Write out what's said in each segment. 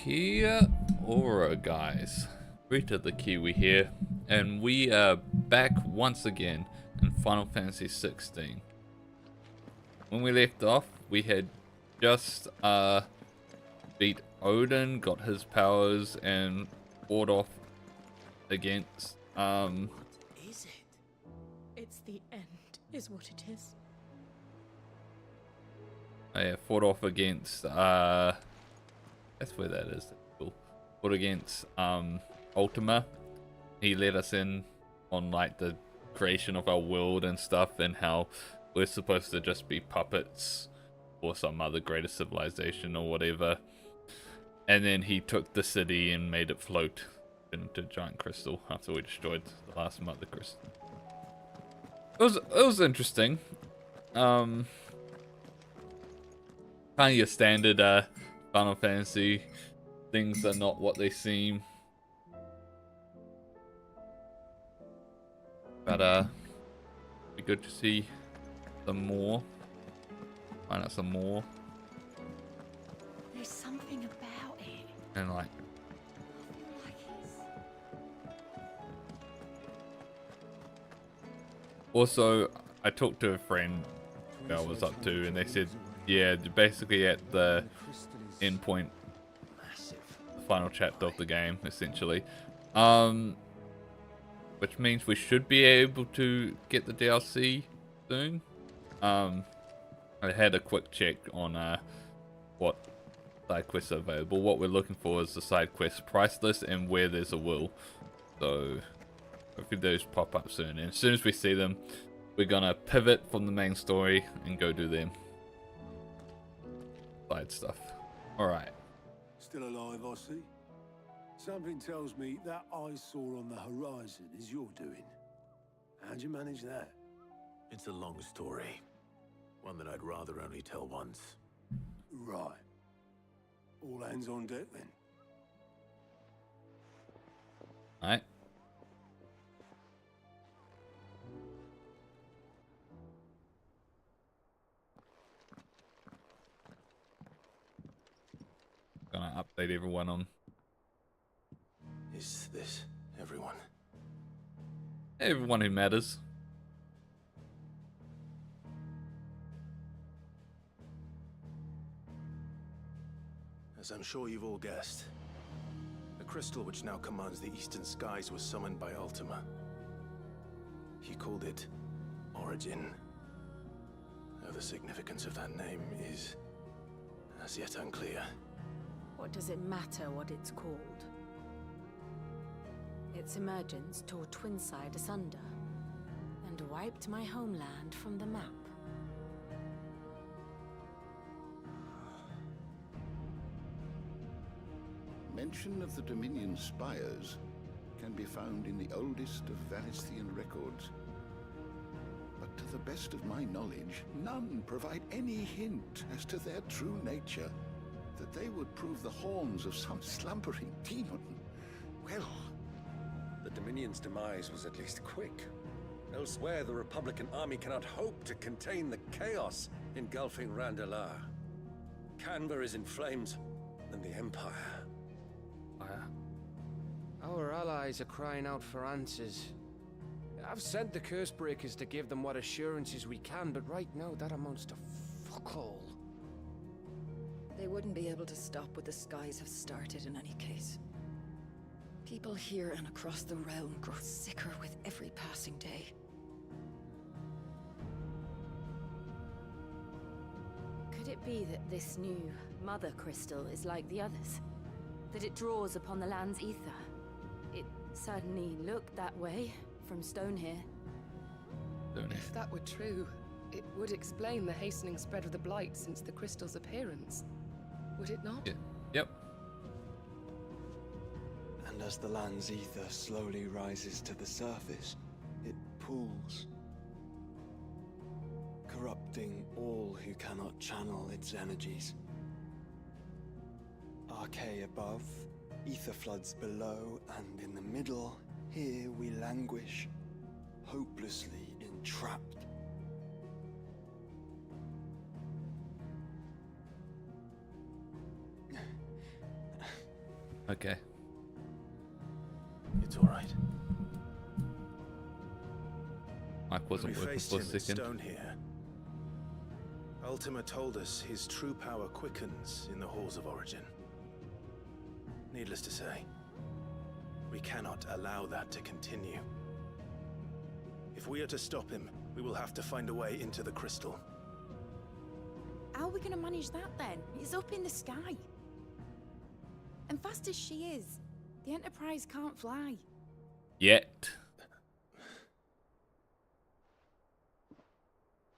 Kia ora, guys. Rita the Kiwi here, and we are back once again in Final Fantasy 16. When we left off, we had just beat Odin, got his powers, and fought off against What is it? It's the end, is what it is. yeah, fought off against that's where that is. Cool. Fought against Ultima. He let us in on like the creation of our world and stuff, and how we're supposed to just be puppets for some other greater civilization or whatever. And then he took the city and made it float into a giant crystal after we destroyed the last mother crystal. It was interesting. Kind of your standard Final Fantasy. Things are not what they seem. But be good to see some more. Find out some more. There's something about it. And like also, I talked to a friend who I was up to, and they said, yeah, basically at the end point, the final chapter of the game, essentially. Which means we should be able to get the DLC soon. I had a quick check on what side quests are available. What we're looking for is the side quest price list and where there's a will. So hopefully those pop up soon. And as soon as we see them, we're gonna pivot from the main story and go do them side stuff. Alright. Still alive, I see. Something tells me that eyesore on the horizon is your doing. How'd you manage that? It's a long story. One that I'd rather only tell once. Right. All hands on deck then. Alright. Gonna update everyone on. Is this everyone? Everyone who matters. As I'm sure you've all guessed, the crystal which now commands the eastern skies was summoned by Ultima. He called it Origin. Though the significance of that name is as yet unclear. What does it matter what it's called? Its emergence tore Twinside asunder and wiped my homeland from the map. Mention of the Dominion spires can be found in the oldest of Valisthian records. But to the best of my knowledge, none provide any hint as to their true nature. That they would prove the horns of some slumbering demon. Well, the Dominion's demise was at least quick. Elsewhere, the Republican army cannot hope to contain the chaos engulfing Randalar. Canberra is in flames, and the Empire. Our allies are crying out for answers. I've sent the curse breakers to give them what assurances we can, but right now that amounts to fuck all. They wouldn't be able to stop what the skies have started in any case. People here and across the realm grow sicker with every passing day. Could it be that this new mother crystal is like the others? That it draws upon the land's ether? It certainly looked that way from stone here. If that were true, it would explain the hastening spread of the blight since the crystal's appearance. Would it not? Yeah. Yep. And as the land's ether slowly rises to the surface, it pools, corrupting all who cannot channel its energies. Archaea above, ether floods below, and in the middle, here we languish, hopelessly entrapped. Okay. It's all right. Mike wasn't When we working faced for a him at second. Stone here, Ultima told us his true power quickens in the halls of origin. Needless to say, we cannot allow that to continue. If we are to stop him, we will have to find a way into the crystal. How are we going to manage that then? It's up in the sky. And fast as she is, the Enterprise can't fly. Yet.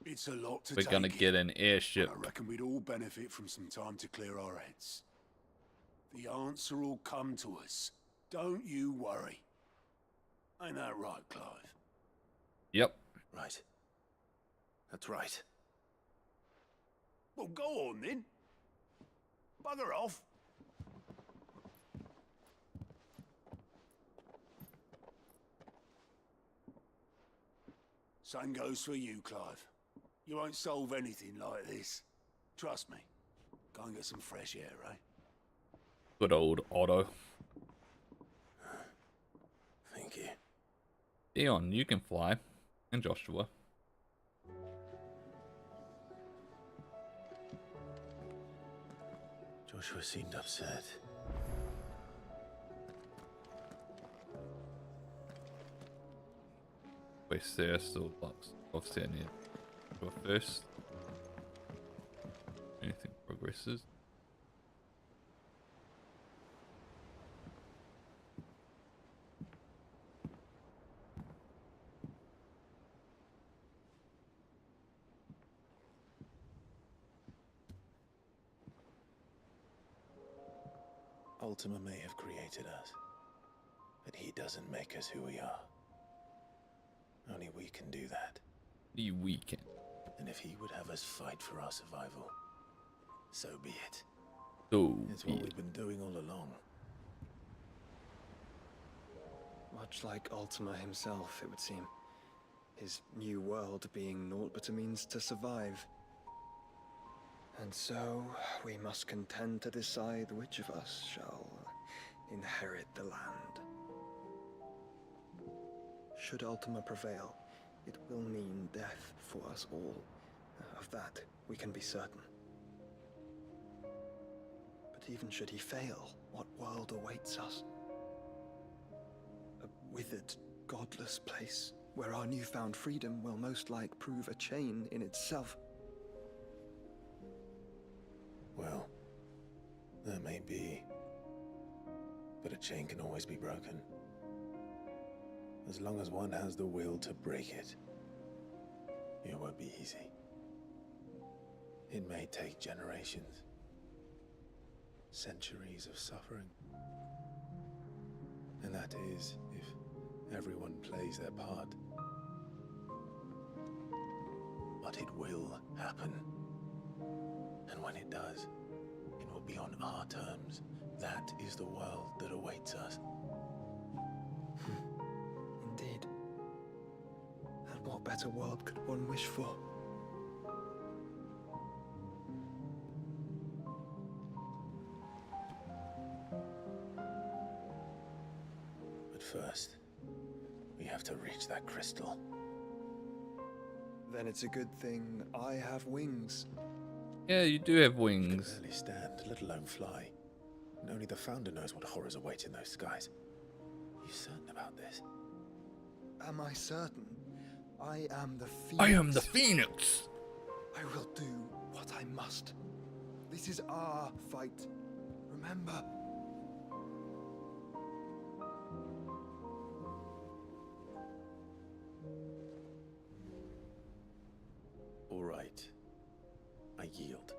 It's a lot to We're take gonna in, get an airship. but I reckon we'd all benefit from some time to clear our heads. The answer will come to us. Don't you worry. Ain't that right, Clive? Yep. Right. That's right. Well, go on then. Bugger off. Same goes for you, Clive. You won't solve anything like this. Trust me. Go and get some fresh air, eh? Good old Otto. Thank you. Dion, you can fly. And Joshua. Joshua seemed upset. West there still lots of standing for first. Anything progresses. Ultima may have created us, but he doesn't make us who we are. Only we can do that. The weekend. And if he would have us fight for our survival, so be it. So It's what we've been doing all along. Much like Ultima himself, it would seem. His new world being naught but a means to survive. And so, we must contend to decide which of us shall inherit the land. Should Ultima prevail, it will mean death for us all. Of that, we can be certain. But even should he fail, what world awaits us? A withered, godless place, where our newfound freedom will most like prove a chain in itself. Well, that may be. But a chain can always be broken. As long as one has the will to break it. It won't be easy. It may take generations. Centuries of suffering. And that is, if everyone plays their part. But it will happen. And when it does, it will be on our terms. That is the world that awaits us. Indeed. And what better world could one wish for? But first, we have to reach that crystal. Then it's a good thing I have wings. Yeah, you do have We can wings. barely stand, let alone fly. And only the Founder knows what horrors await in those skies. Are you certain about this? Am I certain? I am the Phoenix. I am the Phoenix. I will do what I must. This is our fight. Remember. All right. I yield.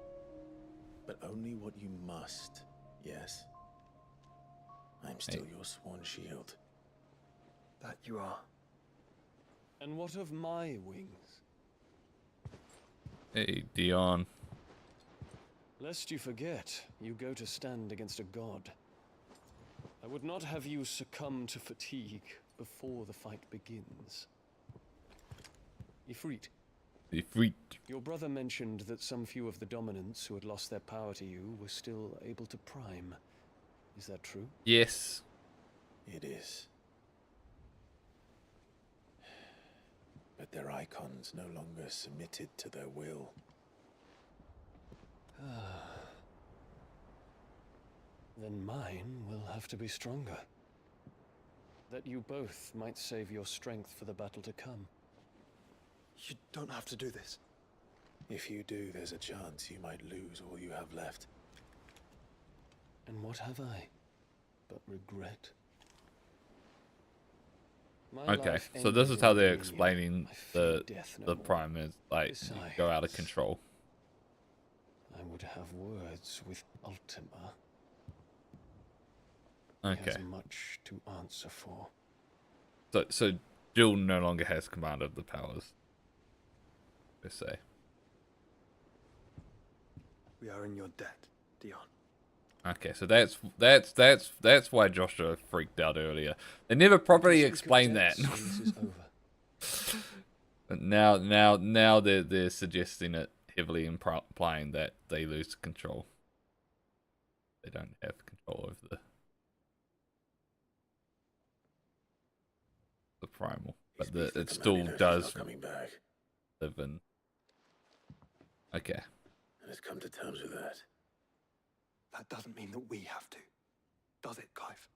But only what you must, yes? I'm still your sworn shield. That you are. And what of my wings? Hey, Dion. Lest you forget, you go to stand against a god. I would not have you succumb to fatigue before the fight begins. Ifrit. Ifrit. Your brother mentioned that some few of the dominants who had lost their power to you were still able to prime. Is that true? Yes. It is. But their icons no longer submitted to their will. Then mine will have to be stronger. That you both might save your strength for the battle to come. You don't have to do this. If you do, there's a chance you might lose all you have left. And what have I but regret? My Okay, life so this ended is how in they're union. explaining I fear the death no the more. Prime is like go out of Besides, control. I would have words with Ultima. Okay. He has much to answer for. So Jill no longer has command of the powers. Per se. We are in your debt, Dion. Okay, so that's why Joshua freaked out earlier. They never properly explained that. So this is over. But now they're suggesting it heavily, implying that they lose control. They don't have control over the primal, but it still does live in. Okay. And has come to terms with that. That doesn't mean that we have to, does it, Clive?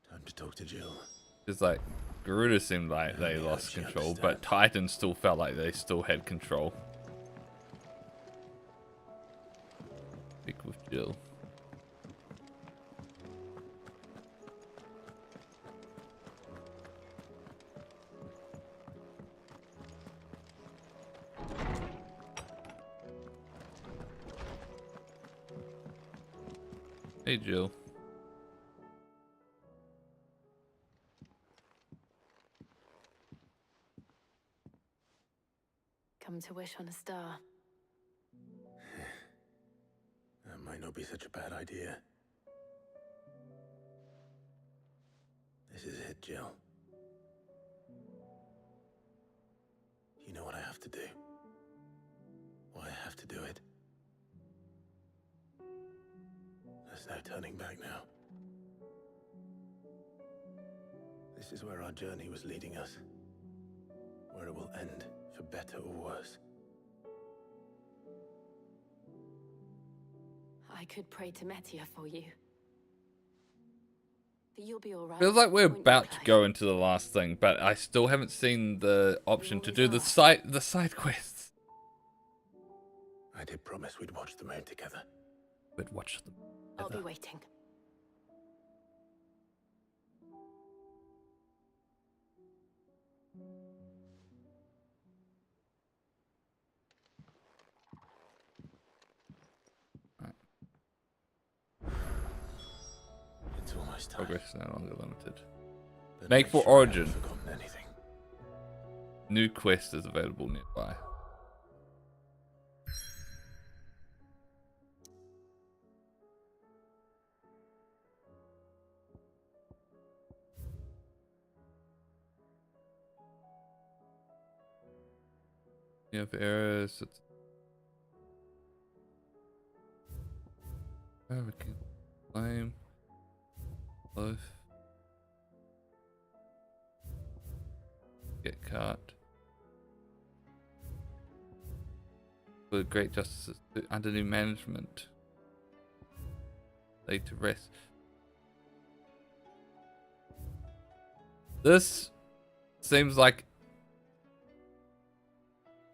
Time to talk to Jill. It's like Garuda seemed like they lost control, but Titan still felt like they still had control. Speak with Jill. Hey, Jill. Come to wish on a star. That might not be such a bad idea. This is it, Jill. You know what I have to do. Why I have to do it. There's no turning back now. This is where our journey was leading us. Where it will end, for better or worse. I could pray to Metia for you. But you'll be alright. Feels like we're won't you, about to Clive? go into the last thing, but I still haven't seen the option to do the side quests. I did promise we'd watch the moon together. We'd watch them. I'll be waiting. It's almost time. Progress no longer limited. But Make for sure I Origin. haven't forgotten anything. New quest is available nearby. You have errors. We can claim both. Get caught. For great justices under new management. Laid to rest. This seems like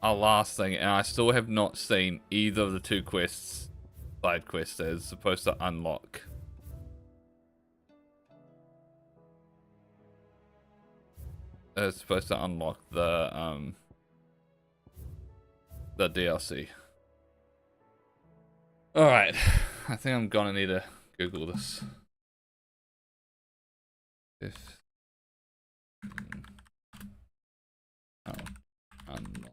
our last thing, and I still have not seen either of the two quests, side quests, that is supposed to unlock. It's supposed to unlock the DLC. All right, I think I'm gonna need to Google this. If unlock.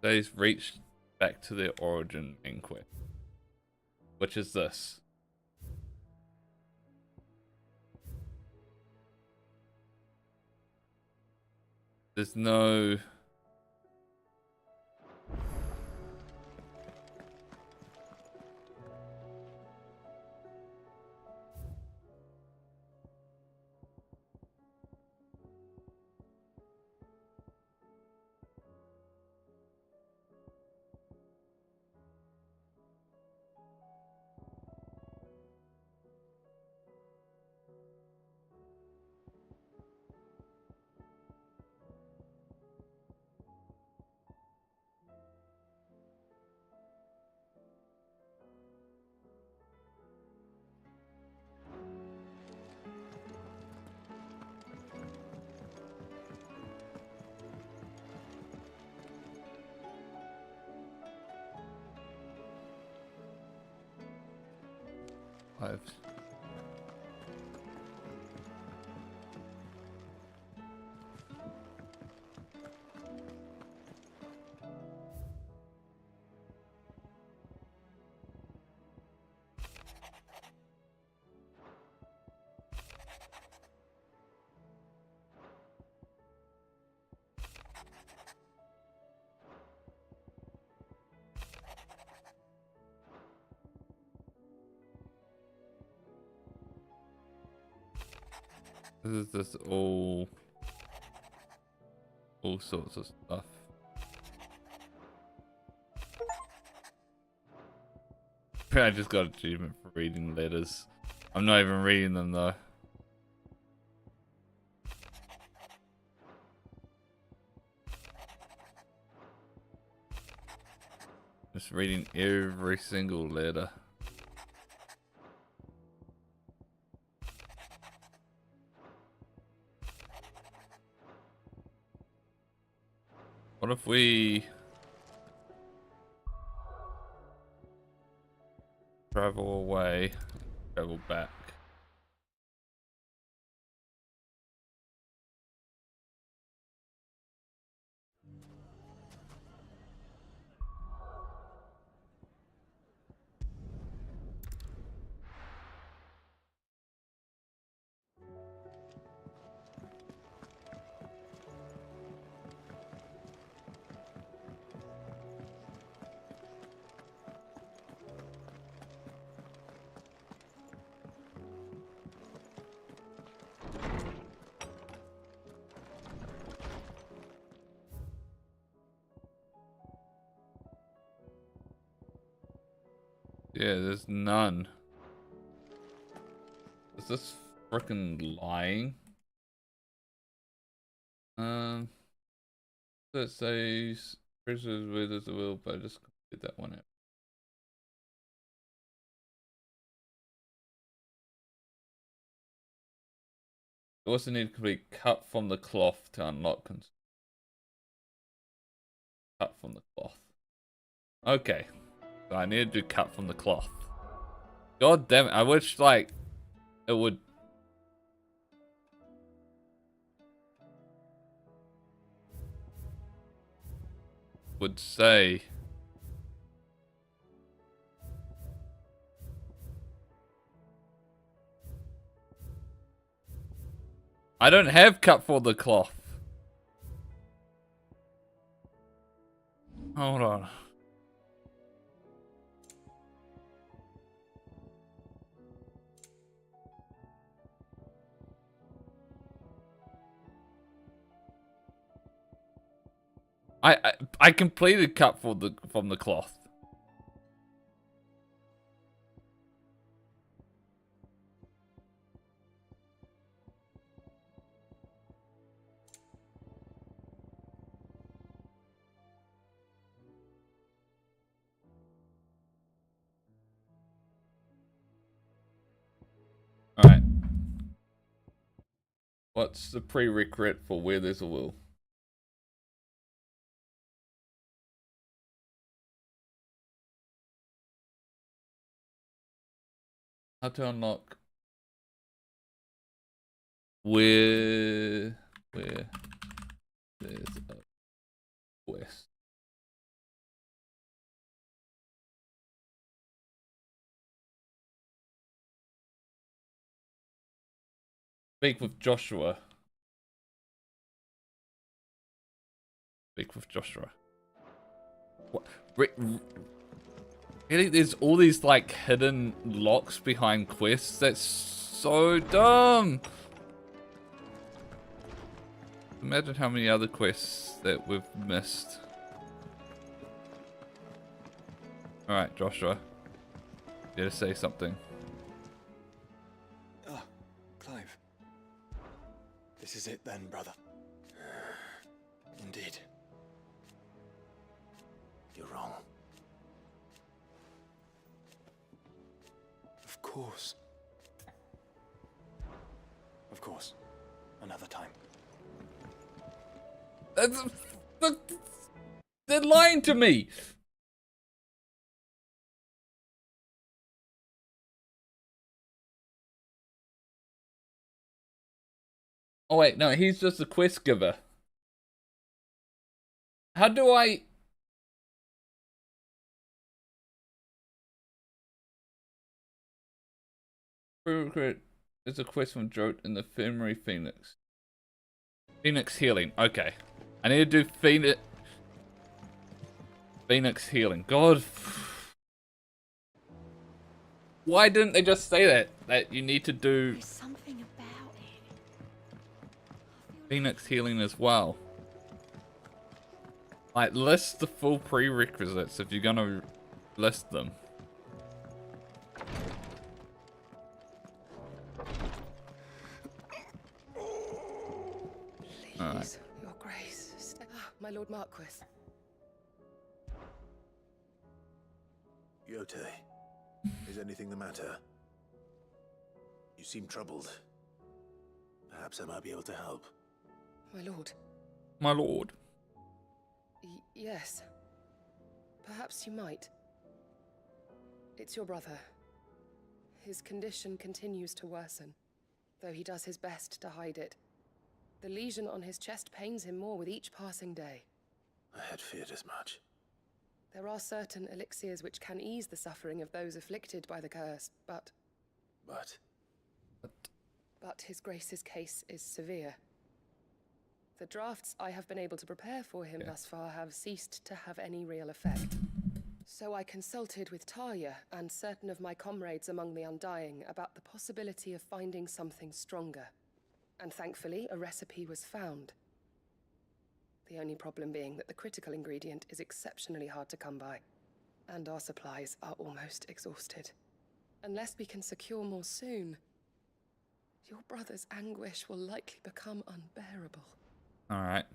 They've reached back to their origin main quest, which is this. There's no... I've... This is just all sorts of stuff. I just got an achievement for reading letters. I'm not even reading them though. Just reading every single letter. What if we travel away, travel back? Yeah, there's none. Is this frickin' lying? So it says prisoners with as will, but I just completed that one out. You also need to complete cut from the cloth to unlock. Cut from the cloth. Okay. So I need to do cut from the cloth. God damn it. I wish, like, it would... would say... I don't have cut for the cloth. Hold on. I completed cut for the from the cloth. Alright. What's the prerequisite for where there's a will? How to unlock where there's a quest. Speak with Joshua. Speak with Joshua. What? Really? There's all these like hidden locks behind quests. That's so dumb. Imagine how many other quests that we've missed. Alright, Joshua. You gotta say something. Ah, Clive. This is it then, brother. Indeed. You're wrong. Of course. Of course. Another time. They're lying to me! Oh wait, no, he's just a quest giver. How do I... There's a quest from Jote in the Infirmary Phoenix. Phoenix Healing, okay. I need to do Phoenix Healing. God. Why didn't they just say that? That you need to do There's something about it. Phoenix Healing as well. Like, list the full prerequisites if you're gonna list them. Please, your grace. My Lord Marquis. Yote, is anything the matter? You seem troubled. Perhaps I might be able to help. My lord. My lord. Yes. Perhaps you might. It's your brother. His condition continues to worsen, though he does his best to hide it. The lesion on his chest pains him more with each passing day. I had feared as much. There are certain elixirs which can ease the suffering of those afflicted by the curse, but his grace's case is severe. The drafts I have been able to prepare for him thus far have ceased to have any real effect. So I consulted with Talia and certain of my comrades among the Undying about the possibility of finding something stronger. And thankfully, a recipe was found. The only problem being that the critical ingredient is exceptionally hard to come by, and our supplies are almost exhausted. Unless we can secure more soon, your brother's anguish will likely become unbearable. Alright.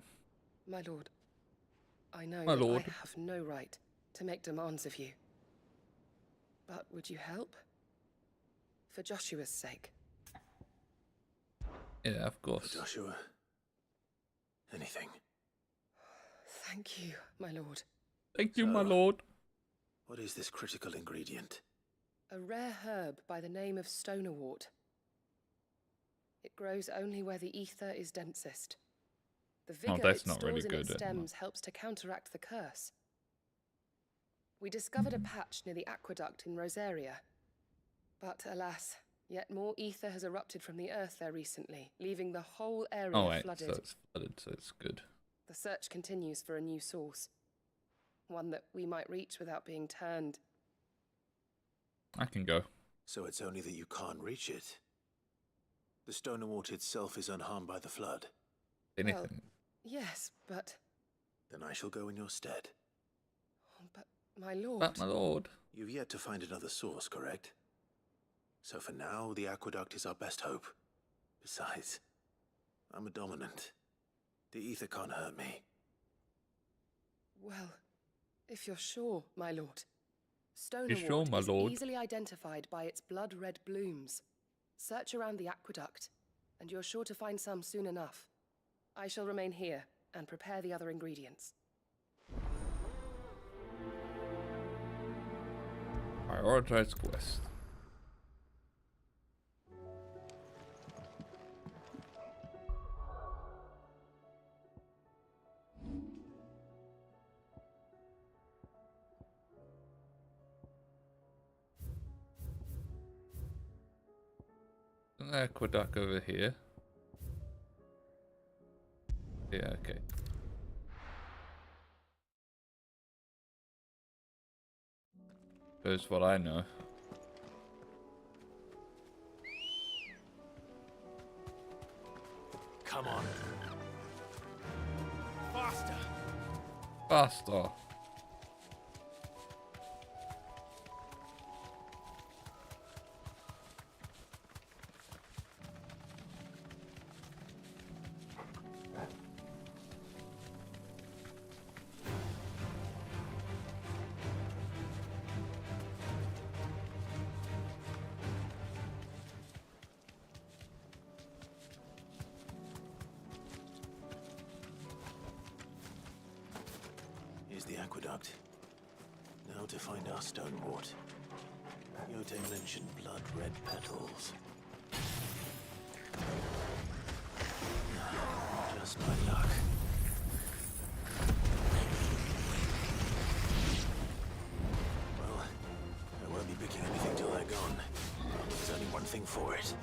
My lord, I know My that lord. I have no right to make demands of you. But would you help? For Joshua's sake. Yeah, of course. For Joshua. Anything. Thank you, my lord. Thank you, my lord. What is this critical ingredient? A rare herb by the name of stonerwort. It grows only where the ether is densest. The vigor that's it not stores really in good, its stems helps to counteract the curse. We discovered a patch near the aqueduct in Rosaria. But alas, yet more ether has erupted from the earth there recently, leaving the whole area flooded. So it's flooded, so it's good. The search continues for a new source. One that we might reach without being turned. I can go. So it's only that you can't reach it. The Stonerwort itself is unharmed by the flood. Anything. Well, yes, but... Then I shall go in your stead. But, my lord... But, my lord... You've yet to find another source, correct? So for now, the aqueduct is our best hope. Besides, I'm a dominant. The ether can't hurt me. Well, if you're sure, my lord. You're sure, my Stonerwort is lord? easily identified by its blood-red blooms. Search around the aqueduct, and you're sure to find some soon enough. I shall remain here and prepare the other ingredients. Prioritize quest. Aqueduct over here. Yeah, okay. Here's what I know. Come on. Faster. Faster. Here's the aqueduct. Now to find our stonewort. Yote mentioned blood-red petals. Just my luck. Well, I won't be picking anything till they're gone. There's only one thing for it.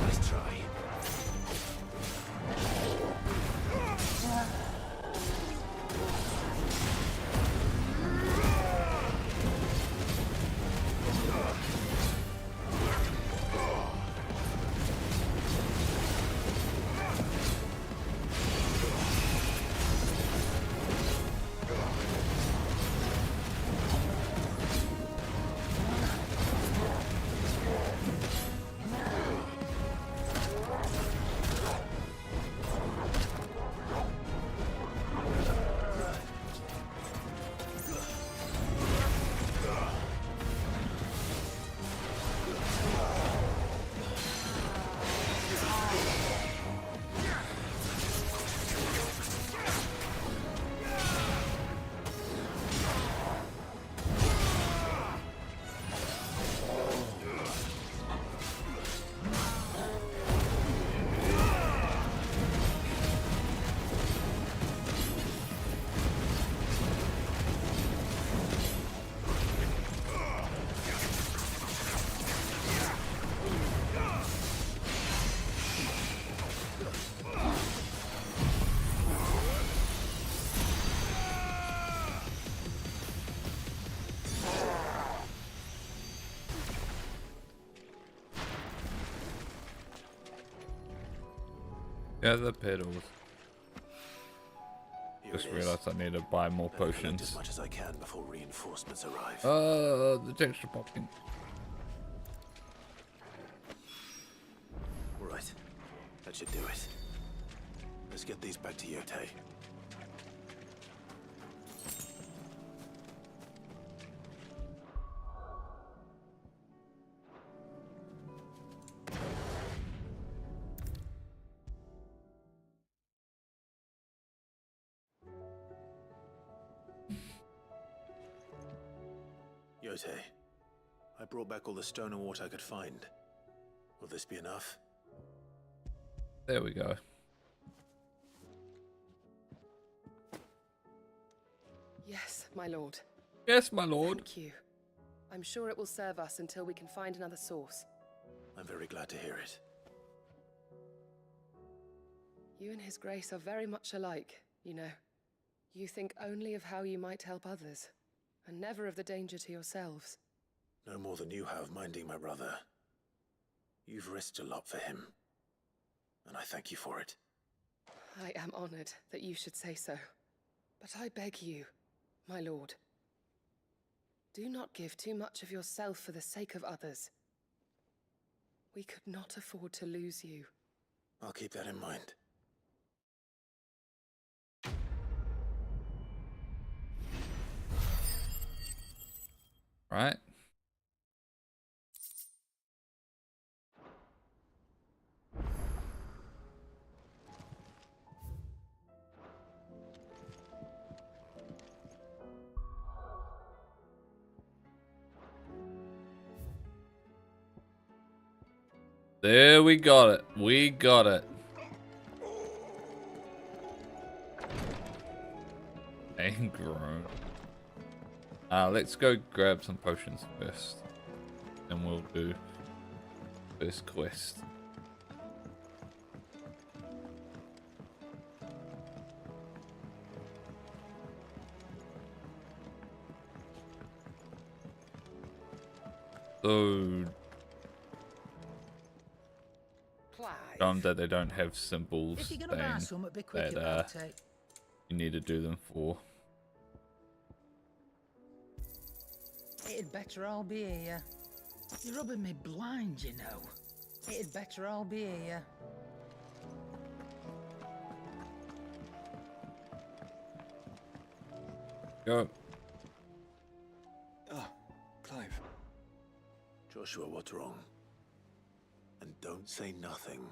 Nice try. Yeah, the pedals. Here Just it is. realized I need to buy more Better collect potions. as much as I can before reinforcements arrive. The texture popping. Right. That should do it. Let's get these back to Yote. Yote, I brought back all the stone and water I could find. Will this be enough? There we go. Yes, my lord. Yes, my lord. Thank you. I'm sure it will serve us until we can find another source. I'm very glad to hear it. You and His Grace are very much alike, you know. You think only of how you might help others, and never of the danger to yourselves. No more than you have minding my brother. You've risked a lot for him, and I thank you for it. I am honored that you should say so. But I beg you, my lord, do not give too much of yourself for the sake of others. We could not afford to lose you. I'll keep that in mind. Right. There we got it. We got it. And grown. Let's go grab some potions first. And we'll do first quest. So dumb that they don't have symbols saying that you need to do them for. It'd better all be here. You're rubbing me blind, you know. It'd better all be here. Go. Ah, Clive. Joshua, what's wrong? And don't say nothing.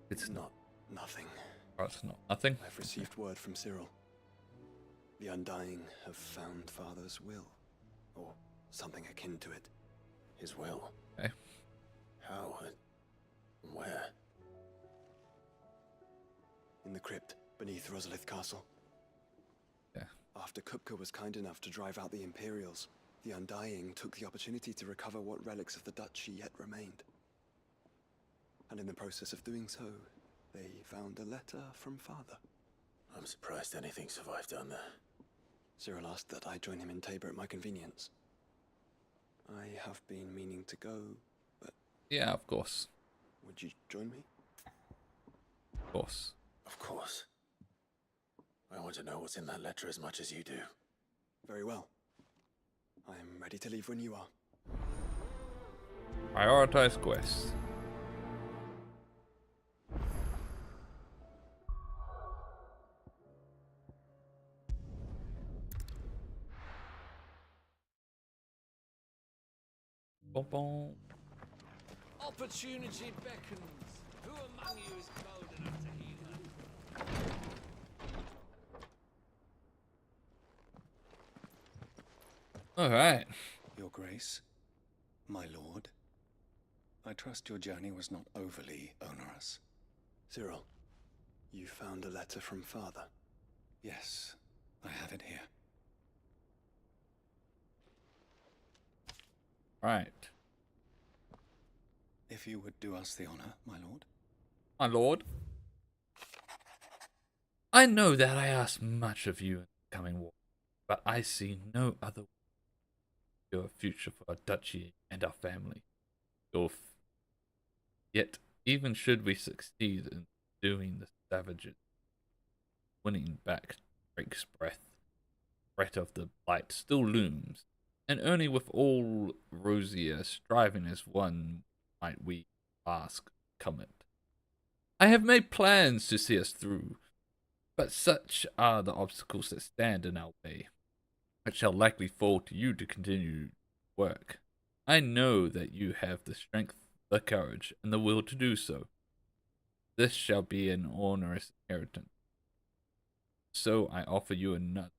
It's not nothing. Oh, it's not nothing. I've received word from Cyril. The Undying have found Father's will, or something akin to it. His will? Okay. How and where? In the crypt beneath Rosalith Castle. Yeah. After Kupka was kind enough to drive out the Imperials, the Undying took the opportunity to recover what relics of the Duchy yet remained. And in the process of doing so, they found a letter from Father. I'm surprised anything survived down there. Cyril asked that I join him in Tabor at my convenience. I have been meaning to go, but... Yeah, of course. Would you join me? Of course. Of course. I want to know what's in that letter as much as you do. Very well. I am ready to leave when you are. Prioritize quest. Boom, boom. Opportunity beckons. Who among you is bold enough to heed her? All right. Your Grace, my lord, I trust your journey was not overly onerous. Cyril, you found a letter from Father? Yes, I have it here. Right. If you would do us the honor, my lord. My lord. I know that I ask much of you in the coming war, but I see no other way to a future for our duchy and our family. Yet, even should we succeed in doing the savages, winning back Drake's breath, threat of the blight still looms, and only with all rosier striving as one might we ask come it. I have made plans to see us through, but such are the obstacles that stand in our way. It shall likely fall to you to continue work. I know that you have the strength, the courage, and the will to do so. This shall be an onerous inheritance. So I offer you another,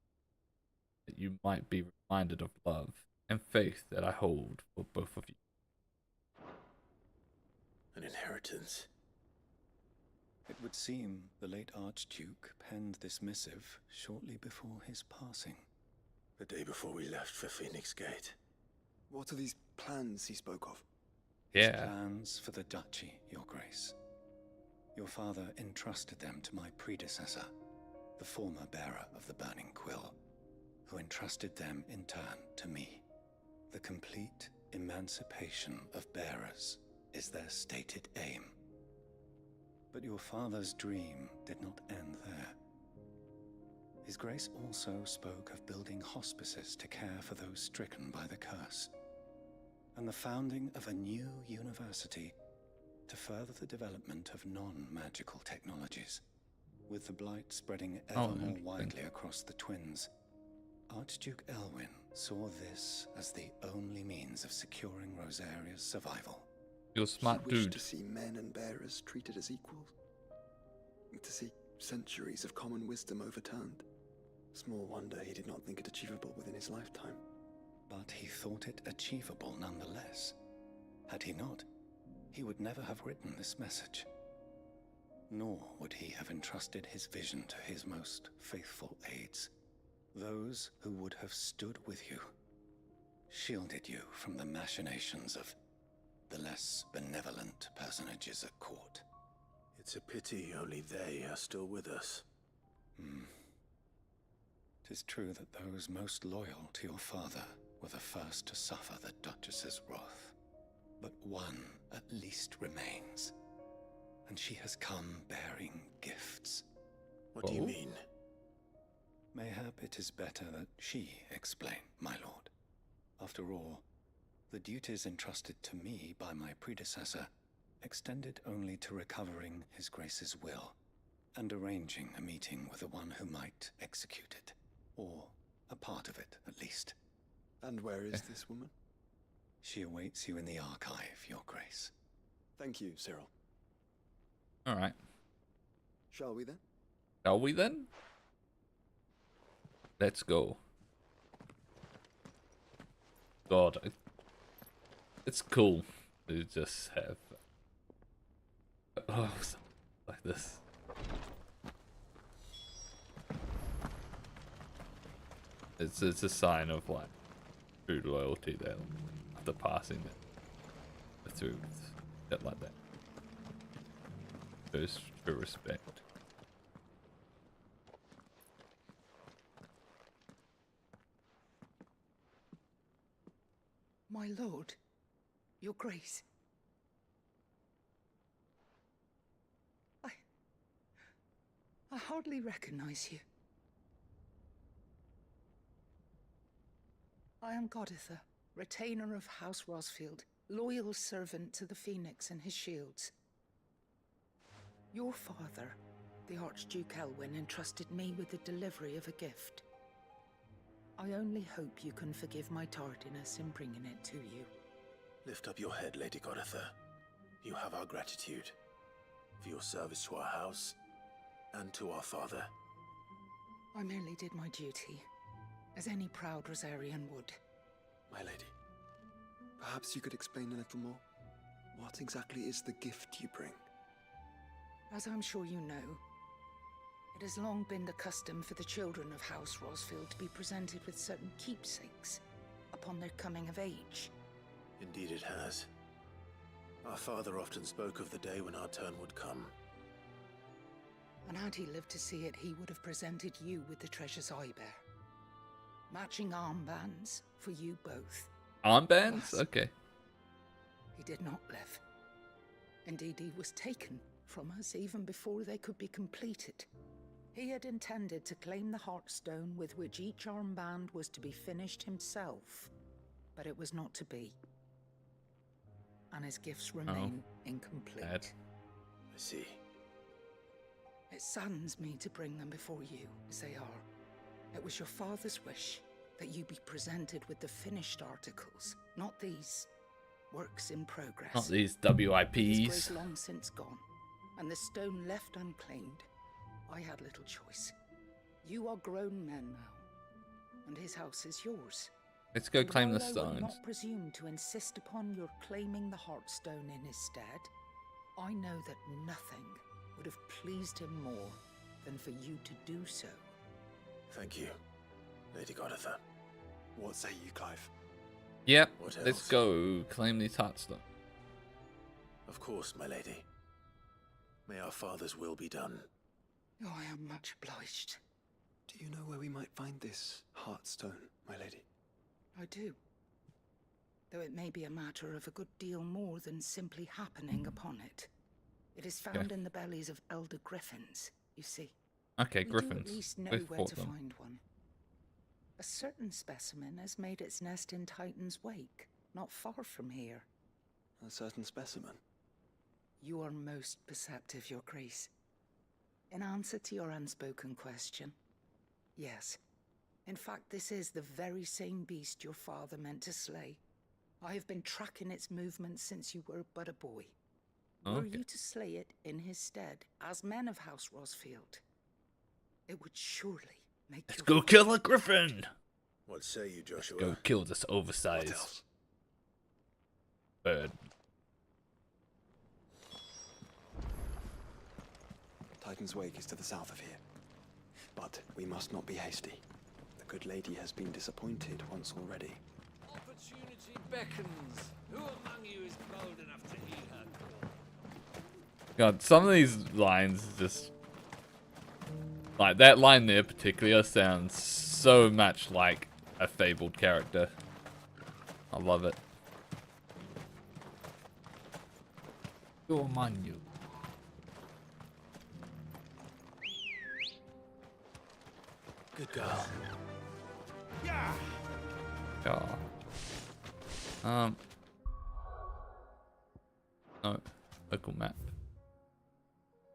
that you might be reminded of love and faith that I hold for both of you. An inheritance? It would seem the late Archduke penned this missive shortly before his passing. The day before we left for Phoenix Gate. What are these plans he spoke of? His plans for the Duchy, Your Grace. Your father entrusted them to my predecessor, the former bearer of the Burning Quill, who entrusted them in turn to me. The complete emancipation of bearers is their stated aim. But your father's dream did not end there. His Grace also spoke of building hospices to care for those stricken by the curse, and the founding of a new university to further the development of non-magical technologies. With the blight spreading ever more widely across the twins, Archduke Elwyn saw this as the only means of securing Rosaria's survival. You're a smart he wished dude. to see men and bearers treated as equals. To see centuries of common wisdom overturned. Small wonder he did not think it achievable within his lifetime. But he thought it achievable nonetheless. Had he not, he would never have written this message. Nor would he have entrusted his vision to his most faithful aides, those who would have stood with you, shielded you from the machinations of the less benevolent personages at court. It's a pity only they are still with us. 'Tis true that those most loyal to your father were the first to suffer the Duchess's wrath. But one at least remains, and she has come bearing gifts. What do you mean? Mayhap it is better that she explain, my lord. After all, the duties entrusted to me by my predecessor extended only to recovering His Grace's will and arranging a meeting with the one who might execute it, or a part of it at least. And where is this woman? She awaits you in the archive, Your Grace. Thank you, Cyril. All right. Shall we then? Shall we then? Let's go. God, it's cool to just have something like this. It's a sign of like true loyalty there after passing it through shit like that. There's true respect. My lord, your grace. I hardly recognize you. I am Goditha, retainer of House Rosfield, loyal servant to the Phoenix and his shields. Your father, the Archduke Elwyn, entrusted me with the delivery of a gift. I only hope you can forgive my tardiness in bringing it to you. Lift up your head, Lady Goditha. You have our gratitude for your service to our house and to our father. I merely did my duty, as any proud Rosarian would. My lady, perhaps you could explain a little more? What exactly is the gift you bring? As I'm sure you know, it has long been the custom for the children of House Rosfield to be presented with certain keepsakes upon their coming of age. Indeed it has. Our father often spoke of the day when our turn would come. And had he lived to see it, he would have presented you with the treasures I bear. Matching armbands for you both. Armbands? Alas, okay. he did not live. Indeed, he was taken from us even before they could be completed. He had intended to claim the Heartstone with which each armband was to be finished himself, but it was not to be. And his gifts remain incomplete. Bad. I see. It saddens me to bring them before you, as they are. It was your father's wish that you be presented with the finished articles, not these works in progress. Not these His WIPs. grace long since gone, and the stone left unclaimed. I had little choice. You are grown men now, and his house is yours. Let's go And claim the while I will stones. not presume to insist upon your claiming the Heartstone in his stead, I know that nothing would have pleased him more than for you to do so. Thank you, Lady Goditha. What say you, Clive? Yep, What let's else? go claim these Heartstone. Of course, my lady. May our father's will be done. Oh, I am much obliged. Do you know where we might find this Heartstone, my lady? I do. Though it may be a matter of a good deal more than simply happening upon it. It is found in the bellies of elder griffins, you see. Okay, We griffins. do at least know We've where fought to them. find one. A certain specimen has made its nest in Titan's Wake, not far from here. A certain specimen? You are most perceptive, Your Grace. In answer to your unspoken question, yes. In fact, this is the very same beast your father meant to slay. I have been tracking its movements since you were but a boy. Were Okay. you to slay it in his stead, as men of House Rosfield, it would surely make Let's your go kill a griffin! What say you, Let's Joshua? go kill this What oversized else? bird. Titan's Wake is to the south of here. But we must not be hasty. The good lady has been disappointed once already. Opportunity beckons. Who among you is bold enough to heed her call? God, some of these lines just... Like, that line there particular sounds so much like a Fabled character. I love it. Who among you? Good girl. Yeah. Oh. No. Local map.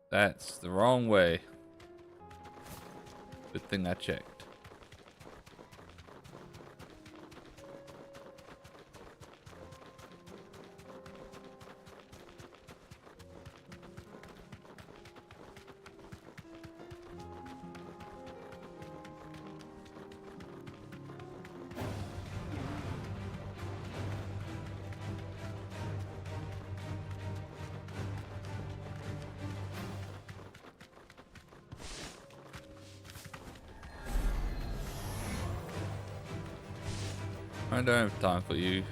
That's the wrong way. Good thing I checked. I don't have time for you.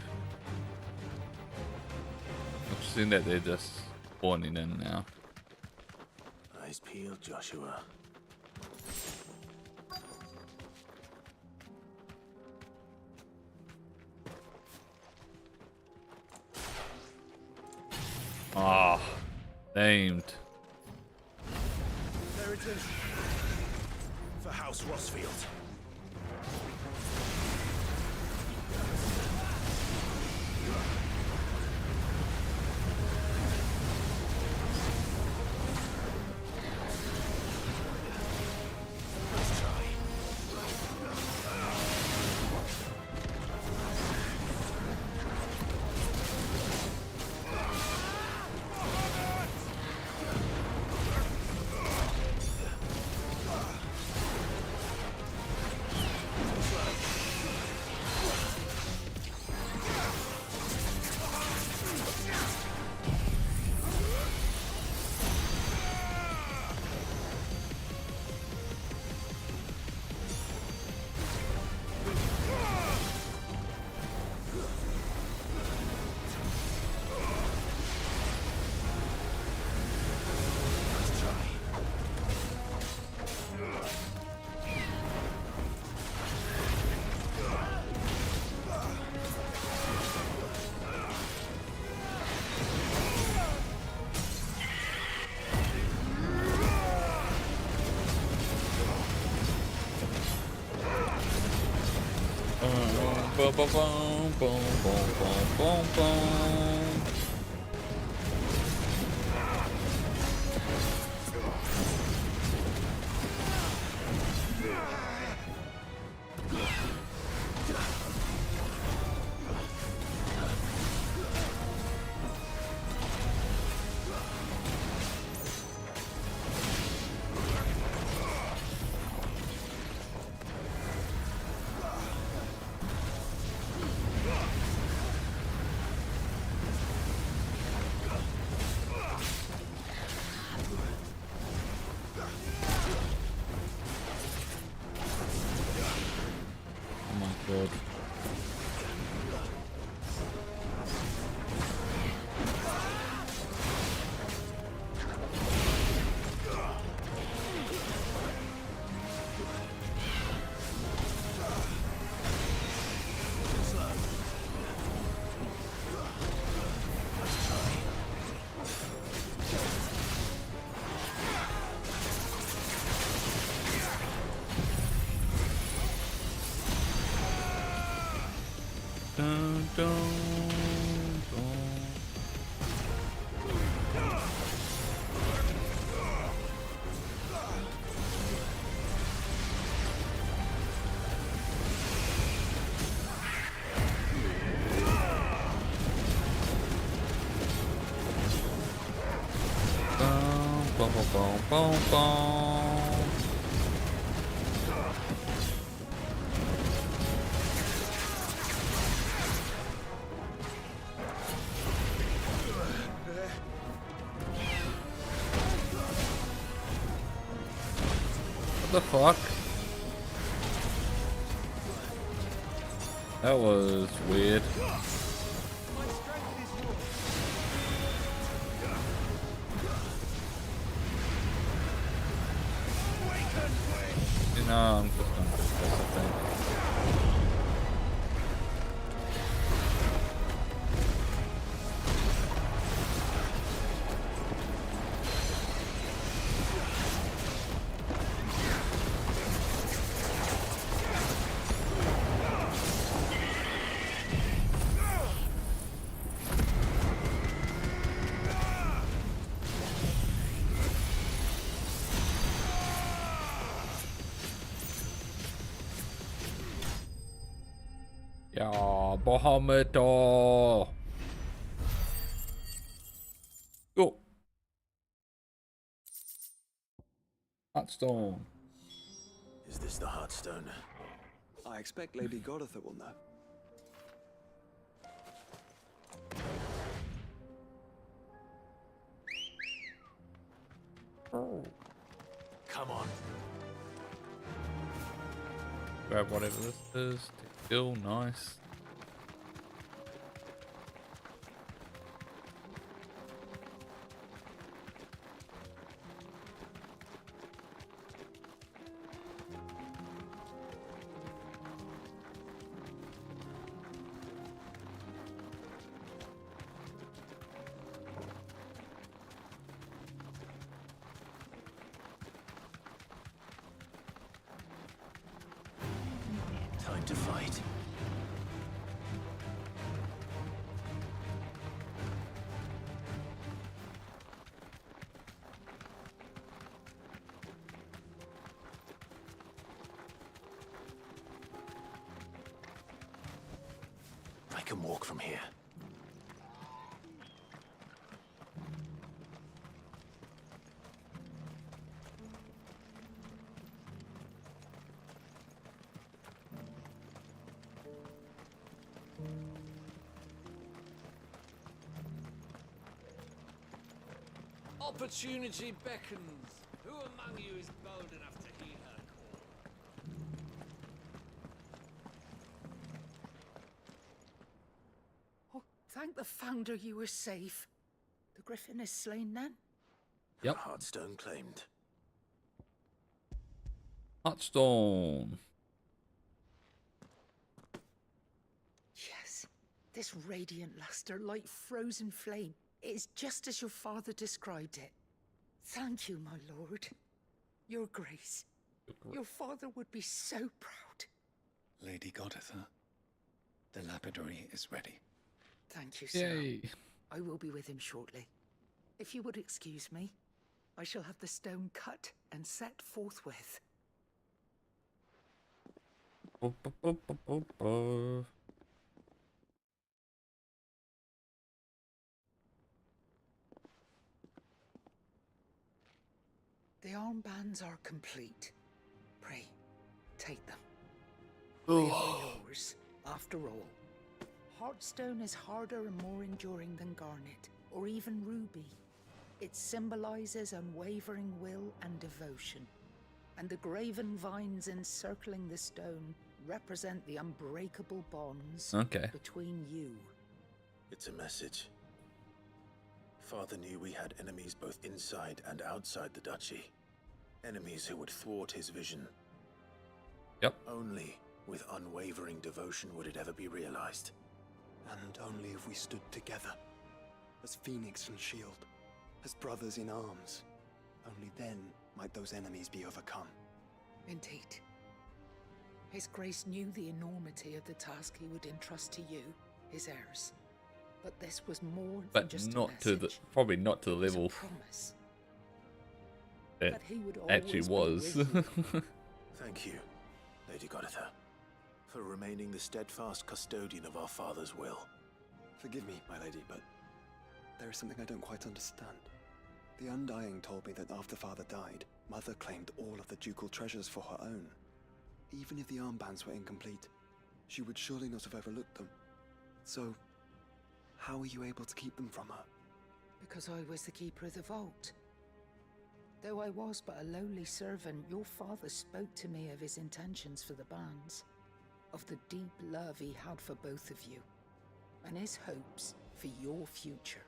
I've seen that they're just spawning in now. Eyes peeled, Joshua. Ah, named. There it is. For House Rossfield. Boom, boom, boom, boom, boom, boom, boom. God. Dun, dun, dun. Boom, boom, boom, boom, boom. What the fuck? That was weird. You know, I'm just gonna do this, I think. Ya Bahamut. Go. Heartstone. Is this the Heartstone? I expect Lady Goditha will know. Oh. Come on. Grab whatever this is. Take kill. Nice. Time to fight. I can walk from here. Opportunity beckons. Who among you is bold enough to heed her call? Oh, thank the Founder you were safe. The Griffin is slain then? Yep. Heartstone claimed. Heartstone. Yes. This radiant luster, like frozen flame, is just as your father described it. Thank you, my lord. Your Grace. Your father would be so proud. Lady Goditha, the lapidary is ready. Thank you, sir. Yay. I will be with him shortly. If you would excuse me, I shall have the stone cut and set forthwith. The armbands are complete. Pray, take them. They are yours, after all. Heartstone is harder and more enduring than garnet, or even ruby. It symbolizes unwavering will and devotion. And the graven vines encircling the stone represent the unbreakable bonds between you. It's a message. Father knew we had enemies both inside and outside the duchy. Enemies who would thwart his vision. Yep. Only with unwavering devotion would it ever be realized. And only if we stood together, as Phoenix and Shield, as brothers in arms. Only then might those enemies be overcome. Indeed. His Grace knew the enormity of the task he would entrust to you, his heirs. But this was more than just not a message. to the probably not to the It was a level promise. it That he would actually always be was. with you. Thank you, Lady Goditha, for remaining the steadfast custodian of our father's will. Forgive me, my lady, but there is something I don't quite understand. The Undying told me that after Father died, Mother claimed all of the ducal treasures for her own. Even if the armbands were incomplete, she would surely not have overlooked them. So, how were you able to keep them from her? Because I was the keeper of the vault. Though I was but a lowly servant, your father spoke to me of his intentions for the bands, of the deep love he had for both of you, and his hopes for your future.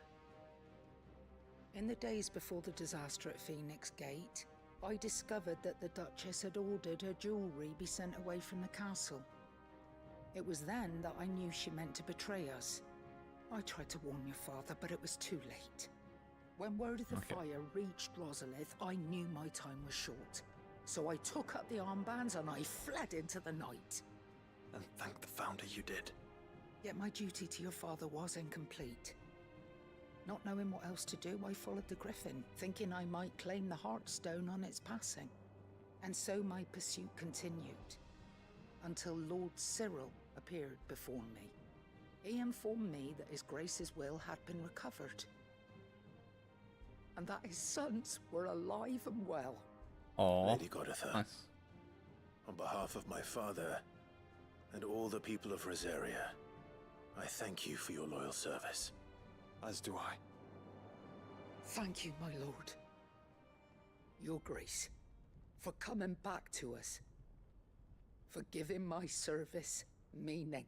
In the days before the disaster at Phoenix Gate, I discovered that the Duchess had ordered her jewelry be sent away from the castle. It was then that I knew she meant to betray us. I tried to warn your father, but it was too late. When word of the fire reached Rosalith, I knew my time was short. So I took up the armbands and I fled into the night. And thank the Founder you did. Yet my duty to your father was incomplete. Not knowing what else to do, I followed the Griffin, thinking I might claim the Heartstone on its passing. And so my pursuit continued, until Lord Cyril appeared before me. He informed me that His Grace's will had been recovered, and that his sons were alive and well. Aww. Lady Goditha, Nice. on behalf of my father and all the people of Rosaria, I thank you for your loyal service. As do I. Thank you, my lord. Your Grace, for coming back to us, for giving my service meaning.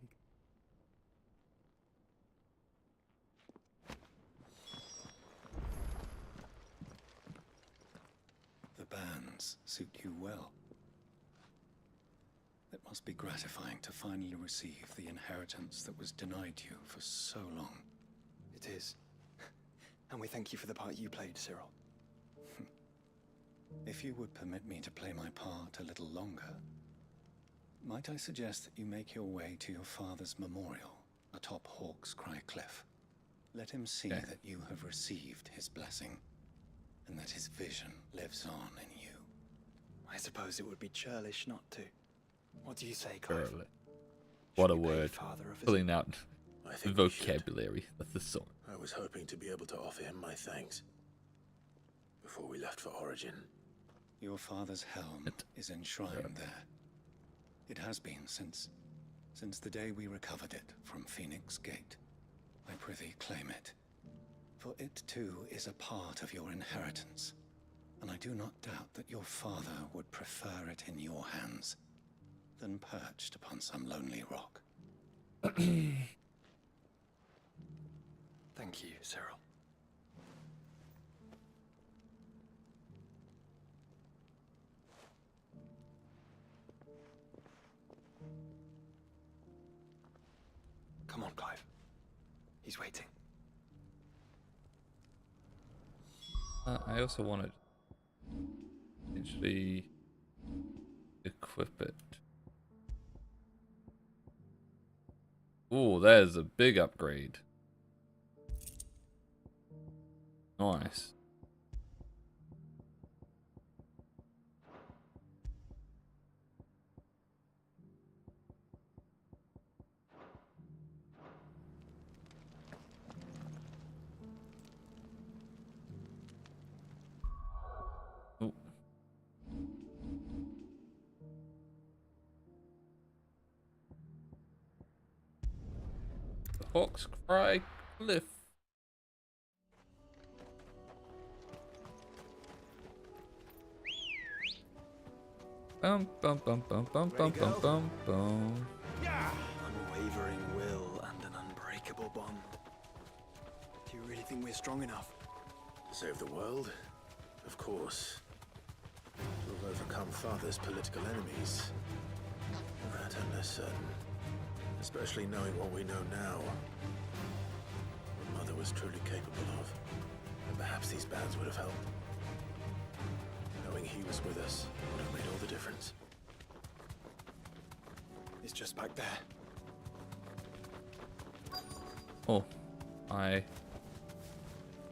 The bands suit you well. It must be gratifying to finally receive the inheritance that was denied you for so long. It is. And we thank you for the part you played, Cyril. If you would permit me to play my part a little longer, might I suggest that you make your way to your father's memorial atop Hawk's Cry Cliff? Let him see that you have received his blessing, and that his vision lives on in you. I suppose it would be churlish not to. What do you say, Clive? What a word. Pulling out the vocabulary of the sword. I was hoping to be able to offer him my thanks before we left for Origin. Your father's helm is enshrined there. It has been since the day we recovered it from Phoenix Gate. I prithee claim it, for it too is a part of your inheritance, and I do not doubt that your father would prefer it in your hands than perched upon some lonely rock. Thank you, Cyril. Come on, Clive. He's waiting. I also want to potentially equip it. Oh, that is a big upgrade. Nice. Oh. The Hawk's Cry Cliff. Bum bum bum bum bum bum bum bum bum. Unwavering will and an unbreakable bond. Do you really think we're strong enough? To save the world? Of course. To have overcome Father's political enemies? That I'm less certain. Especially knowing what we know now. What Mother was truly capable of. And perhaps these bands would have helped. Knowing he was with us would have made all the difference. It's just back there. Oh, I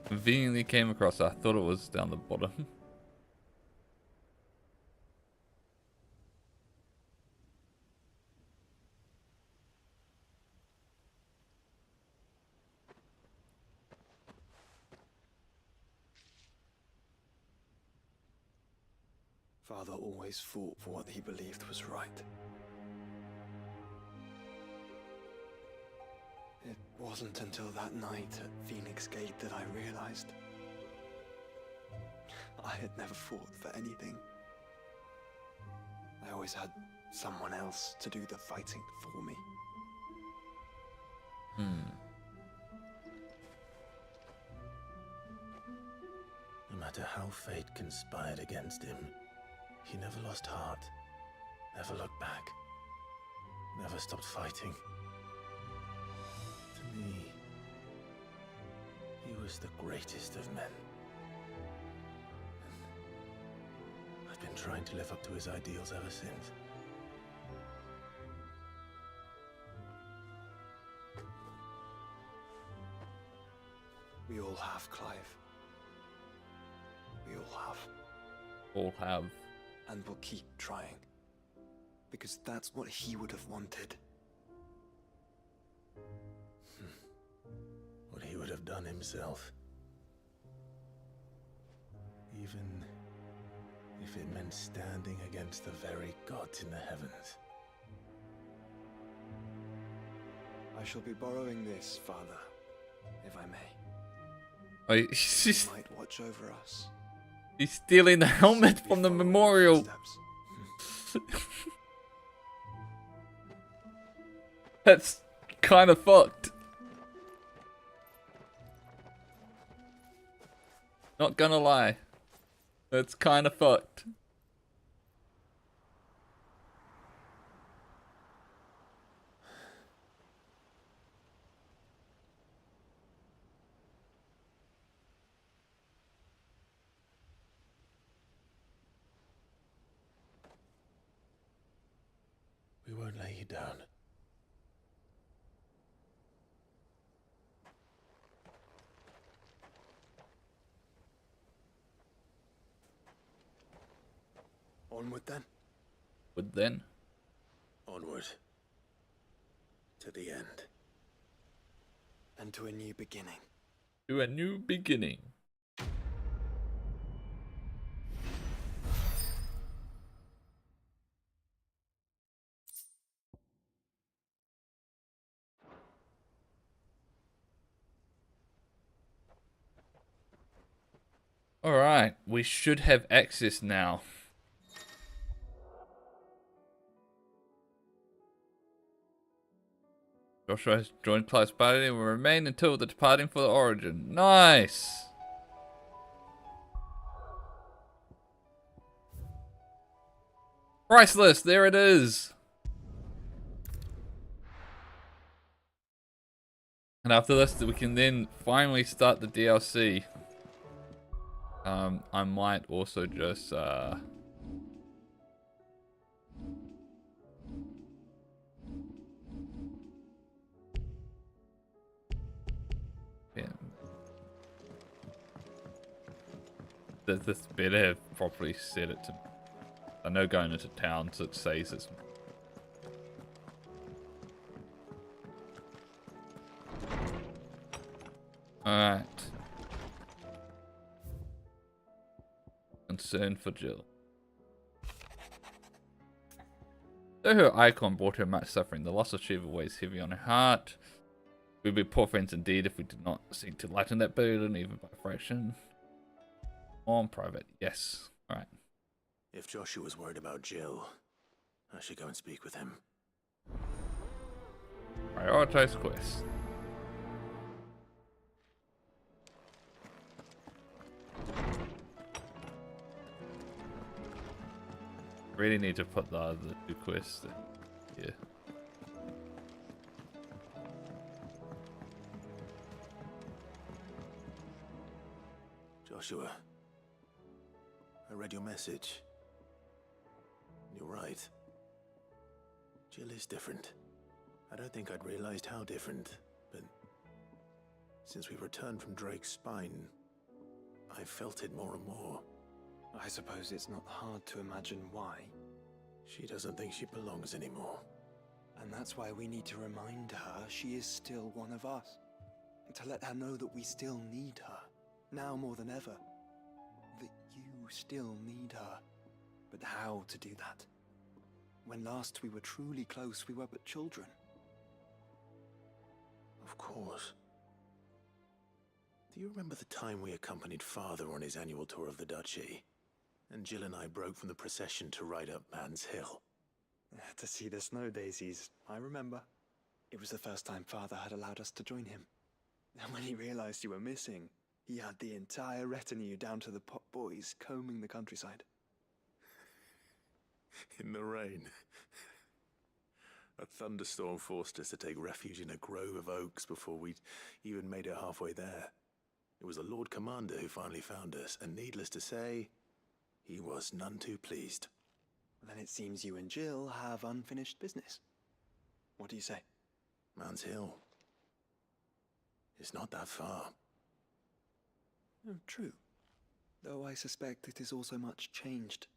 conveniently came across it. I thought it was down the bottom. Father always fought for what he believed was right. It wasn't until that night at Phoenix Gate that I realized I had never fought for anything. I always had someone else to do the fighting for me. No matter how fate conspired against him, he never lost heart, never looked back, never stopped fighting. To me, he was the greatest of men. And I've been trying to live up to his ideals ever since. We all have, Clive. We all have. All have. And we'll keep trying. Because that's what he would have wanted. What he would have done himself. Even if it meant standing against the very gods in the heavens. I shall be borrowing this, Father, if I may. Wait, he's You might watch over us. He's stealing the helmet from the memorial. That's kind of fucked. Not gonna lie. That's kind of fucked. We won't lay you down. Onward then. But then? Onward. To the end. And to a new beginning. To a new beginning. Alright, we should have access now. Joshua has joined Clive's party and will remain until the departing for the Origin. Nice! Priceless, there it is! And after this, we can then finally start the DLC. I might also just, yeah. This better have properly set it to, I know going into town, so it says it's alright. Concern for Jill. Though her icon brought her much suffering, the loss of Shiva weighs heavy on her heart. We'd be poor friends indeed if we did not seek to lighten that burden, even by a fraction. On private, yes. Alright. If Joshua's worried about Jill, I should go and speak with him. Prioritize quest. Really need to put the two quests in here. Joshua, I read your message. You're right. Jill is different. I don't think I'd realized how different, but since we returned from Drake's spine, I felt it more and more. I suppose it's not hard to imagine why. She doesn't think she belongs anymore. And that's why we need to remind her she is still one of us. To let her know that we still need her, now more than ever. That you still need her. But how to do that? When last we were truly close, we were but children. Of course. Do you remember the time we accompanied Father on his annual tour of the Duchy? And Jill and I broke from the procession to ride up Man's Hill. To see the snow daisies, I remember. It was the first time Father had allowed us to join him. And when he realized you were missing, he had the entire retinue down to the pot boys combing the countryside. In the rain. A thunderstorm forced us to take refuge in a grove of oaks before we'd even made it halfway there. It was the Lord Commander who finally found us, and needless to say, he was none too pleased. Then it seems you and Jill have unfinished business. What do you say? Man's Hill. It's not that far. Oh, true. Though I suspect it is also much changed.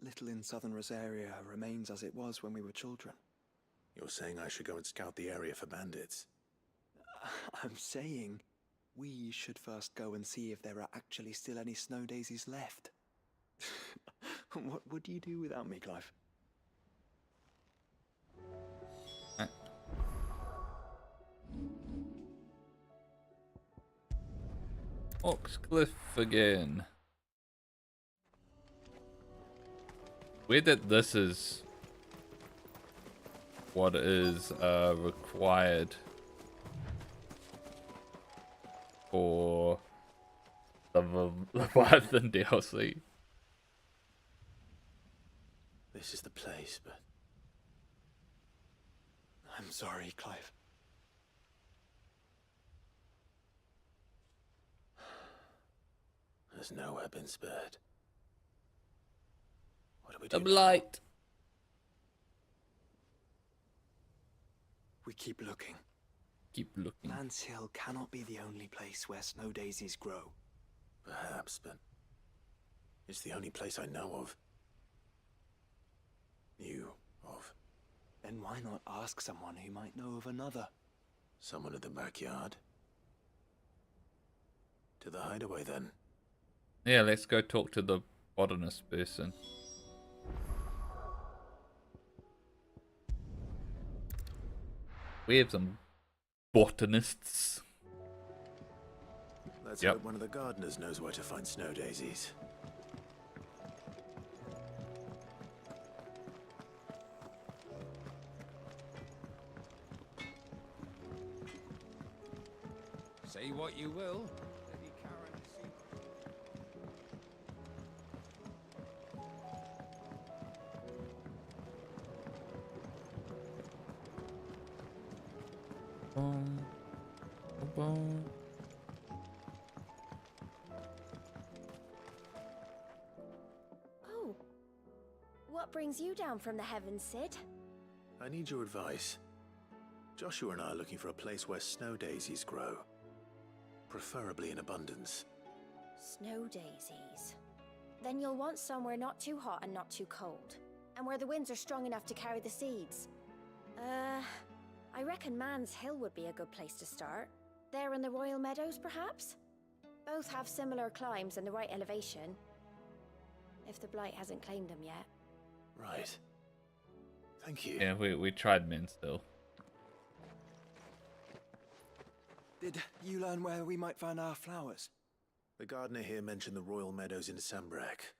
Little in southern Rosaria remains as it was when we were children. You're saying I should go and scout the area for bandits? I'm saying we should first go and see if there are actually still any snow daisies left. What would you do without me, Clive? Oxcliff again. Weird that this is what is required for the Leviathan DLC. This is the place, but... I'm sorry, Clive. There's nowhere been spared. What do we do? The blight. We keep looking. Keep looking. Man's Hill cannot be the only place where snow daisies grow. Perhaps, but it's the only place I know of. Knew of. Then why not ask someone who might know of another? Someone in the backyard? To the hideaway, then. Yeah, let's go talk to the botanist person. We have some botanists. Let's hope one of the gardeners knows where to find snow daisies. Say what you will. Oh, what brings you down from the heavens, Sid? I need your advice. Joshua and I are looking for a place where snow daisies grow. Preferably in abundance. Snow daisies. Then you'll want somewhere not too hot and not too cold. And where the winds are strong enough to carry the seeds. I reckon Man's Hill would be a good place to start. There in the Royal Meadows, perhaps? Both have similar climbs and the right elevation. If the Blight hasn't claimed them yet. Right. Thank you. Yeah, we tried Minstill. Did you learn where we might find our flowers? The gardener here mentioned the Royal Meadows in Sambrek.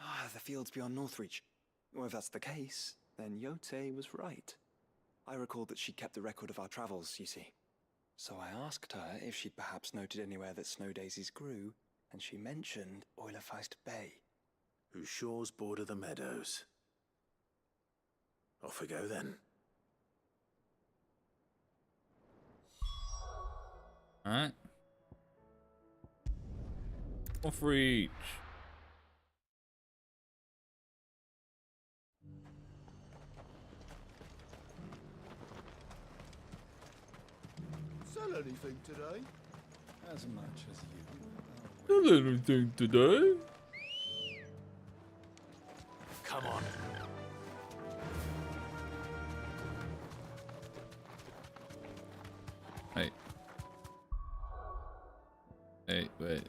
Ah, the fields beyond Northreach. Well, if that's the case, then Yote was right. I recalled that she kept the record of our travels, you see. So I asked her if she'd perhaps noted anywhere that snow daisies grew, and she mentioned Oilerfeist Bay. Whose shores border the meadows. Off we go then. Alright. Off reach. Sell anything today? As much as you. Sell anything today? Come on. Wait.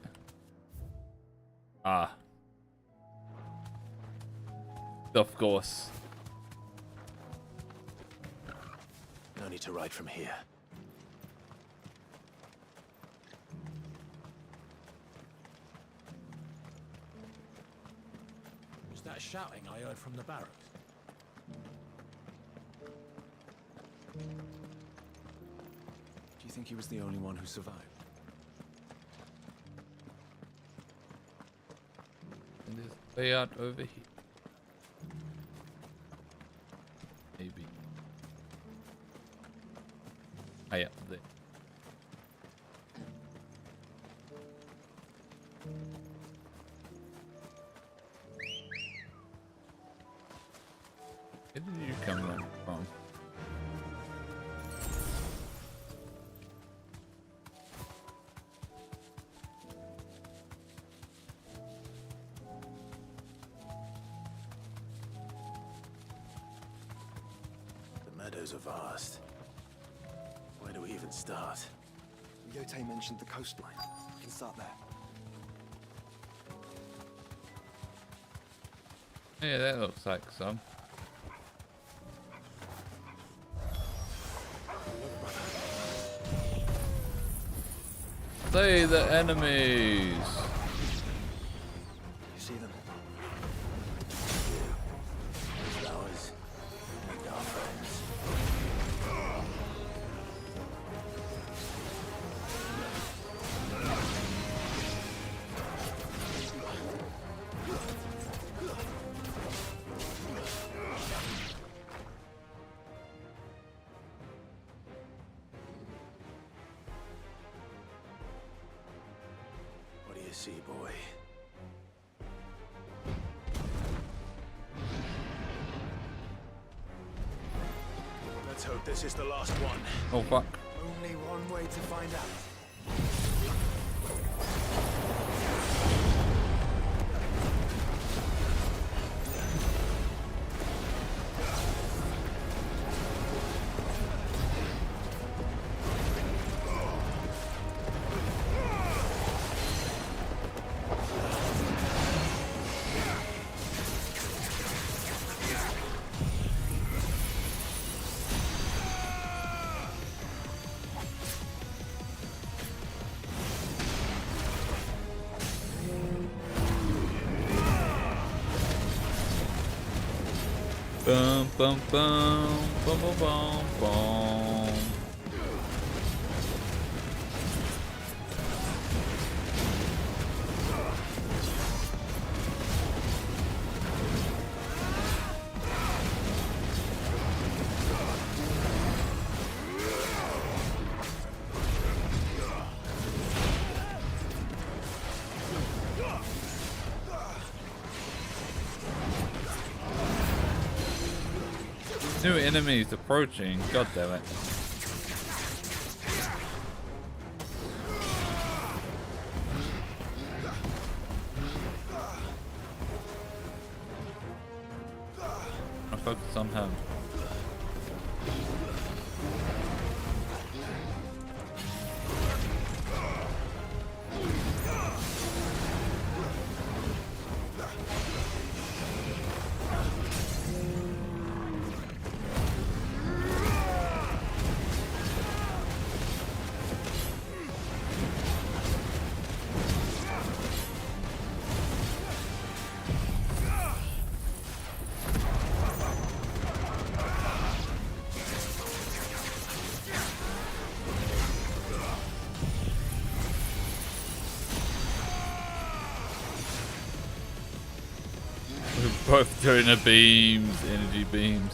Ah. Of course. No need to ride from here. that shouting I heard from the barracks? Do you think he was the only one who survived? And there's a way out over here. Maybe. Oh yeah, there. Where did you come from? The meadows are vast. Where do we even start? Yote mentioned the coastline. We can start there. Yeah, that looks like some. Slay the enemies! You see them? Flowers and our friends. What do you see, boy? Let's hope this is the last one. Oh fuck. Only one way to find out. Bum bum bum bum bum bum bum. New enemies approaching. God damn it. I focus on him. We're both doing the beams, energy beams.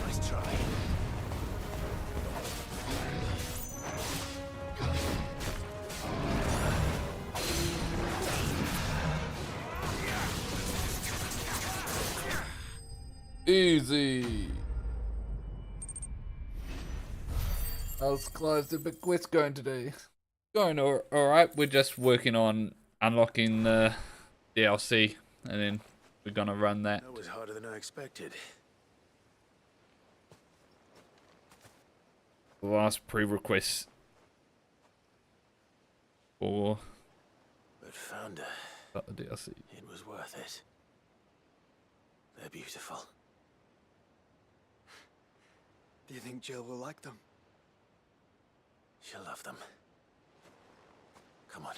Nice try. Easy. How's Clive's big quest going today? Going alright. We're just working on unlocking the DLC, and then we're gonna run that. That was harder than I expected. The last pre-request for But found her. the DLC. It was worth it. They're beautiful. Do you think Jill will like them? She'll love them. Come on.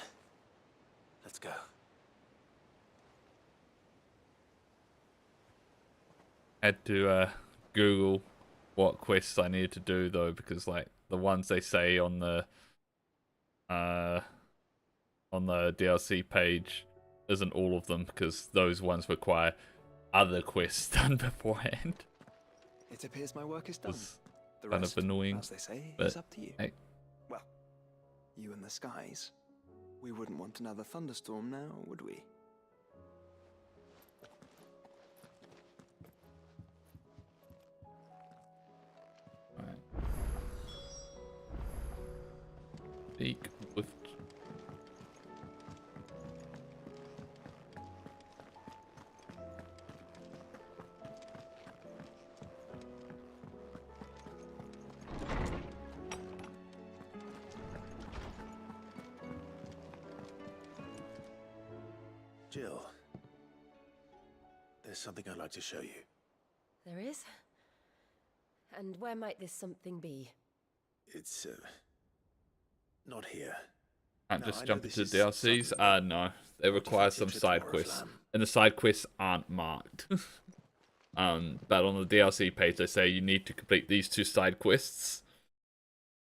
Let's go. had to Google what quests I needed to do though, because like the ones they say on the DLC page isn't all of them, because those ones require other quests done beforehand. It appears my work is done. The Kind rest, of annoying, as they say, but is up to you. hey. Well, you and the skies. We wouldn't want another thunderstorm now, would we? Peak with Jill, there's something I'd like to show you. There is? And where might this something be? It's, not here. Can't Now, just I know jump this into is DLCs? something No. They require some trip to side quests. Oriflamme. And the side quests aren't marked. But on the DLC page they say you need to complete these 2 side quests.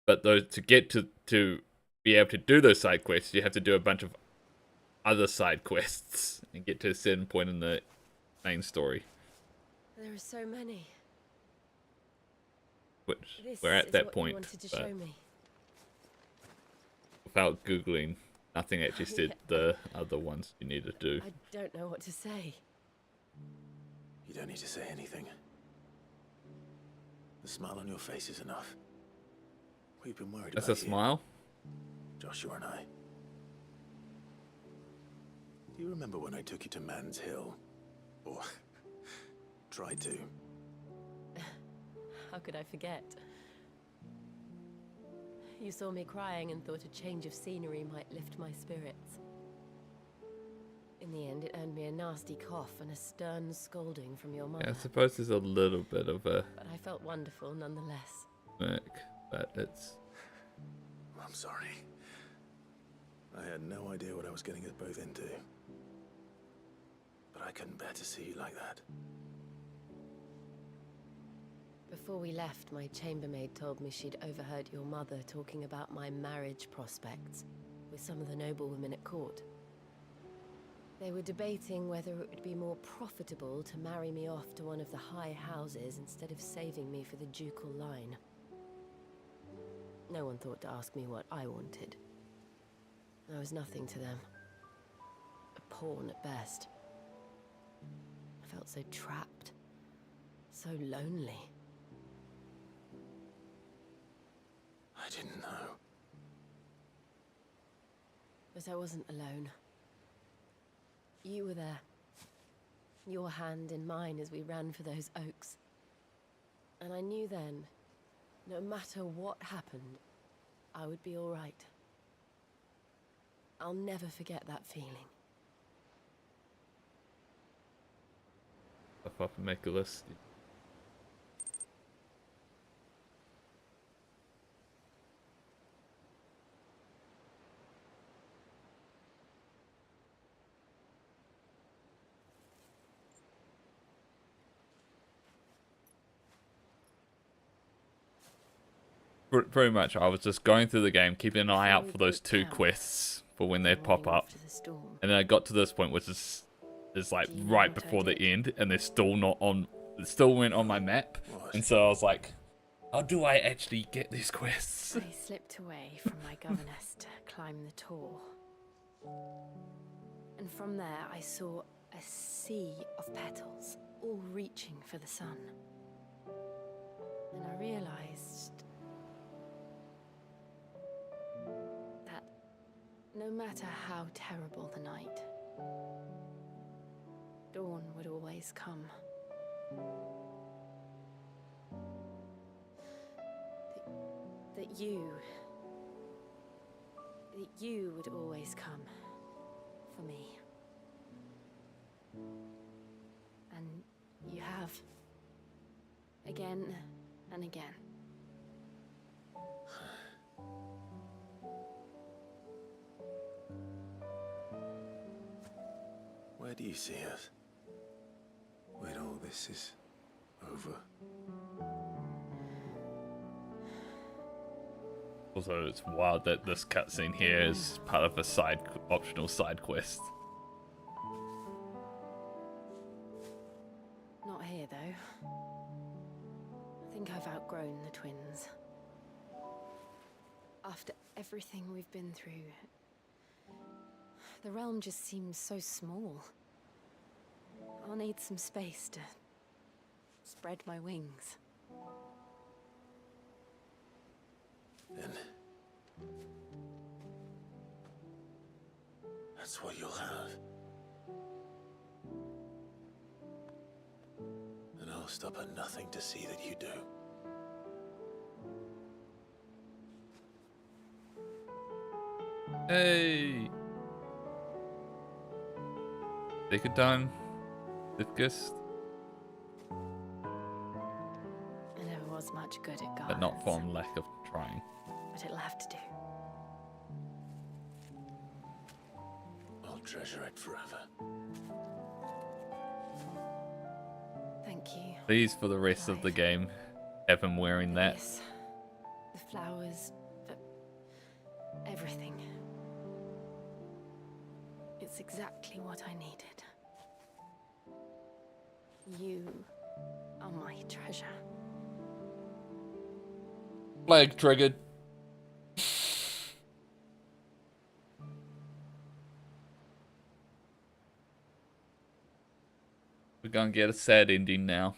But those, to get to be able to do those side quests, you have to do a bunch of other side quests and get to a certain point in the main story. There are so many. Which This we're at is that what point. you wanted to But show me. without Googling, nothing actually said the other ones you need to do. I don't know what to say. You don't need to say anything. The smile on your face is enough. We've been worried That's about a you, smile? Joshua and I. Do you remember when I took you to Man's Hill? Or tried to? How could I forget? You saw me crying and thought a change of scenery might lift my spirits. In the end, it earned me a nasty cough and a stern scolding from your mother. Yeah, I suppose there's a little bit of a But I felt wonderful nonetheless. smirk, but it's... I'm sorry. I had no idea what I was getting us both into. But I couldn't bear to see you like that. Before we left, my chambermaid told me she'd overheard your mother talking about my marriage prospects with some of the noblewomen at court. They were debating whether it would be more profitable to marry me off to one of the high houses instead of saving me for the ducal line. No one thought to ask me what I wanted. I was nothing to them. A pawn at best. I felt so trapped. So lonely. I didn't know. But I wasn't alone. You were there. Your hand in mine as we ran for those oaks. And I knew then, no matter what happened, I would be all right. I'll never forget that feeling. Up and make a list. Very much, I was just going through the game, keeping an eye out for those 2 quests for when they pop up. And then I got to this point, which is like right before the end, and they're still not on. It still weren't on my map, and so I was like, "How do I actually get these quests?" I slipped away from my governess to climb the tor. And from there, I saw a sea of petals, all reaching for the sun. And I realized that no matter how terrible the night, dawn would always come. That you would always come for me. And you have. Again and again. Where do you see us? When all this is over. Also, it's wild that this cutscene here is part of a optional side quest. Not here, though. I think I've outgrown the twins. After everything we've been through, the realm just seems so small. I'll need some space to spread my wings. Then that's what you'll have. And I'll stop at nothing to see that you do. Hey! Take it down, Sifgist. I never was much good at gardens, But not from lack of trying. but it'll have to do. I'll treasure it forever. Thank you. Please, for the rest of the game, have him wearing that. Yes. The flowers, the... everything. It's exactly what I needed. You are my treasure. Flag triggered. We're gonna get a sad ending now.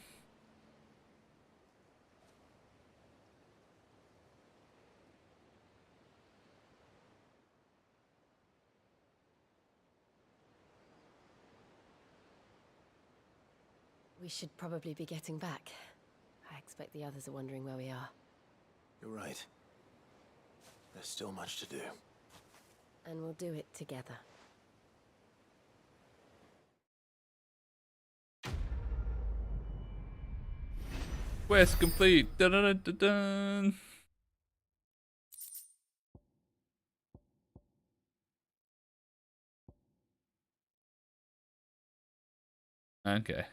We should probably be getting back. I expect the others are wondering where we are. You're right. There's still much to do. And we'll do it together. Quest complete. Dun dun dun dun. Okay.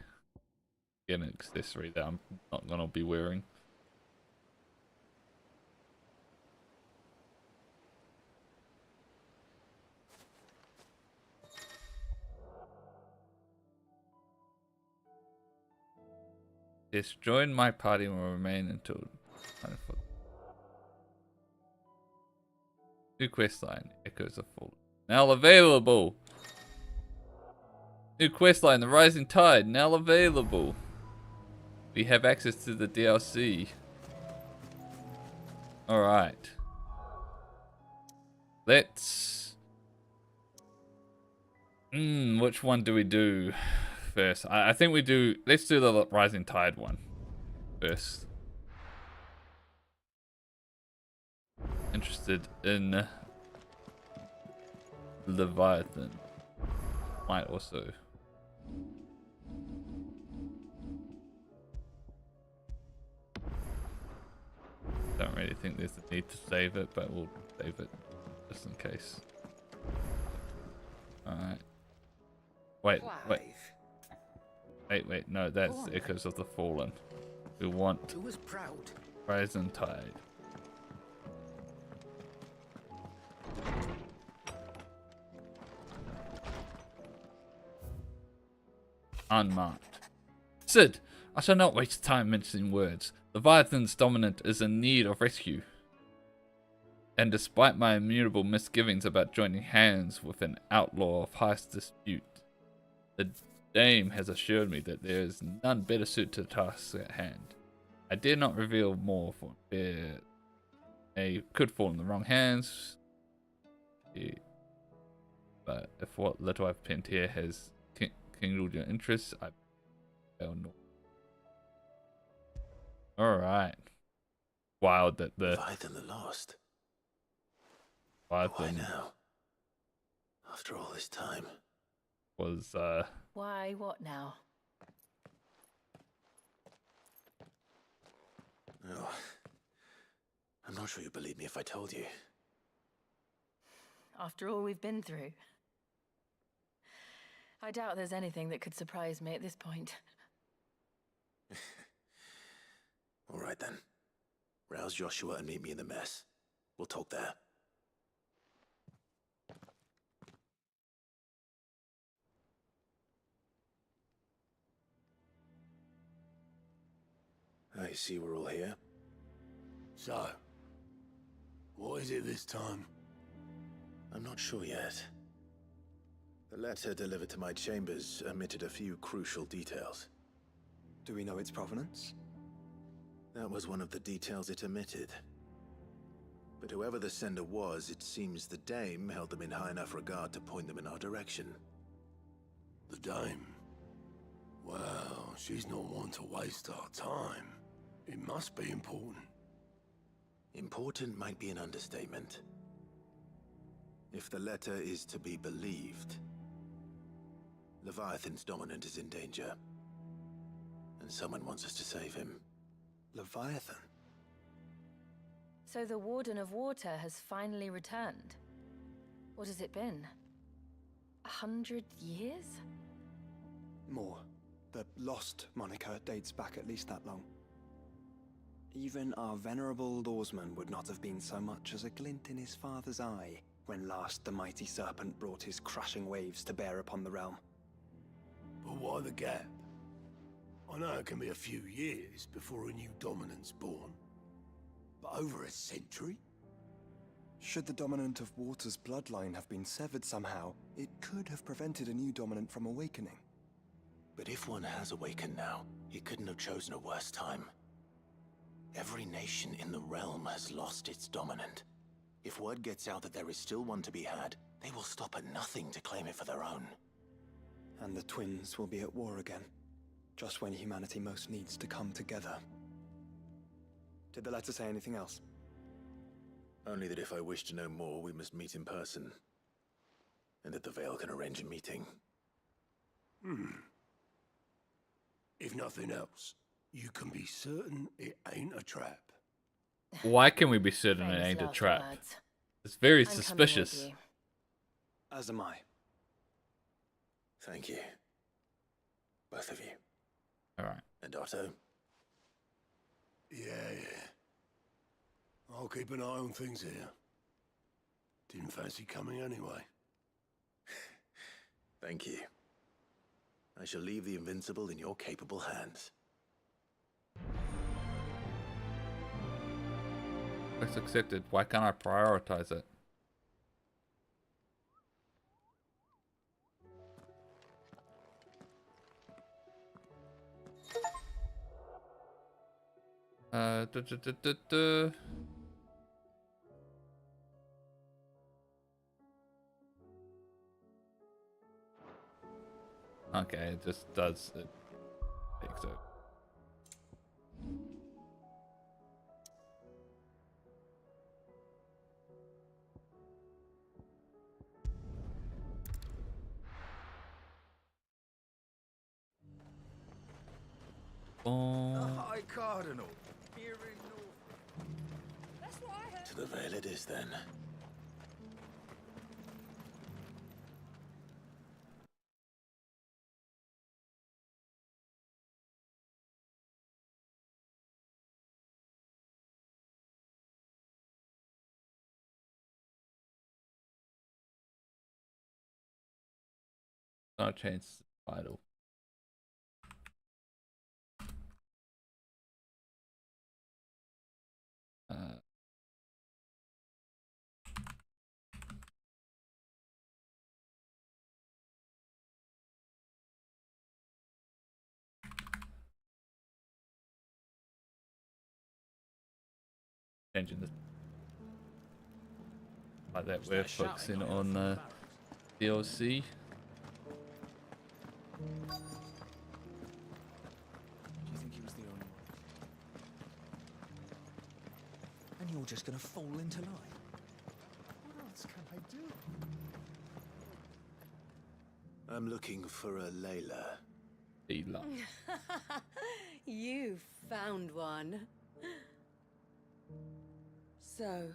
Get an accessory that I'm not gonna be wearing. Yes, join my party will remain until new quest line, Echoes of Fall. Now available! New quest line, The Rising Tide, now available. We have access to the DLC. Alright. Let's... which one do we do first? I think we do... Let's do the Rising Tide one first. Interested in Leviathan. Might also... Don't really think there's a need to save it, but we'll save it just in case. Alright. Wait, no, that's Echoes of the Fallen. We want Who was proud? Rising Tide. Unmarked. Sid, I shall not waste time mentioning words. Leviathan's dominant is in need of rescue. And despite my immutable misgivings about joining hands with an outlaw of highest dispute, the dame has assured me that there is none better suited to the task at hand. I dare not reveal more, for fear they could fall in the wrong hands. But if what little I've penned here has kindled your interest, I don't know. Alright. Wild that the... Leviathan the Lost. Why now? After all this time. Was, Why, what now? Oh. I'm not sure you believe me if I told you. After all we've been through. I doubt there's anything that could surprise me at this point. All right then. Rouse Joshua and meet me in the mess. We'll talk there. I see we're all here. So, what is it this time? I'm not sure yet. The letter delivered to my chambers omitted a few crucial details. Do we know its provenance? That was one of the details it omitted. But whoever the sender was, it seems the dame held them in high enough regard to point them in our direction. The dame? Well, she's not one to waste our time. It must be important. Important might be an understatement. If the letter is to be believed, Leviathan's dominant is in danger. And someone wants us to save him. Leviathan? So the Warden of Water has finally returned. What has it been? 100 years? More. The Lost moniker dates back at least that long. Even our venerable lawsman would not have been so much as a glint in his father's eye when last the mighty serpent brought his crushing waves to bear upon the realm. But why the gap? I know it can be a few years before a new dominant's born. But over a century? Should the dominant of Water's bloodline have been severed somehow, it could have prevented a new dominant from awakening. But if one has awakened now, he couldn't have chosen a worse time. Every nation in the realm has lost its dominant. If word gets out that there is still one to be had, they will stop at nothing to claim it for their own. And the twins will be at war again, just when humanity most needs to come together. Did the letter say anything else? Only that if I wish to know more, we must meet in person. And that the Veil can arrange a meeting. If nothing else, you can be certain it ain't a trap. Why can we be certain it ain't a trap? It's very suspicious. As am I. Thank you. Both of you. Alright. And Otto? Yeah. I'll keep an eye on things here. Didn't fancy coming anyway. Thank you. I shall leave the Invincible in your capable hands. Quest accepted. Why can't I prioritize it? Okay, it just does it. Takes it. The High Cardinal, here in North. That's what I heard. To the Veil it is then. I'll change the title. Changing this like that. We're focusing on DLC. Do you think he was the only one? And you're just gonna fall into line? What else can I do? I'm looking for a Layla. Layla. You found one. So,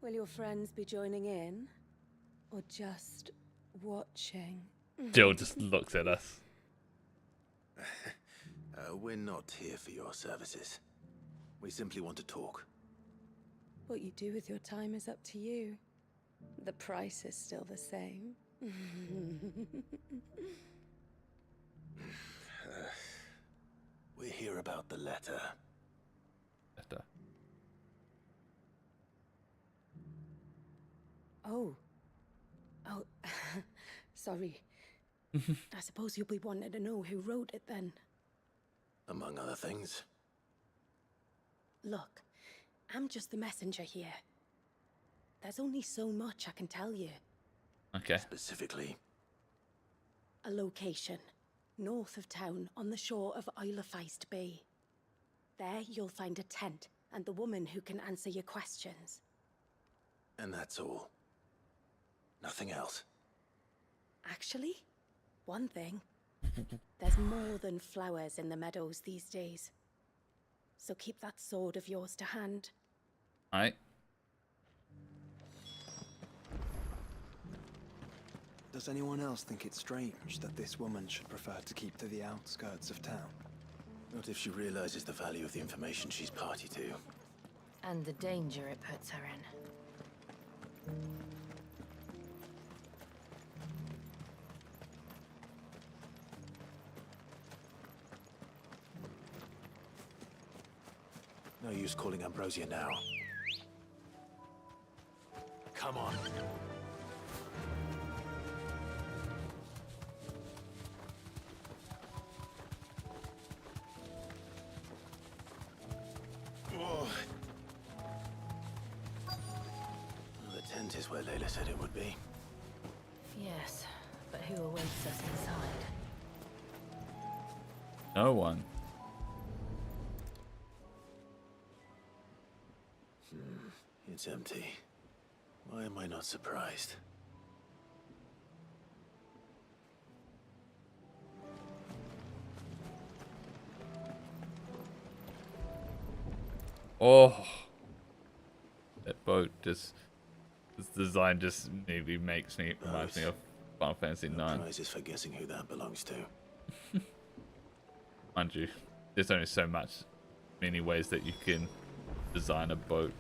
will your friends be joining in? Or just watching? Jill just looks at us. We're not here for your services. We simply want to talk. What you do with your time is up to you. The price is still the same. We're here about the letter. Letter. Oh. Sorry. I suppose you'll be wanting to know who wrote it then. Among other things. Look, I'm just the messenger here. There's only so much I can tell you. Okay. Specifically? A location, north of town, on the shore of Isle of Feist Bay. There you'll find a tent, and the woman who can answer your questions. And that's all? Nothing else? Actually, one thing. There's more than flowers in the meadows these days. So keep that sword of yours to hand. Alright. Does anyone else think it's strange that this woman should prefer to keep to the outskirts of town? Not if she realizes the value of the information she's party to. And the danger it puts her in. No use calling Ambrosia now. Come on. Oh. The tent is where Layla said it would be. Yes, but who awaits us inside? No one. It's empty. Why am I not surprised? Oh, that boat just, this design just maybe reminds me of Final Fantasy IX. Prizes for guessing who that belongs to. Mind you, there's only so many ways that you can design a boat.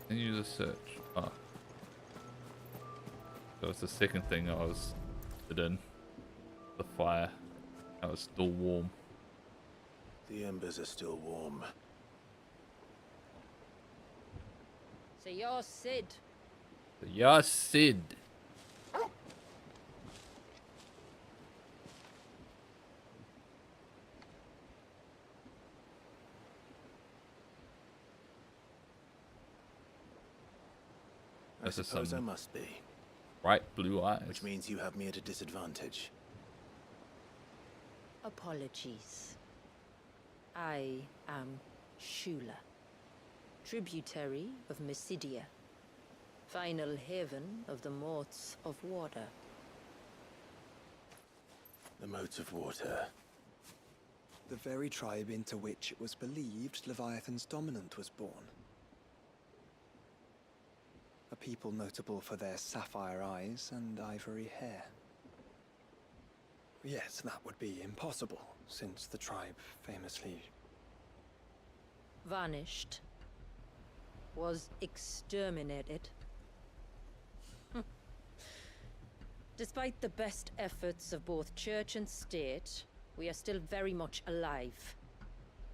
Continue the search. Oh. That was the second thing I was interested in. The fire. That was still warm. The embers are still warm. So you're Sid. Yeah, Sid. I suppose I must be. Bright blue eyes. Which means you have me at a disadvantage. Apologies. I am Shula, tributary of Mysidia, final haven of the Moats of Water. The Moats of Water. The very tribe into which it was believed Leviathan's dominant was born. A people notable for their sapphire eyes and ivory hair. Yes, that would be impossible, since the tribe famously Vanished. Was exterminated. Despite the best efforts of both church and state, we are still very much alive.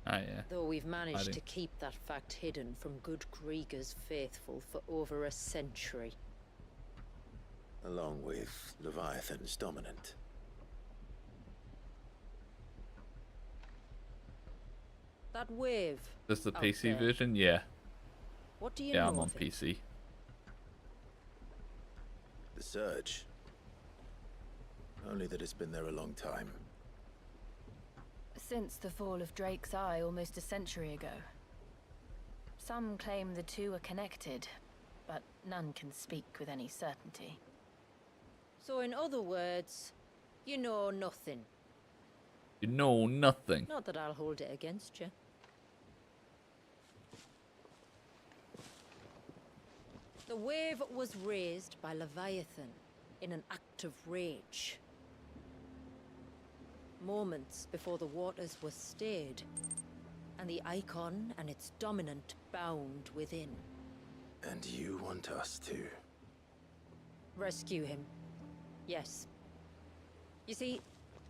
Ah, yeah. Though we've managed to keep that fact hidden from good Krieger's faithful for over a century. Along with Leviathan's dominant. That wave. This the out PC there. version? Yeah. What do you Yeah, know I'm on of it? PC. The Surge. Only that it's been there a long time. Since the fall of Drake's Eye almost a century ago. Some claim the two are connected, but none can speak with any certainty. So in other words, you know nothing. You know nothing. Not that I'll hold it against you. The wave was raised by Leviathan in an act of rage. moments before the waters were stayed, and the icon and its dominant bound within. And you want us to? Rescue him. Yes. You see,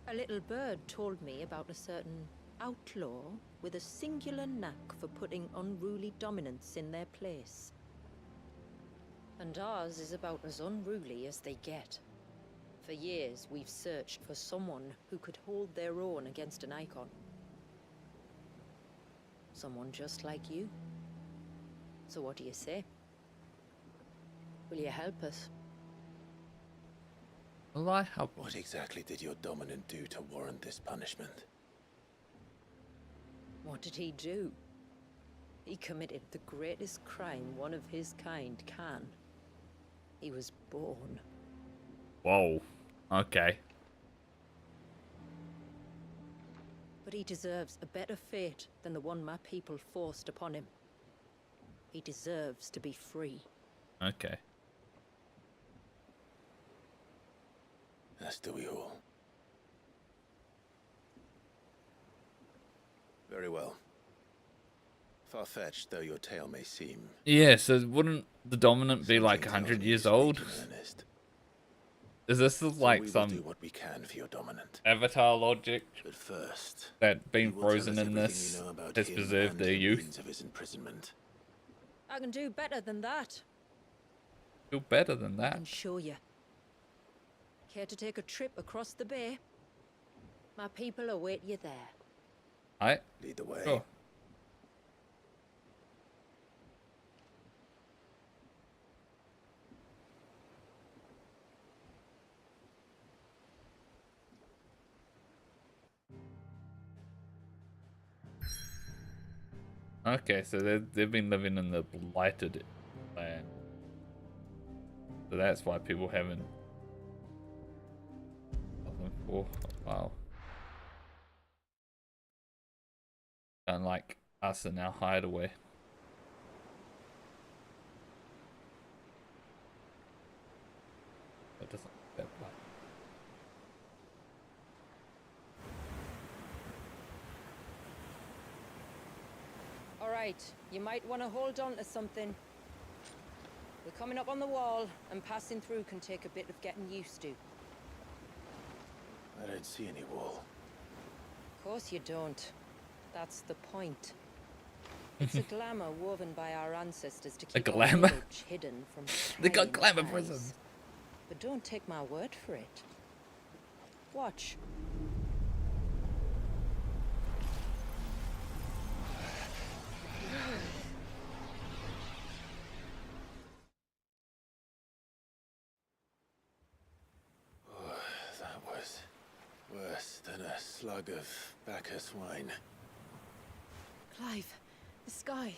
a little bird told me about a certain outlaw with a singular knack for putting unruly dominants in their place. And ours is about as unruly as they get. For years, we've searched for someone who could hold their own against an icon. Someone just like you. So what do you say? Will you help us? Will I help? What exactly did your dominant do to warrant this punishment? What did he do? He committed the greatest crime one of his kind can. He was born. Whoa. Okay. But he deserves a better fate than the one my people forced upon him. He deserves to be free. Okay. As do we all. Very well. Far-fetched though your tale may seem. Yeah, so wouldn't the dominant be like 100 years old? Is this like we some will do what we can for your dominant. Avatar logic? But first, that being you will tell frozen us in everything this you know about has him preserved and their the youth? means of his imprisonment. I can do better than that. Do better than I that. can show you. Care to take a trip across the bay? My people await you there. I lead the way. Sure. Okay, so they've been living in the blighted land. So that's why people haven't got them for a while. Unlike us in our hideaway. That doesn't that blight. Alright, you might want to hold on to something. We're coming up on the wall, and passing through can take a bit of getting used to. I don't see any wall. Of course you don't. That's the point. It's a glamour woven by our ancestors to keep our glamour? village hidden from They got prying glamour eyes. prisons. But don't take my word for it. Watch. Oh, that was worse than a slug of Bacchus wine. Clive, the sky.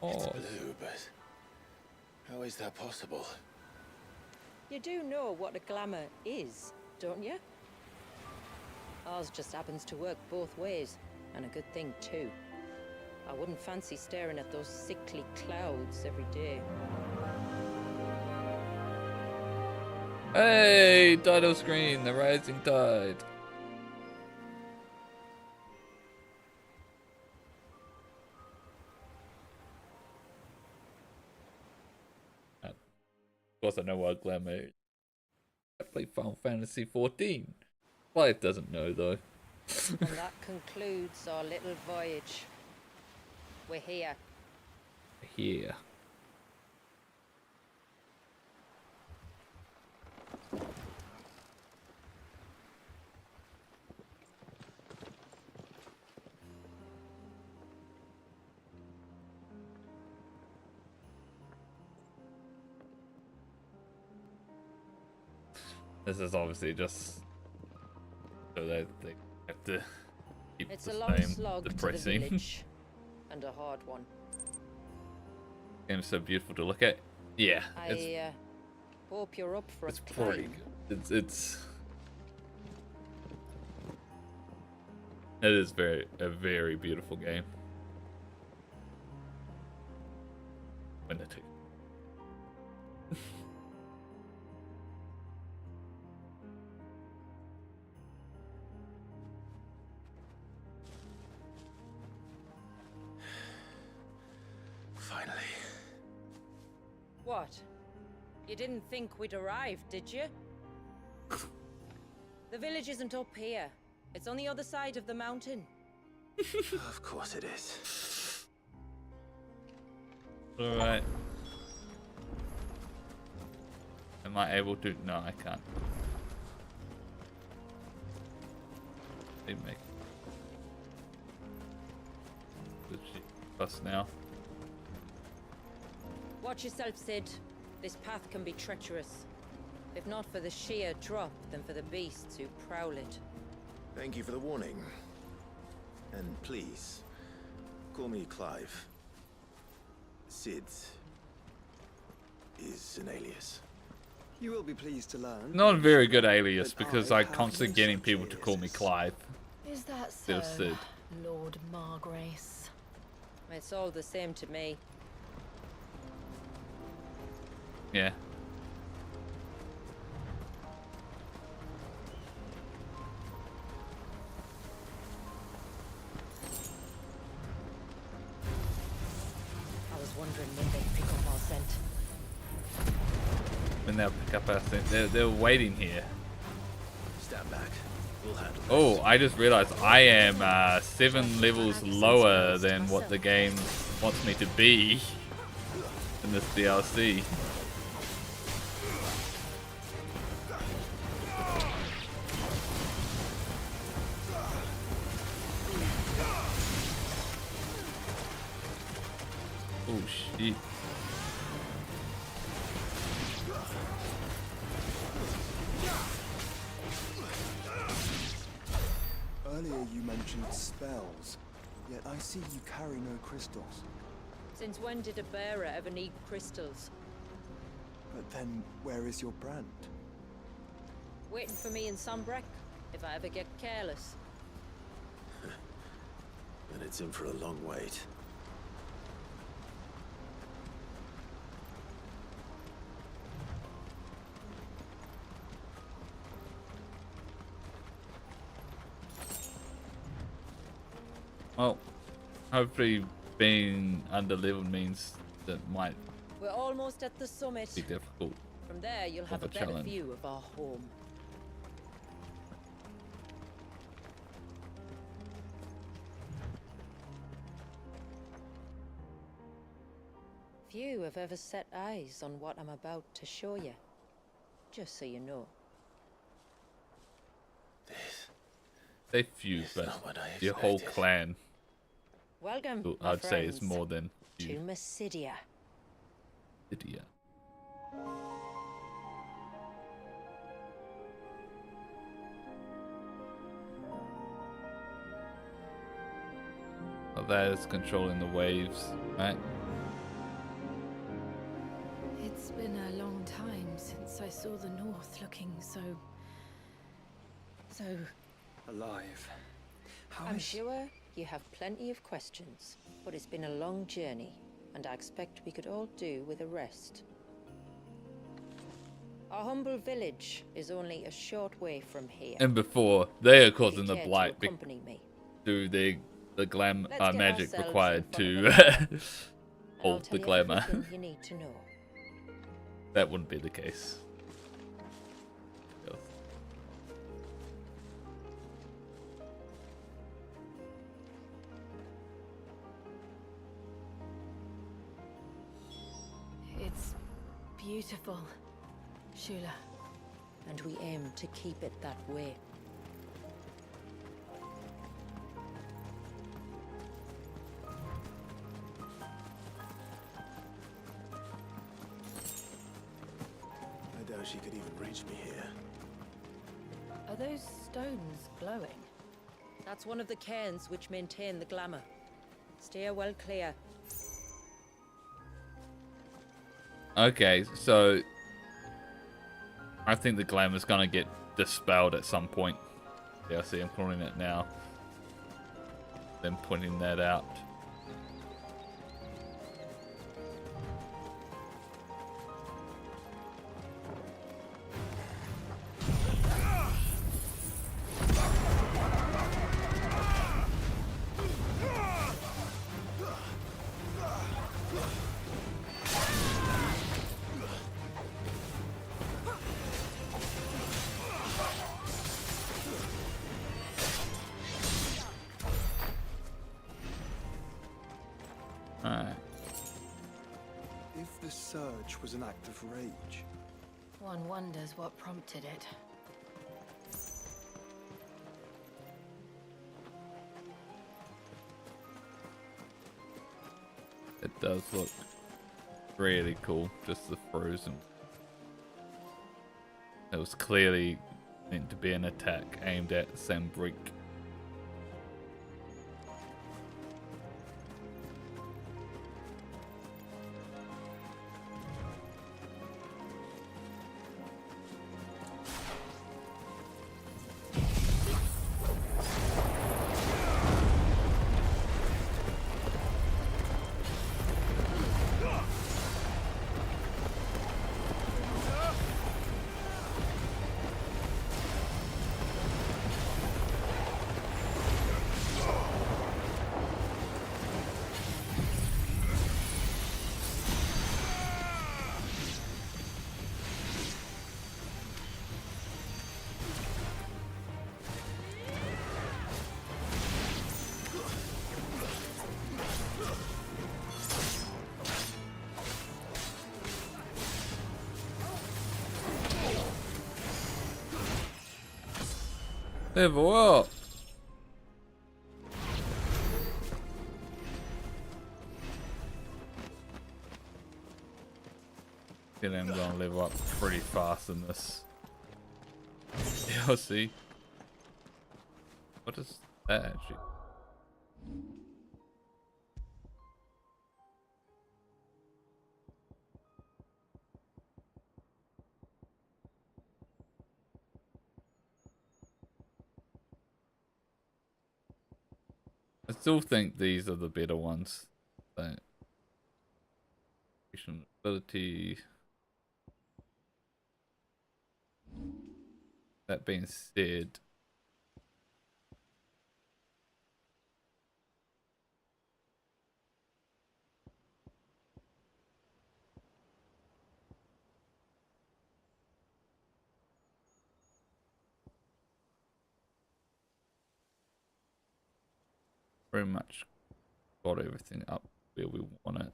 It's blue, but how is that possible? You do know what a glamour is, don't you? Ours just happens to work both ways, and a good thing too. I wouldn't fancy staring at those sickly clouds every day. Hey, title screen, the rising tide. Of course I know what glamour is. I play Final Fantasy 14. Clive doesn't know though. And that concludes our little voyage. We're here. Here. This is obviously just so that they have to keep It's the a long same slog to the depressing. village, and a hard one. Game's so beautiful to look at. Yeah, it's I hope you're up for a pretty climb. good. It is a very beautiful game. When it What? You didn't think we'd arrived, did you? The village isn't up here. It's on the other side of the mountain. Of course it is. Alright. Am I able to? No, I can't. They make the shit bus now. Watch yourself, Sid. This path can be treacherous. If not for the sheer drop, then for the beasts who prowl it. Thank you for the warning. And please, call me Clive. Sid is an alias. You will be pleased to learn. Not a very good alias because I constantly getting people to call me Clive. Is that instead so, of Sid. Lord Margrace? It's all the same to me. Yeah. I was wondering when they'd pick up our scent. When they'll pick up our scent. They're waiting here. Stand back. We'll handle this. Oh, I just realized I am 7 levels lower than what the game wants me to be in this DLC. Oh shit. Earlier you mentioned spells, yet I see you carry no crystals. Since when did a bearer ever need crystals? But then, where is your brand? Waiting for me in Sunbreck, if I ever get careless. And it's in for a long wait. Well, hopefully being under-leveled means that might We're almost at the summit. be difficult. From there, you'll have of a a better challenge. view of our home. Few have ever set eyes on what I'm about to show you. Just so you know. They few, but your whole clan, Welcome, who my I'd say is friends, more than to few. Mysidia. Idiot. Oh, that is controlling the waves, right? It's been a long time since I saw the North looking so Alive. I'm sure you have plenty of questions, but it's been a long journey, and I expect we could all do with a rest. Our humble village is only a short way from here. And before, they are causing Would the you care to blight accompany me? through the glam Let's get magic ourselves required in front to of the I'll hold tell the you glamour. everything you need to know. That wouldn't be the case. Yes. It's beautiful, Shula. And we aim to keep it that way. I doubt she could even reach me here. Are those stones glowing? That's one of the cairns which maintain the glamour. Steer well clear. Okay, so I think the glamour's gonna get dispelled at some point. Yeah, I see I'm calling it now. Then pointing that out. Alright. If the surge was an act of rage, One wonders what prompted it. It does look really cool, just the frozen. It was clearly meant to be an attack aimed at Sandbreak. Level up. Then I'm gonna level up pretty fast in this. Yeah, I'll see. What is that actually? I still think these are the better ones. But ability. That being said, pretty much got everything up where we want it.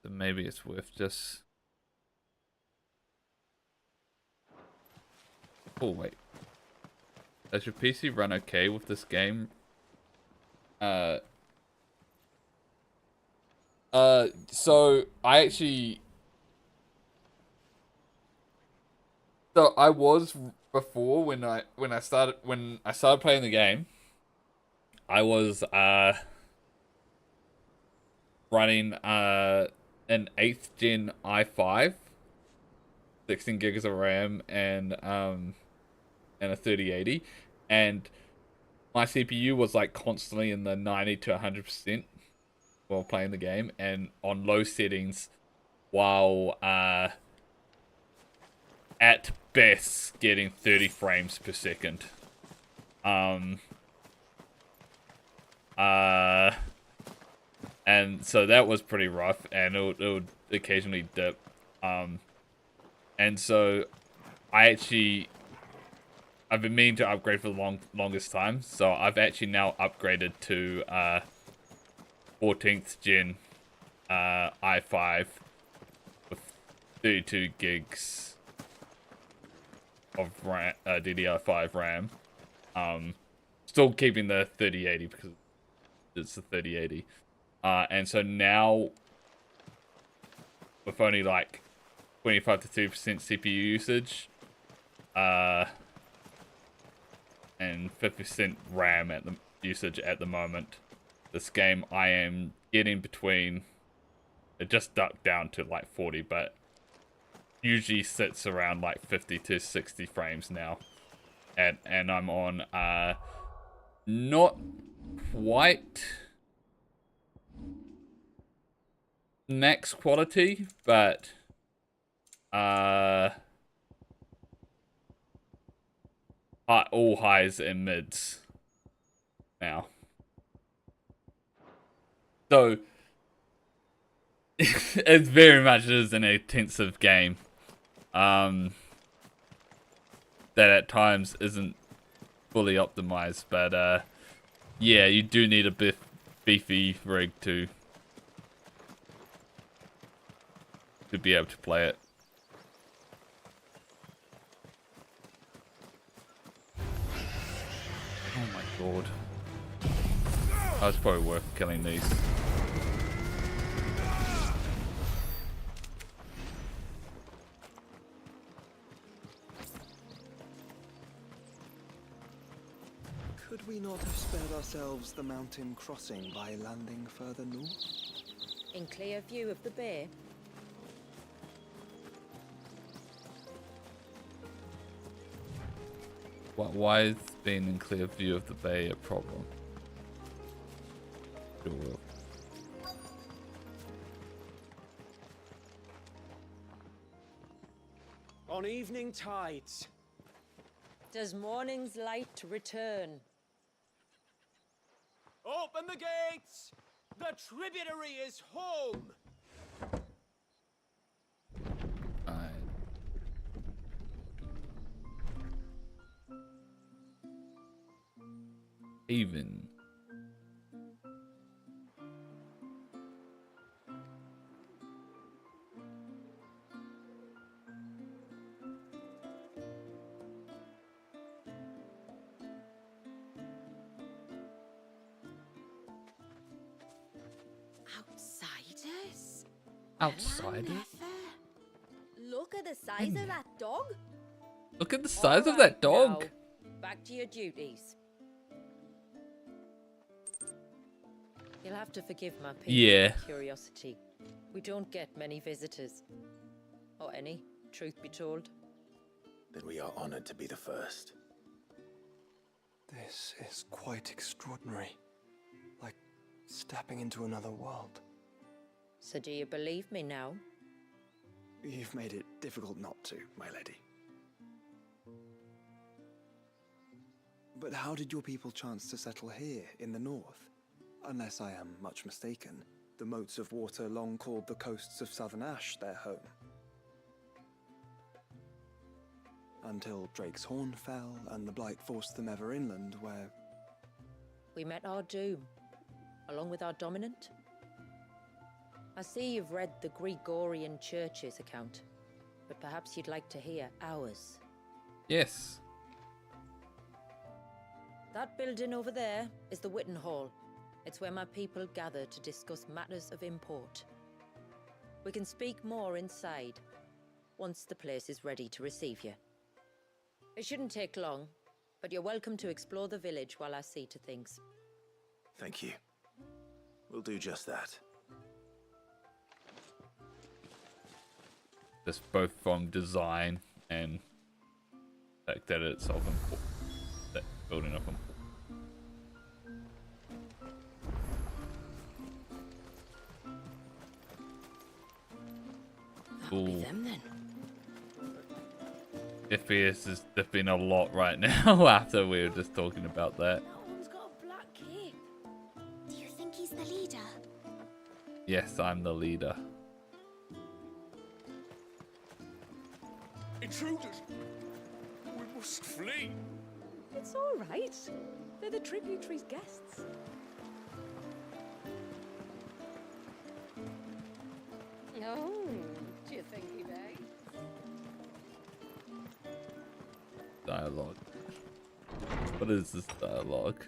So maybe it's worth just... Oh wait. Does your PC run okay with this game? So I actually... So I was before when I started playing the game, I was running an 8th gen i5, 16 gigs of RAM and a 3080, and my CPU was like constantly in the 90 to 100% while playing the game, and on low settings while at best getting 30 frames per second. And so that was pretty rough, and it would occasionally dip. And so I've been meaning to upgrade for the longest time, so I've actually now upgraded to 14th gen i5 with 32 gigs of RAM, DDR5 RAM. Still keeping the 3080 because it's the 3080. And so now, with only like 25 to 30% CPU usage, and 50% RAM at the usage at the moment, this game I am getting between, it just ducked down to like 40, but usually sits around like 50 to 60 frames now. And I'm on not quite max quality, but all highs and mids now. So it very much is an intensive game. That at times isn't fully optimized, but yeah, you do need a beefy rig to be able to play it. Oh my god. Oh, it's probably worth killing these. Could we not have spared ourselves the mountain crossing by landing further north? In clear view of the bay? Why is being in clear view of the bay a problem? Sure. On evening tides. Does morning's light return? Open the gates! The tributary is home! Even. Outsiders? Outsiders? Look at the size of that dog. Look at the size of that dog. Now, back to your duties. You'll have to forgive my curiosity. We don't get many visitors. Or any, truth be told. Then we are honored to be the first. This is quite extraordinary. Like stepping into another world. So do you believe me now? You've made it difficult not to, my lady. But how did your people chance to settle here in the north? Unless I am much mistaken, the moats of water long called the coasts of Southern Ash their home. Until Drake's Horn fell and the Blight forced them ever inland, where... We met our doom, along with our dominant. I see you've read the Gregorian Church's account, but perhaps you'd like to hear ours. Yes. That building over there is the Witten Hall. It's where my people gather to discuss matters of import. We can speak more inside, once the place is ready to receive you. It shouldn't take long, but you're welcome to explore the village while I see to things. Thank you. We'll do just that. Just both from design and the fact that it's of important. That building up important. That'll be them then. FPS has been a lot right now after we were just talking about that. That one's got a black cape. Do you think he's the leader? Yes, I'm the leader. Intruders! We must flee! It's all right. They're the tributary's guests. Oh, do you think he may? Dialogue. What is this dialogue?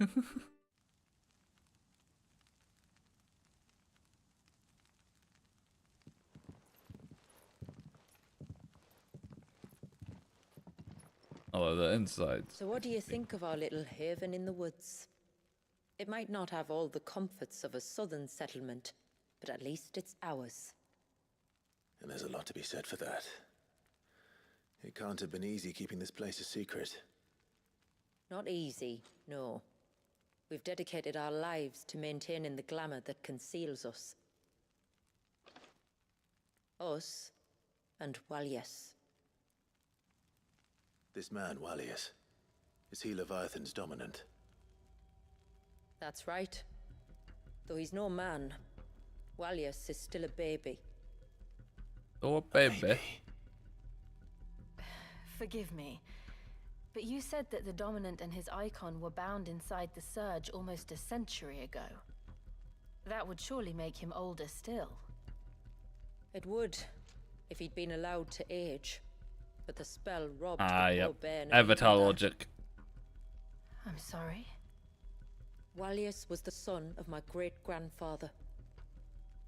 Oh, the insides. So what do you think of our little haven in the woods? It might not have all the comforts of a southern settlement, but at least it's ours. And there's a lot to be said for that. It can't have been easy keeping this place a secret. Not easy, no. We've dedicated our lives to maintaining the glamour that conceals us. Us and Walyas. This man, Walyas, is he Leviathan's dominant? That's right. Though he's no man, Walyas is still a baby. Oh, baby. Forgive me, But you said that the Dominant and his icon were bound inside the Surge almost a century ago. That would surely make him older still. It would, if he'd been allowed to age. But the spell robbed Ah, the yep. poor bairn of Avatar even that. logic. I'm sorry? Walius was the son of my great-grandfather.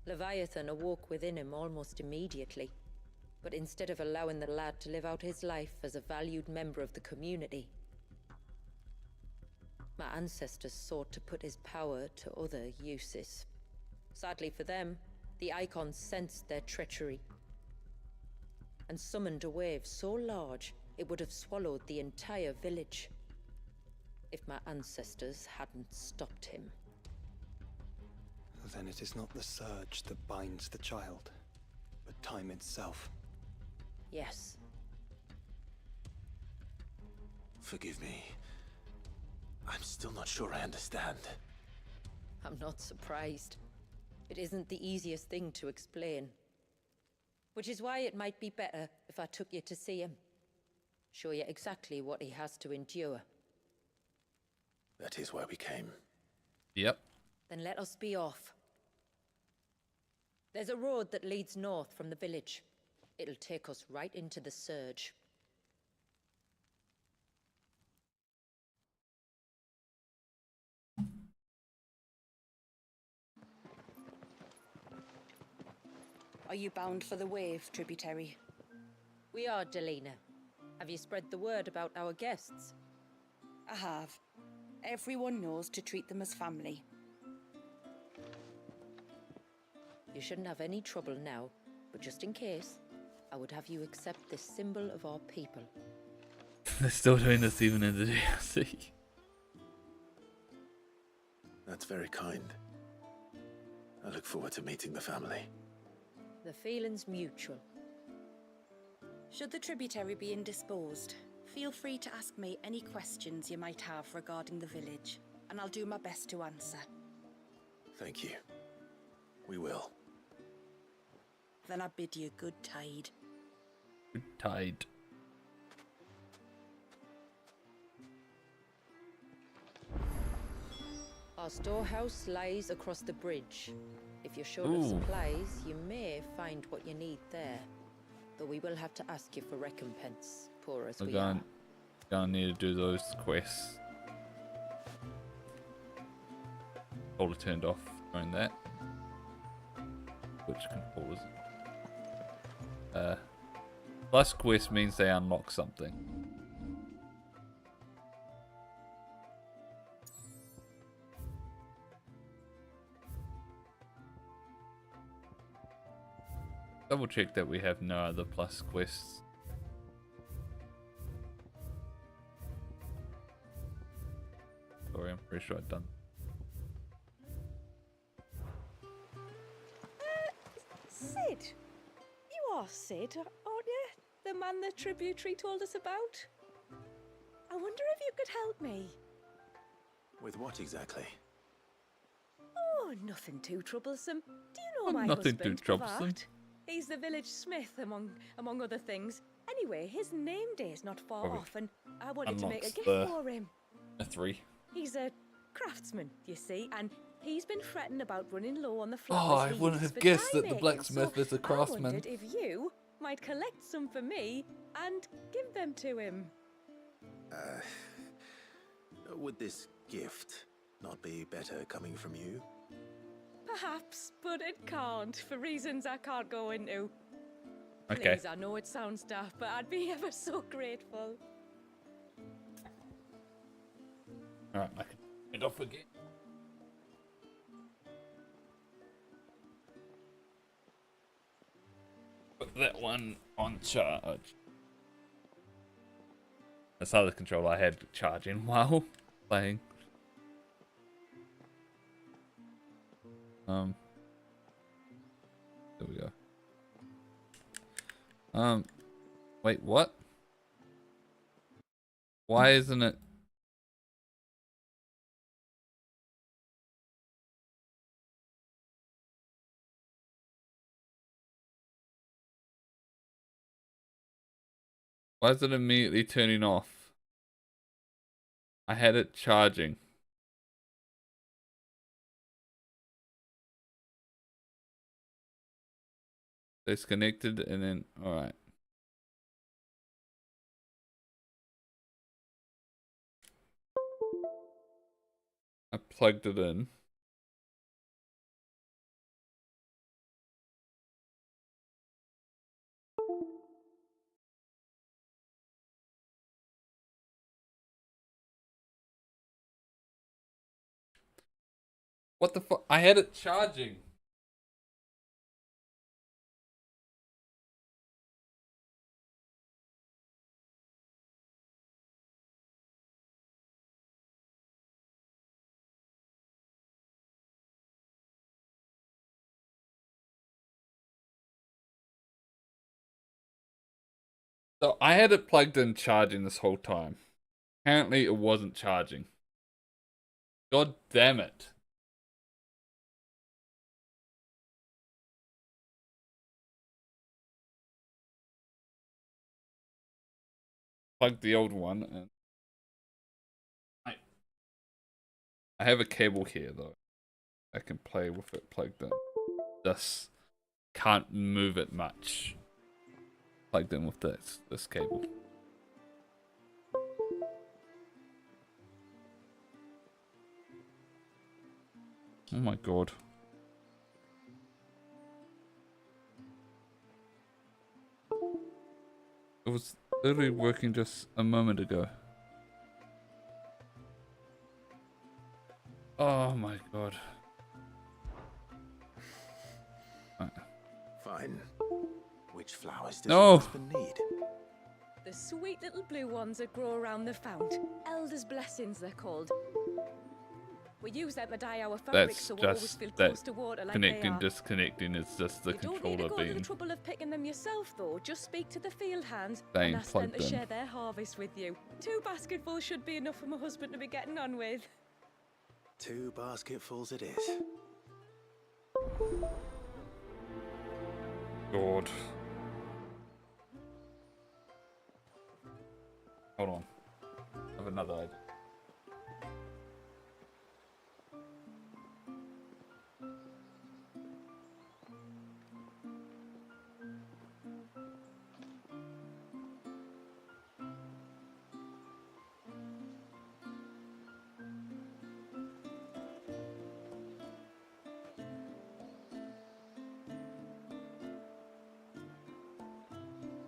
Leviathan awoke within him almost immediately. But instead of allowing the lad to live out his life as a valued member of the community, my ancestors sought to put his power to other uses. Sadly for them, the icons sensed their treachery and summoned a wave so large it would have swallowed the entire village if my ancestors hadn't stopped him. Then it is not the surge that binds the child, but time itself. Yes. Forgive me. I'm still not sure I understand. I'm not surprised. It isn't the easiest thing to explain. Which is why it might be better if I took you to see him. Show you exactly what he has to endure. That is why we came. Yep. Then let us be off. There's a road that leads north from the village. It'll take us right into the Surge. Are you bound for the Wave, tributary? We are, Delina. Have you spread the word about our guests? I have. Everyone knows to treat them as family. You shouldn't have any trouble now, but just in case, I would have you accept this symbol of our people. They're still doing this even in the DLC. That's very kind. I look forward to meeting the family. The feeling's mutual. Should the tributary be indisposed, feel free to ask me any questions you might have regarding the village, and I'll do my best to answer. Thank you. We will. Then I bid you good tide. Good tide. Our storehouse lies across the bridge. If you're short of Ooh. supplies, you may find what you need there. Though we will have to ask you for recompense, poor as We're we are. gonna need to do those quests. Controller turned off during that. Which controllers? Plus quest means they unlock something. Double check that we have no other plus quests. Sorry, I'm pretty sure I've done. Sid! You are Sid, aren't you? The man the tributary told us about? I wonder if you could help me. With what exactly? Oh, nothing too troublesome. Do you know my Nothing husband, too troublesome. Bavart? He's the village smith, among other things. Anyway, his name day is not far Probably off, and I wanted to make a unlocks gift the- for him. A 3. He's a craftsman, you see, and he's been fretting about running low on the flowers. Oh, I he wouldn't uses have for guessed dye that the making, blacksmith so is a craftsman. I wondered if you might collect some for me and give them to him. Would this gift not be better coming from you? Perhaps, but it can't, for reasons I can't go into. Okay. Please, I know it sounds daft, but I'd be ever so grateful. Alright, I can turn it off again. Put that one on charge. That's how the controller I had charging while playing. There we go. Wait, what? Why isn't it? Why is it immediately turning off? I had it charging. Disconnected and then, alright. I plugged it in. What the fuck? I had it charging. So I had it plugged in charging this whole time. Apparently it wasn't charging. God damn it. Plug the old one in. I have a cable here though. I can play with it plugged in. Just can't move it much. Plugged in with this cable. Oh my god. It was literally working just a moment ago. Oh my god. Right. Fine. Which flowers does No. your husband need? The sweet little blue ones that grow around the fount. Elder's blessings, they're called. We use them to dye our fabric, That's so we always just feel that close to water like connecting, they are. disconnecting. It's just the You don't need to controller go to the being trouble of picking them yourself, though. Just speak to the field hands Staying and ask them plugged to in. share their harvest with you. 2 basketfuls should be enough for my husband to be getting on with. 2 basketfuls it is. God. Hold on. I have another idea.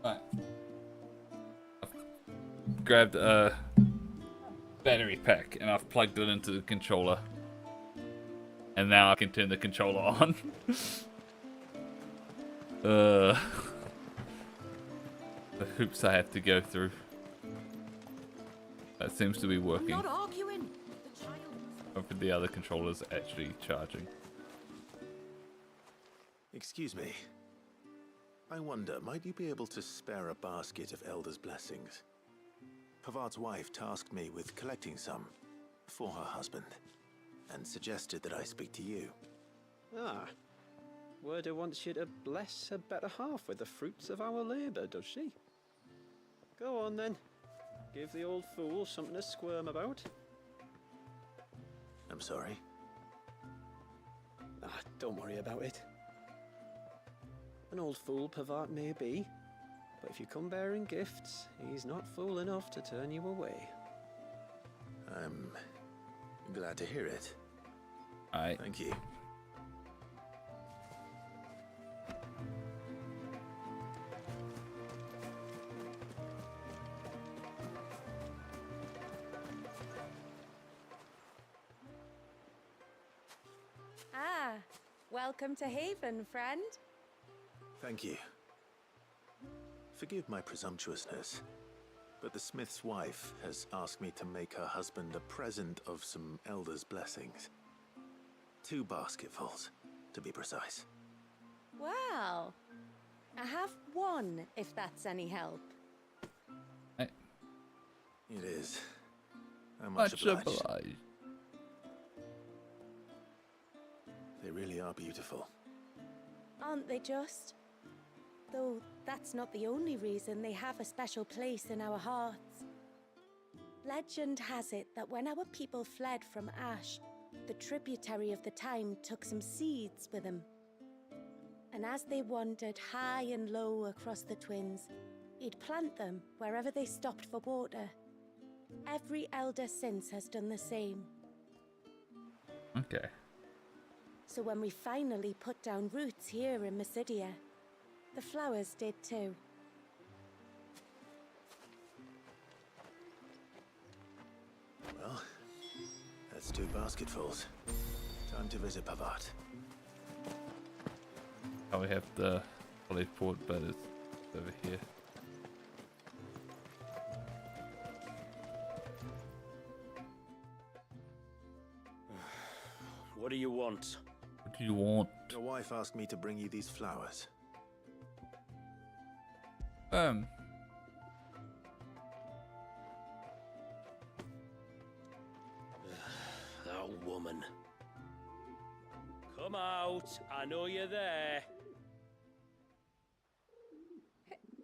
Right. I've grabbed a battery pack and I've plugged it into the controller. And now I can turn the controller on. The hoops I have to go through. That seems to be working. Not arguing. The child. Hopefully the other controller's actually charging. Excuse me. I wonder, might you be able to spare a basket of Elder's blessings? Pavard's wife tasked me with collecting some for her husband and suggested that I speak to you. Ah. Werda wants you to bless her better half with the fruits of our labour, does she? Go on then. Give the old fool something to squirm about. I'm sorry. Ah, don't worry about it. An old fool Pavard may be, but if you come bearing gifts, he's not fool enough to turn you away. I'm glad to hear it. Alright. Thank you. Ah, welcome to Haven, friend. Thank you. Forgive my presumptuousness, but the smith's wife has asked me to make her husband a present of some Elder's blessings. 2 basketfuls, to be precise. Well, I have 1, if that's any help. It is. I'm much obliged. They really are beautiful. Aren't they just? Though that's not the only reason they have a special place in our hearts. Legend has it that when our people fled from Ash, the tributary of the time took some seeds with them. And as they wandered high and low across the Twins, he'd plant them wherever they stopped for water. Every elder since has done the same. Okay. So when we finally put down roots here in Mysidia, the flowers did too. Well, that's 2 basketfuls. Time to visit Pavat. Oh, we have the college port, but it's over here. What do you want? What do you want? Your wife asked me to bring you these flowers. That woman. Come out. I know you're there.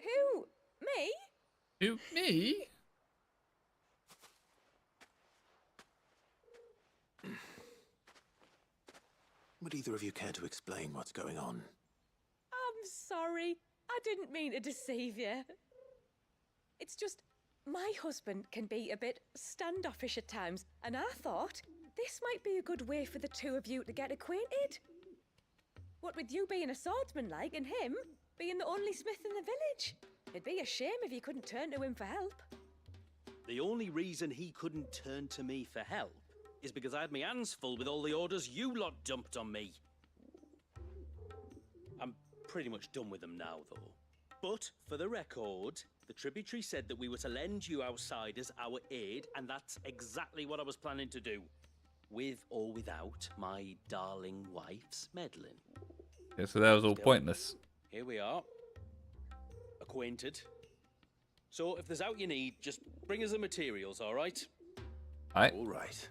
Who? Me? Who? Me? Would either of you care to explain what's going on? I'm sorry. I didn't mean to deceive you. It's just, my husband can be a bit standoffish at times, and I thought this might be a good way for the two of you to get acquainted. What with you being a swordsman like, and him being the only smith in the village. It'd be a shame if you couldn't turn to him for help. The only reason he couldn't turn to me for help is because I had my hands full with all the orders you lot dumped on me. I'm pretty much done with them now, though. But, for the record, the tributary said that we were to lend you outsiders our aid, and that's exactly what I was planning to do. With or without my darling wife's meddling. Yeah, so that was all Still, pointless. Here we are. Acquainted. So, if there's out you need, just bring us the materials, alright? Alright. Alright.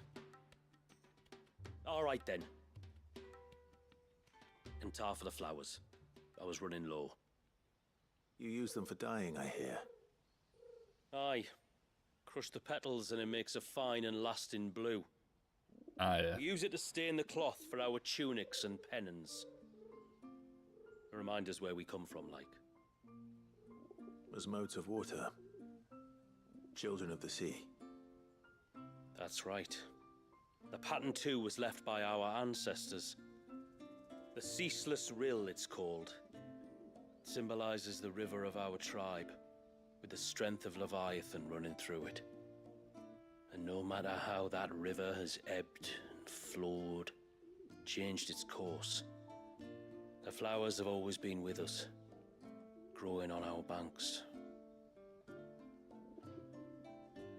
Alright then. And tar for the flowers. I was running low. You use them for dyeing, I hear. Aye. Crush the petals and it makes a fine and lasting blue. Ah, yeah. We use it to stain the cloth for our tunics and pennons. Remind us where we come from, like. As modes of water. Children of the sea. That's right. The pattern too was left by our ancestors. The Ceaseless Rill, it's called. It symbolizes the river of our tribe, with the strength of Leviathan running through it. And no matter how that river has ebbed and flowed, changed its course, the flowers have always been with us, growing on our banks.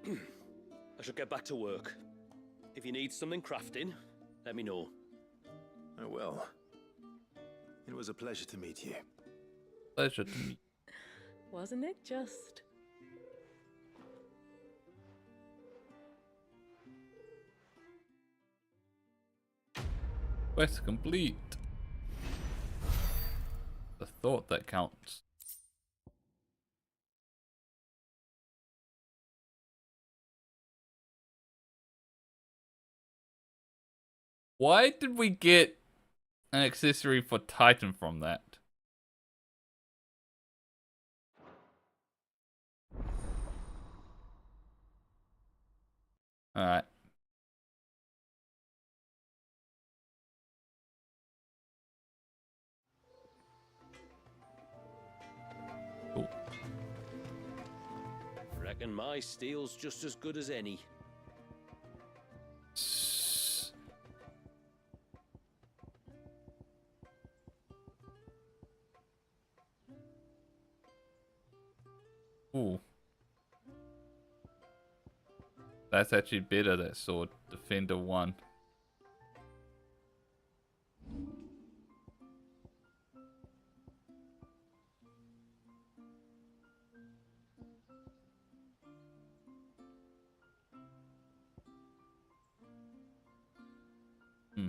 I shall get back to work. If you need something crafting, let me know. I will. It was a pleasure to meet you. Pleasure to meet. Wasn't it just? Quest complete. The thought that counts. Why did we get an accessory for Titan from that? Alright. Cool. Reckon my steel's just as good as any. Ooh. That's actually better, that sword. Defender 1. Hmm.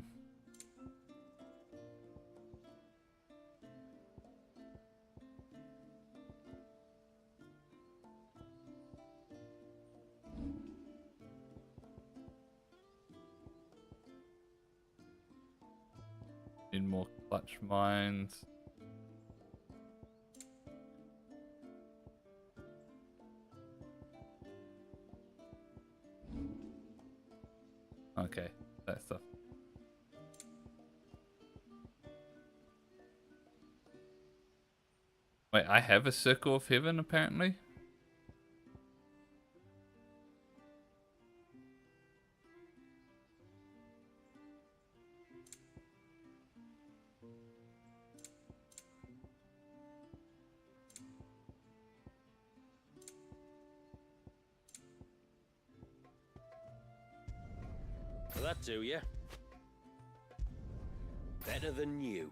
Need more clutch mines. Okay, that stuff. Wait, I have a circle of heaven apparently? Will that do you? Better than you.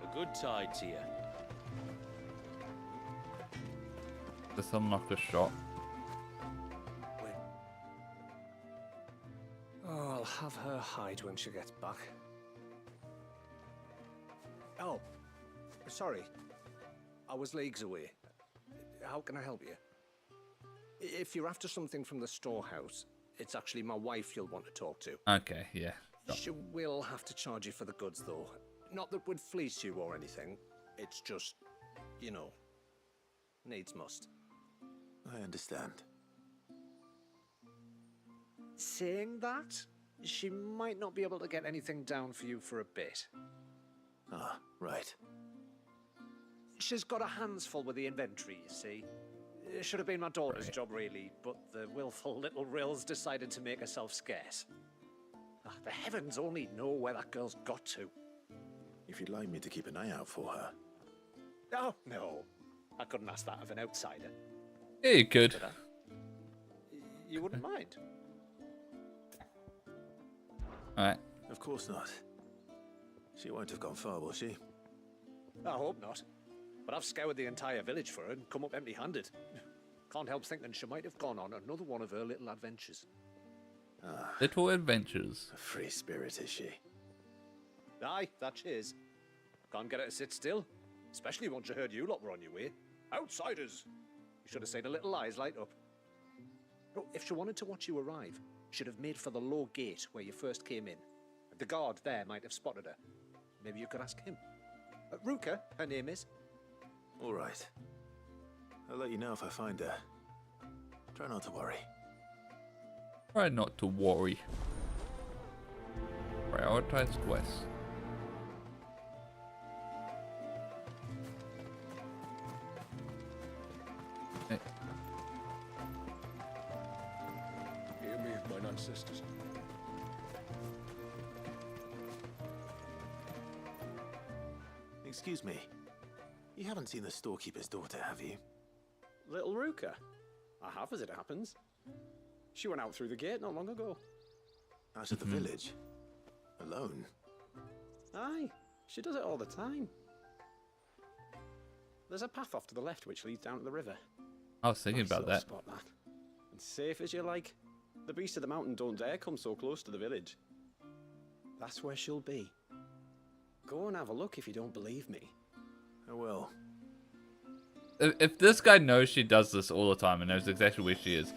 A good tide to you. Does unlock a shop? Oh, I'll have her hide when she gets back. Oh, sorry. I was leagues away. How can I help you? If you're after something from the storehouse, it's actually my wife you'll want to talk to. Okay, yeah. Sure. She will have to charge you for the goods, though. Not that we'd fleece you or anything. It's just, you know, needs must. I understand. Saying that, she might not be able to get anything down for you for a bit. Ah, right. She's got her hands full with the inventory, you see. It should have been my daughter's job, really, but the willful little Rills decided to make herself scarce. Ah, the heavens only know where that girl's got to. If you'd like me to keep an eye out for her. Oh, no. I couldn't ask that of an outsider. Yeah, you could. You wouldn't mind? Alright. Of course not. She won't have gone far, will she? I hope not. But I've scoured the entire village for her and come up empty-handed. Can't help thinking she might have gone on another one of her little adventures. Ah, Little adventures. a free spirit, is she? Aye, that she is. Can't get her to sit still. Especially once you heard you lot were on your way. Outsiders! You should have seen her little eyes light up. Oh, if she wanted to watch you arrive, she'd have made for the low gate where you first came in. The guard there might have spotted her. Maybe you could ask him. Ruka, her name is. All right. I'll let you know if I find her. Try not to worry. Try not to worry. Prioritize quests. Hey. Hear me, mine ancestors. Excuse me. You haven't seen the storekeeper's daughter, have you? Little Ruka? I have, as it happens. She went out through the gate not long ago. Out of the village? Alone? Aye, she does it all the time. There's a path off to the left which leads down to the river. I was thinking about that. Spot that. And safe as you like. The beasts of the mountain don't dare come so close to the village. That's where she'll be. Go and have a look if you don't believe me. I will. If this guy knows she does this all the time and knows exactly where she is,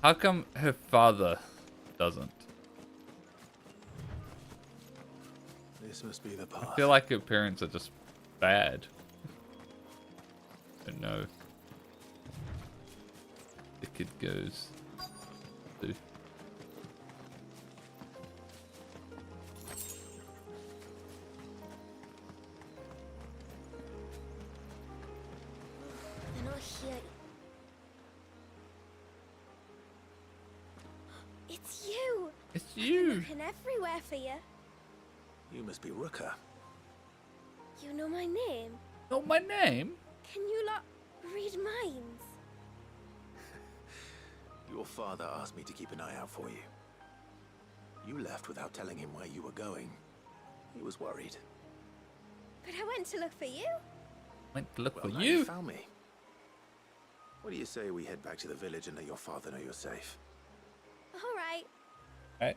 how come her father doesn't? This must be the path. I feel like her parents are just bad. I don't know. The kid goes to. They're not here. It's you! It's I've you! been looking everywhere for you. You must be Ruka. You know my name? Know my name? Can you lot read minds? Your father asked me to keep an eye out for you. You left without telling him where you were going. He was worried. But I went to look for you. Went to look Well, for now you. found me. What do you say we head back to the village and let your father know you're safe? All right. Right.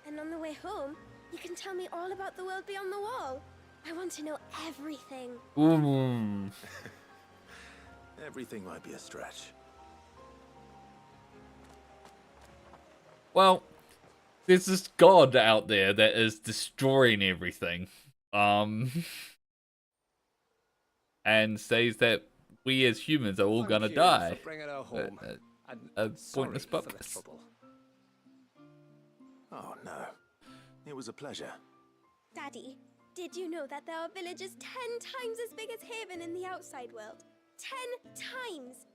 And on the way home, you can tell me all about the world beyond the wall. I want to know everything. Ooh. Everything might be a stretch. Well, there's this god out there that is destroying everything. And says that we as humans are all gonna die. For bringing her home. Pointless Sorry for the purpose. trouble. Oh no. It was a pleasure. Daddy, did you know that there are villages 10 times as big as Haven in the outside world? 10 times!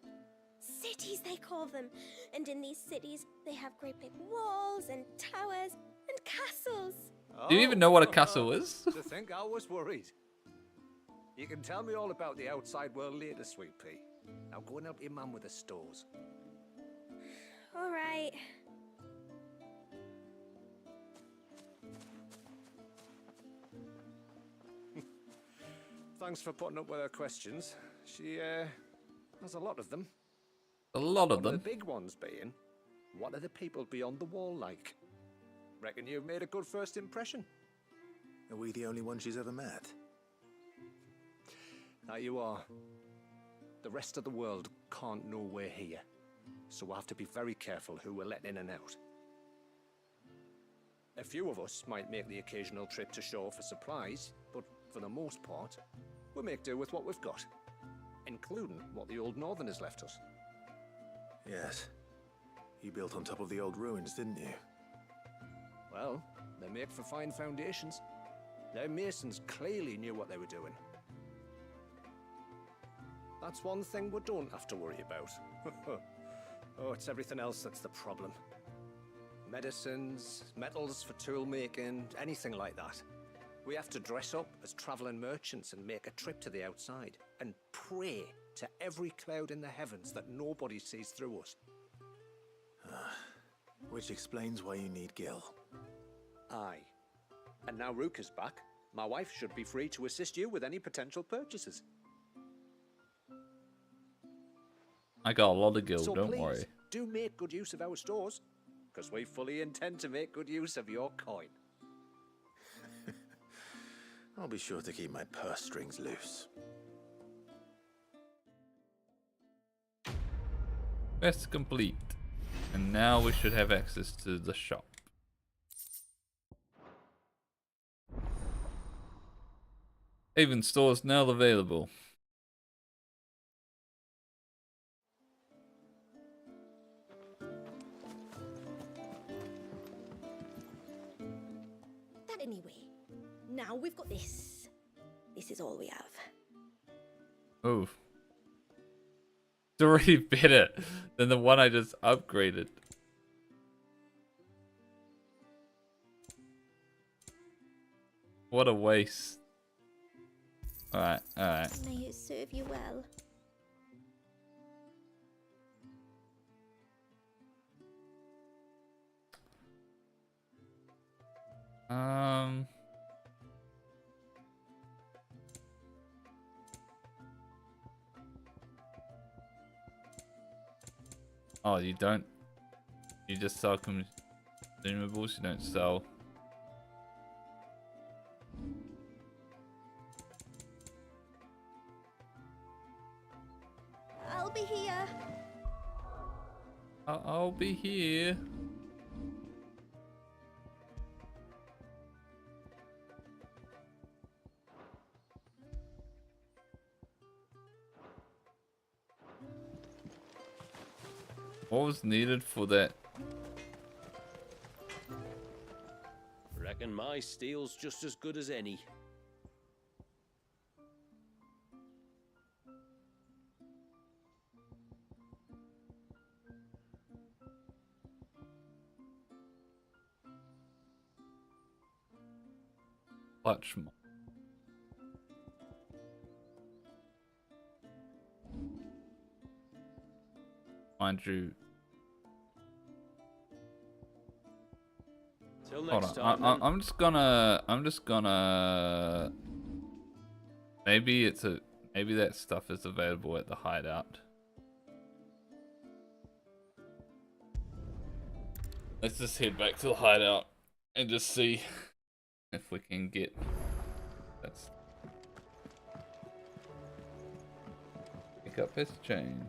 Cities, they call them. And in these cities, they have great big walls and towers and castles. Do you even know what a castle is? To think I was worried. You can tell me all about the outside world later, Sweet Pea. Now go and help your mum with the stores. All right. Thanks for putting up with her questions. She, has a lot of them. A lot of One them. of the big ones being, what are the people beyond the wall like? Reckon you've made a good first impression. Are we the only one she's ever met? That you are. The rest of the world can't know we're here, so we'll have to be very careful who we're letting in and out. A few of us might make the occasional trip to shore for supplies, but for the most part, we'll make do with what we've got, including what the old Northerners left us. Yes. You built on top of the old ruins, didn't you? Well, they make for fine foundations. Their masons clearly knew what they were doing. That's one thing we don't have to worry about. Oh, it's everything else that's the problem. Medicines, metals for tool making, anything like that. We have to dress up as traveling merchants and make a trip to the outside and pray to every cloud in the heavens that nobody sees through us. Which explains why you need Gil. Aye. And now Rook is back, my wife should be free to assist you with any potential purchases. I got a lot of gil, So don't please, worry. do make good use of our stores, because we fully intend to make good use of your coin. I'll be sure to keep my purse strings loose. Quest complete. And now we should have access to the shop. Haven stores now available. That anyway. Now we've got this. This is all we have. Oh. It's already better than the one I just upgraded. What a waste. Alright, alright. May it serve you well. Oh, you don't. You just sell consumables. You don't sell. I'll be here. I'll be here. What was needed for that? Reckon my steel's just as good as any. Clutch more. Mind you. Till Hold next on. time. I'm just gonna. Maybe maybe that stuff is available at the hideout. Let's just head back to the hideout and just see if we can get. That's. Pick up his chain.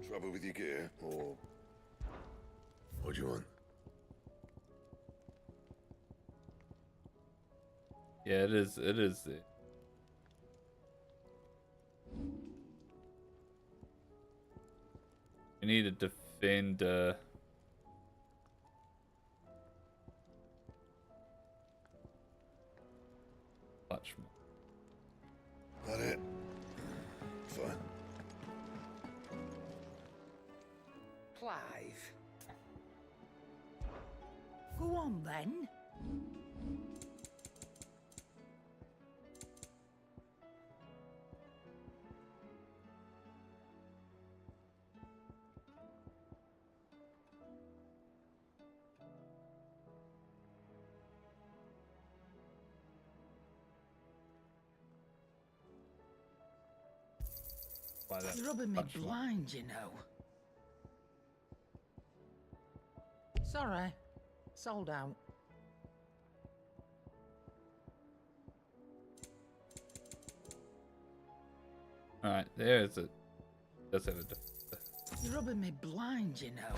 Trouble with your gear, or what do you want? Yeah, it is. It is. We need to defend. Much more. That it? Fine. Clive. Go on then. It's rubbing me blind, you know. Sorry. Sold out. Alright, there's it. Does have a It's rubbing me blind, you know.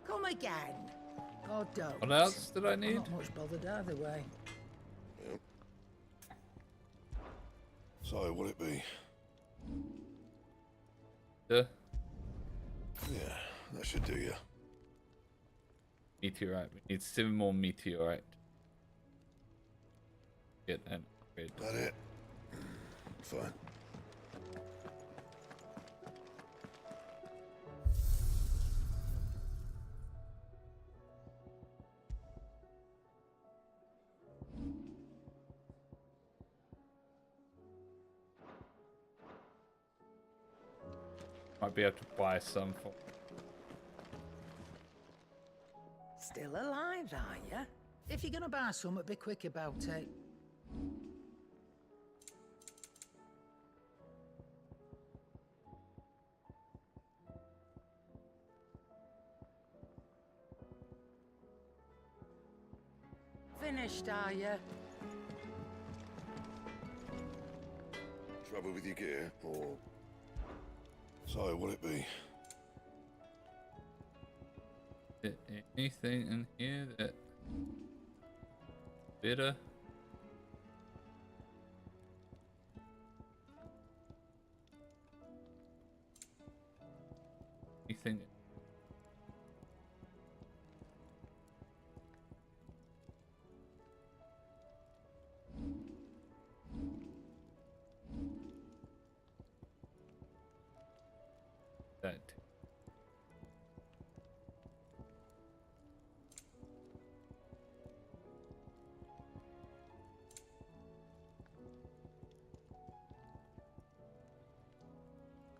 Come again. God don't. What else did I need? I'm not much bothered either way. Yep. So, will it be? Yeah. Yeah, that should do you. Meteorite. We need 7 more meteorite. Get an upgrade. That it? Fine. Might be able to buy some for. Still alive, are you? If you're gonna buy some, be quick about it. Finished, are you? Trouble with your gear, or... So, will it be? Anything in here that better? Anything?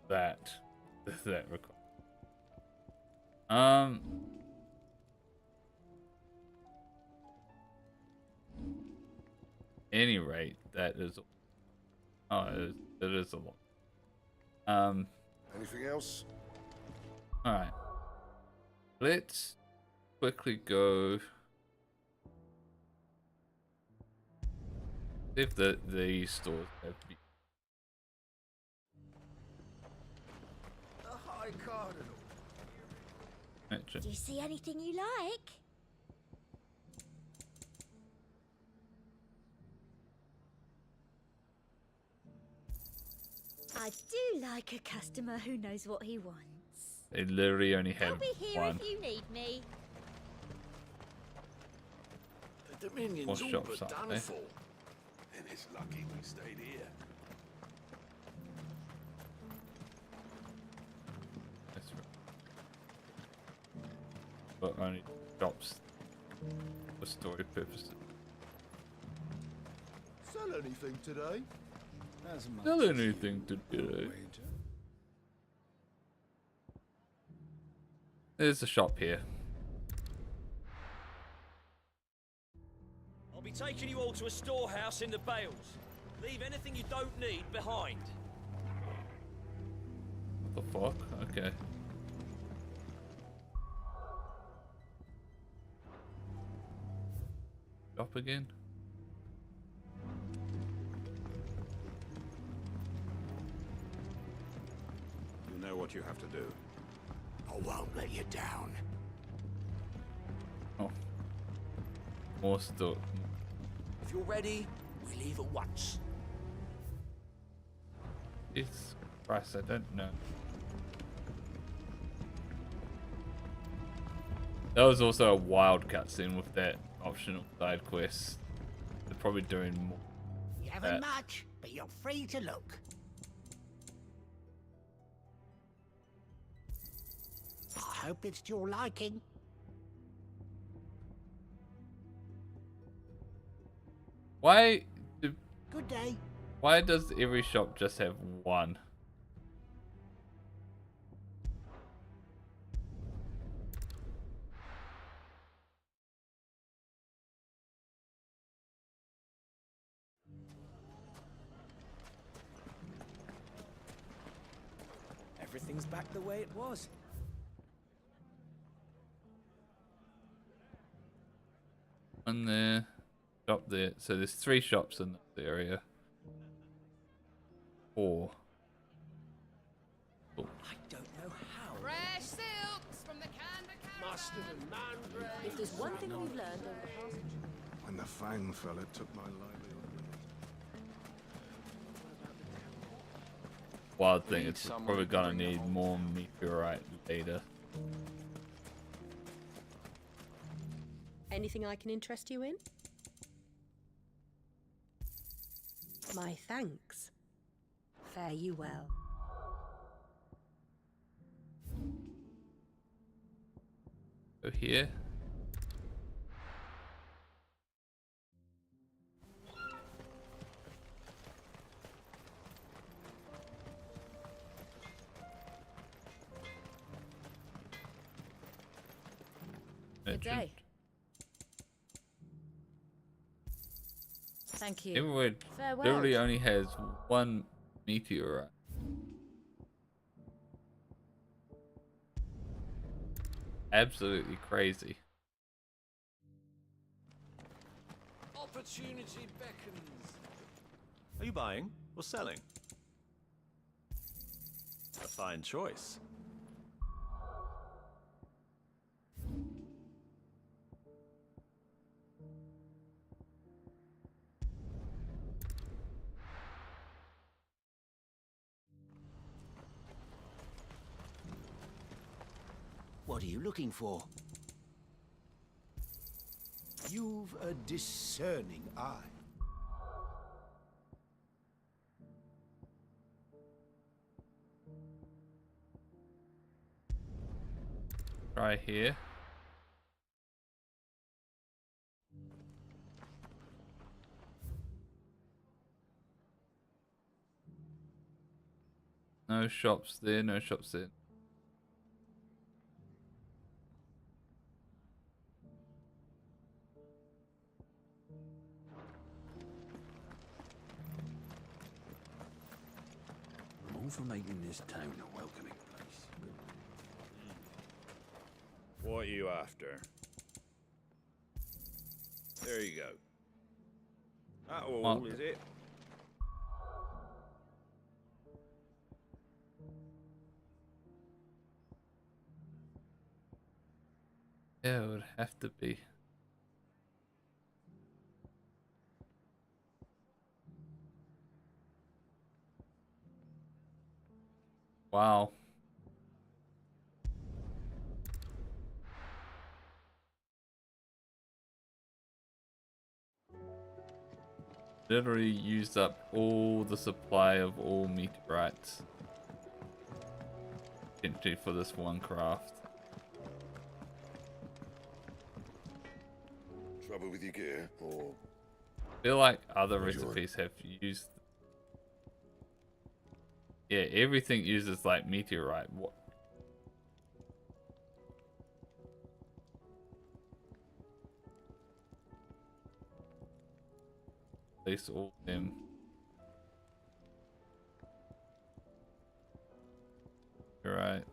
That. That record. Any rate, that is. Oh, it is a lot. Anything else? All right. Let's quickly go. See if these stores have. Do you see anything you like? I do like a customer who knows what he wants. They literally only have I'll be here one. if you need me. The Dominion's More all shops, but aren't done they? for. And it's lucky we stayed here. That's right. But only shops for story purposes. Sell anything today? Sell anything today. There's a shop here. I'll be taking you all to a storehouse in the Bales. Leave anything you don't need behind. What the fuck? Okay. shop again? You know what you have to do. I won't let you down. Oh. More stuff. If you're ready, we leave at once. Jesus Christ, I don't know. That was also a wild cutscene with that optional side quest. They're probably doing more. You haven't much, but you're free to look. I hope it's to your liking. Why Good day. Why does every shop just have one? Everything's back the way it was. One there, shop there. So there's 3 shops in this area. 4. Oh. I don't know how. Fresh silks from the Canberra. Mustard and mandrake. If there's one thing we've learned over the past... When the Fang fella took my livelihood. Wild thing, it's probably gonna need more meteorite later. Anything I can interest you in? My thanks. Fare you well. Go here. Good day. Thank you. Everyone Farewell. literally only has 1 meteorite. Absolutely crazy. Opportunity beckons. Are you buying or selling? A fine choice. What are you looking for? You've a discerning eye. Try here. No shops there, no shops there. I'm all for making this town a welcoming place. What are you after? There you go. That all, is it? Yeah, it would have to be. Wow. Literally used up all the supply of all meteorites. Potentially for this one craft. Trouble with your gear, or I feel like other recipes have used. Yeah, everything uses like meteorite. What? At least all of them. You're right.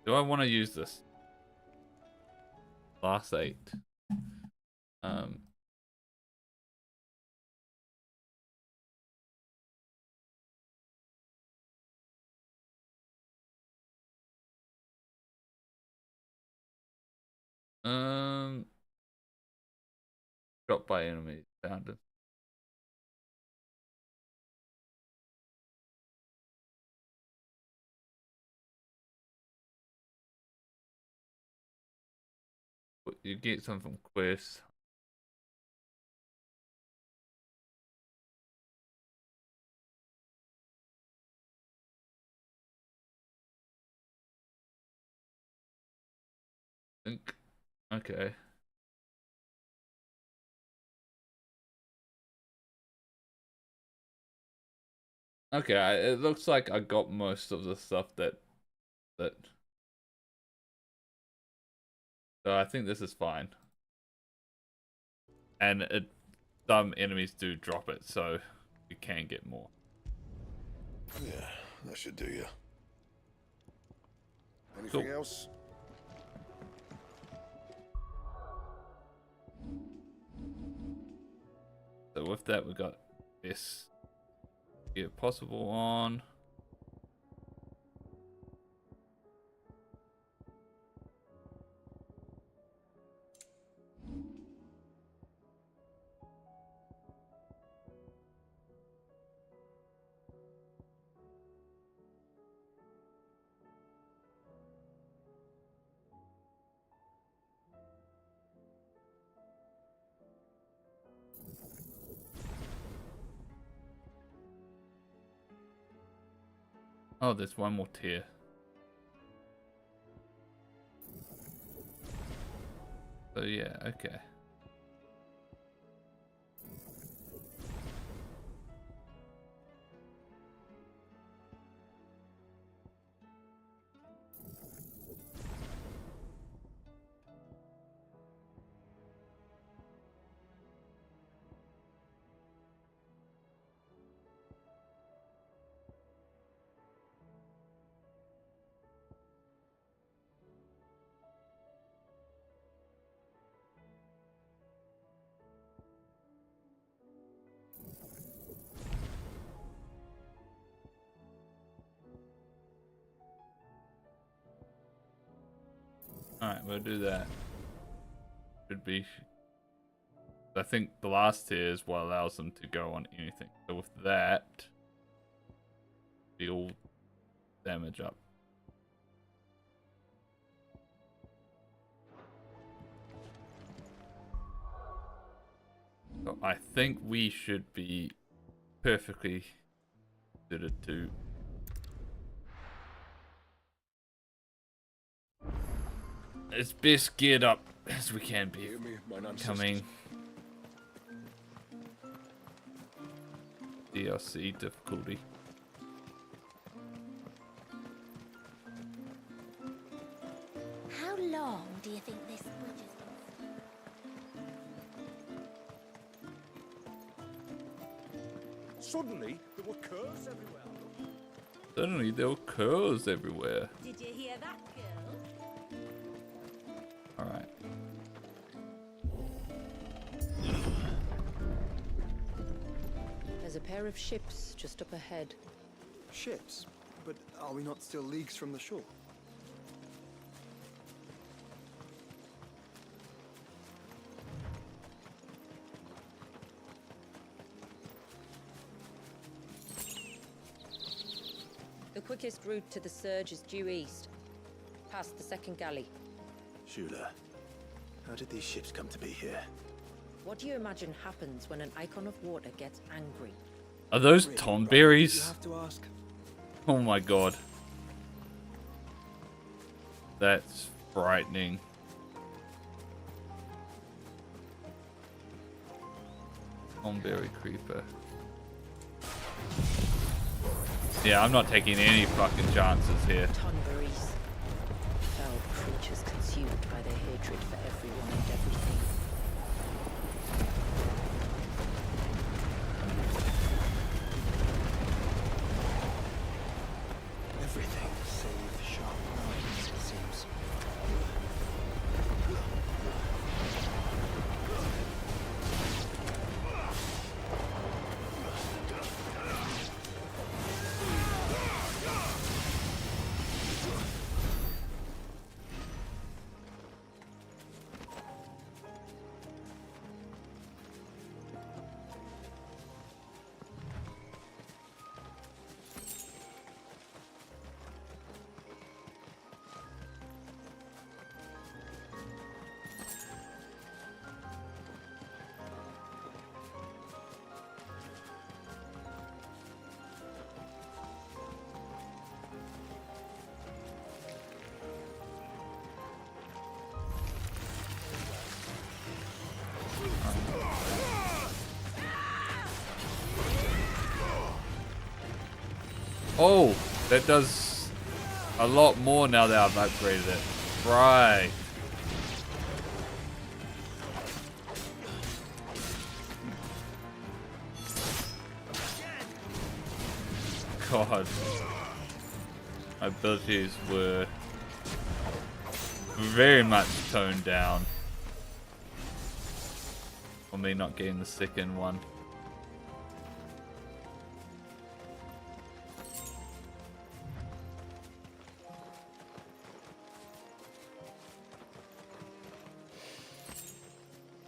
Do I want to use this? Last 8. Dropped by enemies. Found it. You get some from quests. Think. Okay. Okay, it looks like I got most of the stuff that. So I think this is fine. And some enemies do drop it, so you can get more. Yeah, that should do you. Anything else? So with that, we got this. Get possible on. Oh, there's one more tier. So yeah, okay. Alright, we'll do that. Should be. I think the last tier is what allows them to go on anything. So with that, be all damage up. So I think we should be perfectly suited to as best geared up as we can be. Coming DLC difficulty. How long do you think this bridge is going to Suddenly, there were curves everywhere. Suddenly there were curls everywhere. Did you hear that, girl? Alright. There's a pair of ships just up ahead. Ships? But are we not still leagues from the shore? The quickest route to the surge is due east, past the second galley. Shula, how did these ships come to be here? What do you imagine happens when an icon of water gets angry? Are those tomberries? You have to ask. Oh my god. That's frightening. Tomberry creeper. Yeah, I'm not taking any fucking chances here. Tonberries. Fell creatures consumed by their hatred for everyone and everything. Everything save sharp minds, it seems. Oh, that does a lot more now that I've upgraded it. Right. God. My abilities were very much toned down. For me not getting the second one.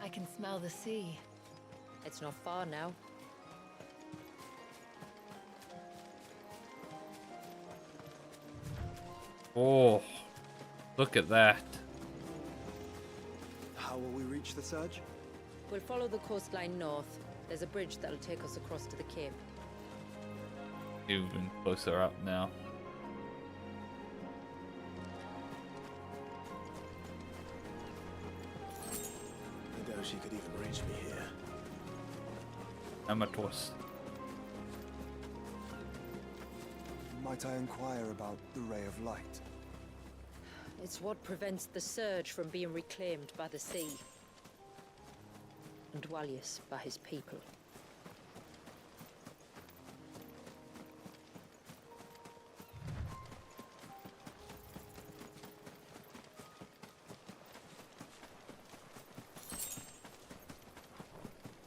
I can smell the sea. It's not far now. Oh, look at that. How will we reach the surge? We'll follow the coastline north. There's a bridge that'll take us across to the cape. Even closer up now. I doubt she could even reach me here. Amators. Might I inquire about the ray of light? It's what prevents the surge from being reclaimed by the sea. And Dwalius by his people.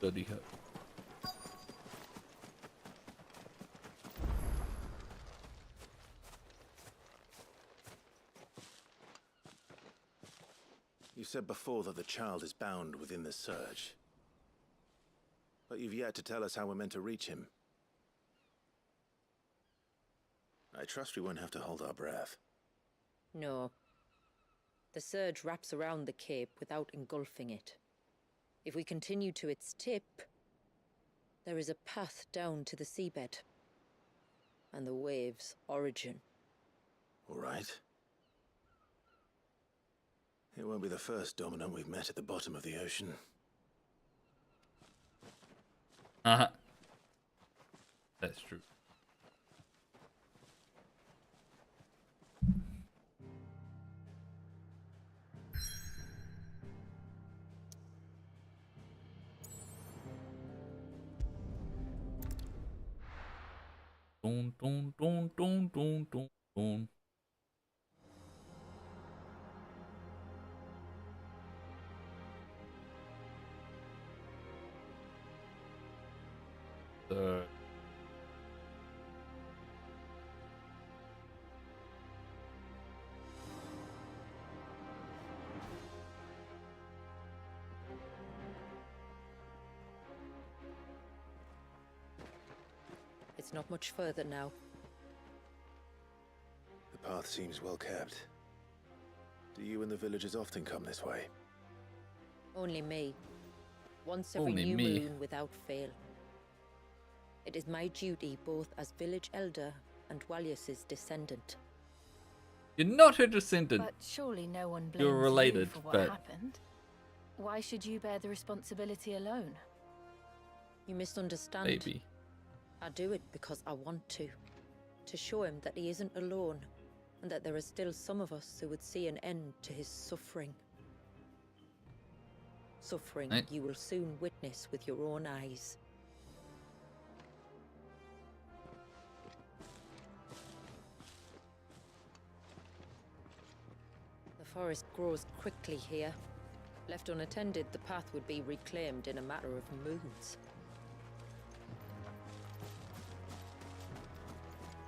Bloody hell. You said before that the child is bound within the surge. But you've yet to tell us how we're meant to reach him. I trust we won't have to hold our breath. No. The surge wraps around the cape without engulfing it. If we continue to its tip, there is a path down to the seabed. And the wave's origin. All right. It won't be the first dominant we've met at the bottom of the ocean. Uh-huh. That's true. Dun, dun, dun, dun, dun, dun, dun. It's not much further now. The path seems well kept. Do you and the villagers often come this way? Only me. Once every Only new me. moon without fail. It is my duty both as village elder and Dwalius's descendant. You're not her descendant. But surely no one blames You're related, you for what but happened. Why should you bear the responsibility alone? You misunderstand. maybe. I do it because I want to. To show him that he isn't alone, and that there are still some of us who would see an end to his suffering. Suffering Right. you will soon witness with your own eyes. The forest grows quickly here. Left unattended, the path would be reclaimed in a matter of moons.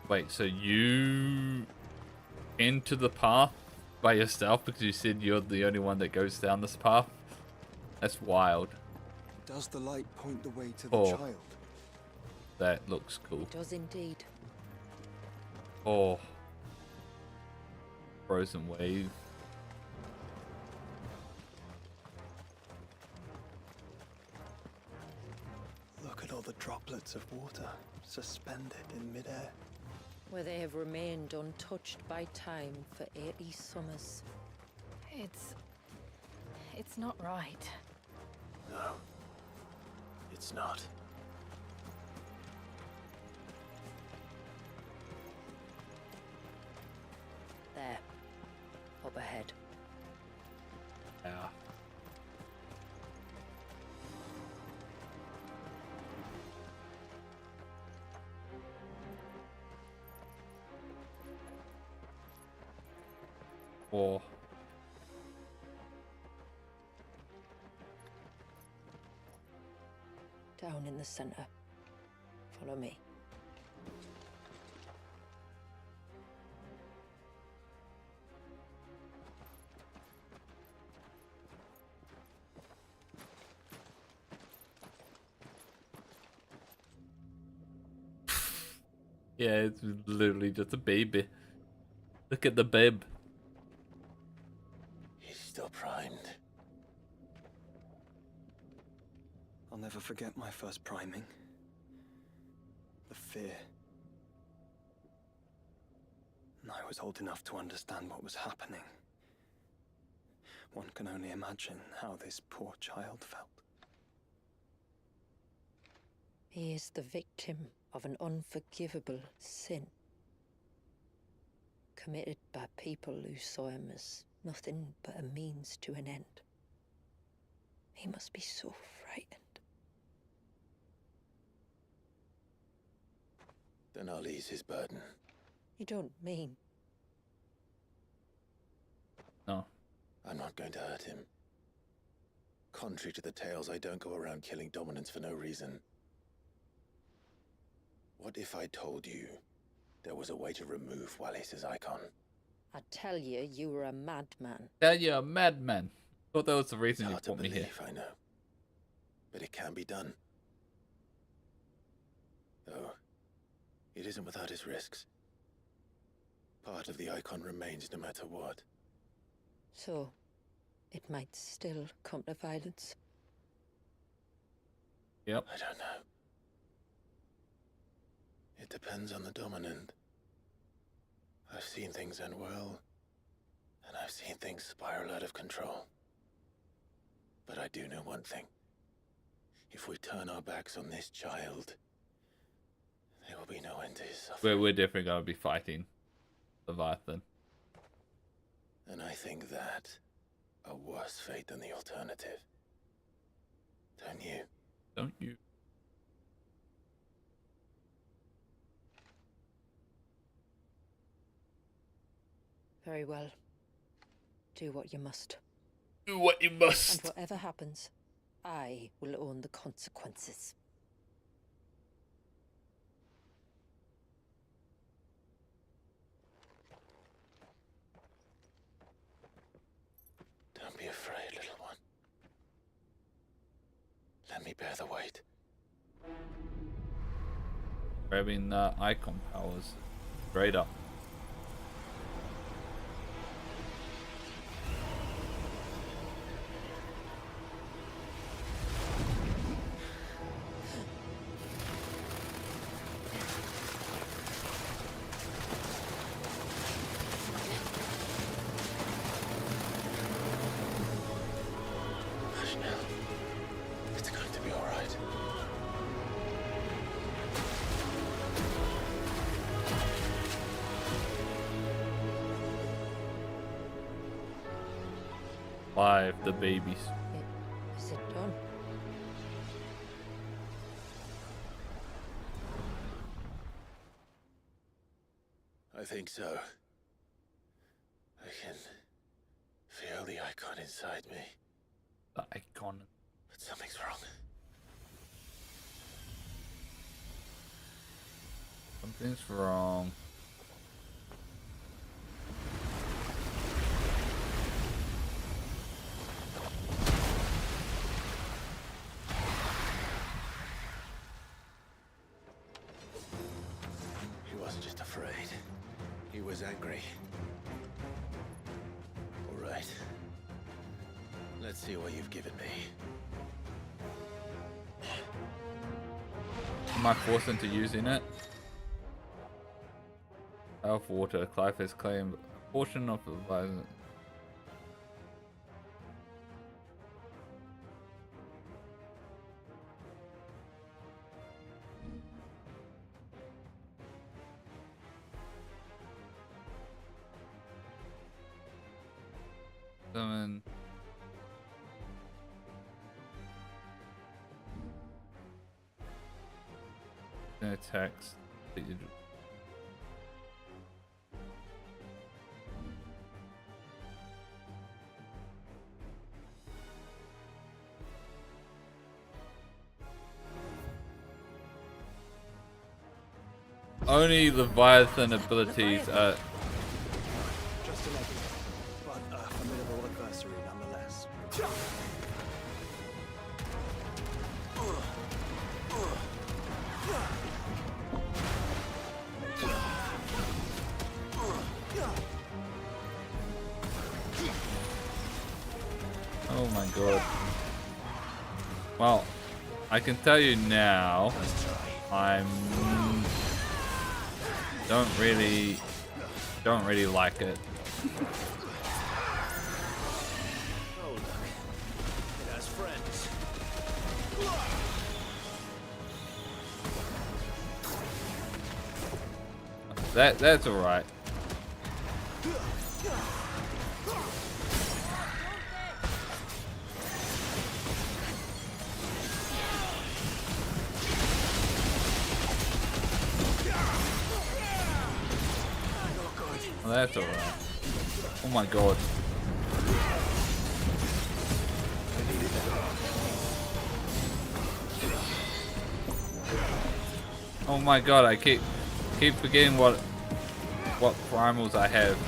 Wait, so you enter the path by yourself because you said you're the only one that goes down this path? That's wild. Does the light point the way to the Oh. child? That looks cool. It does indeed. Oh. Frozen wave. Look at all the droplets of water suspended in midair. Where they have remained untouched by time for 80 summers. It's not right. No. It's not. Or Down in the center. Follow me. yeah, it's literally just a baby. Look at the babe. He's still primed. I'll never forget my first priming. The fear. And I was old enough to understand what was happening. One can only imagine how this poor child felt. He is the victim of an unforgivable sin, committed by people who saw him as nothing but a means to an end. He must be so frightened. Then I'll ease his burden. You don't mean? No. I'm not going to hurt him. Contrary to the tales, I don't go around killing dominants for no reason. What if I told you there was a way to remove Wallace's icon? I tell you, you were a madman. Tell you, a madman. Thought that was the reason you Hard to put me here. believe, I know. But it can be done. Though, it isn't without its risks. Part of the icon remains no matter what. So, it might still come to violence. Yep. I don't know. It depends on the dominant. I've seen things end well, and I've seen things spiral out of control. But I do know one thing. If we turn our backs on this child, there will be no end to his suffering. We're definitely going to be fighting Leviathan. And I think that a worse fate than the alternative. Don't you? Don't you? Very well. Do what you must. Do what you must. And whatever happens, I will own the consequences. Don't be afraid, little one. Let me bear the weight. Grabbing icon powers. Straight up. Hush now. It's going to be all right. Five, the babies. Is it done? I think so. I can feel the icon inside me. The icon. But something's wrong. Something's wrong. He wasn't just afraid. He was angry. All right. Let's see what you've given me. Am I forced into using it? Power of water. Clive has claimed a portion of the violent. Summon. Attacks. only Leviathan abilities are... Just a negative, but a formidable adversary nonetheless. Oh my god. Well, I can tell you now, I'm don't really like it. Oh, look. It has friends. That's alright. Well, that's alright. Oh my god. Oh my god, I keep forgetting what primals I have.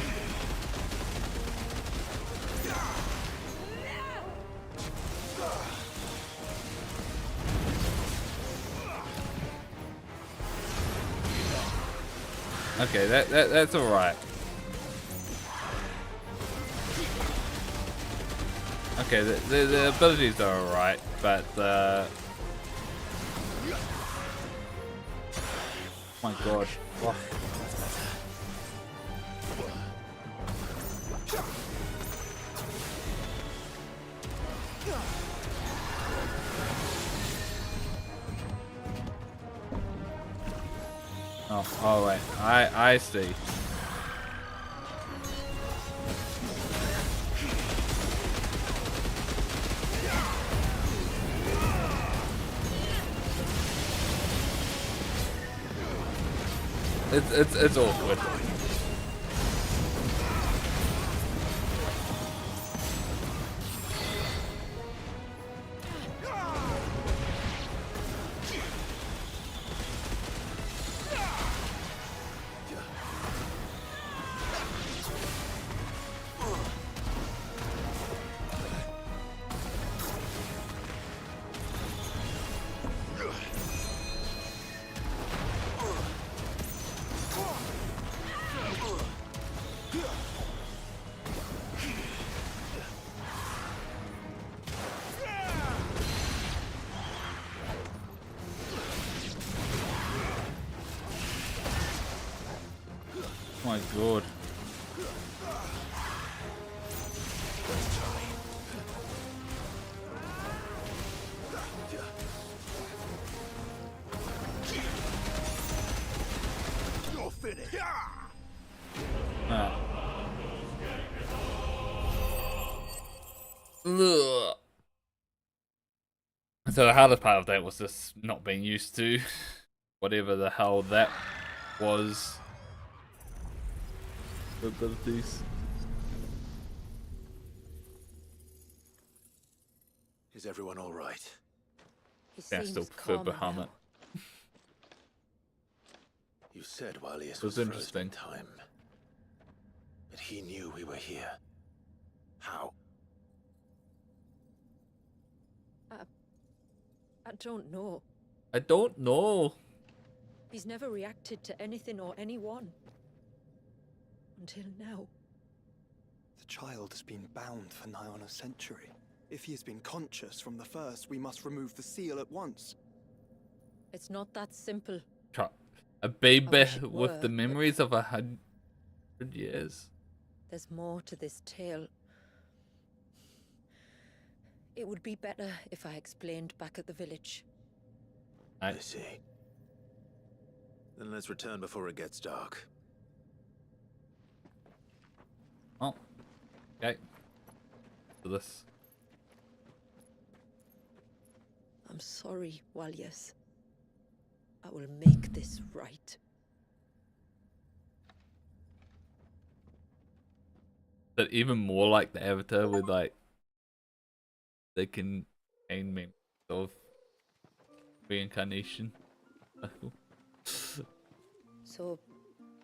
Okay, that's alright. Okay, the abilities are alright, but oh my god. Oh. Oh wait, I see. It's awkward. Oh my god. You're finished. Ah. Ugh. So the hardest part of that was just not being used to whatever the hell that was. Abilities. Is everyone all right? Yeah, still prefer Bahamut. You said Walius It was frozen interesting. in time, but he knew we were here. How? I don't know. I don't know. He's never reacted to anything or anyone. Until now. The child has been bound for nigh on a century. If he has been conscious from the first, we must remove the seal at once. It's not that simple. A baby wish it with were, the memories of 100 years. There's more to this tale. It would be better if I explained back at the village. I see. Then let's return before it gets dark. Oh. Okay. So this. I'm sorry, Walius. I will make this right. But even more like the Avatar with like they can gain memories of reincarnation. So,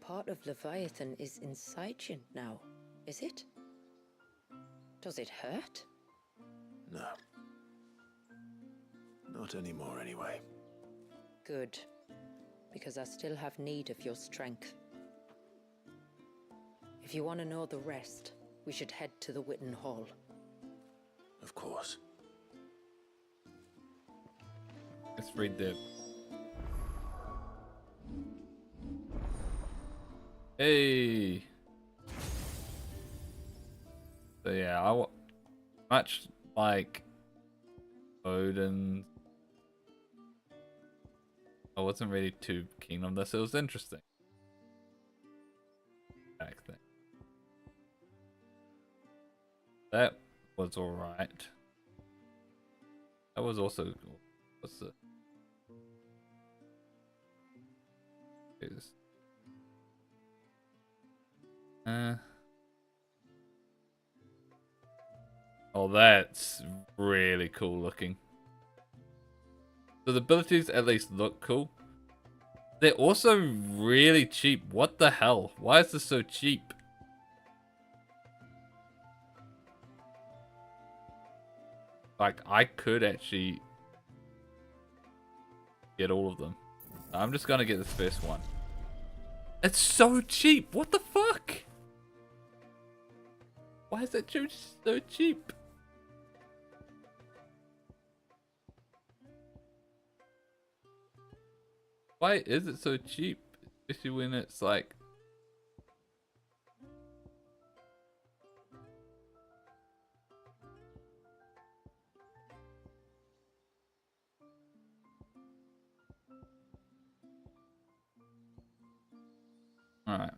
part of Leviathan is inside you now, is it? Does it hurt? No. Not anymore, anyway. Good. Because I still have need of your strength. If you want to know the rest, we should head to the Witten Hall. Of course. Let's read the... Hey! So yeah, much like Odin, I wasn't really too keen on this. It was interesting. Back then. That was alright. That was also cool. What's it? Oh, that's really cool looking. So the abilities at least look cool. They're also really cheap. What the hell? Why is this so cheap? Like, I could actually get all of them. I'm just gonna get this first one. It's so cheap. What the fuck? Why is that so cheap? Why is it so cheap? Especially when it's like... Alright.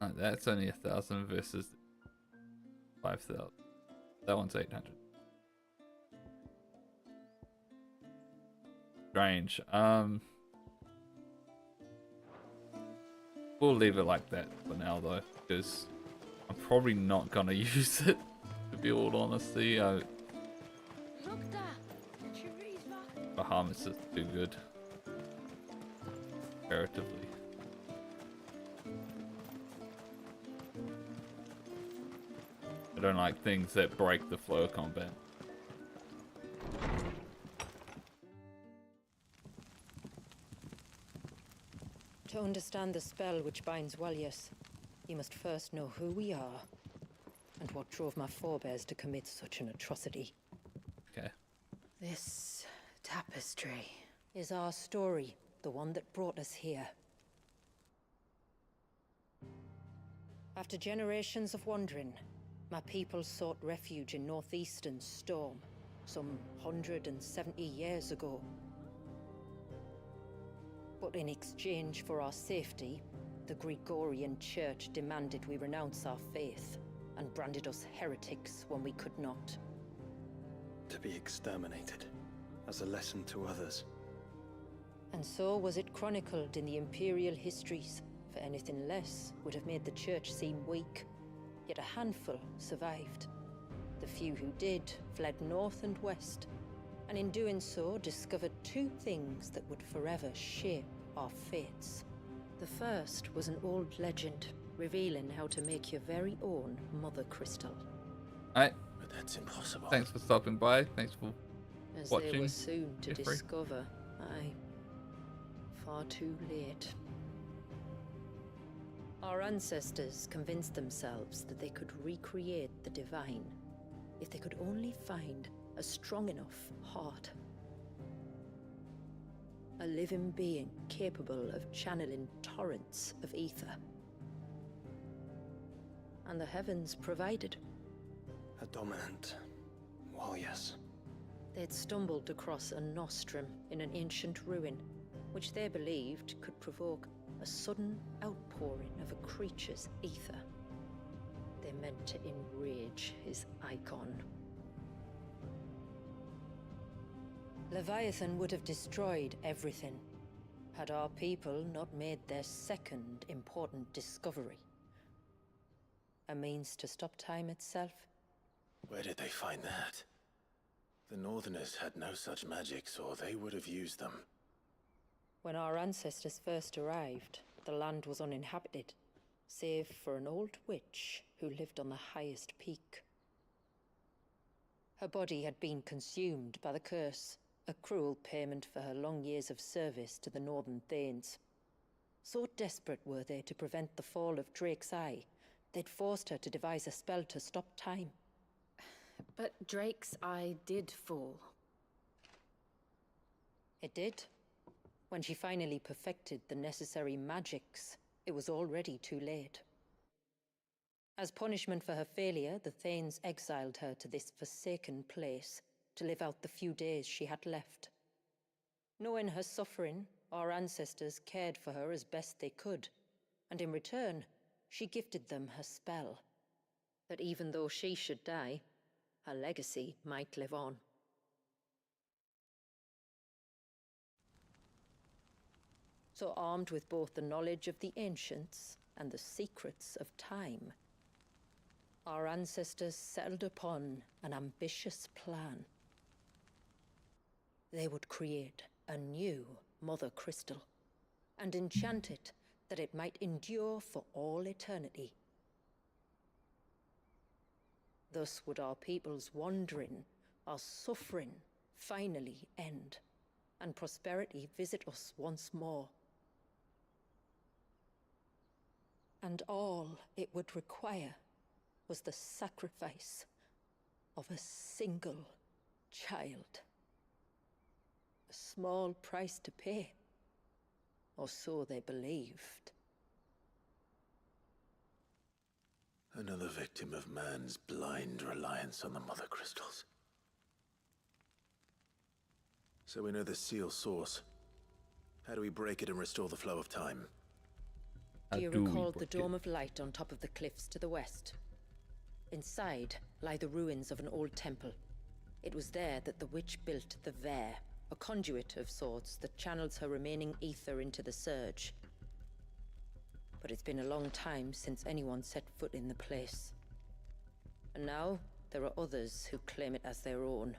Oh, that's only 1,000 versus 5,000. That one's 800. Strange. We'll leave it like that for now though, because I'm probably not gonna use it, to be all honesty. Bahamut's is too good. Comparatively. I don't like things that break the flow of combat. To understand the spell which binds Walius, you must first know who we are, and what drove my forebears to commit such an atrocity. Okay. This tapestry is our story, the one that brought us here. After generations of wandering, my people sought refuge in northeastern Storm, some 170 years ago. But in exchange for our safety, the Gregorian Church demanded we renounce our faith, and branded us heretics when we could not. To be exterminated, as a lesson to others. And so was it chronicled in the Imperial histories, for anything less would have made the Church seem weak. Yet a handful survived. The few who did fled north and west, and in doing so discovered two things that would forever shape our fates. The first was an old legend, revealing how to make your very own Mother Crystal. Alright. But that's impossible. Thanks for stopping by. Thanks for As watching. they were soon to Jeffrey. discover. Aye. Far too late. Our ancestors convinced themselves that they could recreate the divine if they could only find a strong enough heart. A living being capable of channeling torrents of ether. And the heavens provided. A dominant Walius. They'd stumbled across a nostrum in an ancient ruin, which they believed could provoke a sudden outpouring of a creature's ether. They meant to enrage his icon. Leviathan would have destroyed everything, had our people not made their second important discovery. A means to stop time itself. Where did they find that? The Northerners had no such magics, or they would have used them. When our ancestors first arrived, the land was uninhabited, save for an old witch who lived on the highest peak. Her body had been consumed by the curse, a cruel payment for her long years of service to the Northern Thanes. So desperate were they to prevent the fall of Drake's Eye, they'd forced her to devise a spell to stop time. But Drake's Eye did fall. It did. When she finally perfected the necessary magics, it was already too late. As punishment for her failure, the Thanes exiled her to this forsaken place to live out the few days she had left. Knowing her suffering, our ancestors cared for her as best they could, and in return, she gifted them her spell, that even though she should die, her legacy might live on. So armed with both the knowledge of the ancients and the secrets of time, our ancestors settled upon an ambitious plan. They would create a new Mother Crystal, and enchant it that it might endure for all eternity. Thus would our people's wandering, our suffering, finally end, and prosperity visit us once more. And all it would require was the sacrifice of a single child. A small price to pay, or so they believed. Another victim of man's blind reliance on the Mother Crystals. So we know the seal source. How do we break it and restore the flow of time? Do you recall the Dome of Light on top of the cliffs to the west? Inside lie the ruins of an old temple. It was there that the witch built the Ver, a conduit of sorts that channels her remaining ether into the surge. But it's been a long time since anyone set foot in the place. And now, there are others who claim it as their own.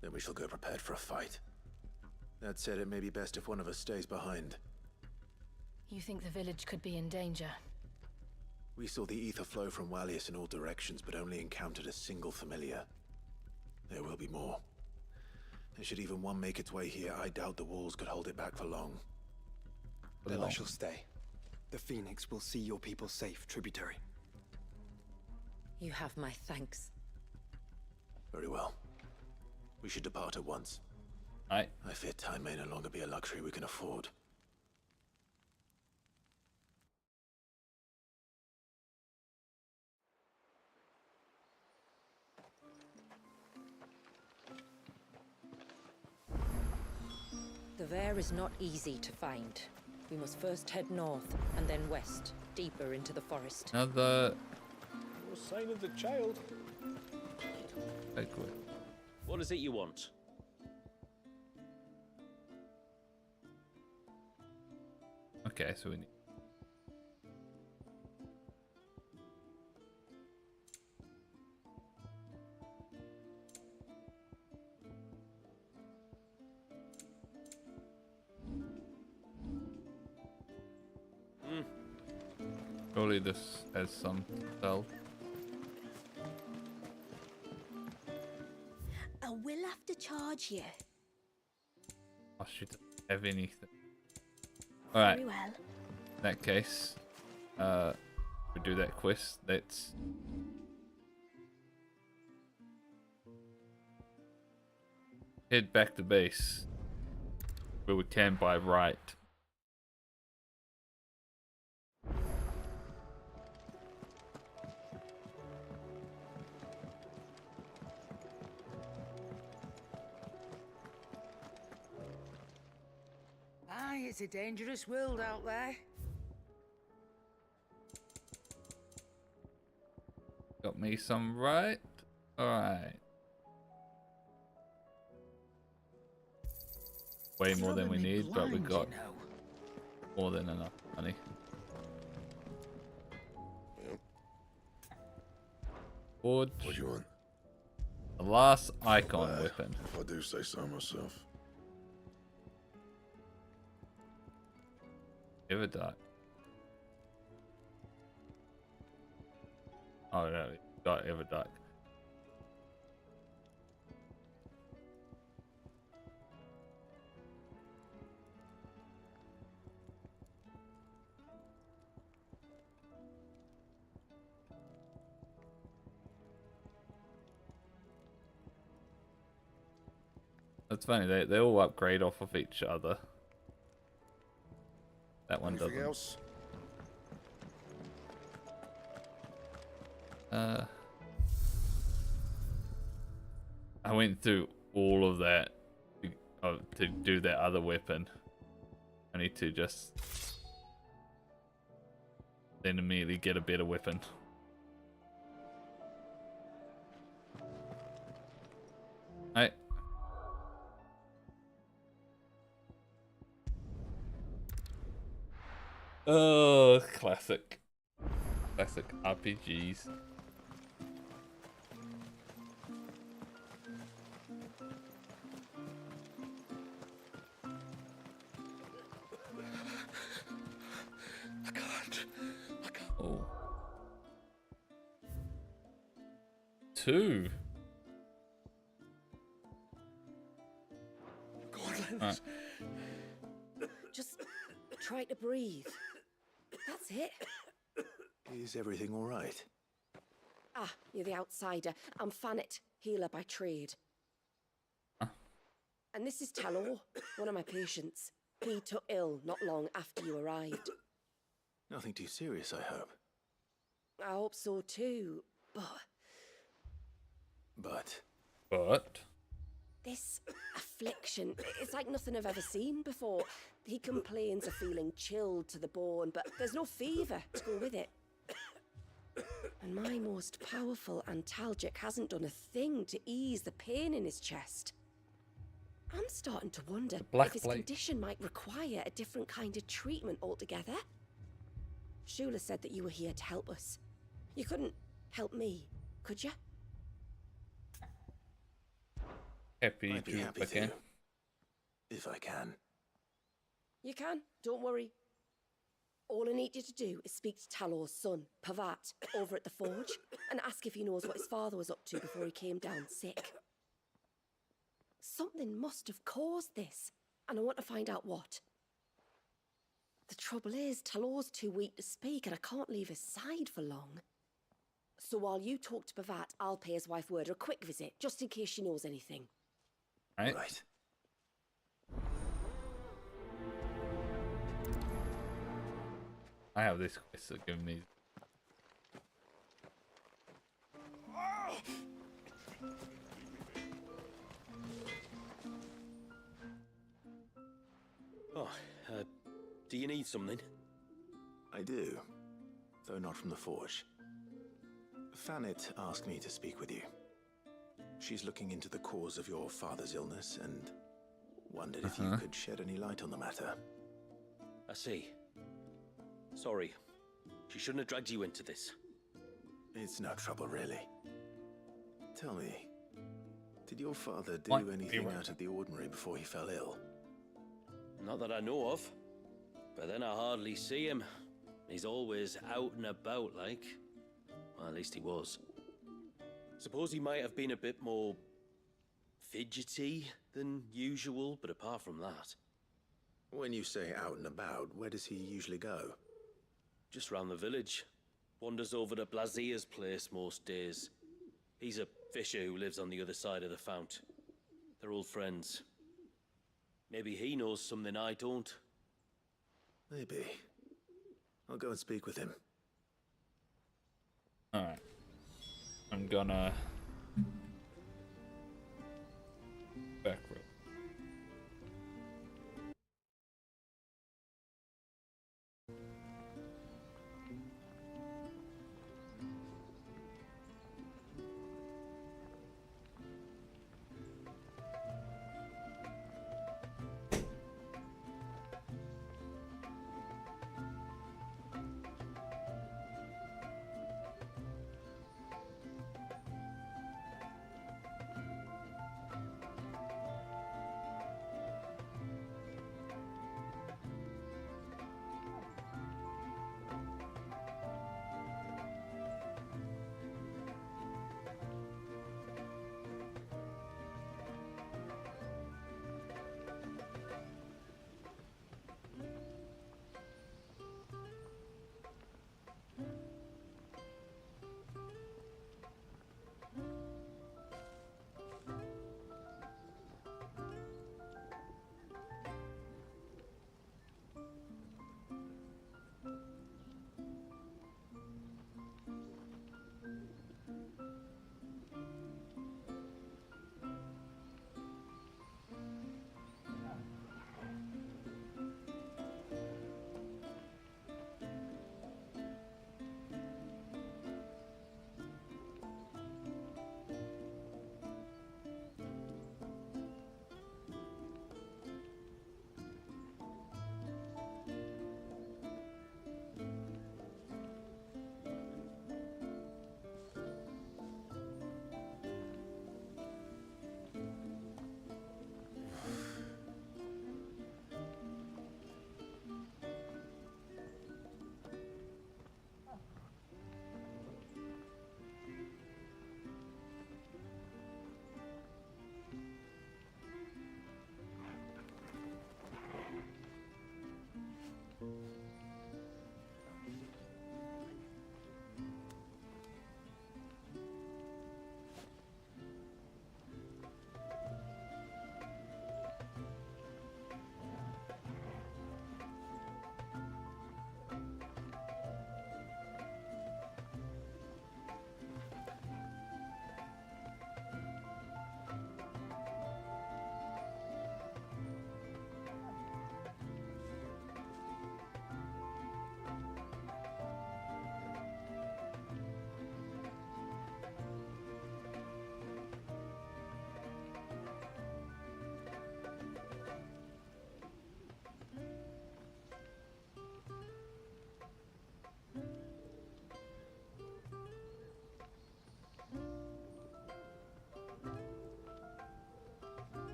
Then we shall go prepared for a fight. That said, it may be best if one of us stays behind. You think the village could be in danger? We saw the ether flow from Wallius in all directions, but only encountered a single familiar. There will be more. And should even one make its way here, I doubt the walls could hold it back for long. Then I shall stay. The Phoenix will see your people safe, tributary. You have my thanks. Very well. We should depart at once. I fear time may no longer be a luxury we can afford. The Ver is not easy to find. We must first head north, and then west, deeper into the forest. Another... No sign of the child. Liquid. What is it you want? Okay, so we need... Surely this has some spell. I will have to charge you. I should have anything. Alright. Very well. In that case, we do that quest. Let's head back to base where we can by right. Aye, it's a dangerous world out there. Got me some right. Alright. Way more than we need, but we got more than enough money. Board. What do you want? The last icon weapon. If I do say so myself. Everdark. Oh no, got Everdark. That's funny, they all upgrade off of each other. That one Anything doesn't. else? I went through all of that to do that other weapon. I need to just then immediately get a better weapon. Right. Oh, classic RPGs. I can't. Oh. 2. Go on, Lennox. Right. Just try to breathe. That's it. Is everything all right? Ah, you're the outsider. I'm Fanit, healer by trade. And this is Talor, one of my patients. He took ill not long after you arrived. Nothing too serious, I hope. I hope so too, But? this affliction, it's like nothing I've ever seen before. He complains of feeling chilled to the bone, but there's no fever to go with it. And my most powerful antalgic hasn't done a thing to ease the pain in his chest. I'm starting to wonder if his condition might require a different kind of treatment altogether. Shula said that you were here to help us. You couldn't help me, could you? I'd be happy to. If I can. You can, don't worry. All I need you to do is speak to Talor's son, Pavat, over at the forge, and ask if he knows what his father was up to before he came down sick. Something must have caused this, and I want to find out what. The trouble is, Talor's too weak to speak, and I can't leave his side for long. So while you talk to Pavat, I'll pay his wife word a quick visit, just in case she knows anything. Right. I have this quest that gives me. Oh, do you need something? I do, though not from the forge. Fanit asked me to speak with you. She's looking into the cause of your father's illness and wondered if you could shed any light on the matter. I see. Sorry. She shouldn't have dragged you into this. It's no trouble, really. Tell me, did your father do anything out of the ordinary before he fell ill? Not that I know of. But then I hardly see him. He's always out and about, like. Well, at least he was. Suppose he might have been a bit more fidgety than usual, but apart from that. When you say out and about, where does he usually go? Just round the village. Wanders over to Blazia's place most days. He's a fisher who lives on the other side of the fount. They're old friends. Maybe he knows something I don't. Maybe. I'll go and speak with him. Alright. I'm gonna back row.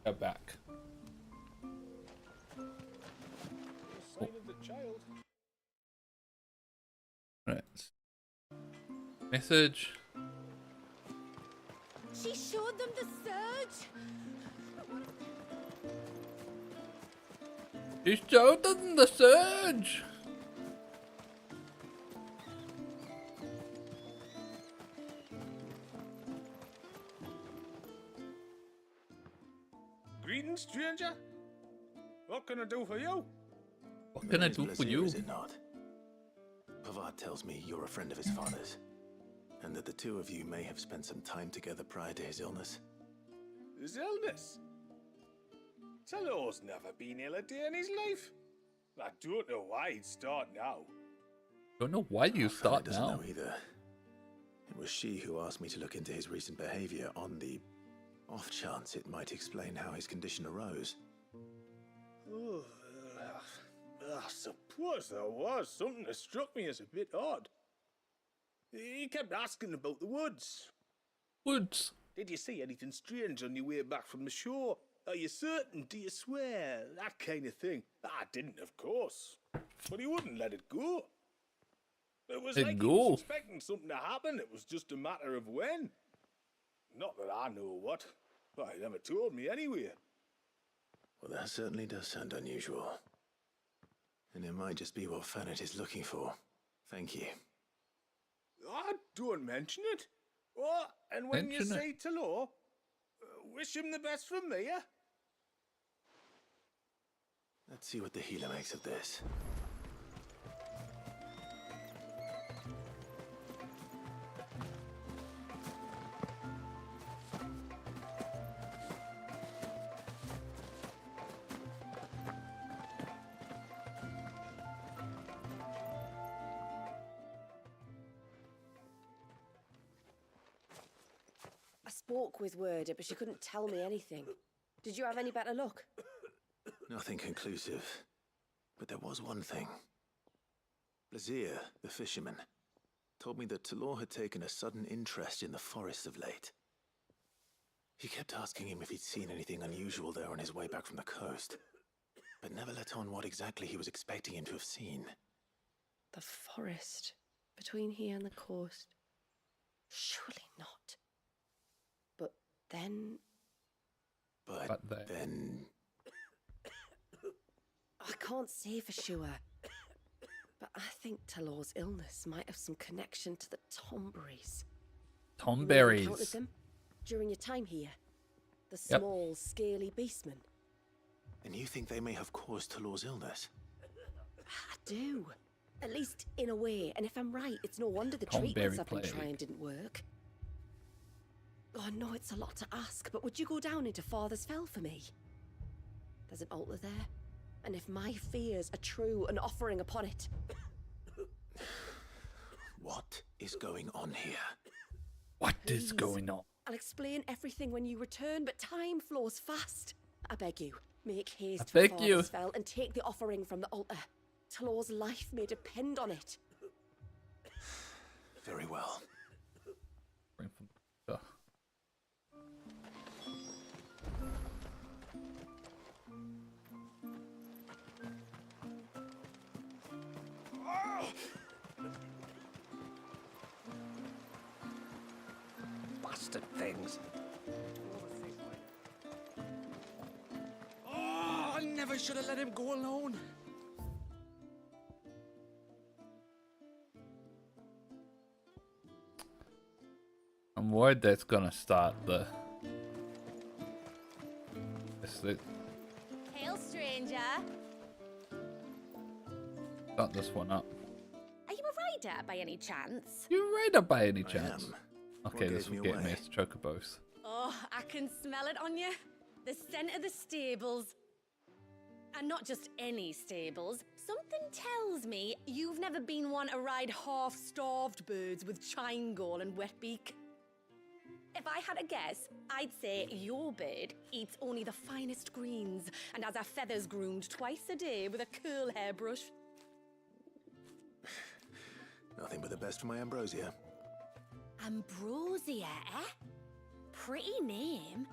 Go back. Right. Message. She showed them the surge. He showed them the surge. Greetings, stranger. What can I do for you? What can I do for you? Is it not? Pavad tells me you're a friend of his father's, and that the two of you may have spent some time together prior to his illness. His illness? Talor's never been ill a day in his life. I don't know why he'd start now. Don't know why you start doesn't now. know either. It was she who asked me to look into his recent behavior on the off chance it might explain how his condition arose. Oh, I suppose there was something that struck me as a bit odd. He kept asking about the woods. Woods? Did you see anything strange on your way back from the shore? Are you certain? Do you swear? That kind of thing. I didn't, of course. But he wouldn't let it go. It was like he was expecting something to happen. It was just a matter of when. Not that I know what. But he never told me anyway. Well, that certainly does sound unusual. And it might just be what Fanet is looking for. Thank you. Ah, don't mention it. Oh, and when you say Talor, wish him the best from me, yeah? Let's see what the healer makes of this. I spoke with Werder, but she couldn't tell me anything. Did you have any better luck? Nothing conclusive. But there was one thing. Blazir, the fisherman, told me that Talor had taken a sudden interest in the forest of late. He kept asking him if he'd seen anything unusual there on his way back from the coast, but never let on what exactly he was expecting him to have seen. The forest between here and the coast? Surely not. But then... But then... I can't say for sure. But I think Talor's illness might have some connection to the Tomberries. Tomberries. You encountered them during your time here? The small, scaly beastmen? And you think they may have caused Talor's illness? I do. At least in a way. And if I'm right, it's no wonder the treatments I've been trying didn't work. Oh, I know it's a lot to ask, but would you go down into Father's Fell for me? There's an altar there. And if my fears are true, an offering upon it. What is going on here? What is going on? I'll explain everything when you return, but time flows fast. I beg you, make haste I beg for you. Father's Fell and take the offering from the altar. Talor's life may depend on it. Very well. Bastard things. Oh, I never should have let him go alone. I'm worried that's gonna start the... Hail, stranger. Start this one up. Are you a rider by any chance? You a rider by any chance? Okay, What this gave will me get me away? as chocobos. Oh, I can smell it on you. The scent of the stables. And not just any stables. Something tells me you've never been one to ride half-starved birds with chine gall and wet beak. If I had a guess, I'd say your bird eats only the finest greens and has her feathers groomed twice a day with a curl hairbrush. Nothing but the best for my Ambrosia. Ambrosia, eh? Pretty name.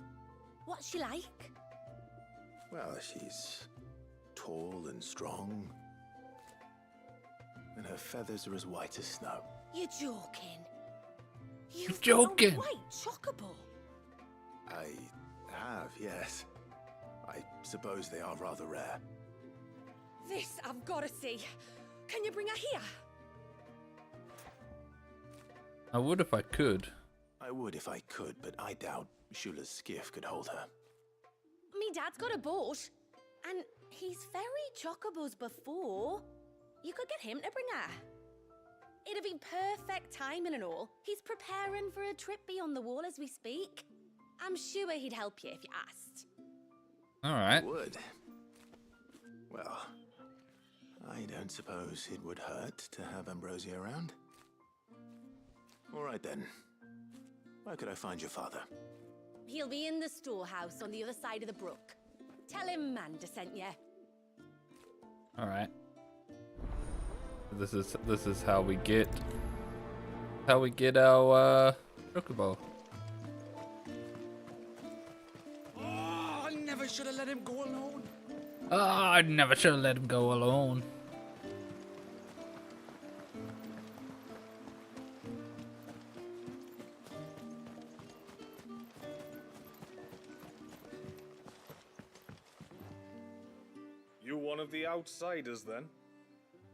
What's she like? Well, she's tall and strong. And her feathers are as white as snow. You're joking. You're joking. A white chocobo. I have, yes. I suppose they are rather rare. This I've got to see. Can you bring her here? I would if I could. I would if I could, but I doubt Shula's skiff could hold her. Me dad's got a boat. And he's ferried chocobos before. You could get him to bring her. It'd be perfect timing and all. He's preparing for a trip beyond the wall as we speak. I'm sure he'd help you if you asked. Alright. Would. Well, I don't suppose it would hurt to have Ambrosia around. Alright then. Where could I find your father? He'll be in the storehouse on the other side of the brook. Tell him Manda sent you. Alright. This is how we get our chocobo. Oh, I never should have let him go alone. Oh, I never should have let him go alone. You one of the outsiders then?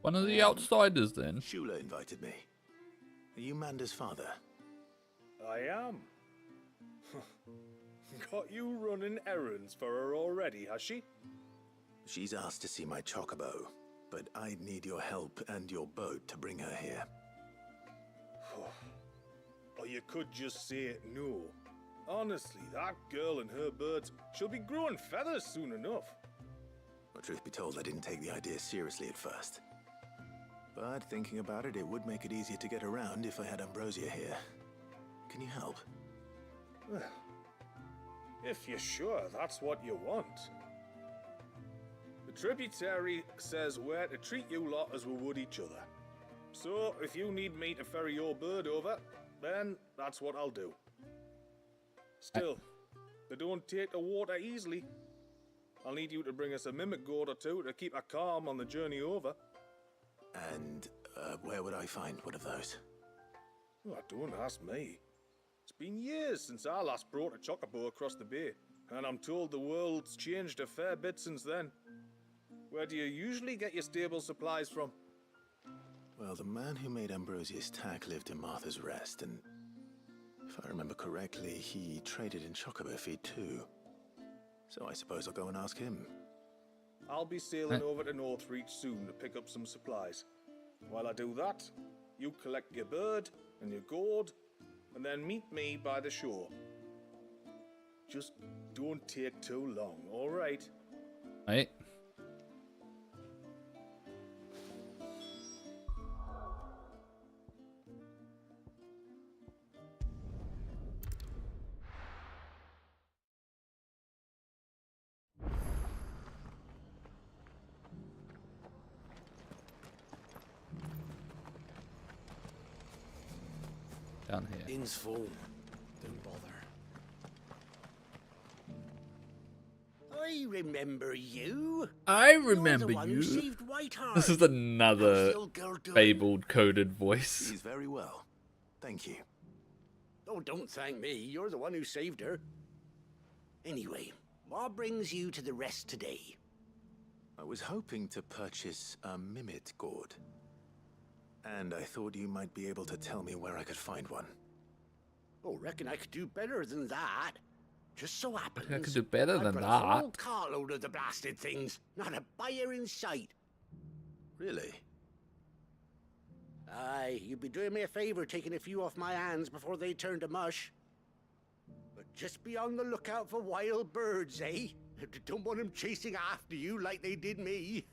One of the outsiders then. Shula invited me. Are you Manda's father? I am. Got you running errands for her already, has she? She's asked to see my chocobo, but I'd need your help and your boat to bring her here. Or you could just say it no. Honestly, that girl and her birds, she'll be growing feathers soon enough. Well, truth be told, I didn't take the idea seriously at first. But thinking about it, it would make it easier to get around if I had Ambrosia here. Can you help? Well, if you're sure that's what you want. The tributary says we're to treat you lot as we would each other. So, if you need me to ferry your bird over, then that's what I'll do. Still, they don't take the water easily. I'll need you to bring us a mimic goat or two to keep her calm on the journey over. And where would I find one of those? Oh, don't ask me. It's been years since I last brought a chocobo across the bay, and I'm told the world's changed a fair bit since then. Where do you usually get your stable supplies from? Well, the man who made Ambrosia's tack lived in Martha's Rest, and if I remember correctly, he traded in chocobo feed too. So I suppose I'll go and ask him. I'll be sailing over to Northreach soon to pick up some supplies. While I do that, you collect your bird and your gourd, and then meet me by the shore. Just don't take too long, all right? Right. Down here. In's phone. Don't bother. I remember you. I remember You're the one who you. saved Whiteheart. This is another How's the old girl doing? fabled coded voice. She's very well. Thank you. Oh, don't thank me. You're the one who saved her. Anyway, what brings you to the rest today? I was hoping to purchase a mimic gourd. And I thought you might be able to tell me where I could find one. Oh, reckon I could do better than that. Just so happens I could do better I than brought that. a whole carload of the blasted things. Not a buyer in sight. Really? Aye, you'd be doing me a favor taking a few off my hands before they turn to mush. But just be on the lookout for wild birds, eh? Don't want them chasing after you like they did me.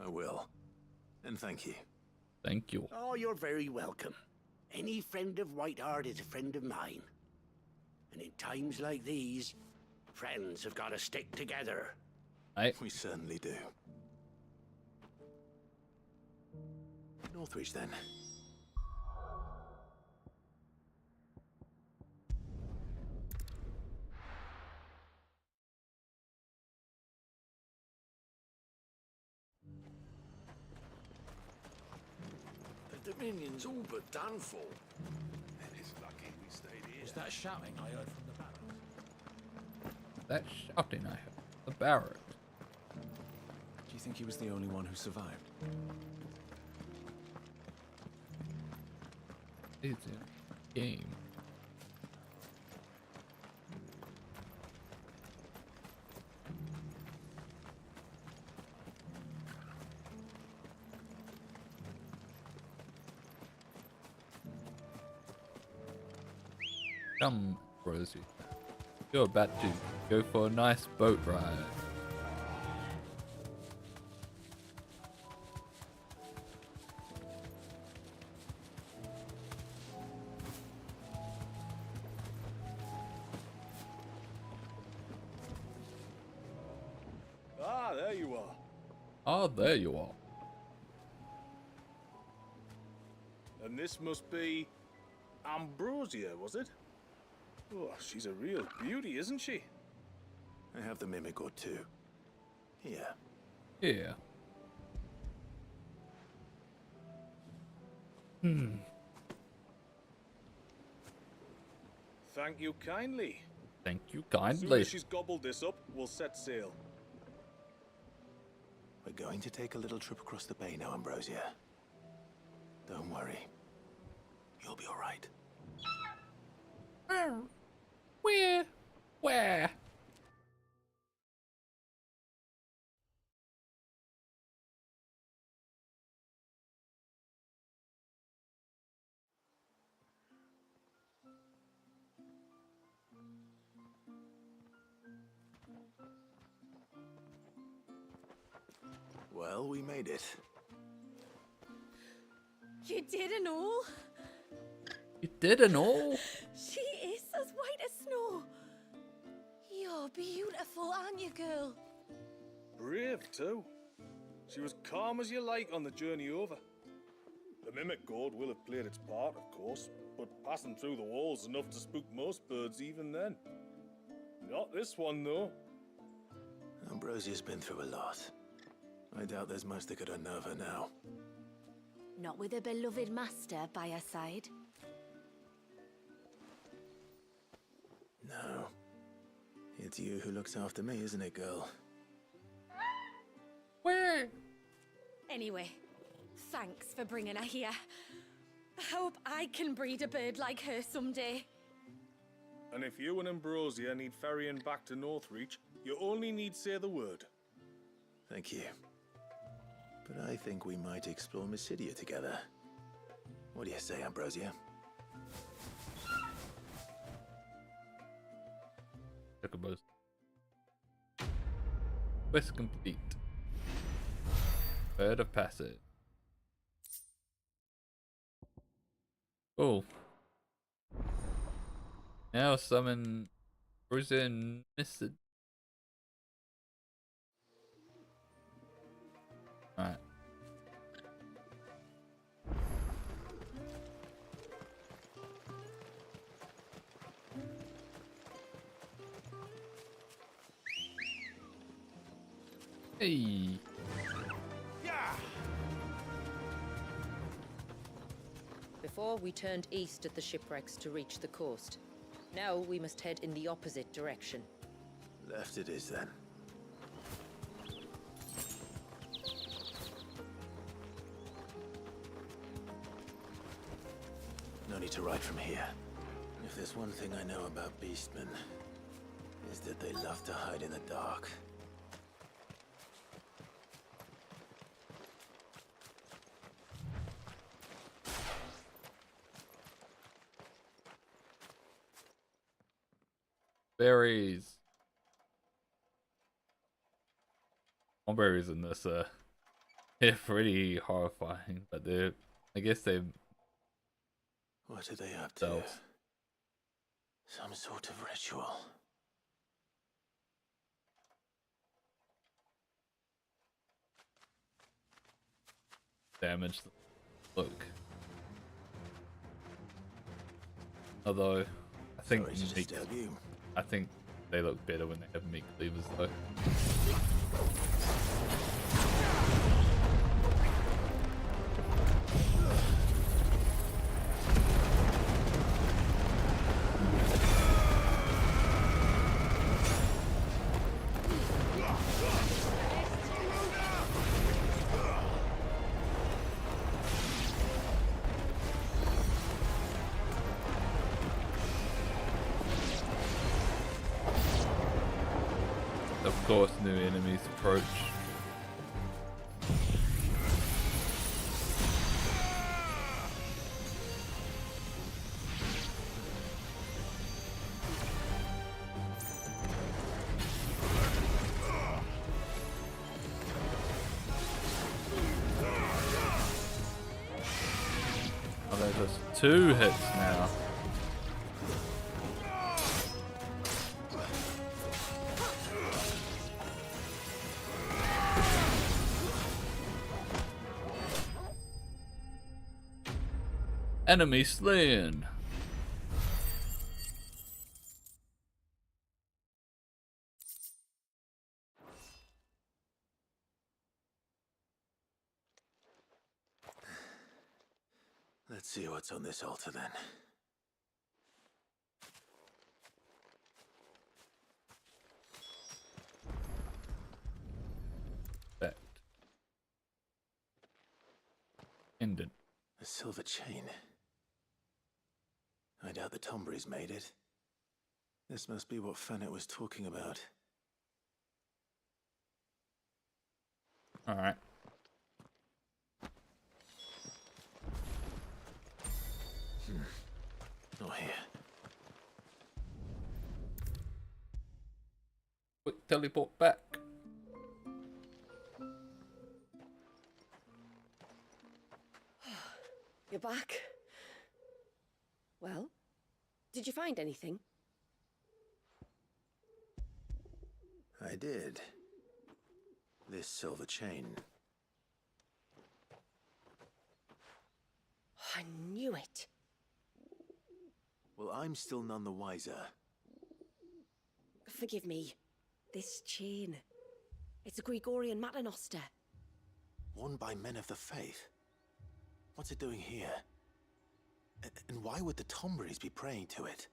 I will. And thank you. Thank you. Oh, you're very welcome. Any friend of Whiteheart is a friend of mine. And in times like these, friends have got to stick together. We certainly do. Northreach, then. Minion's all but done for. And it's lucky we stayed here. Was that shouting I heard from the barracks? That shouting I heard. The barracks. Do you think he was the only one who survived? It's a game. Come, Rosie. You're about to go for a nice boat ride. Ah, there you are. Ah, there you are. And this must be Ambrosia, was it? Oh, she's a real beauty, isn't she? I have the mimic or two. Here. Yeah. Thank you kindly. Thank you As soon kindly. as she's gobbled this up, we'll set sail. We're going to take a little trip across the bay now, Ambrosia. Don't worry. You'll be all right. Where? Where? Well, we made it. You didn't all? You didn't all? She is as white as snow. You're beautiful, aren't you, girl? Brave, too. She was calm as you like on the journey over. The mimic gourd will have played its part, of course, but passing through the walls enough to spook most birds even then. Not this one, though. Ambrosia's been through a lot. I doubt there's much that could unnerve her now. Not with a beloved master by her side. No. It's you who looks after me, isn't it, girl? Where? Anyway, thanks for bringing her here. I hope I can breed a bird like her someday. And if you and Ambrosia need ferrying back to Northreach, you only need say the word. Thank you. But I think we might explore Mysidia together. What do you say, Ambrosia? Chocobos. Quest complete. Bird of Passage. Oh. Now summon Bruiser and Mr. Alright. Hey. Before, we turned east at the shipwrecks to reach the coast. Now we must head in the opposite direction. Left it is then. No need to ride from here. If there's one thing I know about beastmen, is that they love to hide in the dark. Berries. Berries in this they're pretty horrifying, but they're, I guess they, What are they up to? Some sort of ritual. damage the look. Although I think Sorry to disturb you. I think they look better when they have meat cleavers though. course, new enemies approach. Oh, there's just 2 hits now. Enemy slain. Let's see what's on this altar then. That ended. A silver chain. I doubt the Tombries made it. This must be what Fennec was talking about. Alright. Not here. Quick teleport back. You're back. Well, did you find anything? I did. This silver chain. I knew it. Well, I'm still none the wiser. Forgive me. This chain. It's a Gregorian Maternoster. Worn by men of the faith. What's it doing here? And why would the Tombries be praying to it?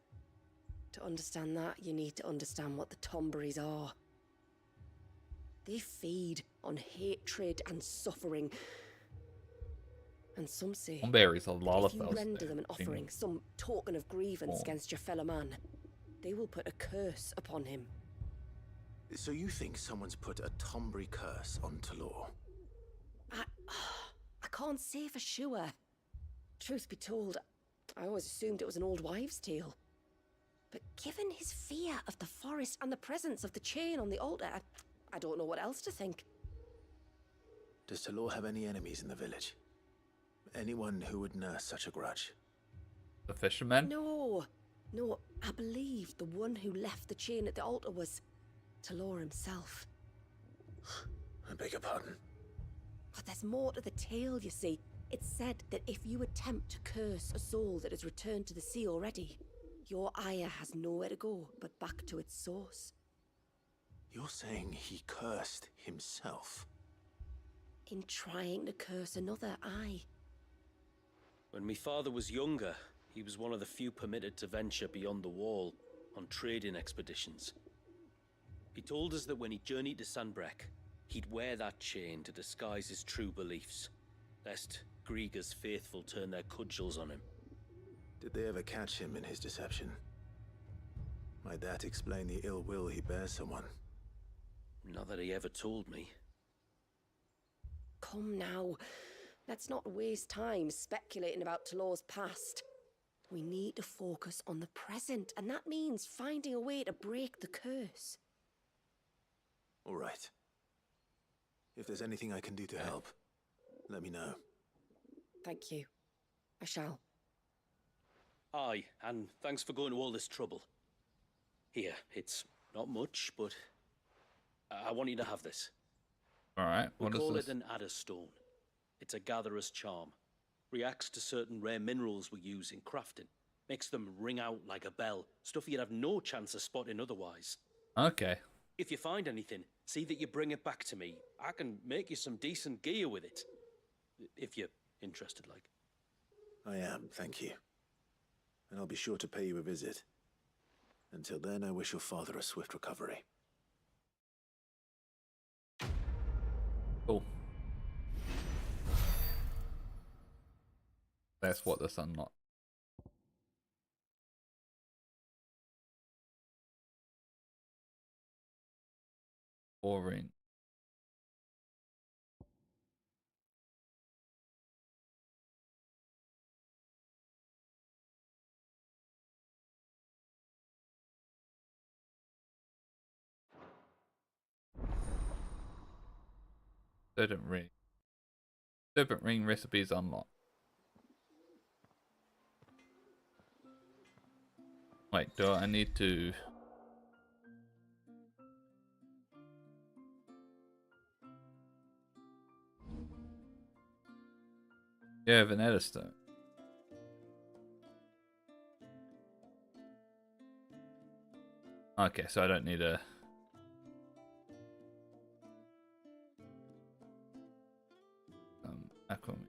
To understand that, you need to understand what the Tombries are. They feed on hatred and suffering. And some say, Berries, a lot if of you those render them an offering, some token of grievance against your fellow man, they will put a curse upon him. So you think someone's put a Tombry curse on Talor? I can't say for sure. Truth be told, I always assumed it was an old wives' tale. But given his fear of the forest and the presence of the chain on the altar, I don't know what else to think. Does Talor have any enemies in the village? Anyone who would nurse such a grudge? The fisherman? No, I believe the one who left the chain at the altar was Talor himself. I beg your pardon? But there's more to the tale, you see. It's said that if you attempt to curse a soul that has returned to the sea already, your ire has nowhere to go but back to its source. You're saying he cursed himself? In trying to curse another, aye. When my father was younger, he was one of the few permitted to venture beyond the wall on trading expeditions. He told us that when he journeyed to Sanbreque, he'd wear that chain to disguise his true beliefs, lest Grieger's faithful turn their cudgels on him. Did they ever catch him in his deception? Might that explain the ill will he bears someone? Not that he ever told me. Come now, let's not waste time speculating about Talor's past. We need to focus on the present, and that means finding a way to break the curse. All right. If there's anything I can do to help, let me know. Thank you. I shall. Aye, and thanks for going to all this trouble. Here, it's not much, but I want you to have this. Alright, We what is call this? it an adder stone. It's a gatherer's charm. Reacts to certain rare minerals we use in crafting. Makes them ring out like a bell. Stuff you'd have no chance of spotting otherwise. Okay. If you find anything, see that you bring it back to me. I can make you some decent gear with it. If you're interested, like. I am, thank you. And I'll be sure to pay you a visit. Until then, I wish your father a swift recovery. Cool. That's what this unlocked. Boring. Serpent ring. Serpent ring recipes unlocked. Wait, do I need to? Yeah, Vanetta stone. Okay, so I don't need a. Aquaman.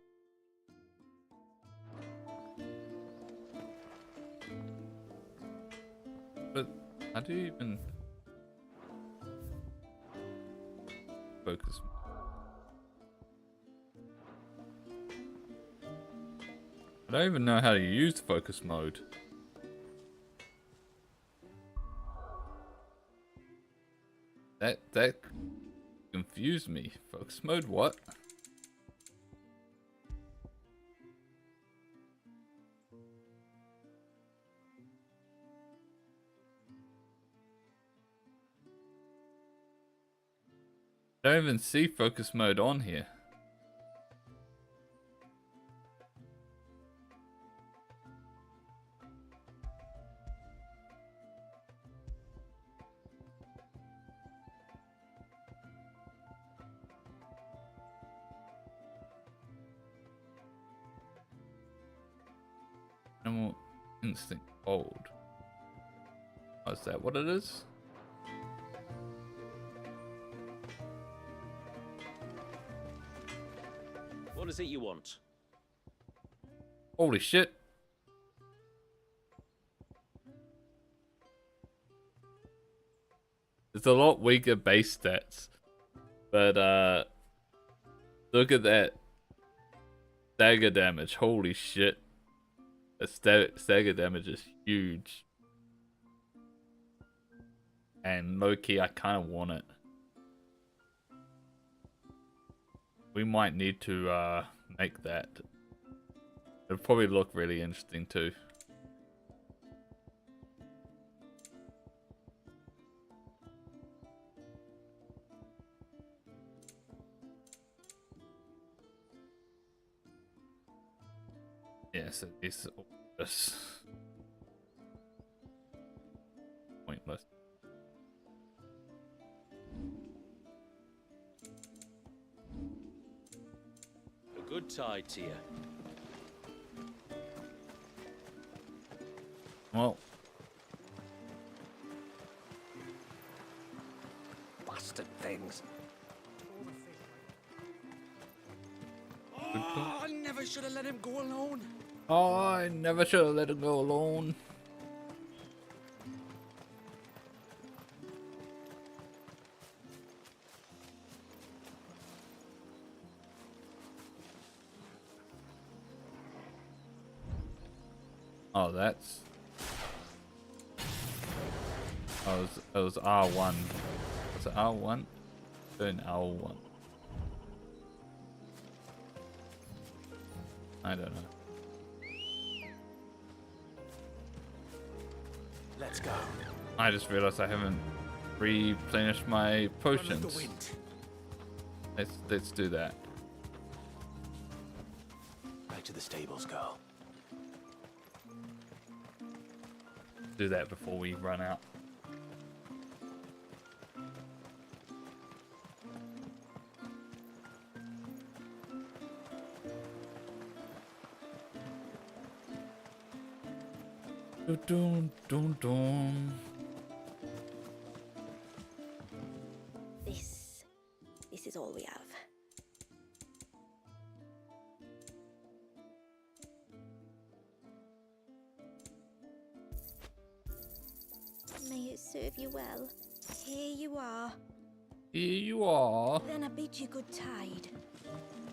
But how do you even focus? I don't even know how to use focus mode. That confused me. Focus mode, what? I don't even see focus mode on here. Animal instinct hold. Oh, is that what it is? What is it you want? Holy shit. It's a lot weaker base stats. But look at that stagger damage. Holy shit. The stagger damage is huge. And low key, I kind of want it. We might need to make that. It'll probably look really interesting too. Yeah, so it's all just pointless. A good tide to you. Well, Bastard things. Oh, I never should have let him go alone. oh, I never should have let him go alone. Oh, that's. It was R1. Was it R1? Doing R1. I don't know. Let's go. I just realized I haven't replenished my potions. Let's do that. Back to the stables, go. Do that before we run out. Dun, dun, dun. This is all we have. May it serve you well. Here you are. Here you are. Then I bid you good tide.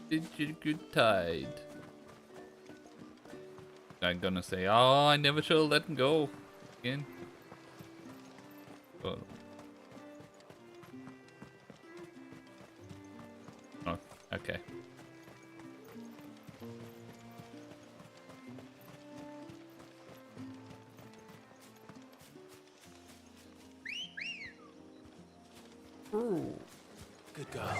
Bid you good tide. I'm gonna say, oh, I never should have let him go again. Oh. Okay. Ooh. Good girl.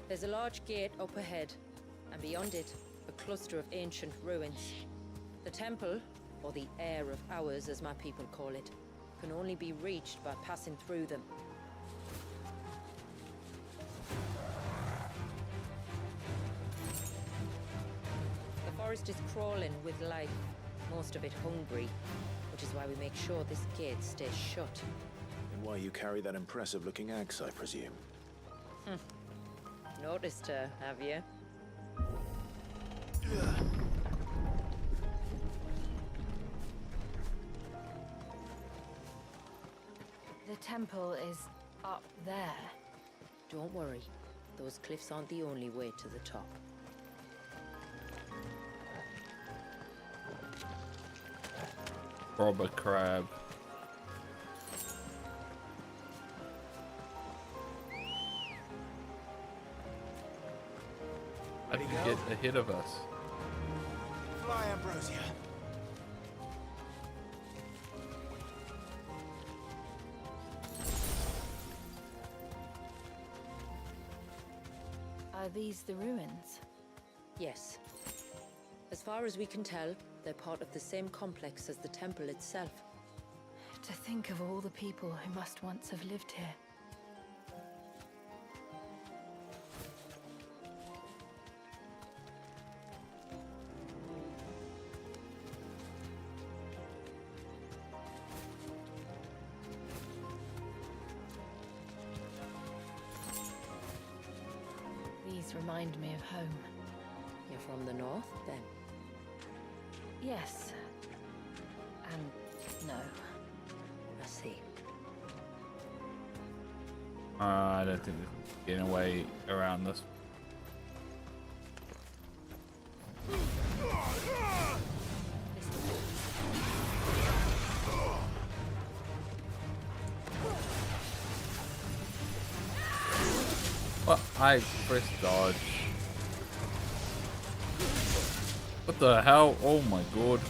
There's a large gate up ahead, and beyond it, a cluster of ancient ruins. The temple, or the Heir of Hours as my people call it, can only be reached by passing through them. The forest is crawling with life, most of it hungry, which is why we make sure this gate stays shut. And why you carry that impressive-looking axe, I presume. Noticed her, have you? The temple is up there. Don't worry. Those cliffs aren't the only way to the top. Robber crab. How did you get ahead of us? Fly, Ambrosia. Are these the ruins? Yes. As far as we can tell, they're part of the same complex as the temple itself. To think of all the people who must once have lived here. These remind me of home. You're from the north, then? Yes. And no. I see. I don't think we're getting away around this. What? I pressed dodge. What the hell? Oh my god.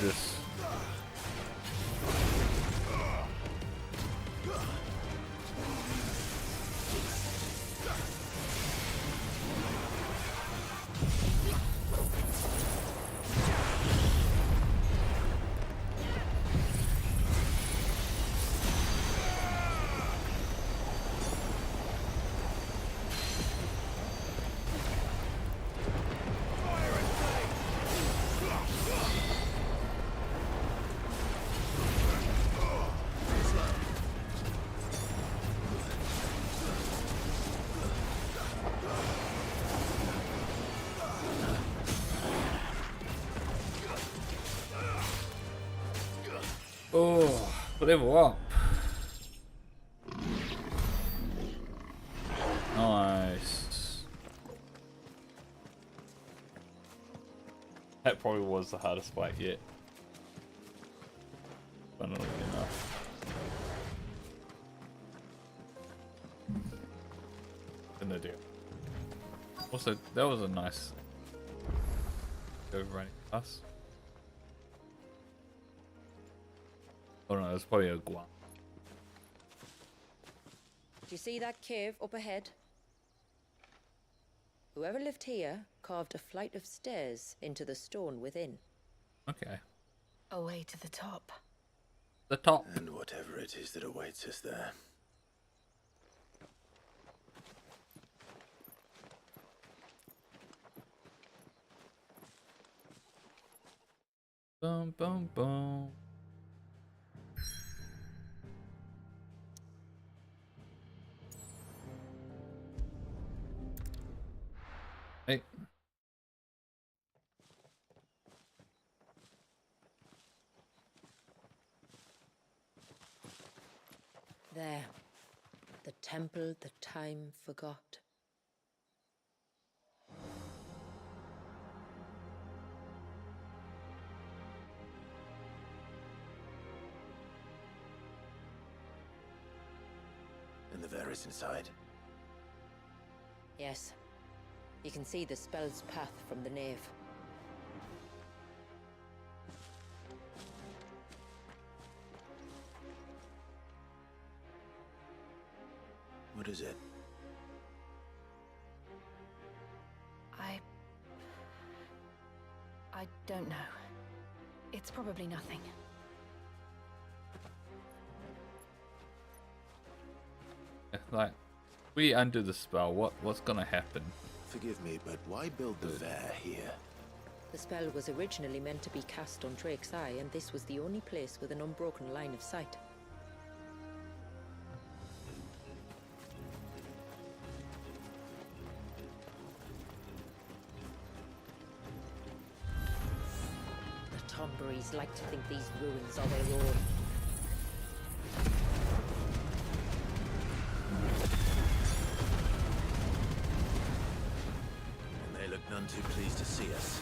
gorgeous. Oh, level up. Nice. That probably was the hardest fight yet. Funnily enough. Gonna do. Also, that was a nice overrunning us. Oh no, it's probably a guan. Do you see that cave up ahead? Whoever lived here carved a flight of stairs into the stone within. Okay. A way to the top. The top. And whatever it is that awaits us there. Boom, boom, boom. Hey. There. The temple the time forgot. And the Varys inside. Yes. You can see the spell's path from the nave. What is it? I don't know. It's probably nothing. Like, we undo the spell. What's gonna happen? Forgive me, but why build the Vare here? The spell was originally meant to be cast on Drake's Eye, and this was the only place with an unbroken line of sight. The Tomberries like to think these ruins are their own. None too pleased to see us.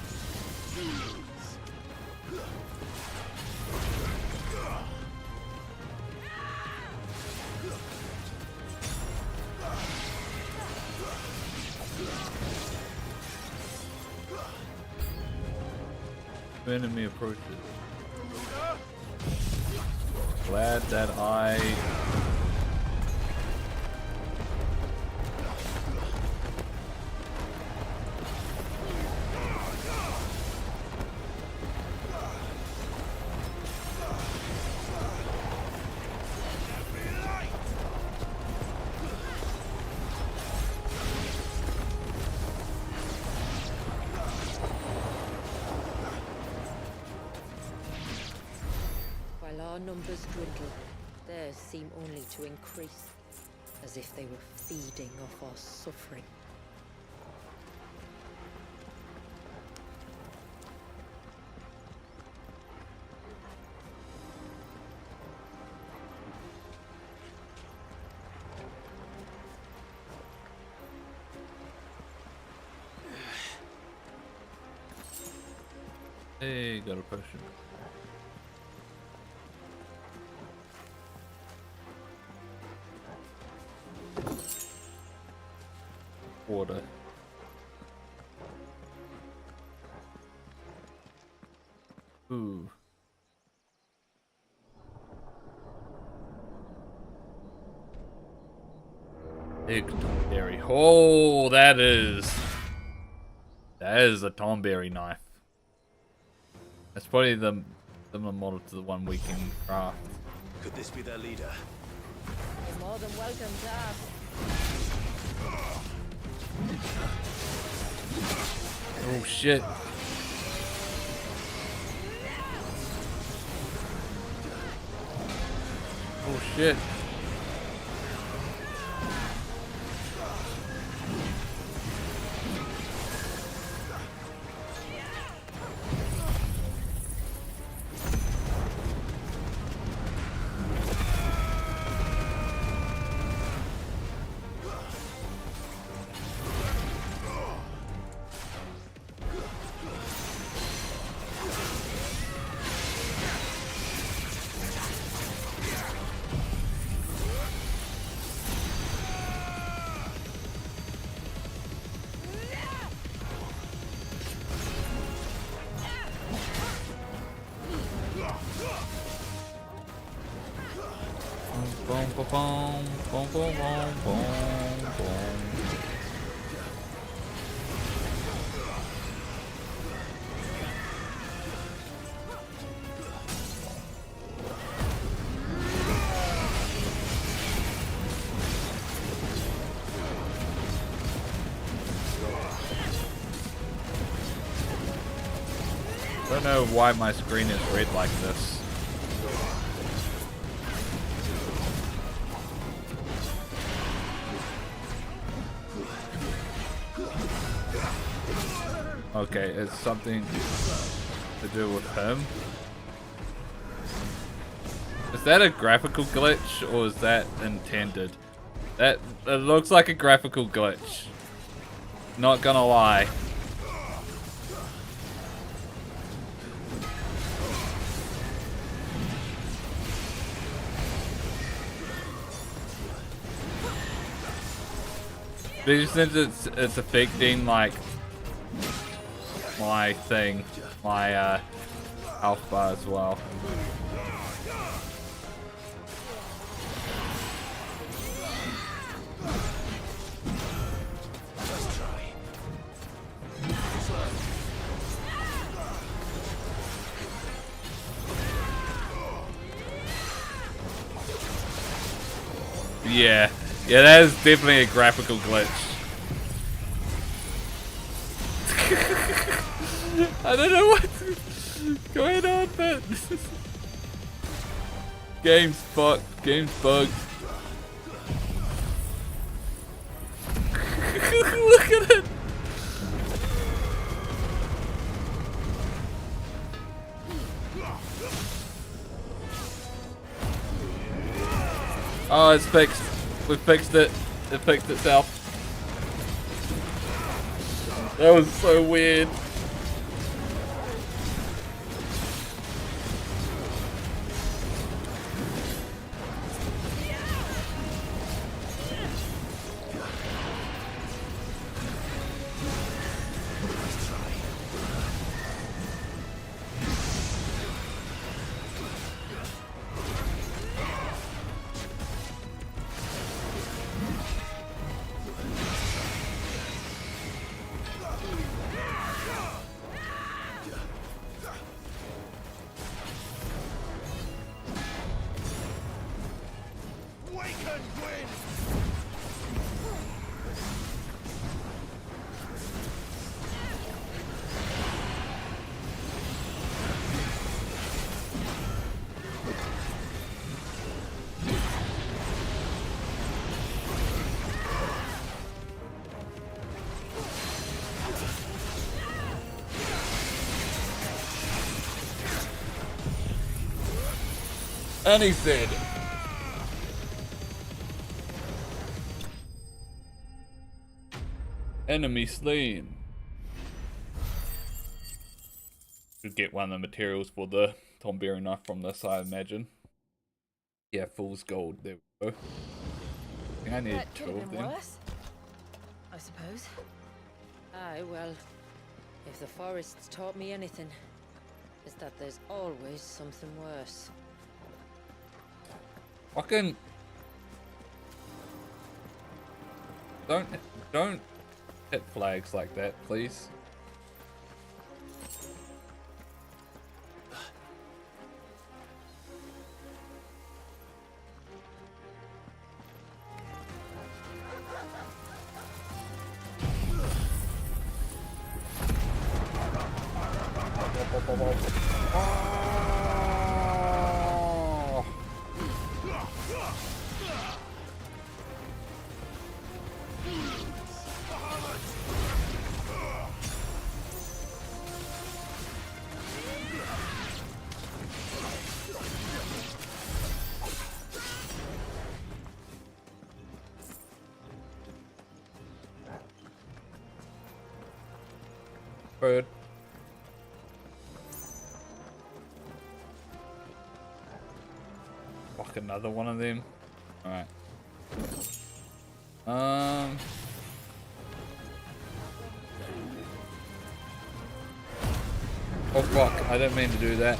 Enemy approaches. Glad that I While our numbers dwindle, theirs seem only to increase, as if they were feeding off our suffering. Hey, got a potion. Water. Ooh. Big Tomberry. Oh, that is a Tomberry knife. That's probably the similar model to the one we can craft. Could this be their leader? You're more than welcome to ask. Oh shit. Oh shit. Boom, boom, boom, boom, boom, boom, boom, boom. I don't know why my screen is red like this. Okay, it's something to do with him. Is that a graphical glitch or is that intended? It looks like a graphical glitch. Not gonna lie. But since it's affecting like my thing, my health bar as well. Yeah, that is definitely a graphical glitch. I don't know what's going on, but game's fucked. Game's bugged. Look at it. Oh, it's fixed. We fixed it. It fixed itself. That was so weird. And he said, enemy slain. Should get one of the materials for the Tomberry knife from this, I imagine. Yeah, fool's gold. There we go. I think I need That two could have of been them. worse, I suppose. Aye, well, if the forest's taught me anything, it's that there's always something worse. Fucking Don't hit flags like that, please. Bird. Fuck, another one of them. Alright. Oh fuck, I didn't mean to do that.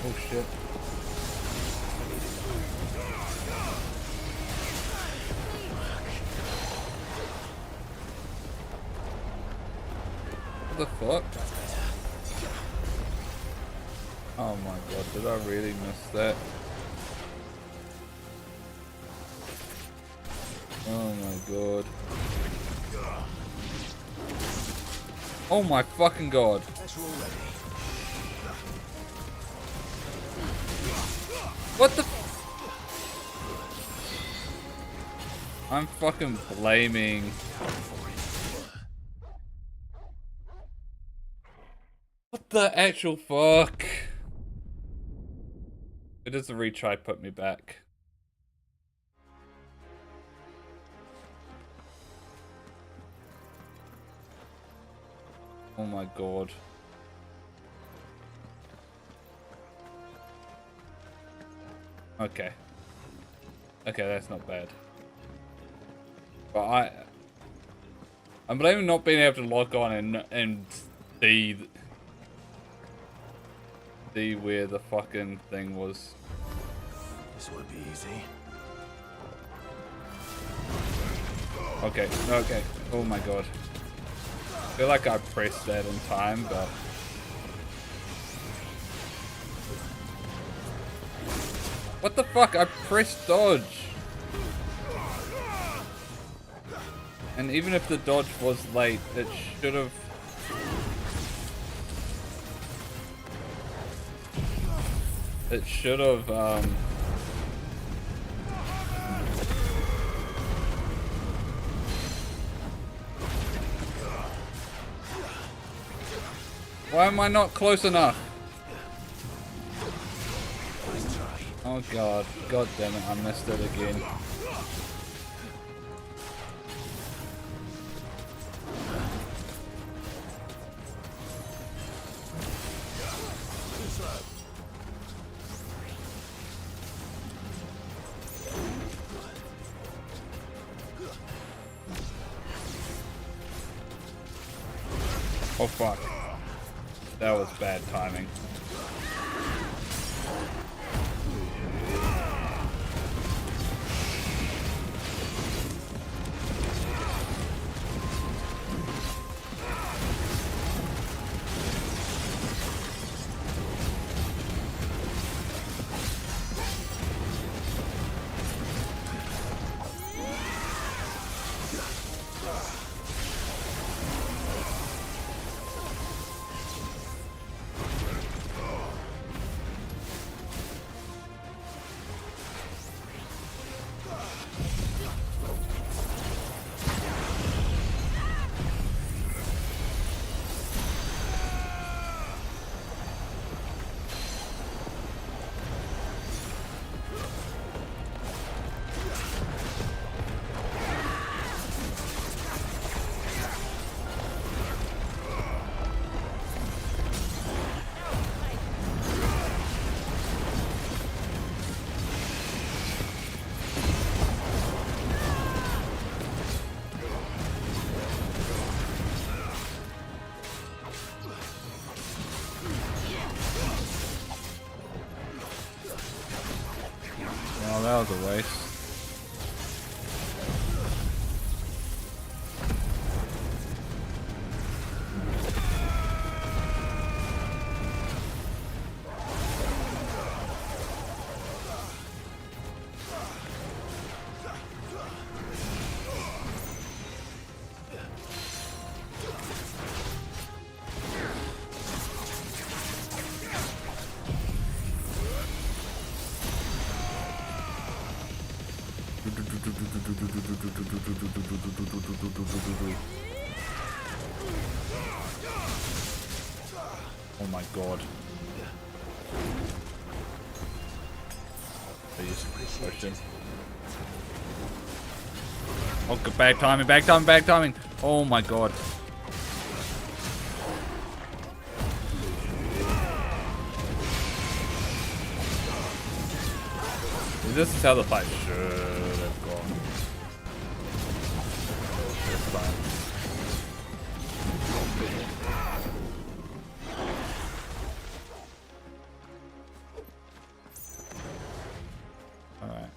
Oh shit. What the fuck? Oh my god, did I really miss that? Oh my god. Oh my fucking god. What the I'm fucking blaming. What the actual fuck? It is a retry, put me back. Oh my god. Okay. Okay, that's not bad. But I'm blaming not being able to log on and see where the fucking thing was. This would be easy. Okay, okay. Oh my god. I feel like I pressed that in time, but what the fuck? I pressed dodge. And even if the dodge was late, it should have. It should have, Why am I not close enough? Oh god. God damn it, I missed it again. Oh fuck. That was bad timing. that was a waste. Oh my god. Please, question. Oh, good, bad timing, bad timing, bad timing. Oh my god. This is how the fight should have gone. It's fine. Alright.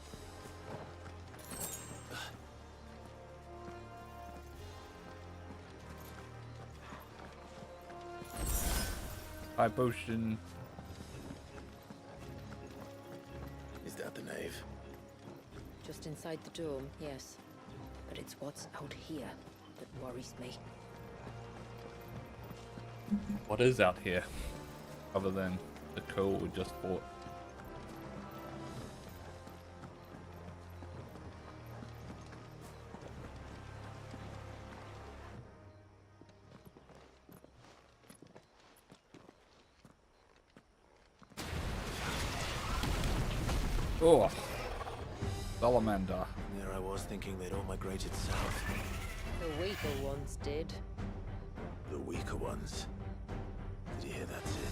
High potion. Is that the nave? Just inside the dome, yes. But it's what's out here that worries me. What is out here? Other than the coal we just fought. Oh, salamander. There I was thinking they'd all migrated south. The weaker ones did. The weaker ones. Did you hear that, Sid?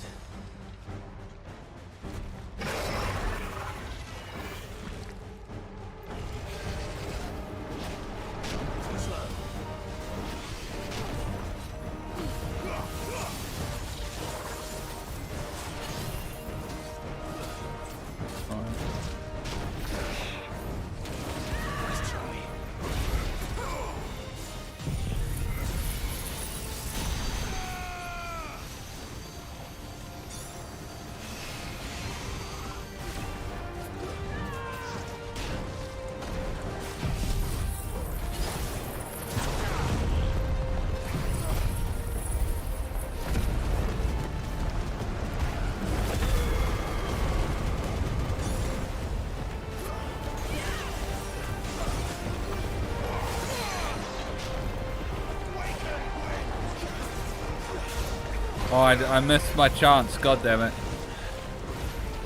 Oh, I missed my chance. God damn it.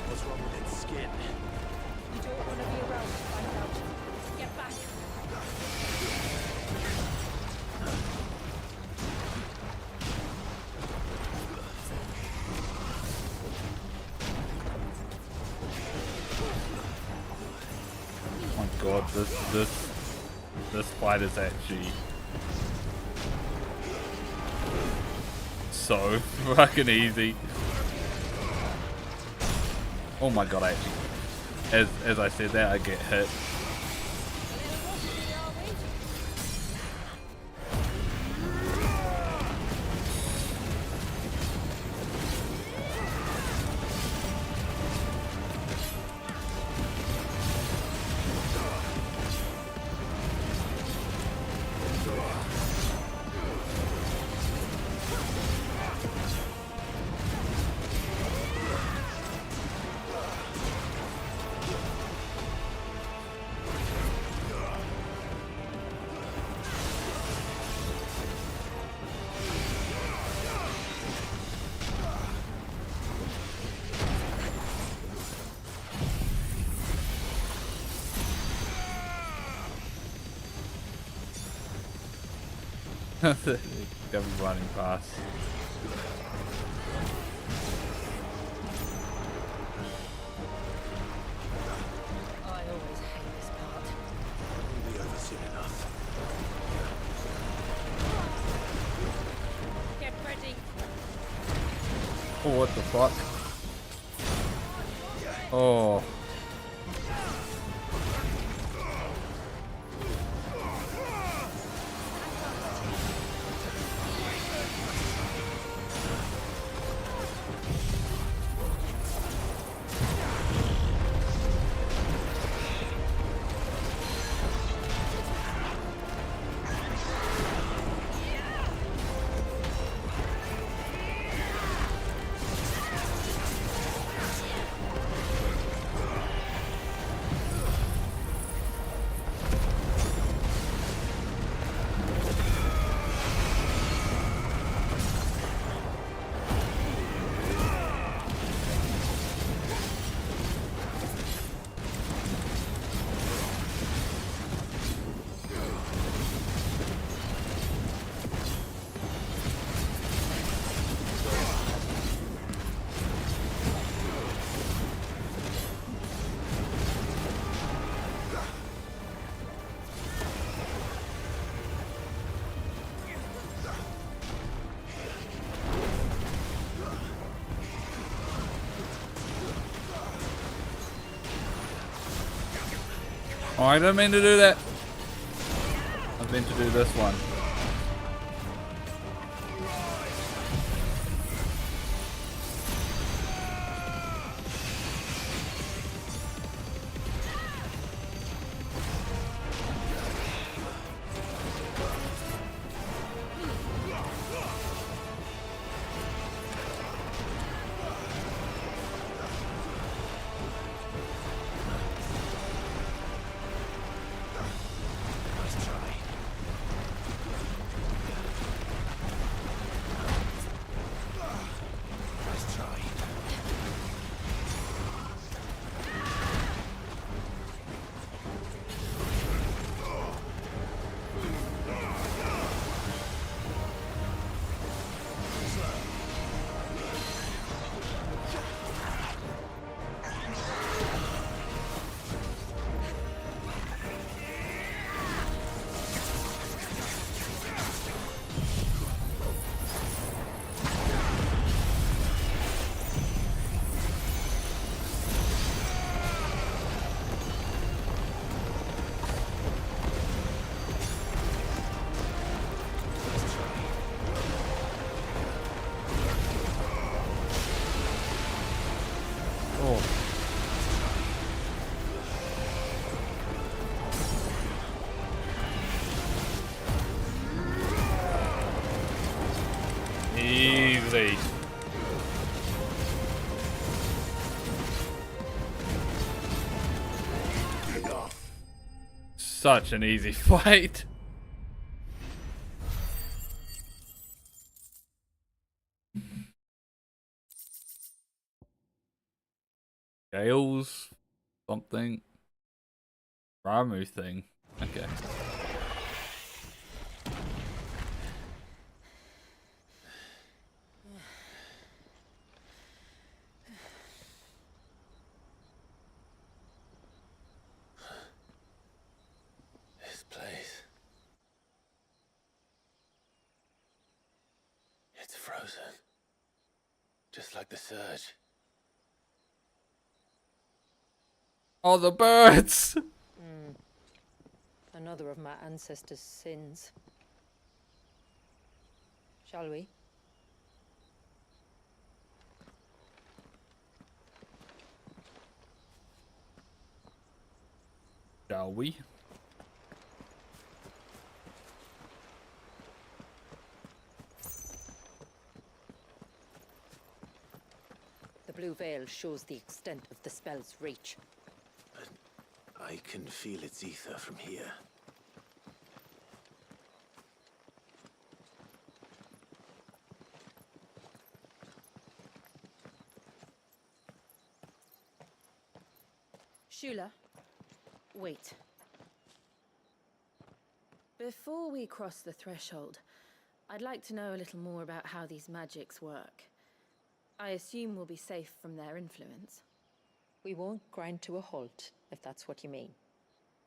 What's wrong with its skin? You don't want to be around to find out. Get back. Oh my god, this fight is actually so fucking easy. Oh my god, actually, as I said that, I get hit. Got me running past. I always hate this part. We haven't seen enough. Get ready. Oh, what the fuck? Oh. Oh, I didn't mean to do that. I meant to do this one. Easy. Such an easy fight. Gales, something. Ramu thing. Okay. This place. It's frozen. Just like the surge. Oh, the birds! Another of my ancestors' sins. Shall we? Shall we? The blue veil shows the extent of the spell's reach. I can feel its ether from here. Shula, wait. Before we cross the threshold, I'd like to know a little more about how these magics work. I assume we'll be safe from their influence. We won't grind to a halt, if that's what you mean.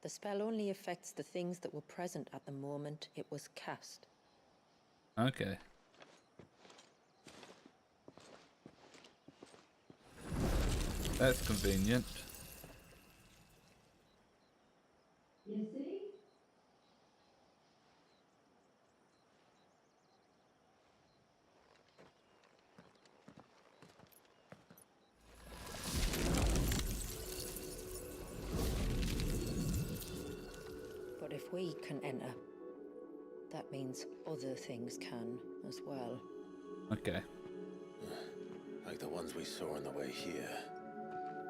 The spell only affects the things that were present at the moment it was cast. Okay. That's convenient. You see? But if we can enter, that means other things can as well. Okay. Like the ones we saw on the way here.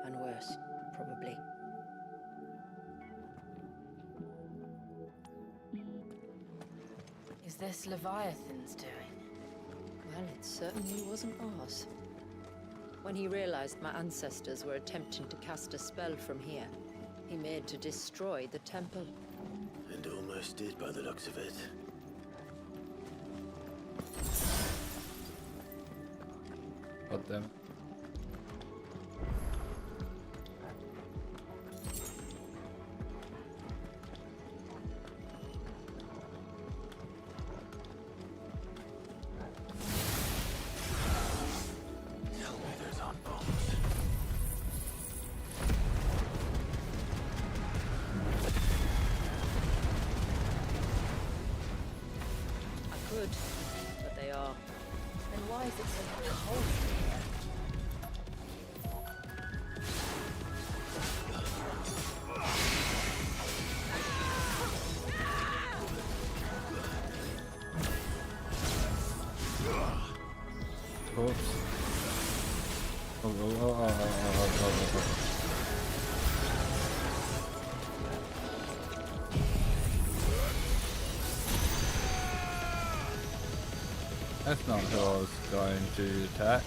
And worse, probably. Is this Leviathan's doing? Well, it certainly wasn't ours. When he realized my ancestors were attempting to cast a spell from here, he made to destroy the temple. And almost did by the looks of it. God damn it. Tell me there's on bones. Why is it so cold here? Oops. Oh. That's not who I was going to attack.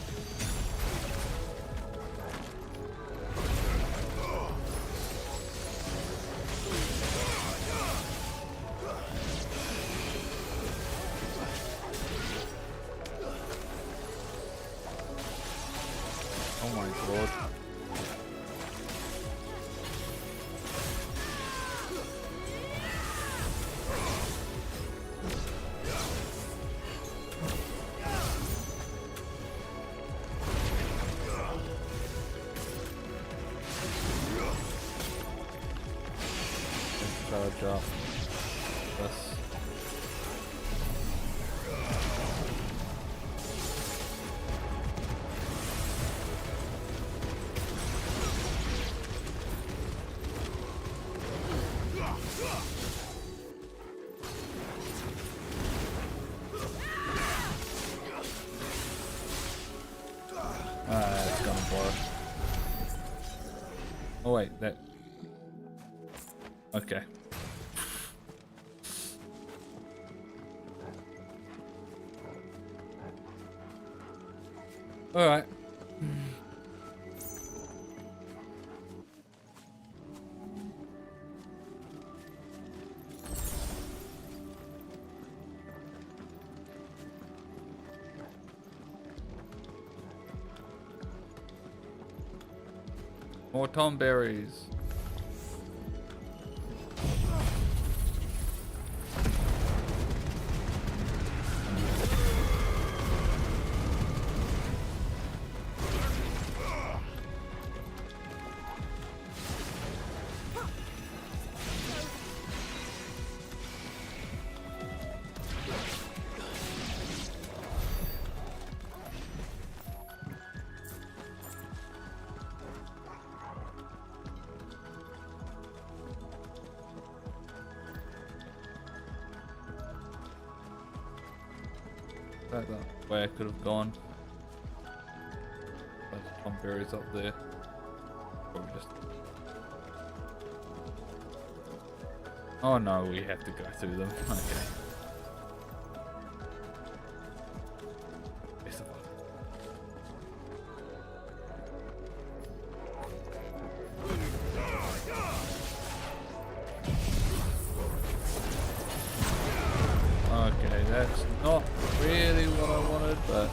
Oh my god. Let's charge up this. It's gonna work. Oh wait, that... Okay. Alright. More tom berries. That way I could have gone. But the tom berries up there. Probably just... Oh no, we have to go through them. Okay. Best of luck. Okay, that's not really what I wanted, but...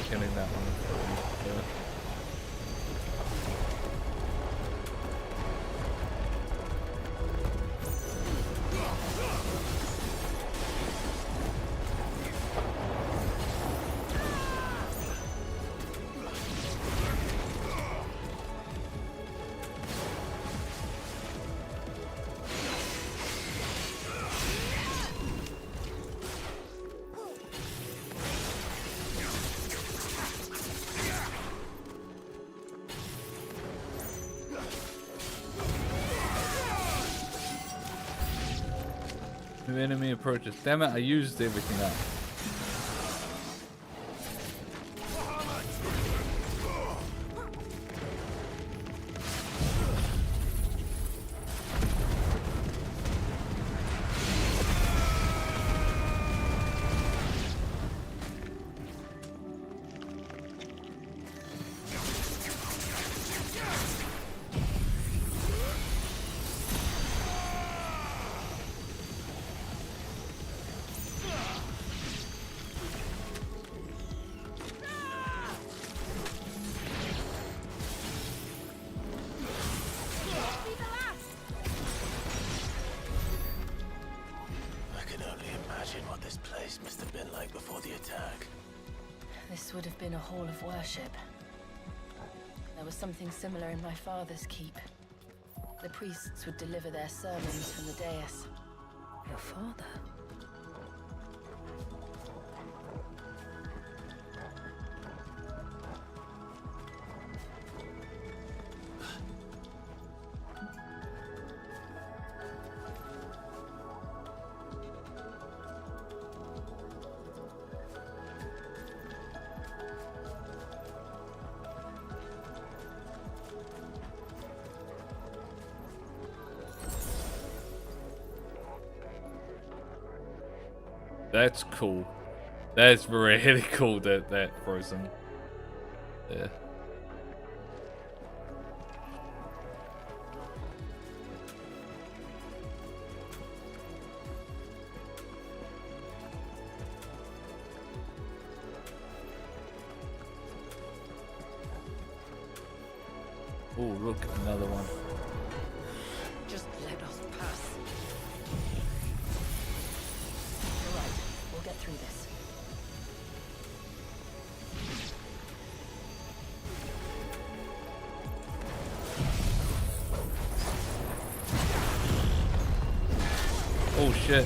Killing that one. Yeah. New enemy approaches. Damn it, I used everything up. This would have been a hall of worship. There was something similar in my father's keep. The priests would deliver their sermons from the dais. Your father? That's cool. That's really cool that frozen. Yeah. Oh, look, another one. Just let us pass. You're right. We'll get through this. Oh shit.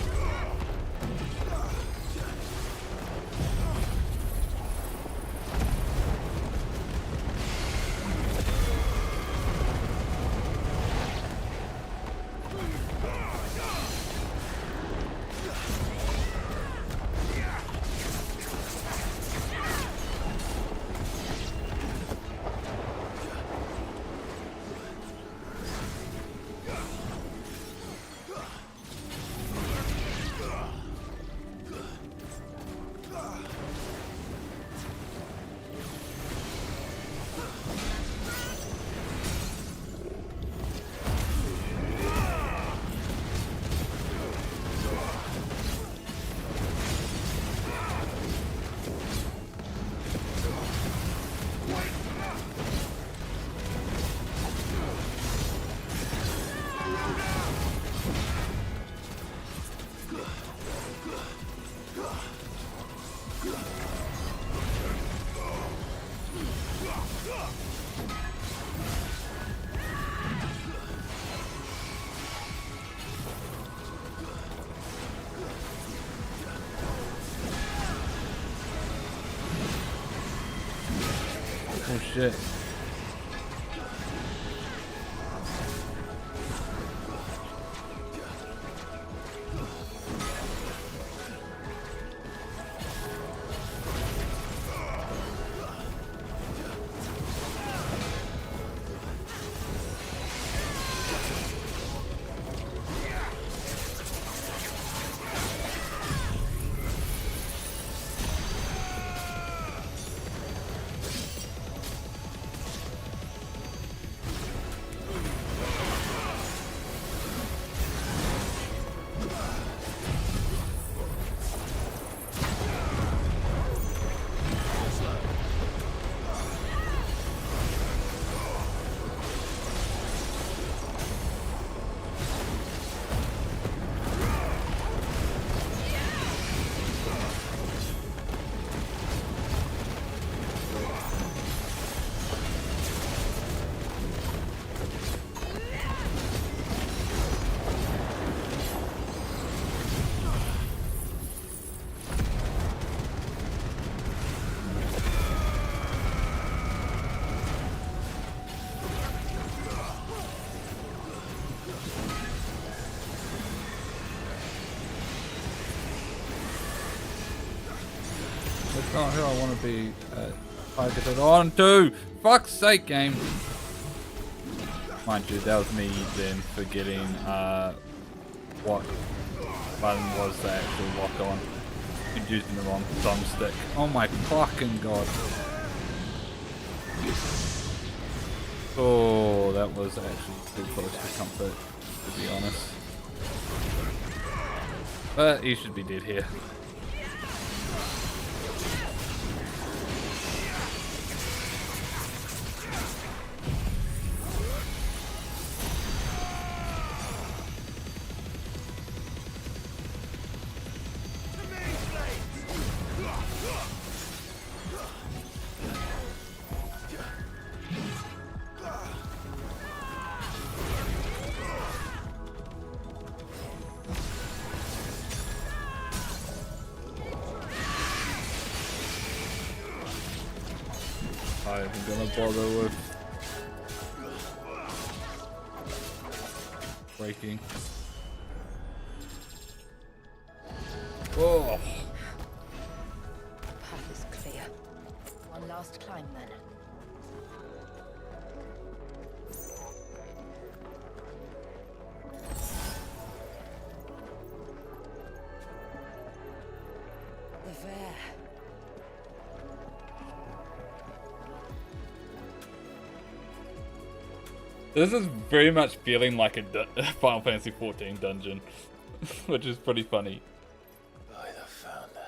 Oh shit. That's not who I want to be targeted on to. Fuck's sake, game. Mind you, that was me then forgetting what button was to actually lock on. And using the wrong thumbstick. Oh my fucking god. Oh, that was actually too close to comfort, to be honest. But he should be dead here. I'm gonna bother with breaking. Oh. Path is clear. One last climb then. The Fair. This is very much feeling like a Final Fantasy XIV dungeon, which is pretty funny. By the founder.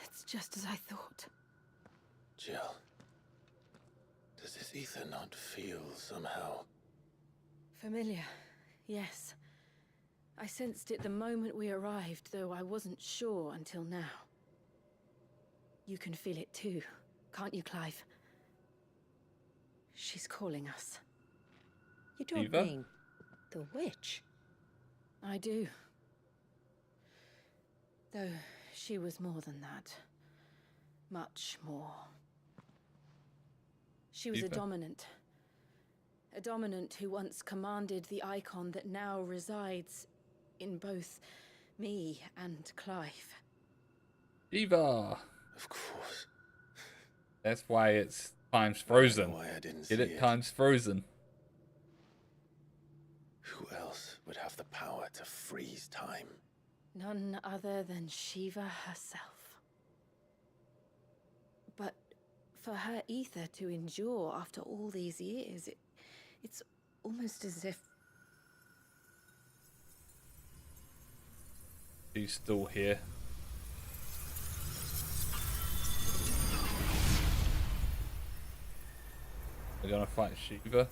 It's just as I thought. Jill, does this ether not feel somehow? Familiar, yes. I sensed it the moment we arrived, though I wasn't sure until now. You can feel it too, can't you, Clive? She's calling us. You don't Eva? mean the witch? I do. Though she was more than that. Much more. She was a Eva? dominant. A dominant who once commanded the icon that now resides in both me and Clive. Eva! Of course. That's why it's times frozen. Why I didn't Get see it? Times frozen. Who else would have the power to freeze time? None other than Shiva herself. But for her ether to endure after all these years, it's almost as if... She's still here. We're gonna fight Shiva.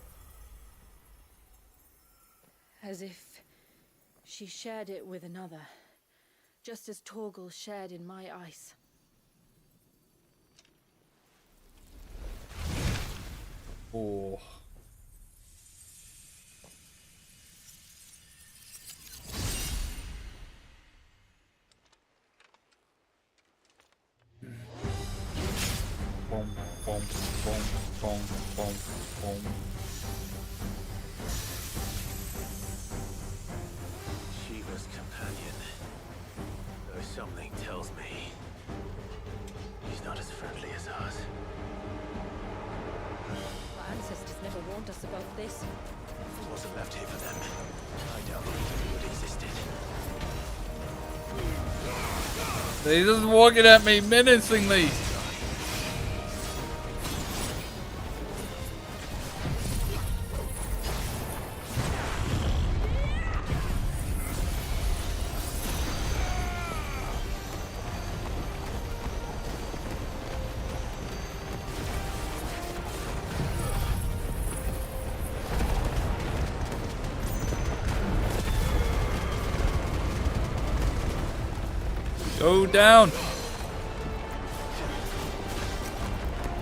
as if she shared it with another, just as Torgal shared in my ice. Oh. Boom, boom, boom, boom, boom, boom. Shiva's companion. Though something tells me he's not as friendly as ours. Our ancestors never warned us about this. If it wasn't left here for them, I doubt it would existed. He's just walking at me menacingly. Go down.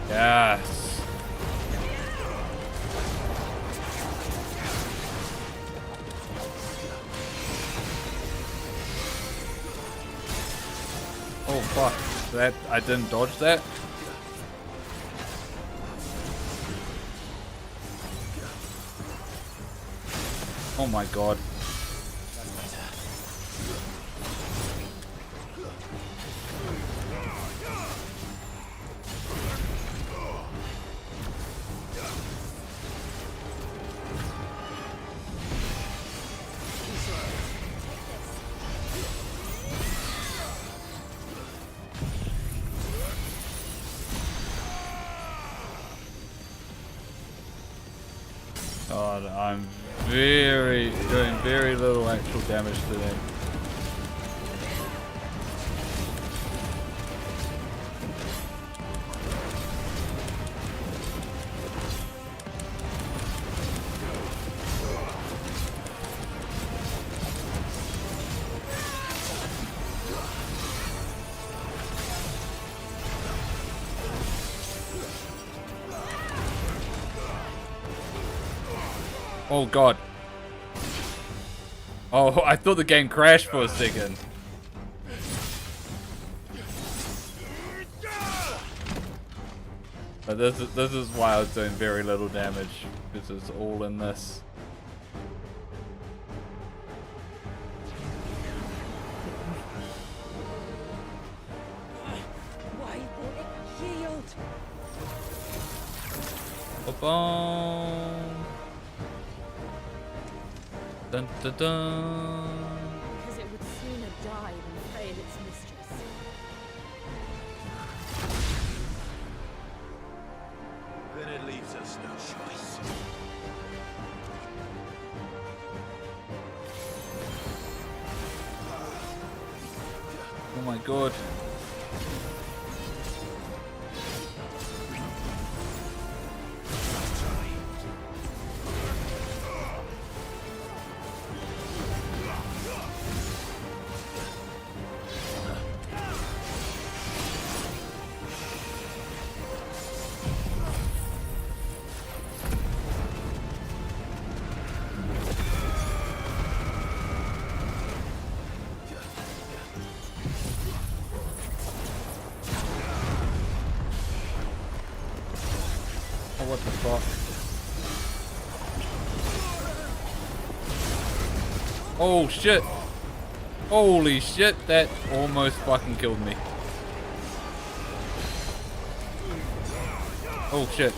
Yes. Oh fuck. That I didn't dodge that. Oh my god. God, I'm doing very little actual damage to them. Oh god. Oh, I thought the game crashed for a second. But this is why I was doing very little damage, because it's all in this. Why won't it yield? Ba-boom. Dun dun dun. Because it would sooner die than fail its mistress. Then it leaves us no choice. Oh my god. What the fuck? Oh shit! Holy shit, that almost fucking killed me. Oh shit.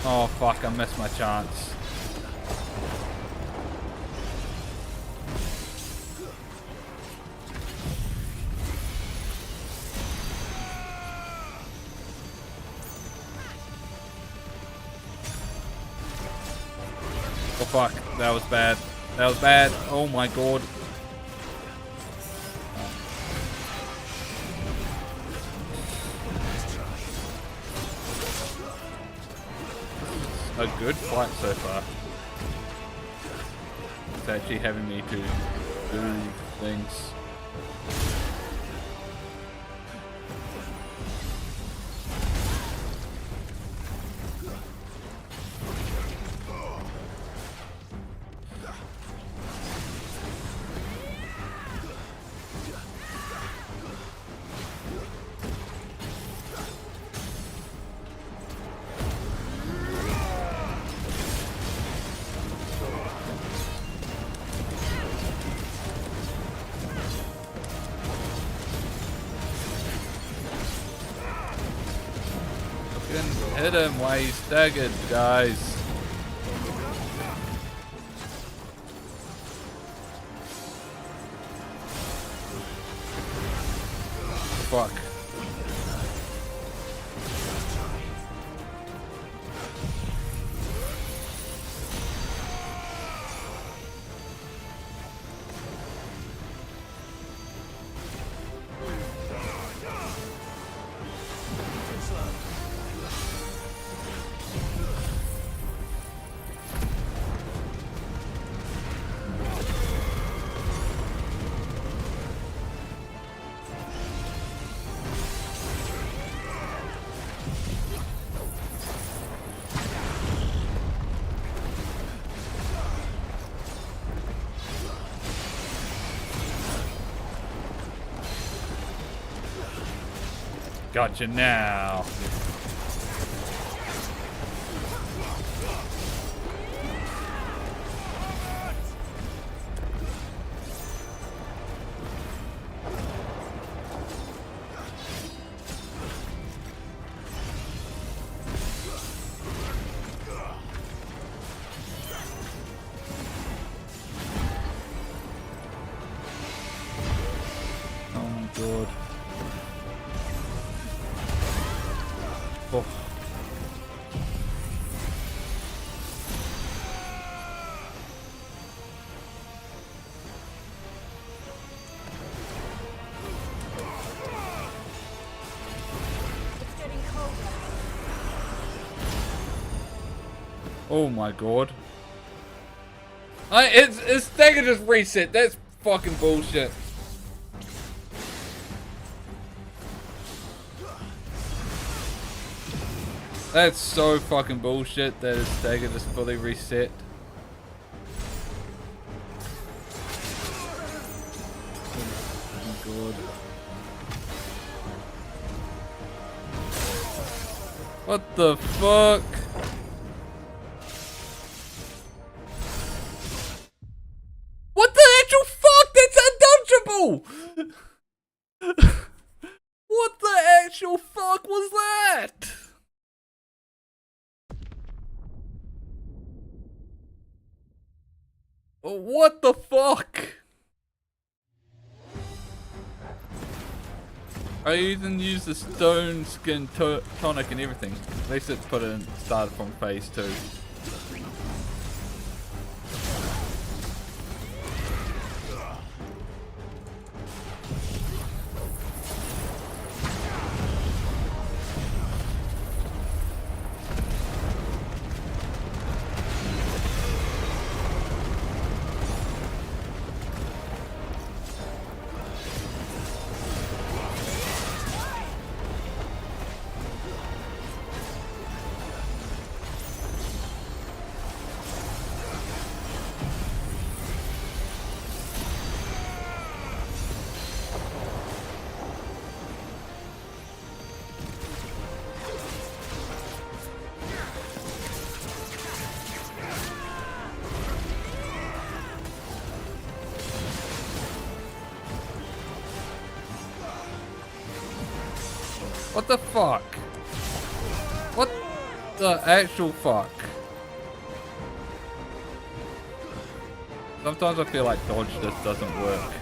Oh fuck, I missed my chance. Oh fuck, that was bad. That was bad. Oh my god. A good fight so far. It's actually having me to do things. Hit him while he's staggered, guys. Fuck. Gotcha now. Oh my god. Oh. Oh my god. It's stagger just reset. That's fucking bullshit. That's so fucking bullshit that his stagger just fully reset. lord. What the fuck? What the actual fuck? That's undodgeable! What the actual fuck was that? What the fuck? I even used the stone skin tonic and everything. At least it started from phase 2. What the fuck? What the actual fuck? Sometimes I feel like dodge just doesn't work.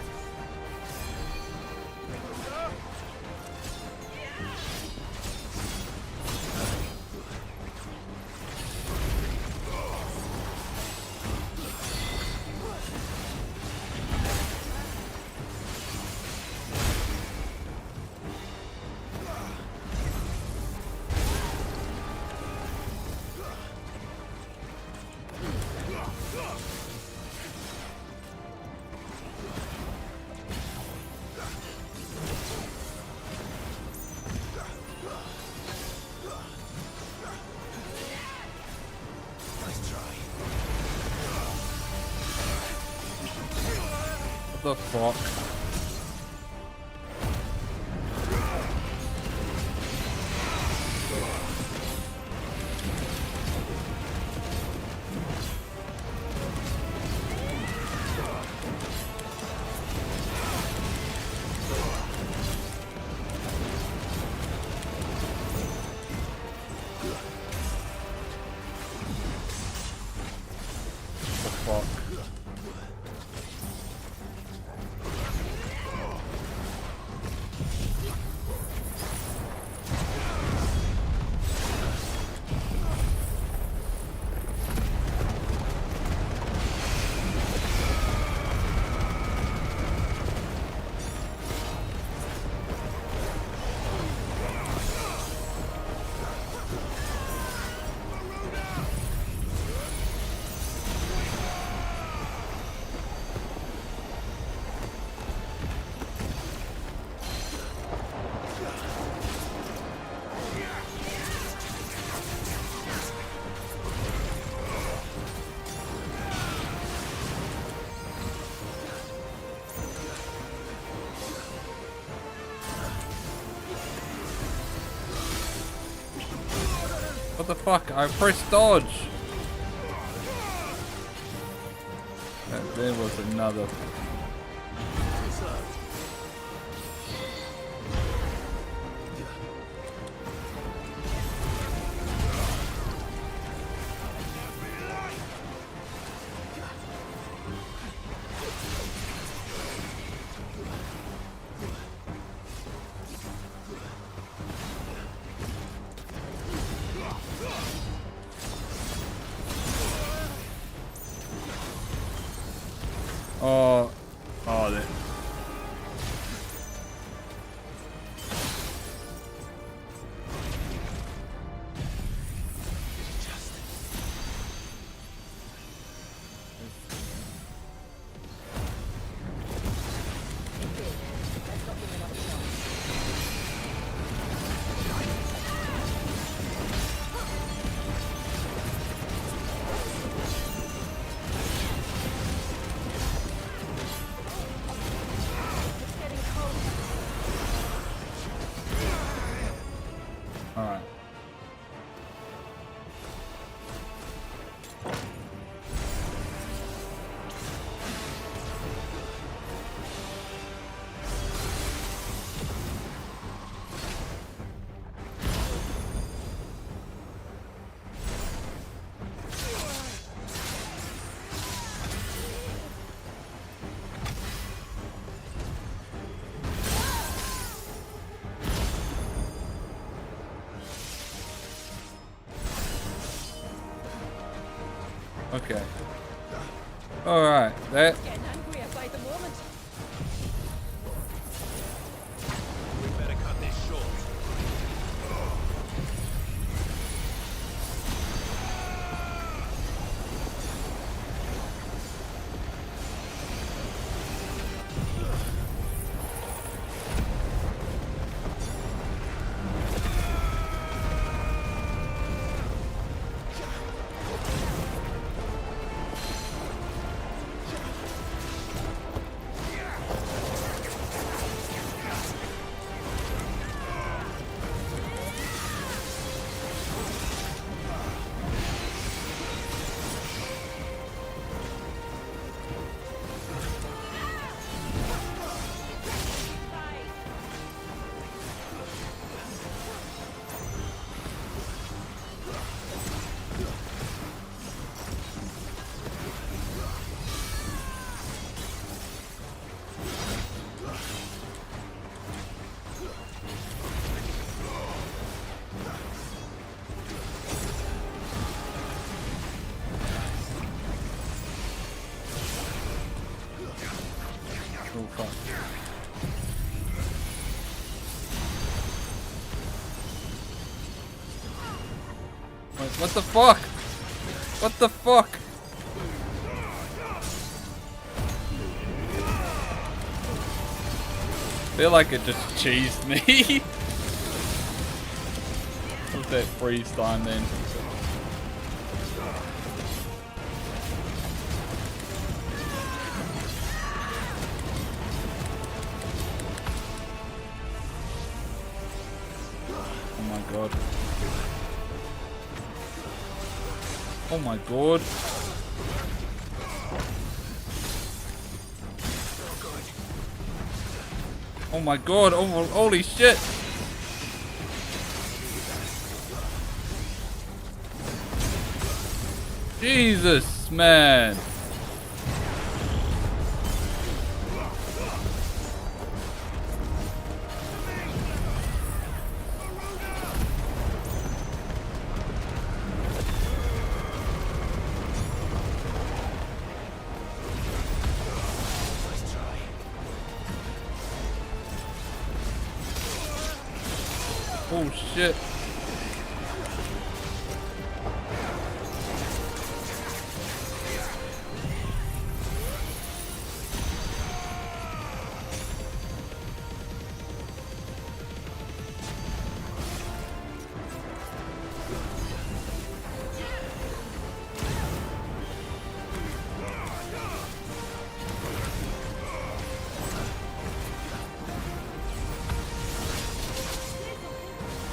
What the fuck? What the fuck? I pressed dodge. There was another. There. Okay. Alright, that. Getting angrier by the moment. We better cut this short. Oh fuck. Wait, what the fuck? What the fuck? I feel like it just cheesed me. With that freeze time then. Oh my god. Oh my god. Oh my god, oh my, holy shit! Jesus, man! Oh shit.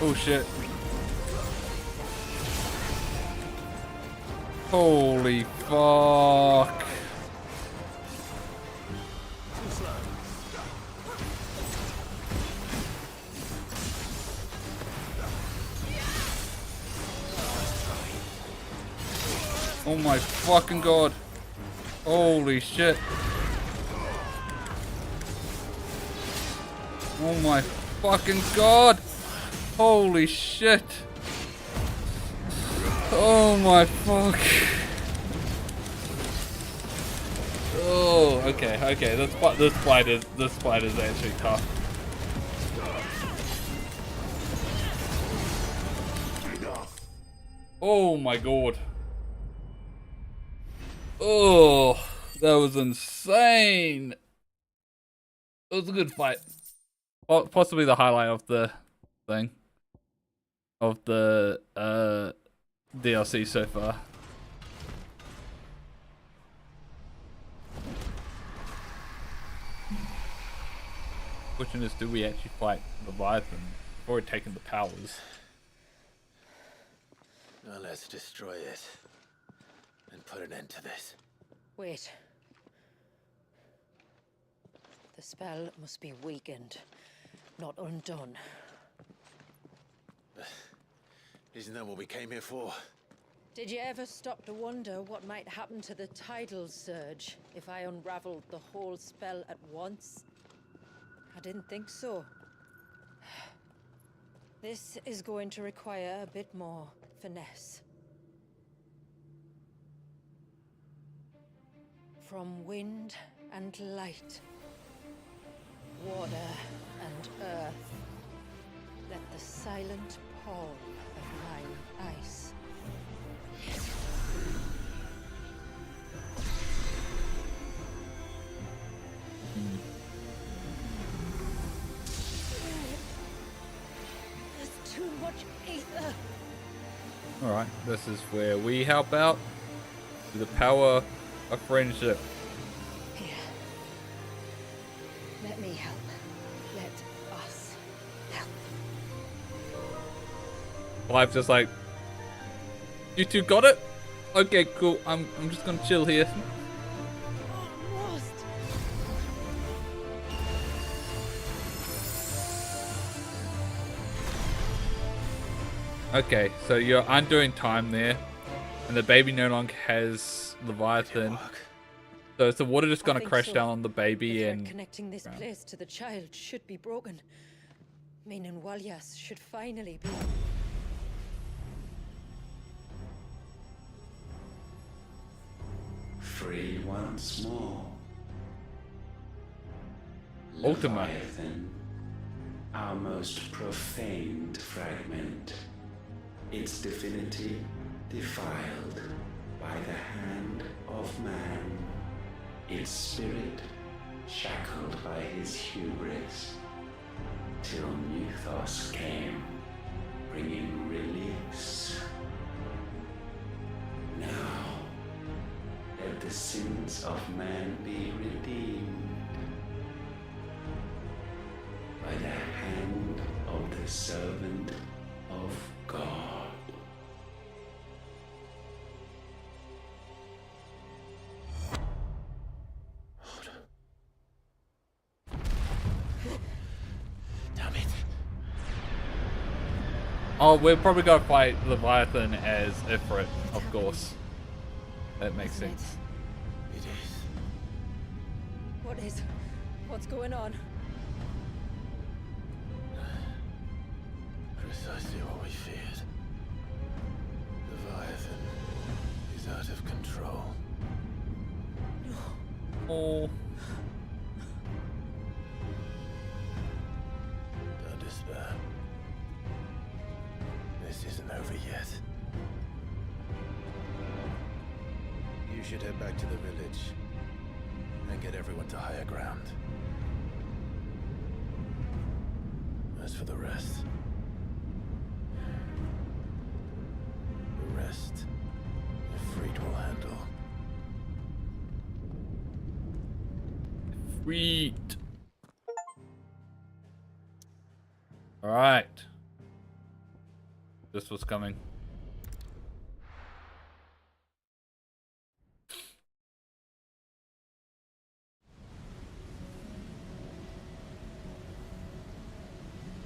Oh shit. Holy fuck. Oh my fucking god. Holy shit. Oh my fucking god. Holy shit. Oh my fuck. Oh, okay, okay. This fight is actually tough. Oh my god. Oh, that was insane. It was a good fight. Possibly the highlight of the thing. Of the DLC so far. Question is, do we actually fight Leviathan before taking the powers? Now let's destroy it and put an end to this. Wait. The spell must be weakened, not undone. Isn't that what we came here for? Did you ever stop to wonder what might happen to the tidal surge if I unraveled the whole spell at once? I didn't think so. This is going to require a bit more finesse. From wind and light, water and earth, let the silent pall of mine ice. There's too much ether. Alright, this is where we help out with the power of friendship. Here. Let me help. Let us help. Clive's just like, you two got it? Okay, cool. I'm just gonna chill here. Almost. Okay, so you're undoing time there, and the baby no longer has Leviathan. So is the water just gonna crash down on the baby the and connecting this place to the child should be broken. Meaning Walyas should finally be. Free once more. Ultima. Leviathan, our most profaned fragment. Its divinity defiled by the hand of man. Its spirit shackled by his hubris. Till Mythos came, bringing release. Now, let the sins of man be redeemed by the hand of the servant of God. Damn it. oh, we're probably gonna fight Leviathan as Ifrit, of course. That makes sense. It is. What is? What's going on? Precisely what we feared. Leviathan is out of control. Oh. Don't despair. This isn't over yet. You should head back to the village and get everyone to higher ground. As for the rest, Ifrit will handle. Sweet. Alright. This was coming.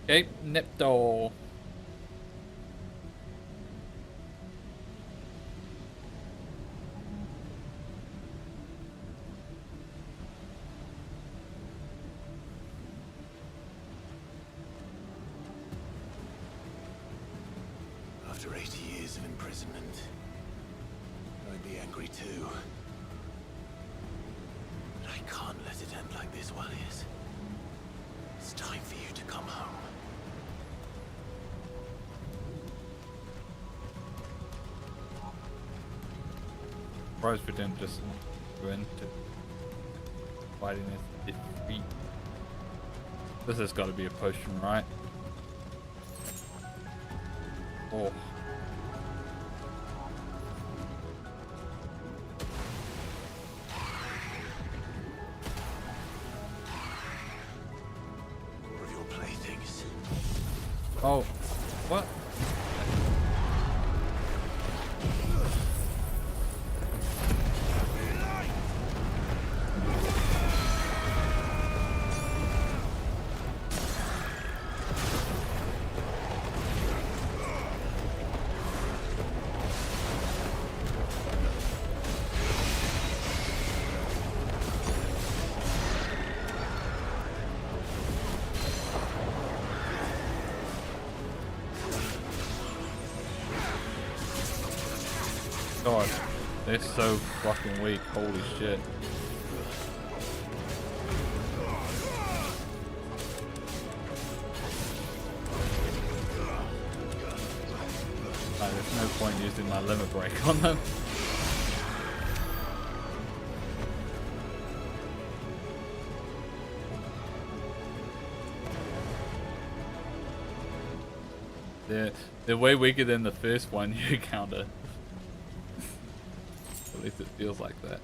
Okay, Neptune. After 80 years of imprisonment, I'd be angry too. But I can't let it end like this, Walyas. It's time for you to come home. Surprised we didn't just go into fighting his feet. This has got to be a potion, right? Oh. More of your playthings. Oh. What? God. They're so fucking weak, holy shit. Like, there's no point using my limit break on them. They're way weaker than the first one you encounter. At least it feels like that.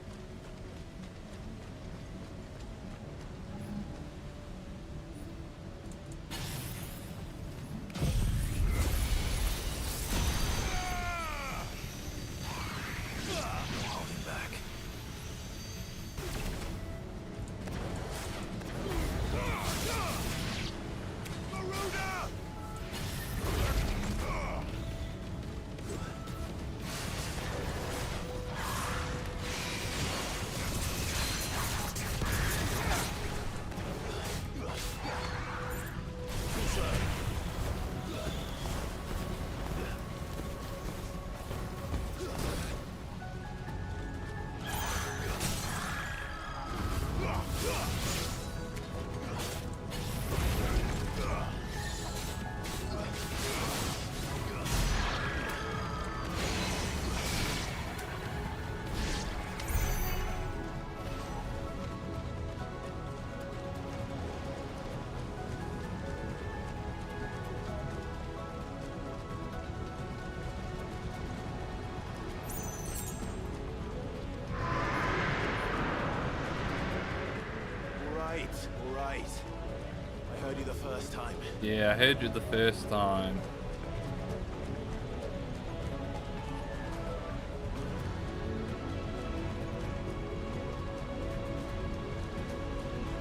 All right. I heard you the first time. Yeah, I heard you the first time.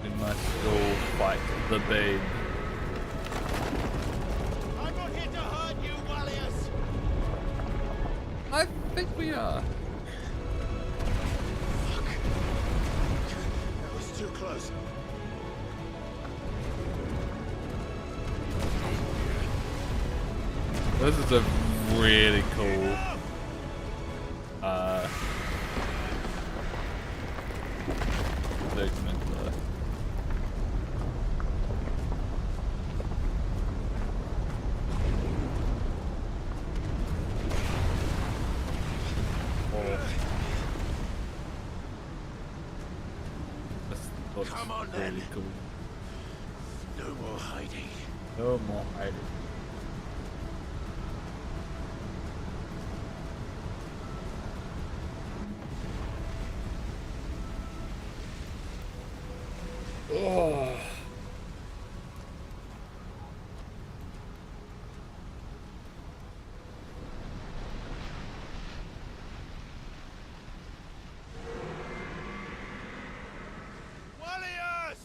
We must go fight the babe. I'm not here to hurt you, Wallius. I think we are. Fuck. That was too close. This is a really cool segment. Come on, really then. cool. No more hiding. No more hiding. Oh. Wallius!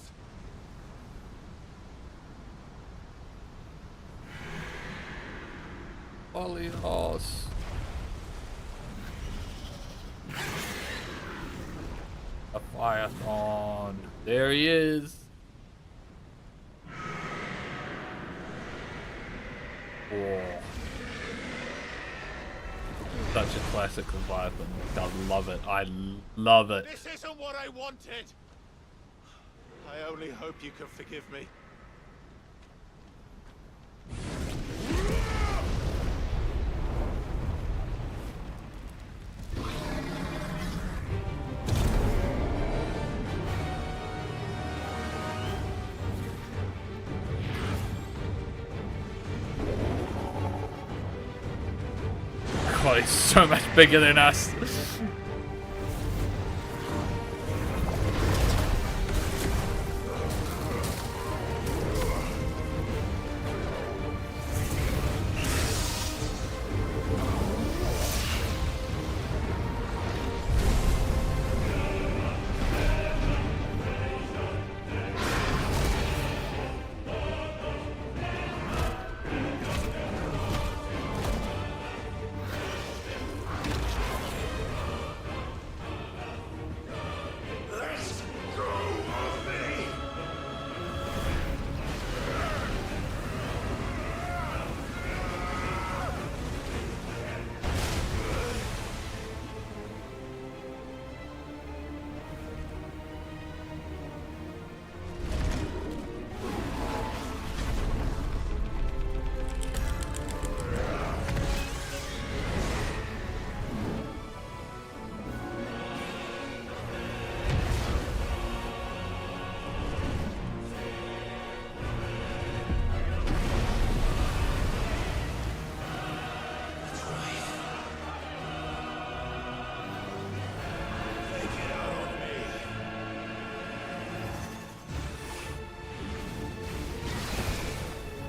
Wallius. A Firethorn. There he is. Oh. Such a classic Leviathan. I love it. I love it. This isn't what I wanted. I only hope you can forgive me. God, he's so much bigger than us.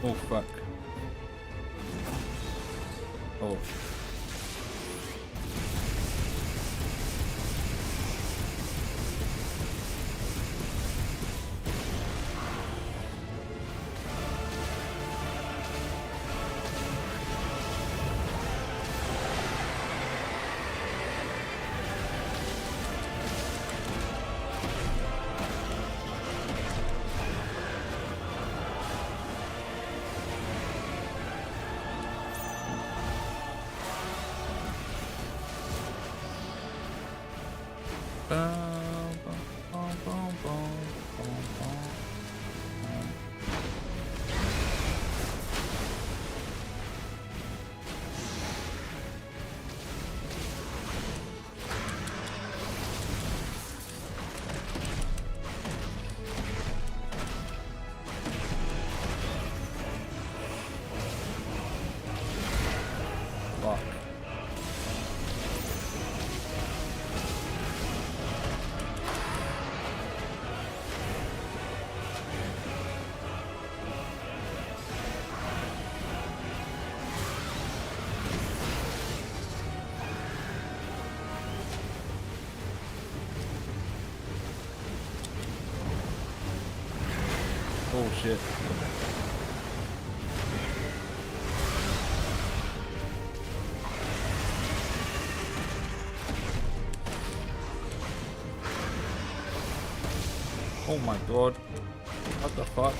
Oh fuck. Oh. Fuck. Oh shit. Oh my god. What the fuck?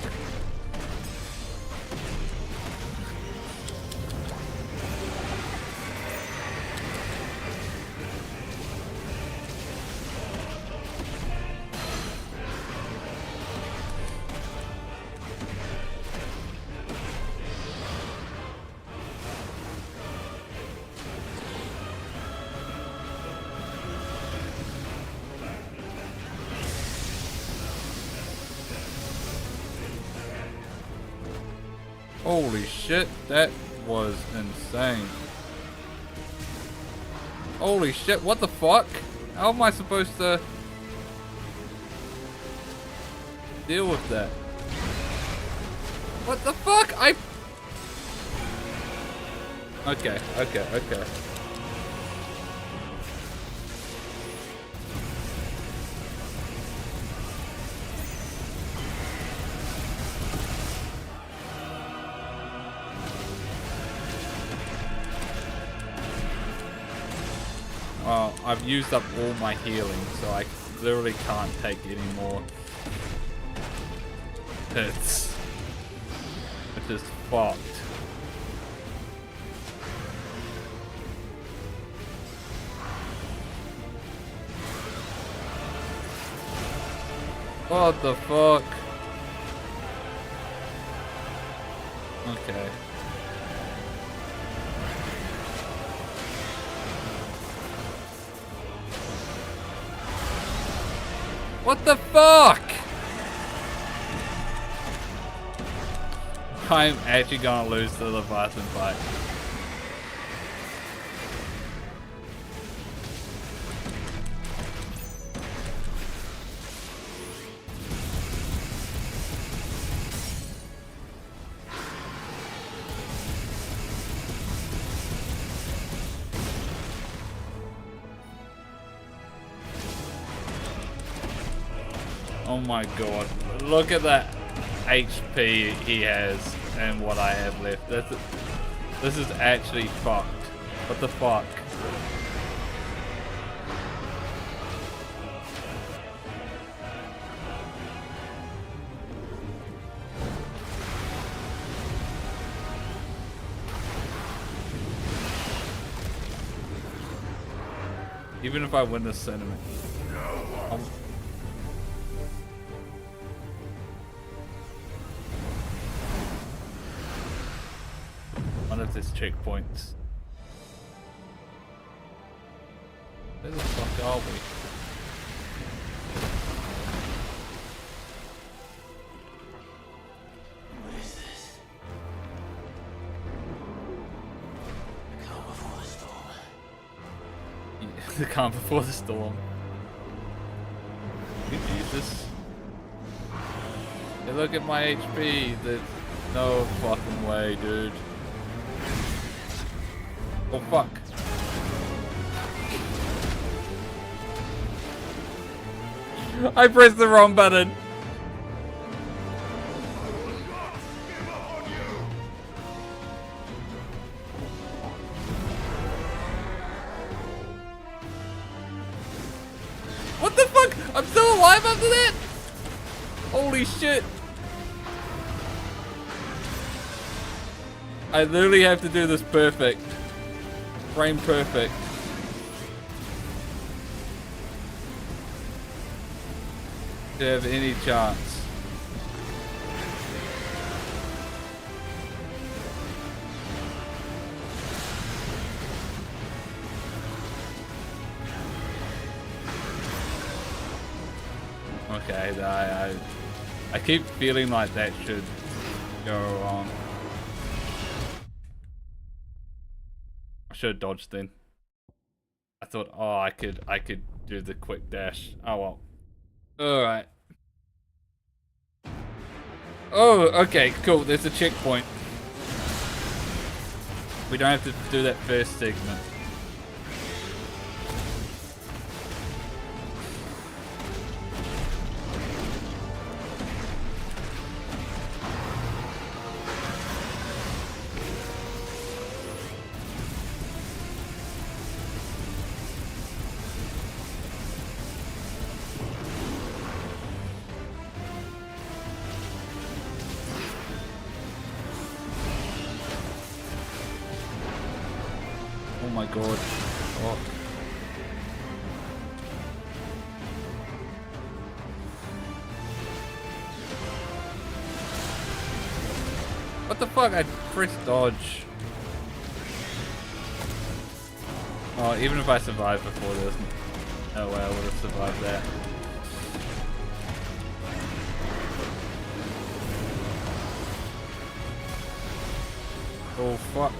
Holy shit, that was insane. Holy shit, what the fuck? How am I supposed to deal with that? What the fuck? Okay. Well, I've used up all my healing, so I literally can't take any more hits. Which is fucked. What the fuck? Okay. What the fuck? I'm actually gonna lose the Leviathan fight. Oh my god, look at that HP he has and what I have left. This is actually fucked. What the fuck? Even if I win this tournament. One of these checkpoints. Where the fuck are we? What is this? The calm before the storm. The calm before the storm. Good Jesus. Hey, look at my HP. No fucking way, dude. Oh fuck. I pressed the wrong button. What the fuck? I'm still alive after that? Holy shit. I literally have to do this perfect. Frame perfect. To have any chance. Okay, I keep feeling like that should go wrong. I should have dodged then. I thought, oh, I could do the quick dash. Oh well. Alright. Oh, okay, cool. There's a checkpoint. We don't have to do that first segment. Oh my god. Oh. What the fuck? I pressed dodge. Oh, even if I survived before this, no way I would have survived that. Oh fuck.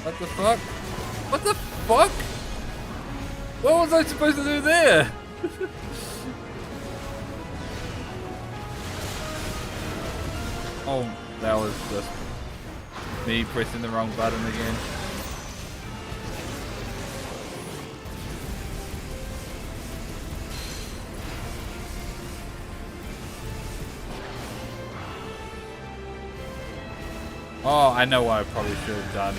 What the fuck? What the fuck? What was I supposed to do there? Oh, that was just me pressing the wrong button again. Oh, I know what I probably should have done.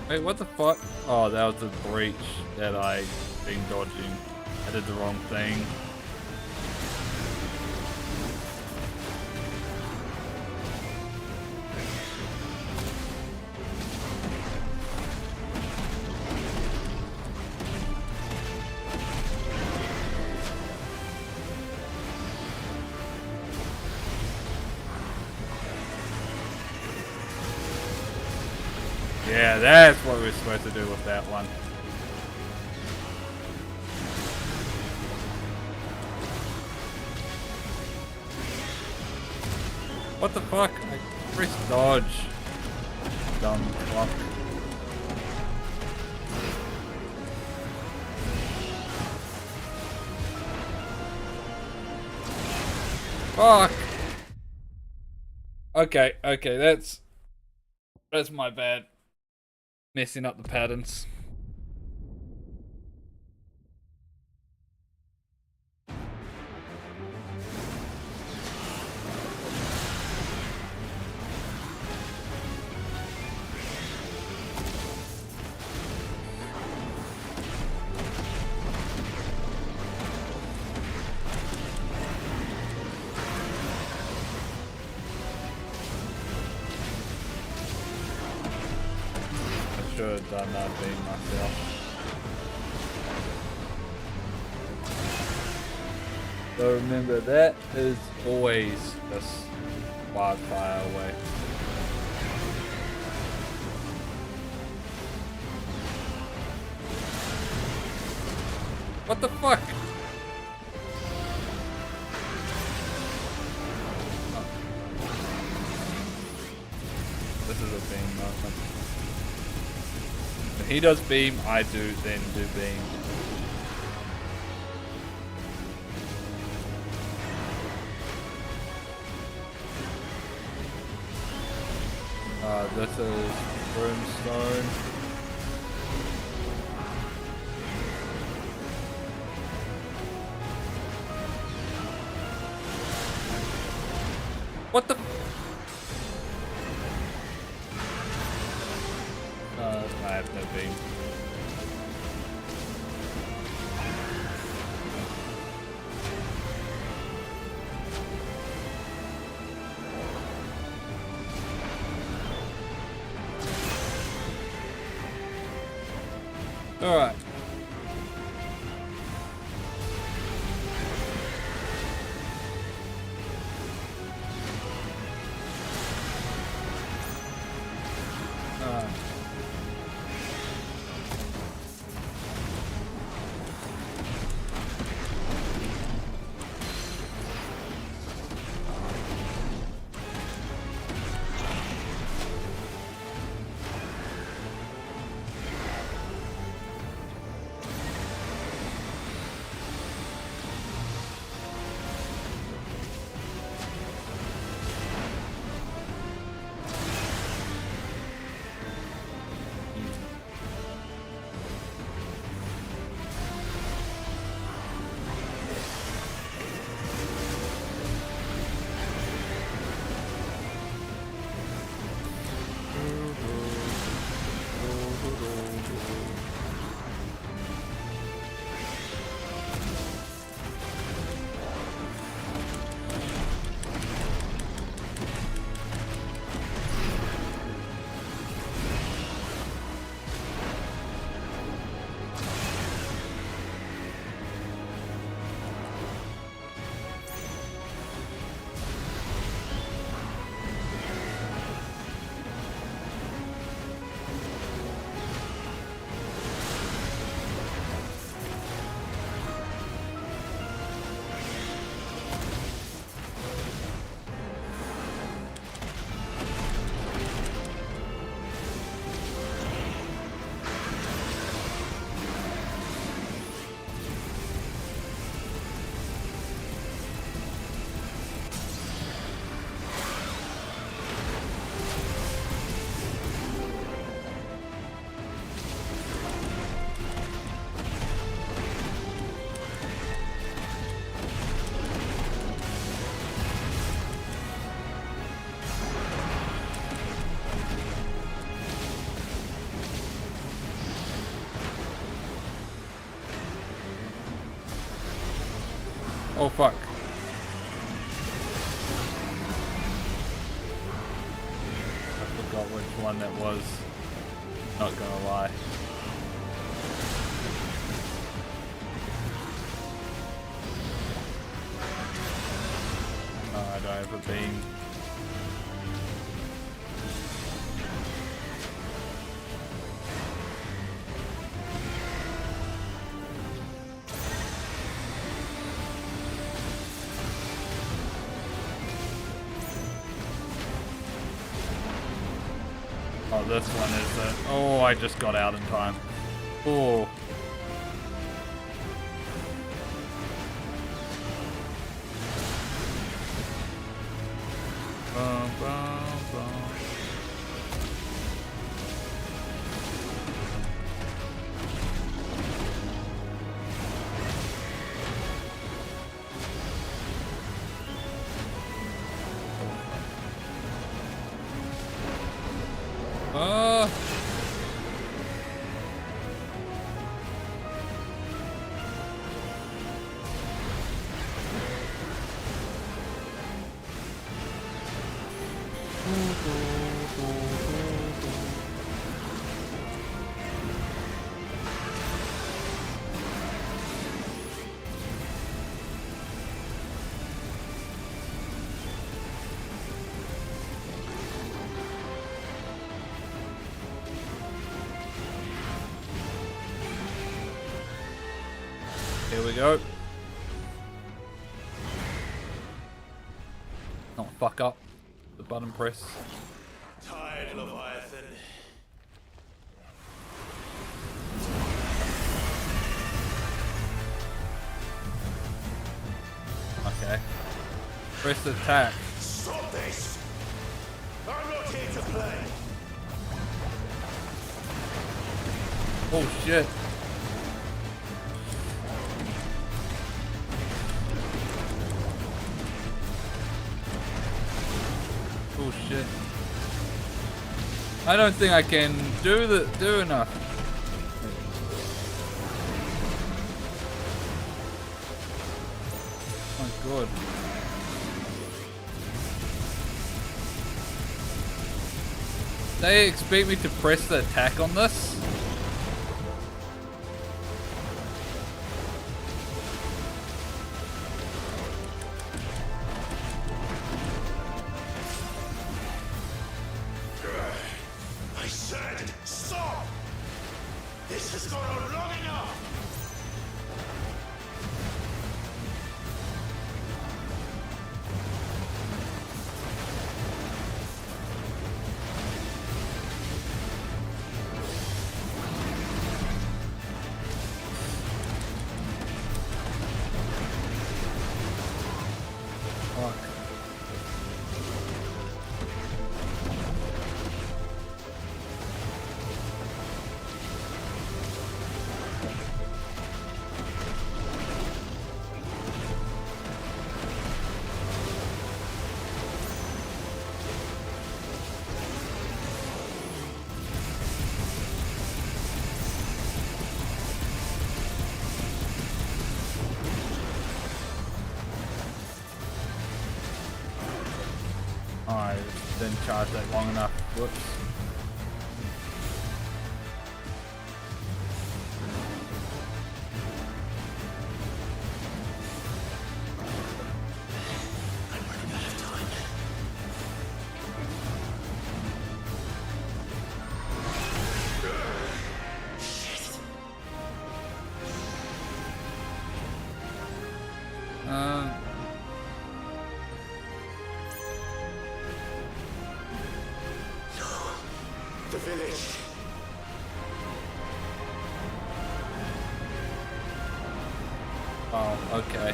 Wait, what the fuck? Oh, that was a breach that I been dodging. I did the wrong thing. Yeah, that's what we're supposed to do with that one. What the fuck? I pressed dodge. Dumb fuck. Fuck. Okay, that's my bad. Messing up the patterns. should have done that being myself. So remember, that is always just wildfire away. What the fuck? Oh. This is a beam moment. If he does beam, I then do beam. This is brimstone. What the? I have no beam. All right. Oh fuck. I forgot which one that was. Not gonna lie. Oh, I don't have a beam. Oh, this one is the... Oh, I just got out in time. Oh. Bum, bum, bum. Here we go. Not fuck up the button press. Tired, Leviathan. Okay. Press attack. Stop this! I'm not here to play. Oh shit. Oh shit. I don't think I can do enough. Oh my god. They expect me to press the attack on this? I said stop! This has gone on long enough! I didn't charge that long enough. Whoops. The village. Oh, okay.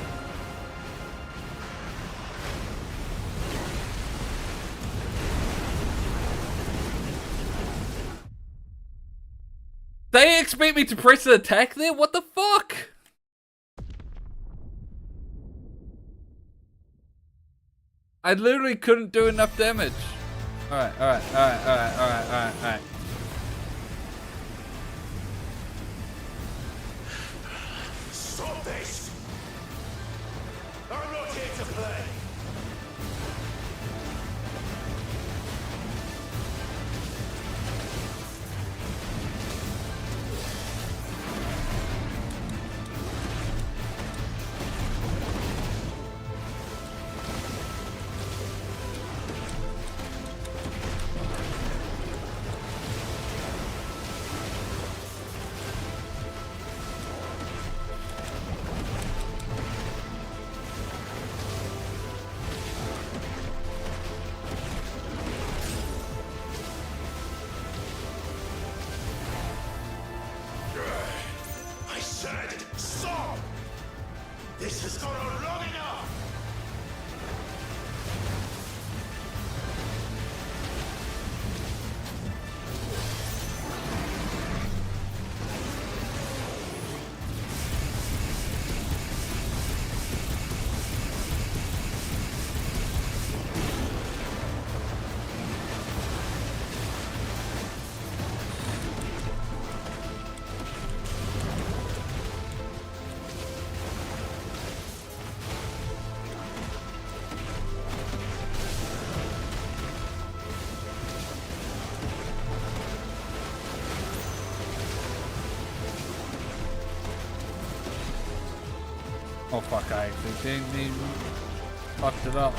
They expect me to press the attack there? What the fuck? I literally couldn't do enough damage. Alright. Stop this! I'm not here to play! I said stop! This has gone on long enough! Oh fuck, I actually fucked it up.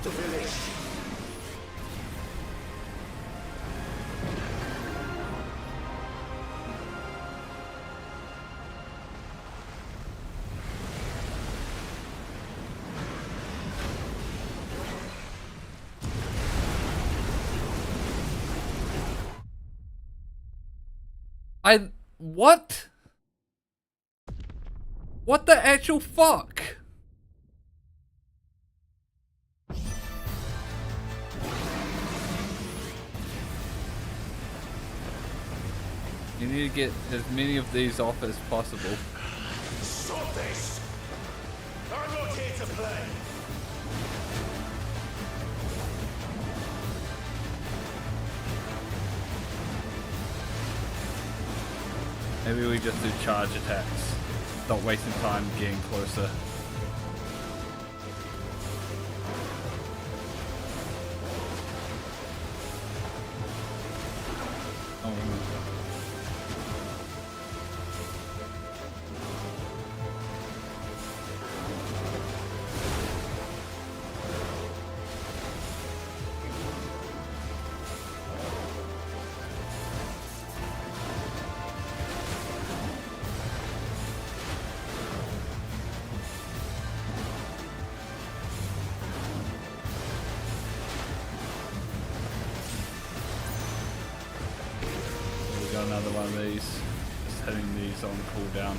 The village. What? What the actual fuck? You need to get as many of these off as possible. Stop this! I'm not here to play! Maybe we just do charge attacks. Not wasting time getting closer. Another one of these. Just having these on cooldown.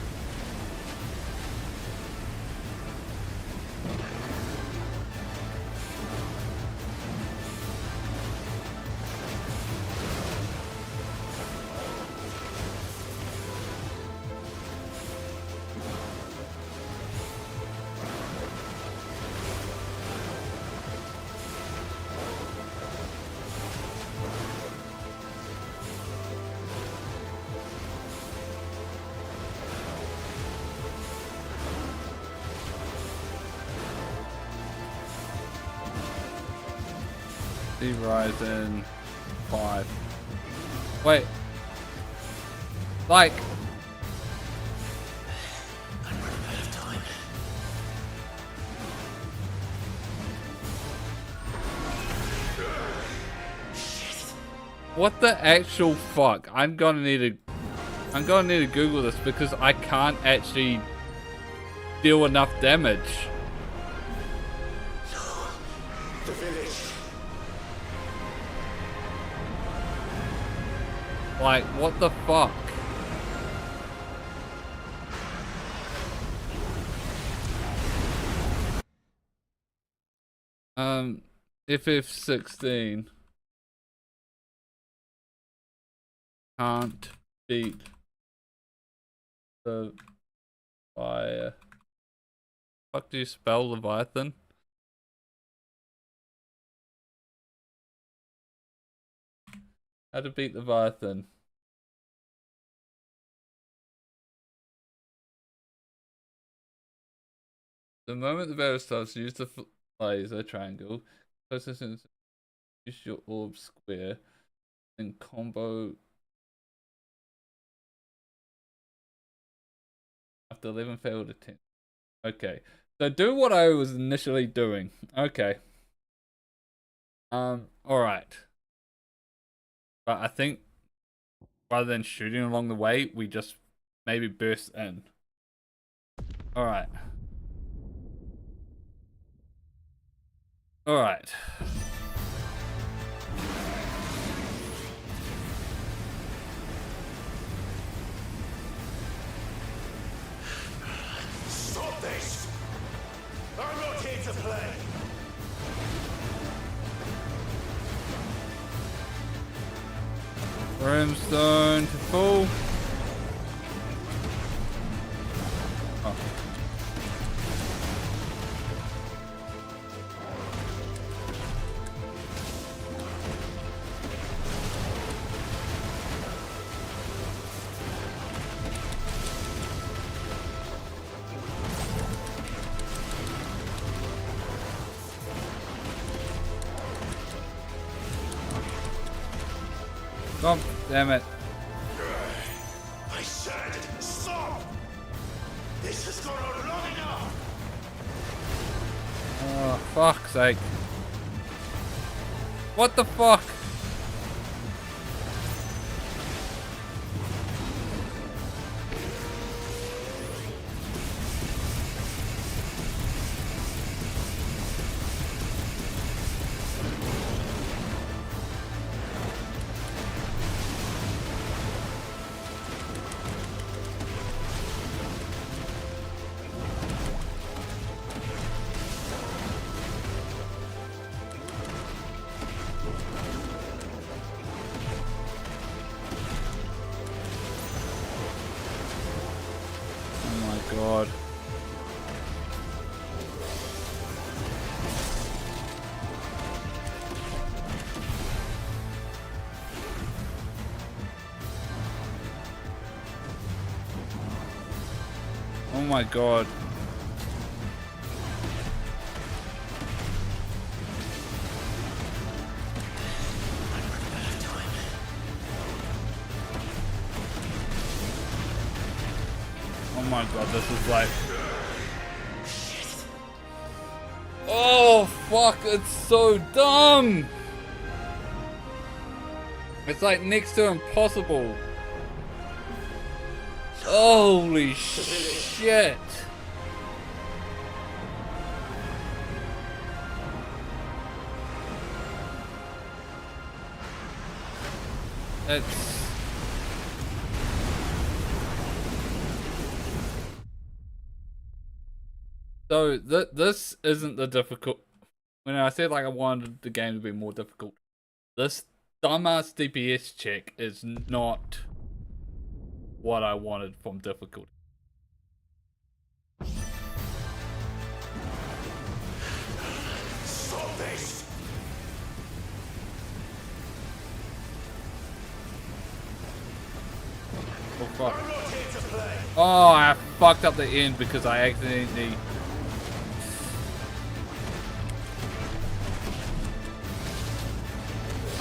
Horizon 5. Wait. Like. I'm running out of time. What the actual fuck? I'm gonna need to Google this because I can't actually deal enough damage. The village. Like, what the fuck? FF16 can't beat the fire. Fuck, do you spell Leviathan? How to beat Leviathan. The moment the battle starts, use the laser triangle. Closest use your orb square. And combo. After 11 failed attempts. Okay. So do what I was initially doing. Okay. Alright. But I think rather than shooting along the way, we just maybe burst in. Alright. Alright. Stop this! I'm not here to play! Brimstone to full. Oh. Stop, damn it. I said stop! This has gone on long enough! Oh, fuck's sake. What the fuck? God. Oh my God. Oh my God, this is like... Oh fuck, it's so dumb! It's like next to impossible. Holy shit! It's... So this isn't the difficult. When I said like I wanted the game to be more difficult, this dumbass DPS check is not what I wanted from difficulty. Stop this! Oh fuck! Oh, I fucked up the end because I accidentally.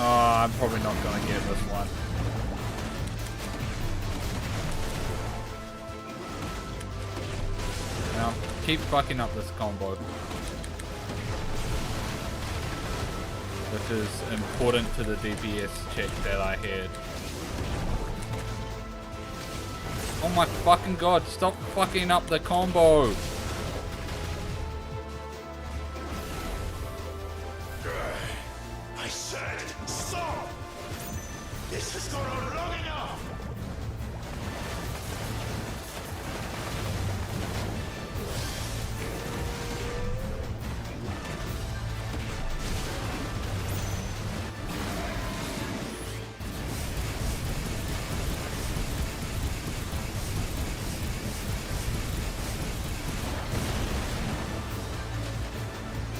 Oh, I'm probably not gonna get this one. Now, keep fucking up this combo. Which is important to the DPS check that I had. Oh my fucking God, stop fucking up the combo! I said stop! This has gone on long enough!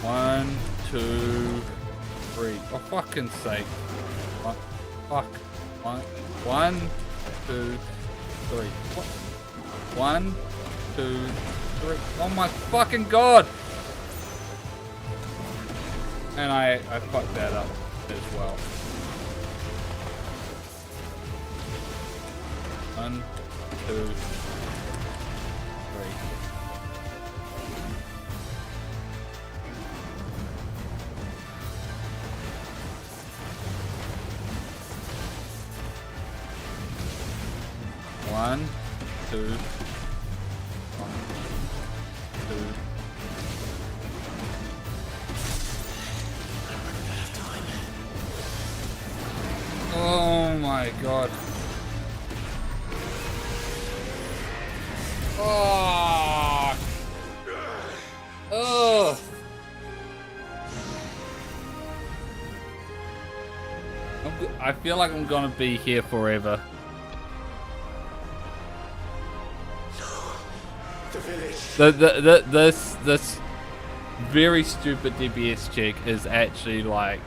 One, two, three. For fucking sake. What? Fuck. One, two, three. What? One, two, three. Oh my fucking God! And I fucked that up as well. One, two, three. One, two, oh my God. Oh. Oh. I feel like I'm gonna be here forever. This very stupid DPS check is actually like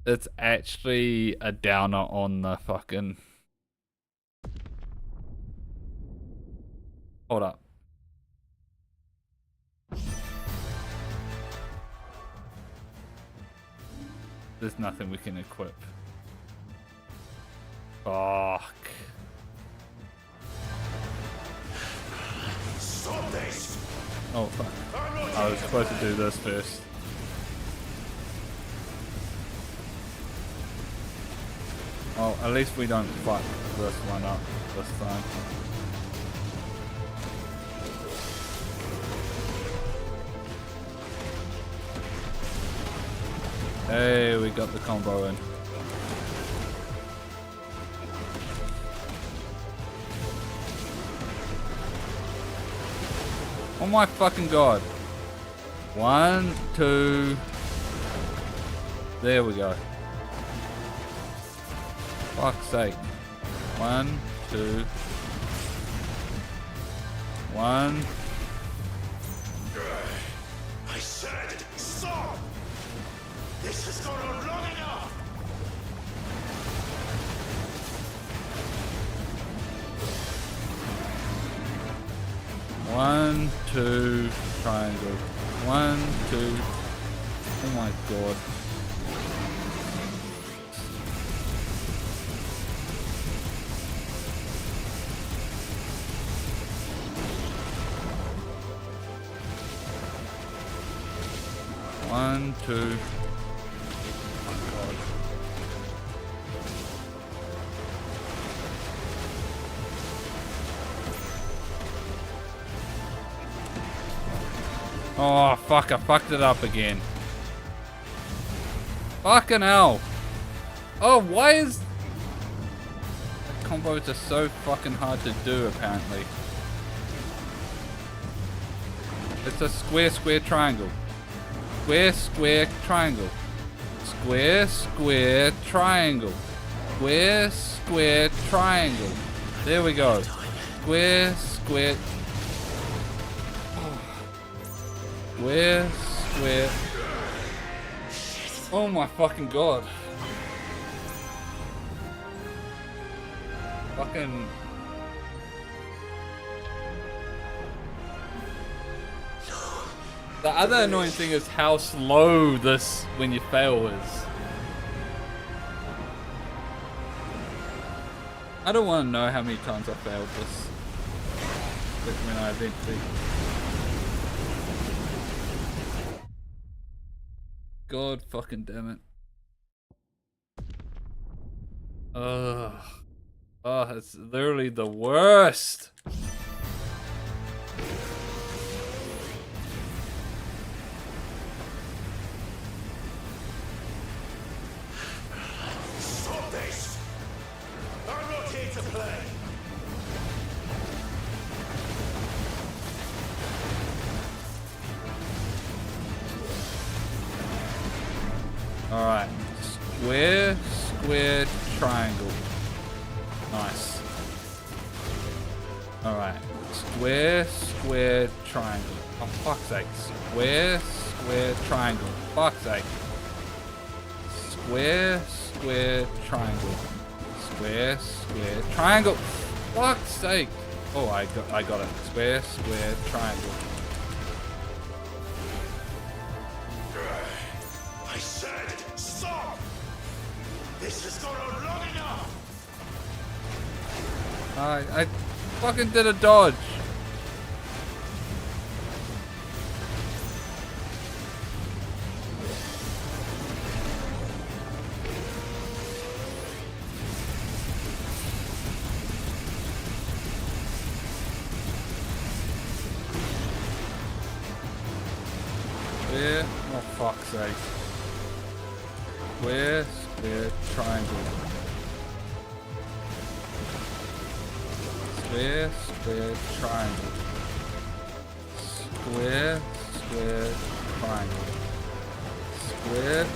it's actually a downer on the fucking hold up. There's nothing we can equip. Fuck. Oh fuck. I was supposed to do this first. Well, at least we don't fuck this one up this time. Hey, we got the combo in. Oh my fucking god. 1, 2. There we go. Fuck's sake. 1, 2. 1. I said stop! This has gone on long enough! One, 2, triangle. 1, 2. Oh my god. One, 2. Oh fuck, I fucked it up again. Fucking hell. Oh, why is... The combos are so fucking hard to do apparently. It's a square, square, triangle. Square, square, triangle. Square, square, triangle. Square, square, triangle. There we go. Square, square... Square, square. Oh my fucking god. Fucking... The other annoying thing is how slow this, when you fail, is. I don't want to know how many times I failed this. But when I eventually... God fucking damn it. Ugh. Oh, it's literally the worst. Stop this! I'm not here to play! Alright. Square, square, triangle. Nice. Alright. Square, square, triangle. Oh, fuck's sake. Square, square, triangle. Fuck's sake. Square, square, triangle. Square, square, triangle. Fuck's sake. Oh, I got it. Square, square, triangle. I said stop! This has gone on long enough! I fucking did a dodge. Square, oh fuck's sake. Square, square, triangle. Square, square, triangle. Square, square, triangle. Square.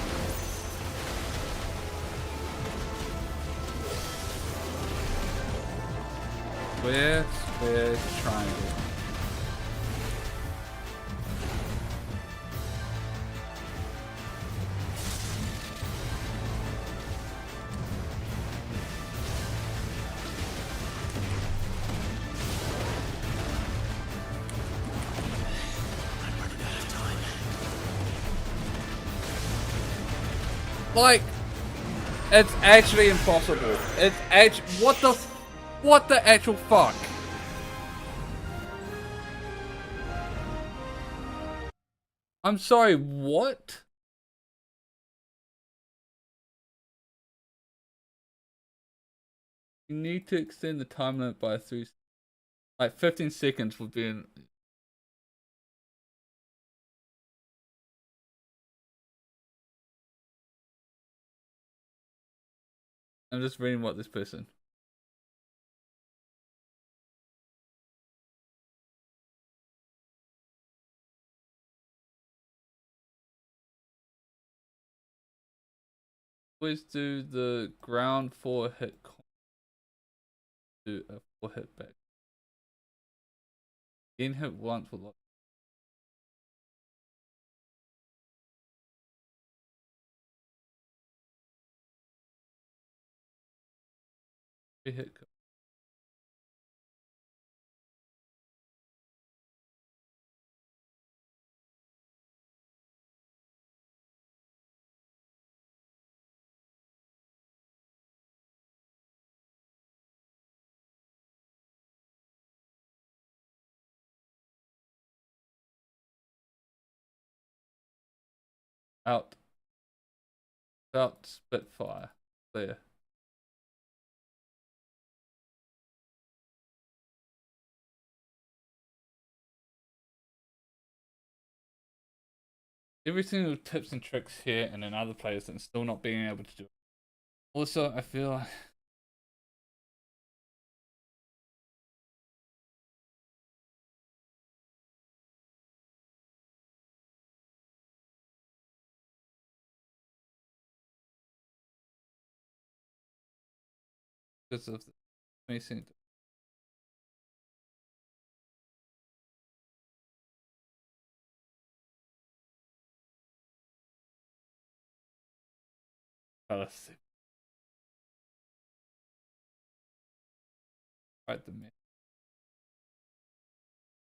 Square, square, triangle. Like, it's actually impossible. It's actually, what the actual fuck? I'm sorry, what? You need to extend the time limit by 15 seconds would be I'm just reading what this person. Always do the ground 4 hit. Do a 4 hit back. Getting hit once with hit. Out Spitfire. There. Every single tips and tricks here and in other players and still not being able to do it. Also, I feel like because of the spacing. Right, the man.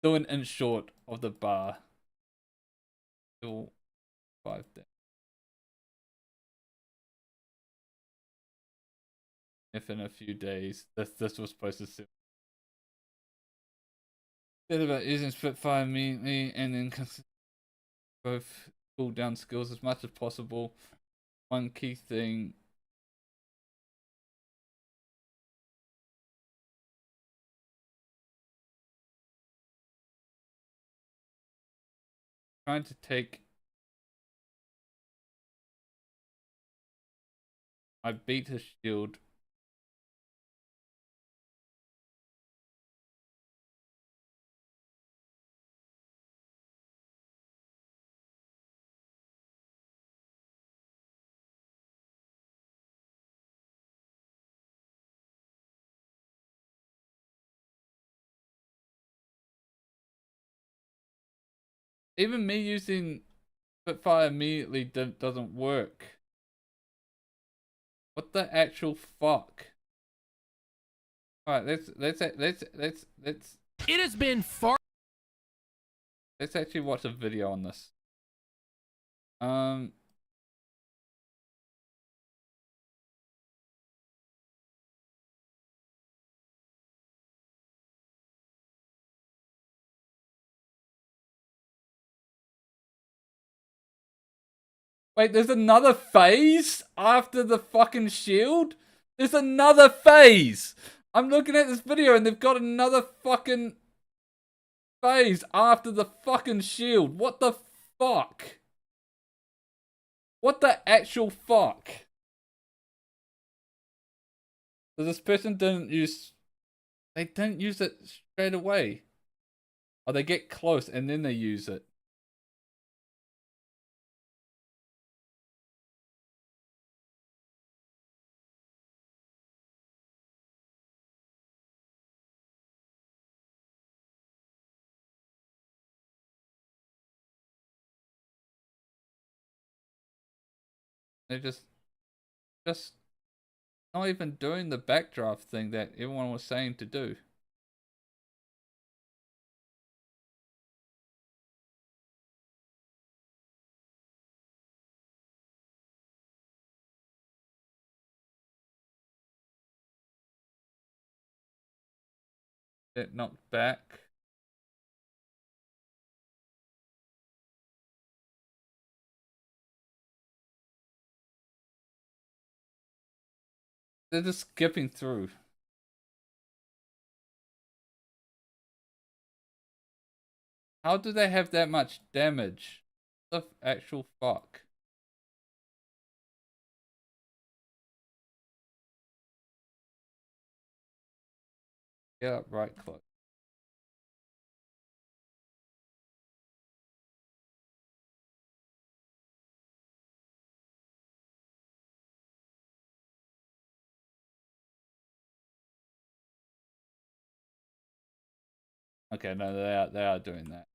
Still an inch short of the bar. Still 5 down. If in a few days this was supposed to sit. Said about using Spitfire immediately and then both cool down skills as much as possible. One key thing. Trying to take my beta shield. Even me using Spitfire immediately doesn't work. What the actual fuck? Alright, let's. It has been far. Let's actually watch a video on this. Wait, there's another phase after the fucking shield? There's another phase! I'm looking at this video and they've got another fucking phase after the fucking shield. What the fuck? What the actual fuck? So this person didn't use... They didn't use it straight away. Or they get close and then they use it. They're just not even doing the backdraft thing that everyone was saying to do. Get knocked back. they're just skipping through. How do they have that much damage? The actual fuck? Get up right close. Okay, no, they are doing that.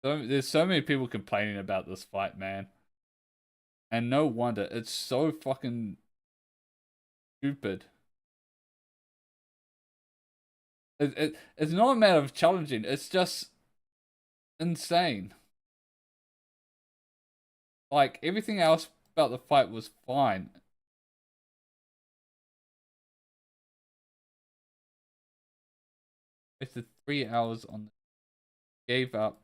So, there's so many people complaining about this fight, man. And no wonder. It's so fucking stupid. It's not a matter of challenging. It's just insane. Like, everything else about the fight was fine. Wasted 3 hours on... Gave up.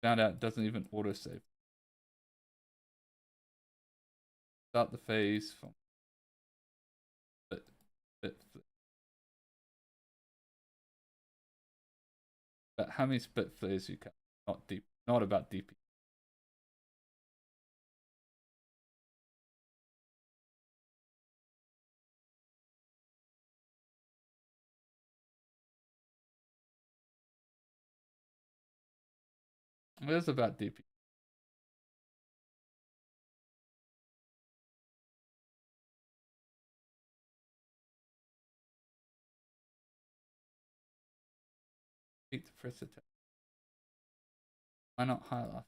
Found out it doesn't even autosave. Start the phase from... But how many split flares you can? Not deep. Not about DP. It is about DP. Beat the first attack. Why not high life?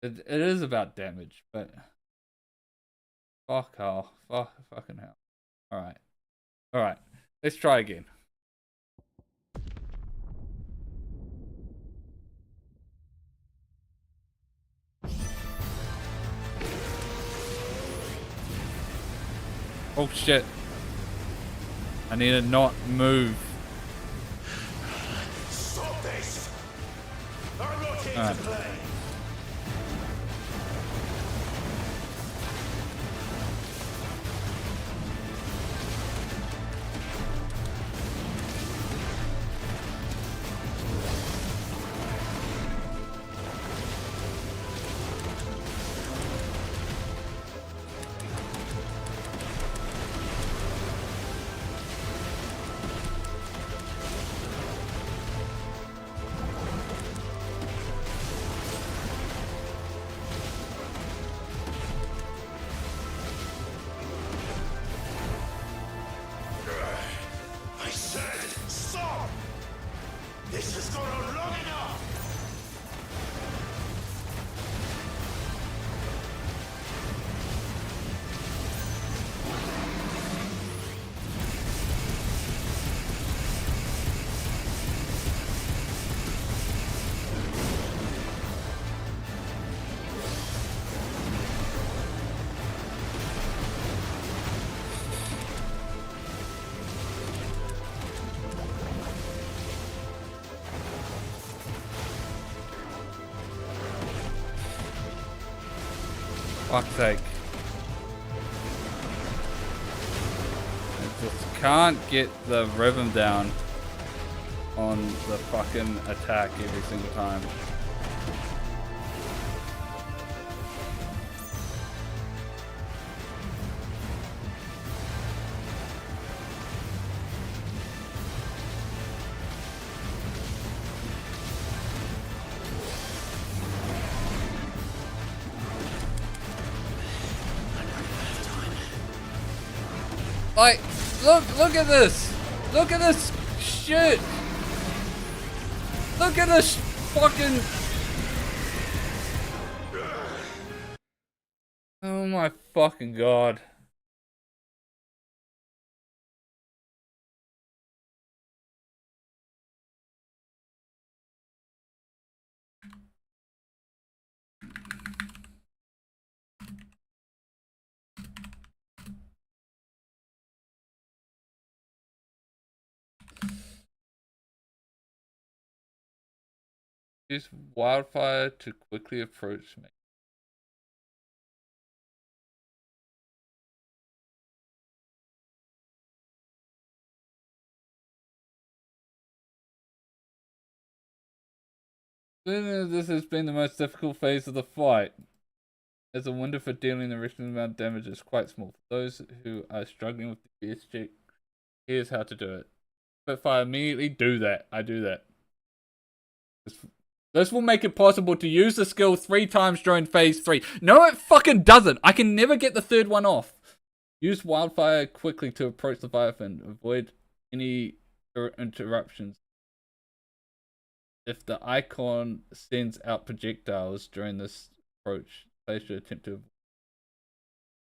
It is about damage, but fuck hell. Fucking hell. Alright. Alright. Let's try again. Oh shit. I need to not move. Stop this! I'm not here Alright. to play! I said, stop! This has gone on long enough! Fuck's sake. I just can't get the rhythm down on the fucking attack every single time. Like, look at this! Look at this shit! Look at this fucking... Oh my fucking god. Use wildfire to quickly approach me. This has been the most difficult phase of the fight. As a window for dealing the reasonable amount of damage is quite small. For those who are struggling with the BSG, here's how to do it. Spitfire immediately do that. I do that. This will make it possible to use the skill 3 times during phase 3. No, it fucking doesn't. I can never get the third one off. Use wildfire quickly to approach the firefin. Avoid any interruptions. If the icon sends out projectiles during this approach, they should attempt to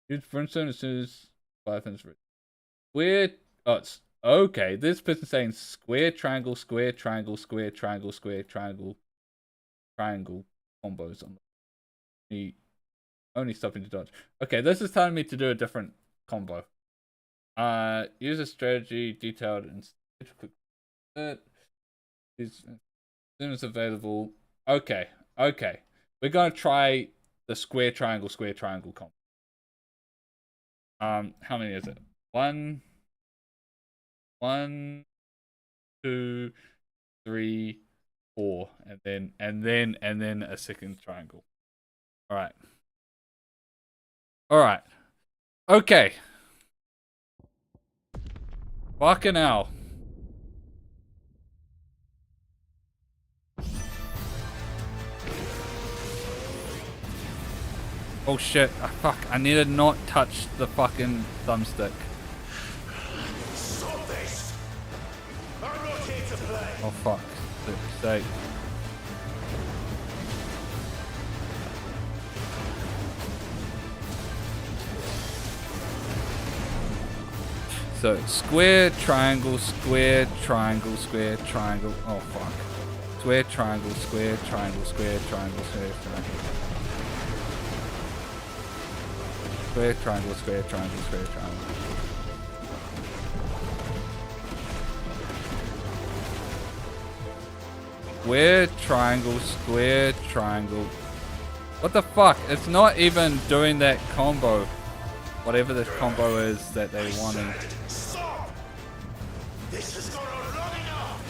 use brimstone as soon as firefins ready. Square. Oh, it's okay. This person's saying square, triangle, square, triangle, square, triangle, square, triangle, triangle combos on the only stopping to dodge. Okay, this is telling me to do a different combo. Use a strategy detailed in as soon as available. Okay. We're gonna try the square triangle combo. How many is it? 1, 2, 3, 4, and then a second triangle. All right. Okay. Fucking hell. Oh shit, fuck, I need to not touch the fucking thumbstick. Stop this! I'm not here to play! Oh fuck, sake. So, square, triangle, square, triangle, square, triangle. Oh fuck. Square, triangle, square, triangle, square, triangle, square, triangle. Square, triangle, square, triangle, square, triangle. Square, triangle, square, triangle. What the fuck? It's not even doing that combo. Whatever this combo is that they wanted. Stop! This has gone on long enough!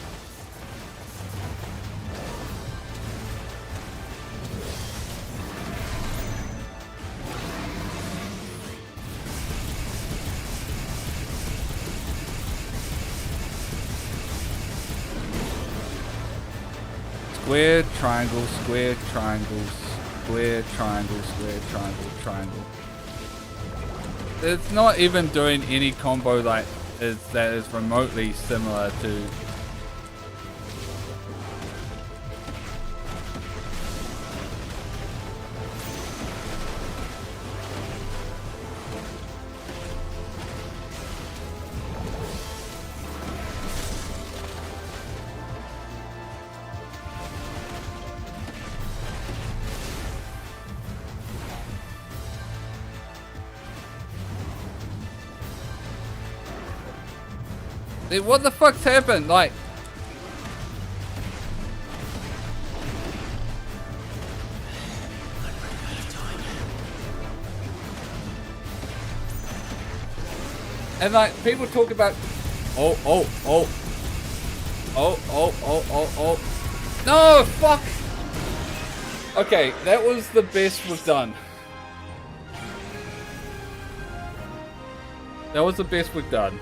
Square, triangle, square, triangle, square, triangle, square, triangle, triangle. It's not even doing any combo that is remotely similar to. What the fuck's happened? Like, and like people talk about, oh, no, fuck. Okay, that was the best we've done. That was the best we've done.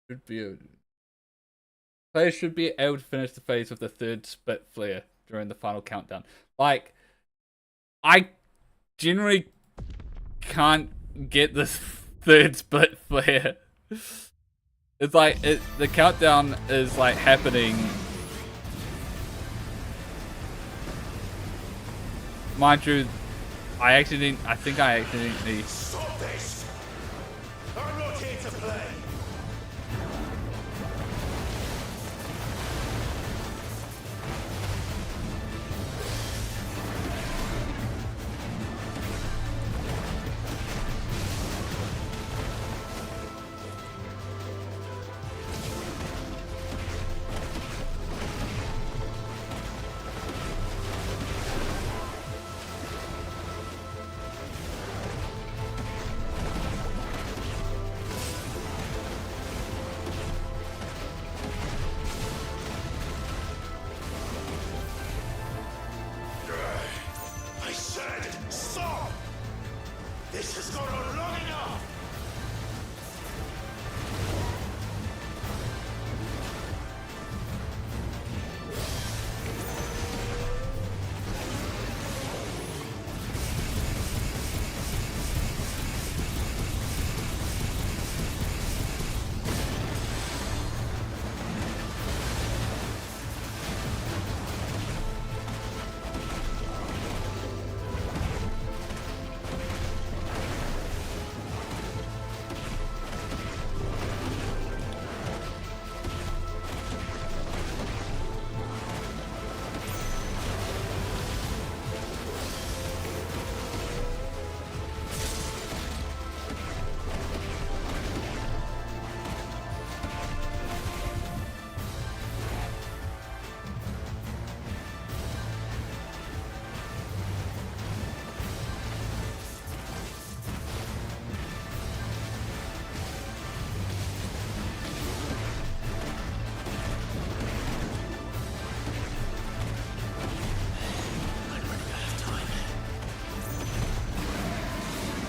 The village. Players should be able to finish the phase with the third spit flare during the final countdown. Like, I generally can't get this third split flare. It's like the countdown is like happening mind you, I think I accidentally. Stop this! I'm not here to play! I said, stop! This has gone on long enough!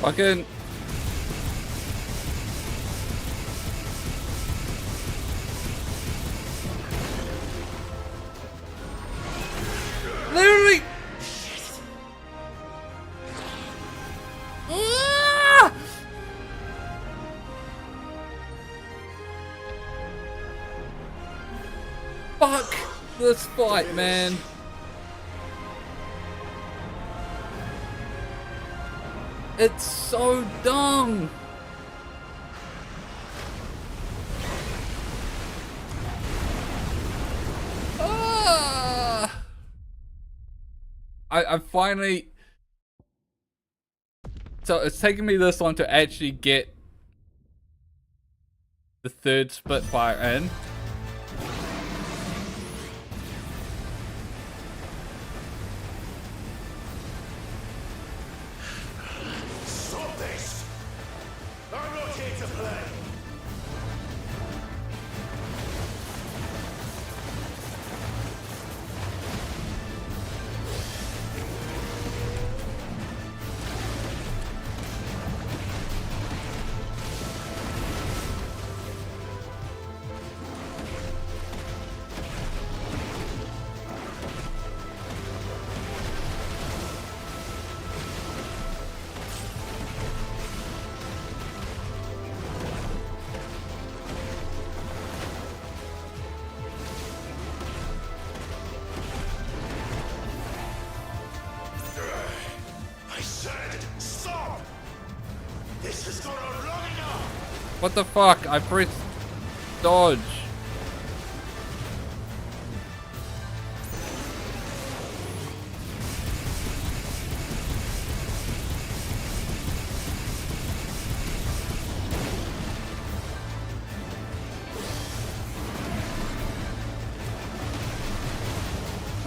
Fucking. Literally. Ah! Fuck this fight, man. It's so dumb. Ah! I finally. So it's taken me this long to actually get the third Spitfire in. Stop this! I'm not here to play! I said, stop! This has gone on long enough! What the fuck? I pressed dodge.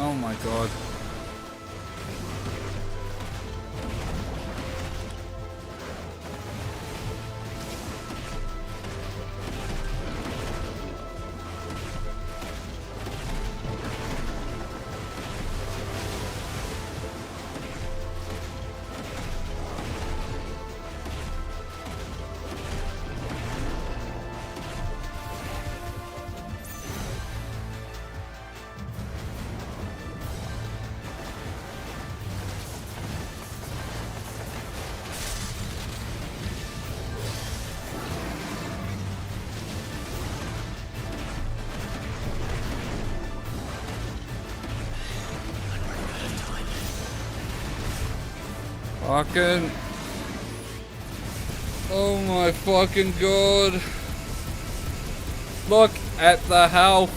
Oh my god. Fucking. Oh my fucking god. Look at the health.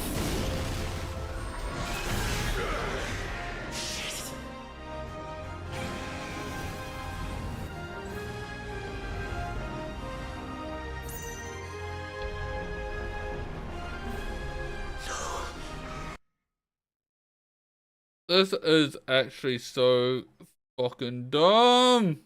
This is actually so fucking dumb.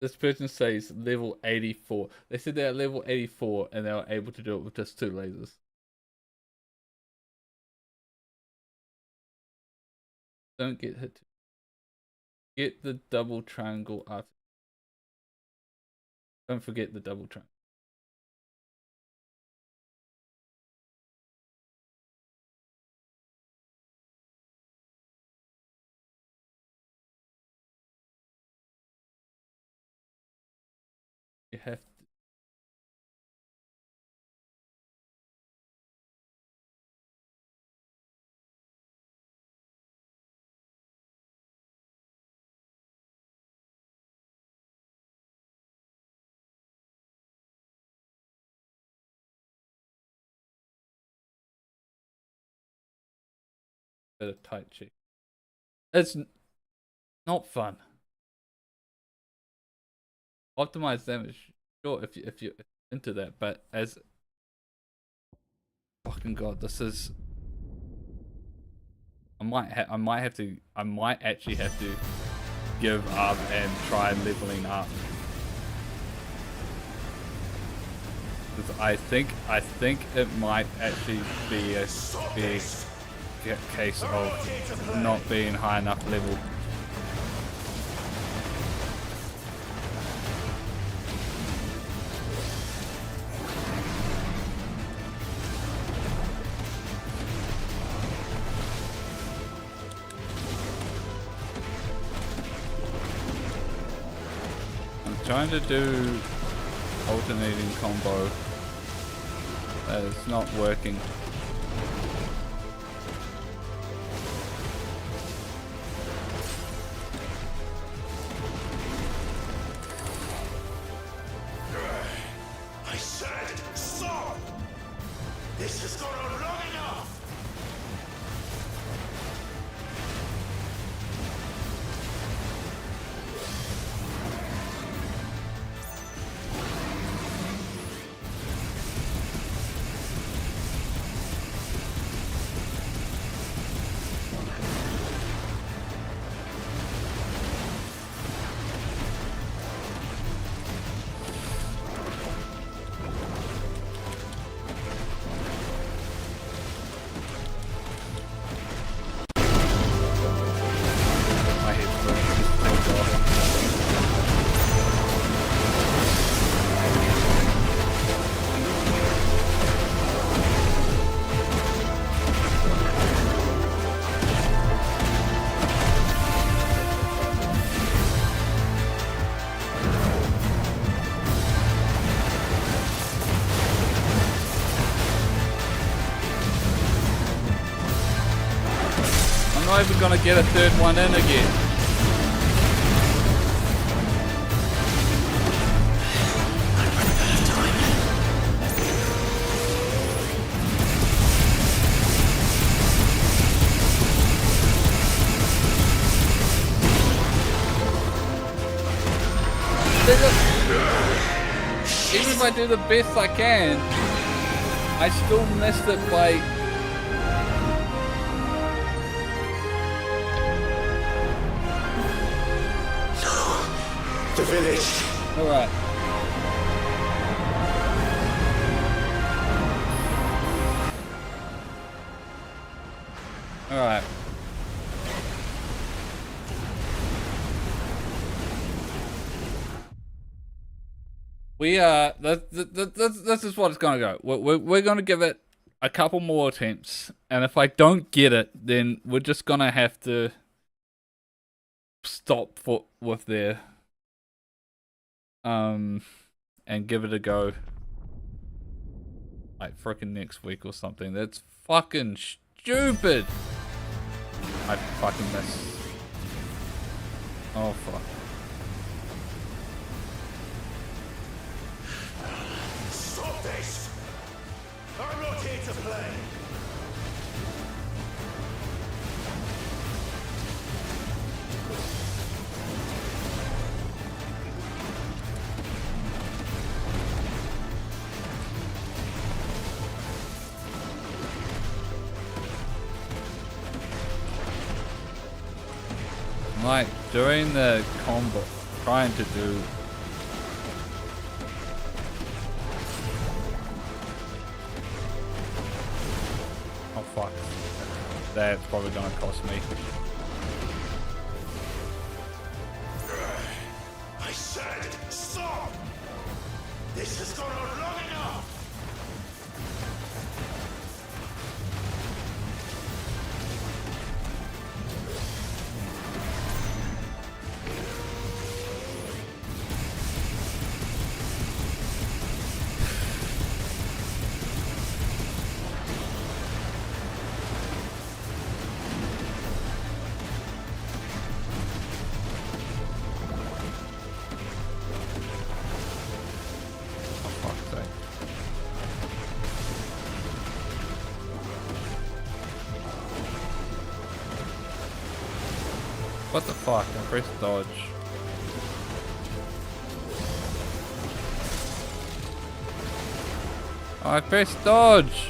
This person says level 84. They said they're at level 84 and they were able to do it with just 2 lasers. Don't get hit. Get the double triangle after. Don't forget the double triangle. You have to. Bit of tight cheek. It's not fun. Optimize damage, sure, if you're into that, but as fucking god, this is. I might actually have to give up and try leveling up. Because I think it might actually be a case of not being high enough level. Trying to do alternating combo, it's not working. I said stop! This has gone on long enough! I'm not even gonna get a third one in again. Even if I do the best I can, I still missed it by. The village. All right. All right. We this is what it's gonna go. We're gonna give it a couple more attempts, and if I don't get it, then we're just gonna have to stop with there. And give it a go. Like freaking next week or something. That's fucking stupid. I fucking missed. Oh fuck. Stop this! I'm not here to play! Like during the combat, trying to do. Oh fuck. That's probably gonna cost me. I said stop! This has gone on long enough! What the fuck? I pressed dodge. I pressed dodge!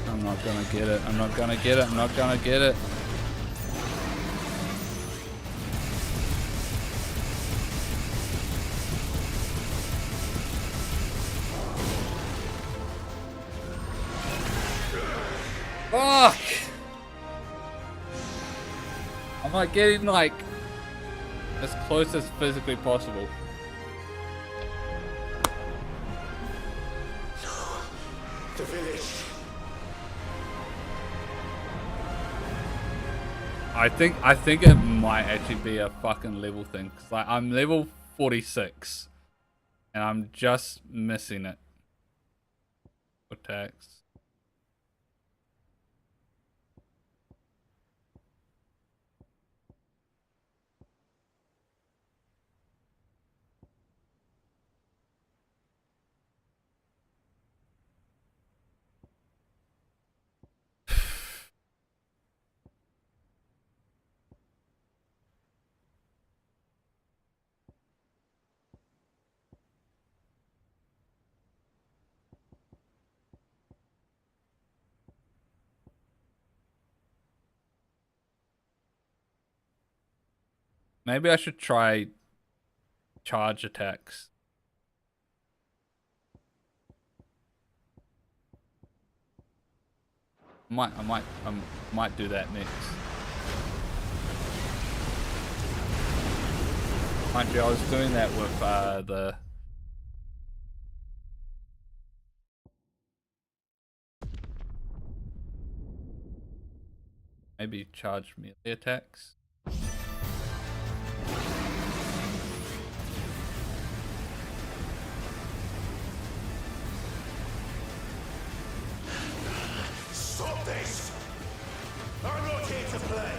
I'm not gonna get it. I'm not gonna get it. I'm not gonna get it. Fuck! I'm like getting like as close as physically possible. The village. I think it might actually be a fucking level thing. 'Cause like I'm level 46 and I'm just missing it. Attacks. Maybe I should try charge attacks. I might do that next. Mind you, I was doing that with the maybe charge melee attacks. Stop this! I'm not here to play!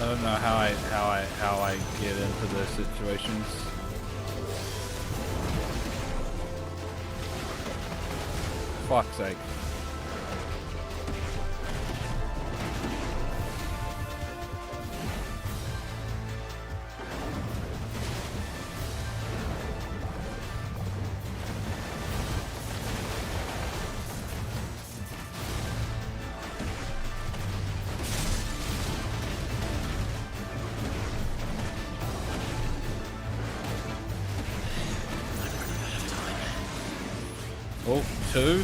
don't know how I get into those situations. Fuck's sake. Oh, two.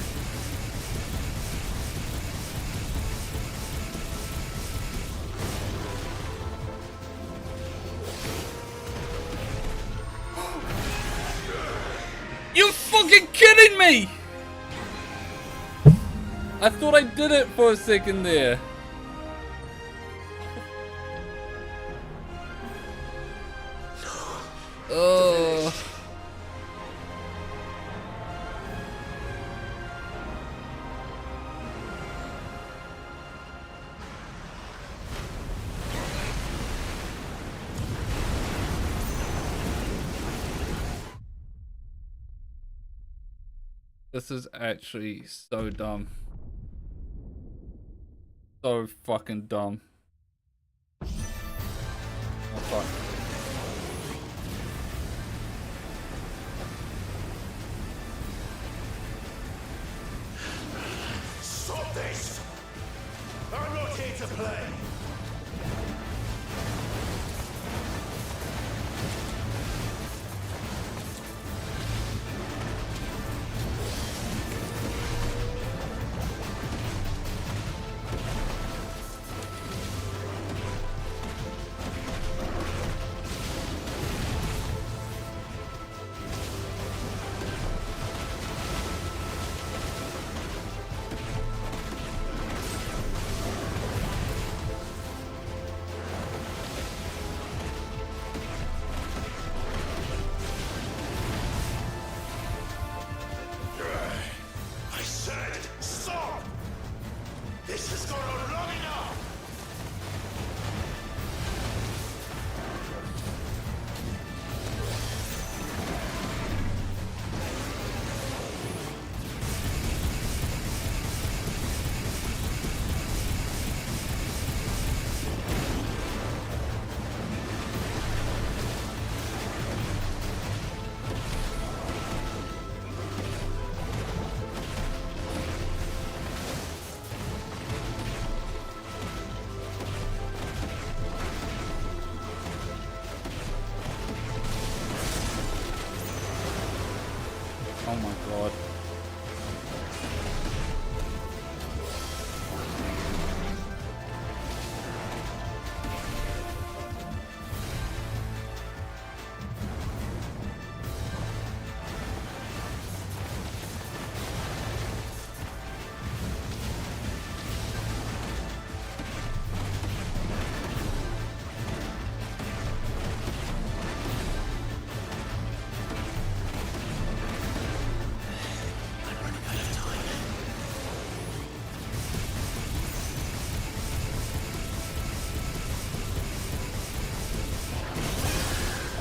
You fucking kidding me? I thought I did it for a second there. Oh. This is actually so dumb. So fucking dumb. Oh fuck. Stop this! I'm not here to play! Oh my god.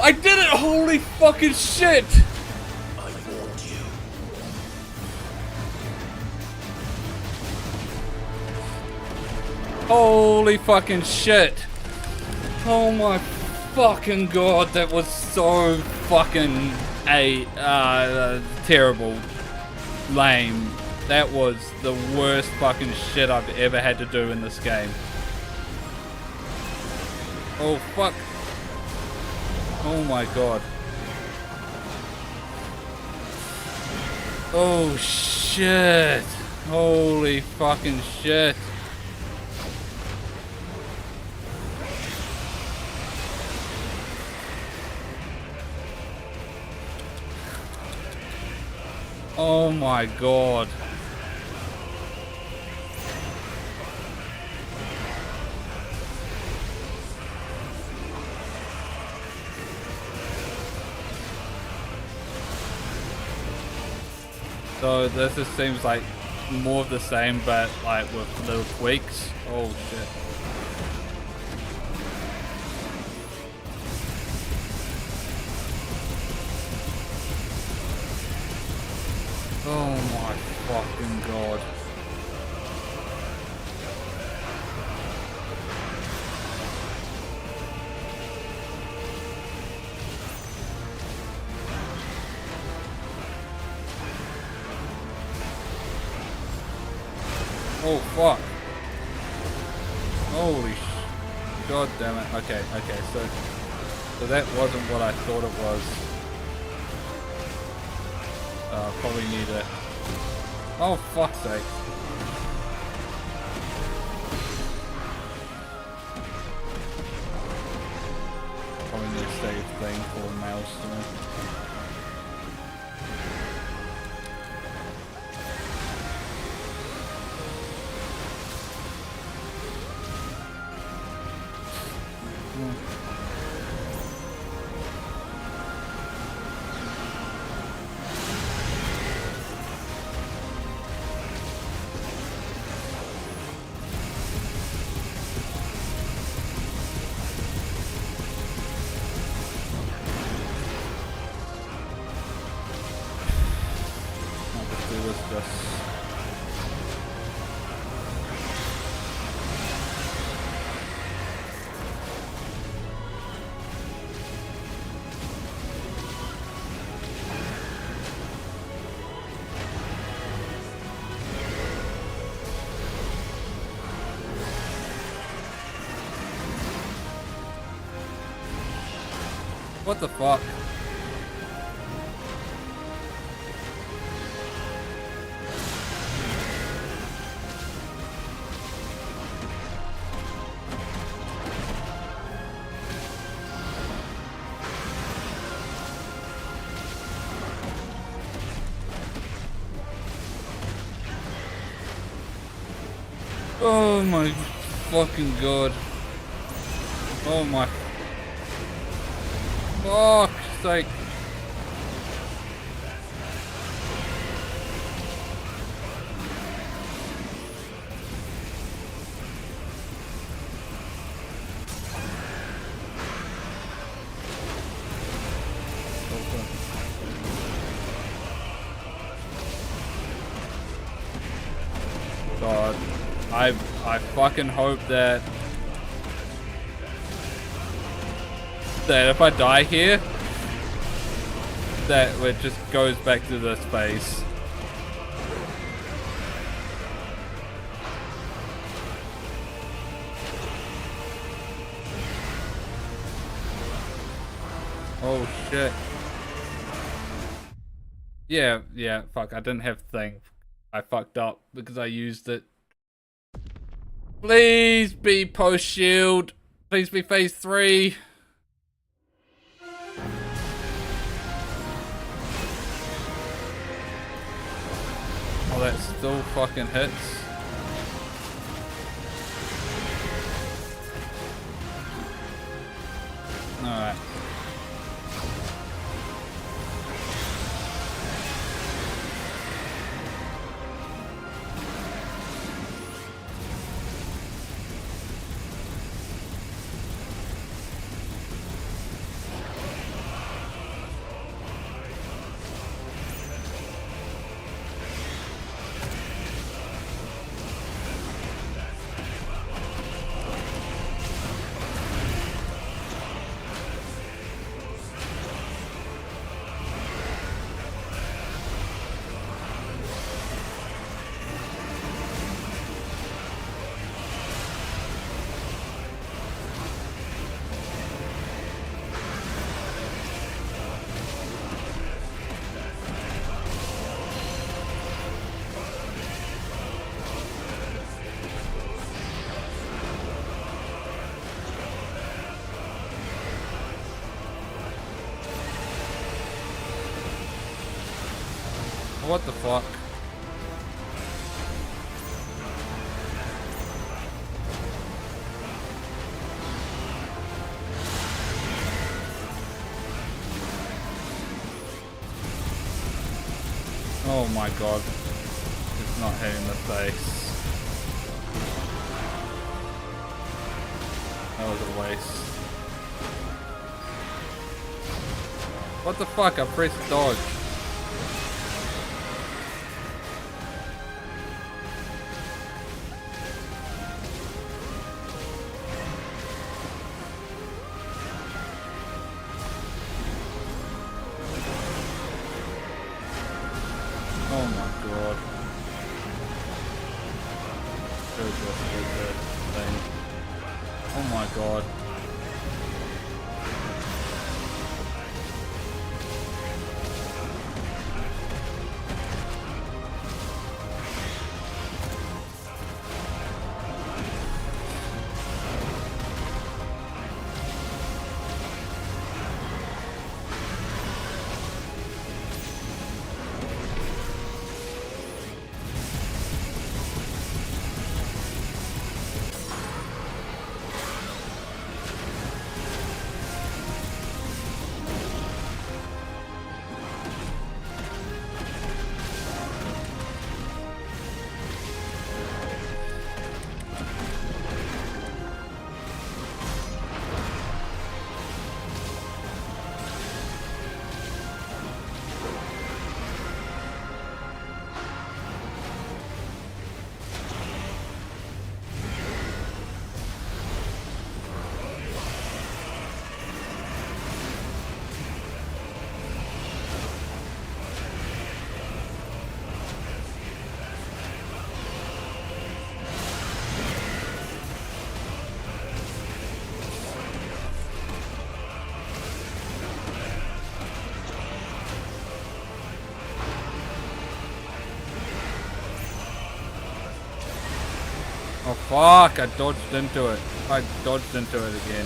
I did it! Holy fucking shit! I warned you. Holy fucking shit! Oh my fucking god, that was so fucking terrible. Lame. That was the worst fucking shit I've ever had to do in this game. Oh fuck. Oh my god. Oh shit. Holy fucking shit. Oh my god. So this just seems like more of the same, but like with little tweaks. Oh shit. Oh my fucking god. Oh fuck. Holy god damn it. Okay, so that wasn't what I thought it was. Probably need a... Oh fuck's sake. Probably need to save thing for a milestone. What the fuck? Oh my fucking god. Oh my fuck's sake. God, I fucking hope that if I die here, that it just goes back to the space. Oh shit. Yeah, fuck, I didn't have thing. I fucked up because I used it. Please be post shield. Please be phase 3. Oh, that still fucking hits. Alright. What the fuck? Oh my god. It's not hitting the face. That was a waste. What the fuck? I pressed dodge. Oh my god. So good, thing. Oh my god. Oh fuck, I dodged into it. I dodged into it again.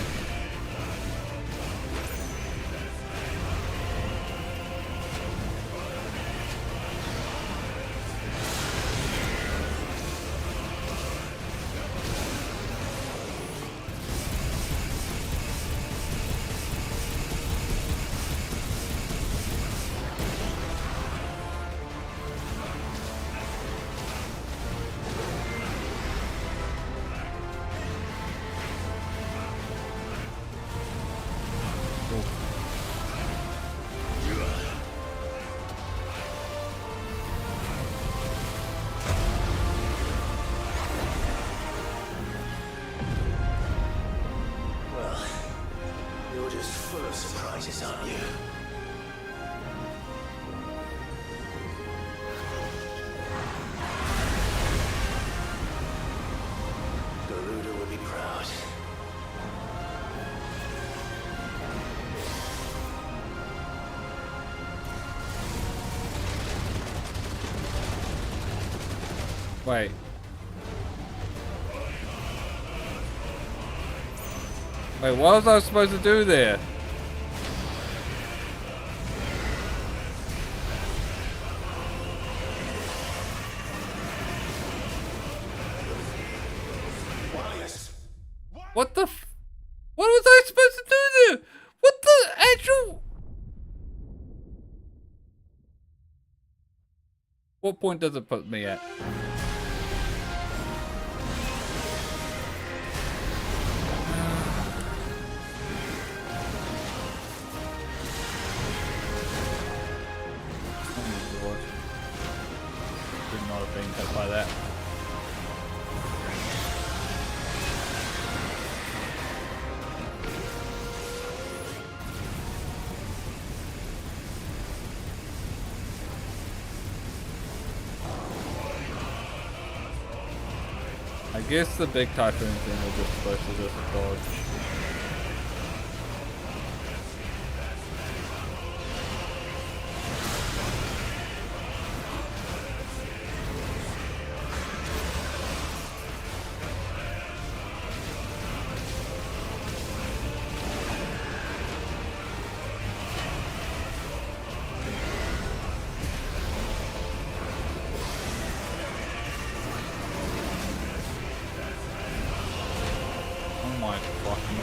Well, you're just full of surprises, aren't you? Garuda would be proud. Wait. Wait, what was I supposed to do there? What the f- What was I supposed to do there? What the actual- What point does it put me at? Should not have been hit by that. I guess the big typhoon thing was just supposed to just dodge. Oh my fucking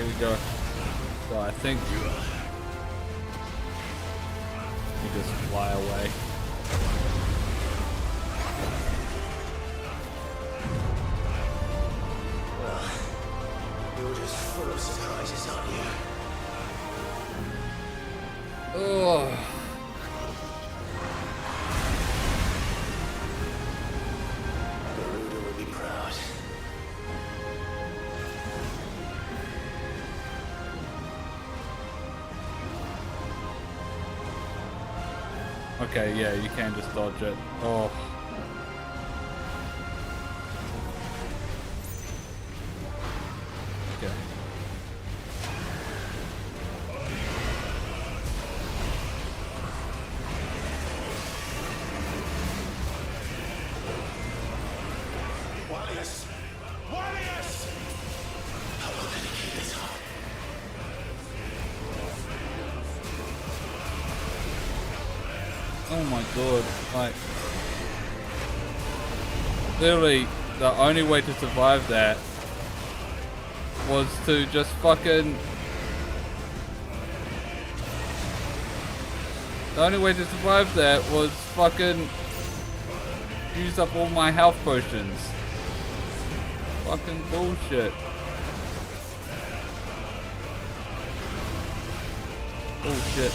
Here we go. So I think you just fly away. Well, you're just full of surprises, aren't you? Oh. Garuda will be proud. Okay, yeah, you can just dodge it. Oh. Okay. Warriors! Warriors! How long can you keep this up? Oh my god, like literally the only way to survive that was to just fucking use up all my health potions. Fucking bullshit. Bullshit.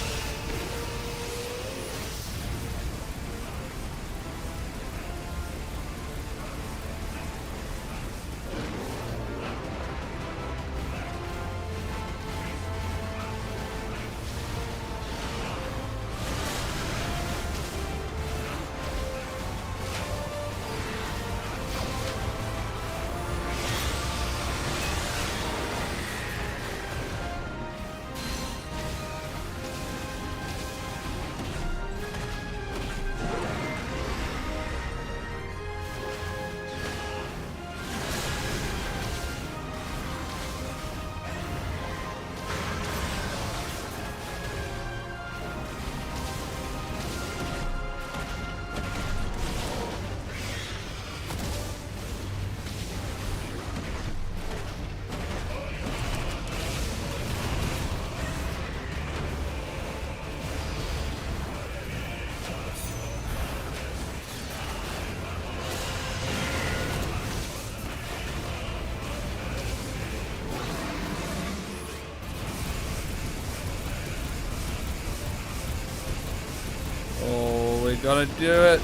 Oh, we gotta do it.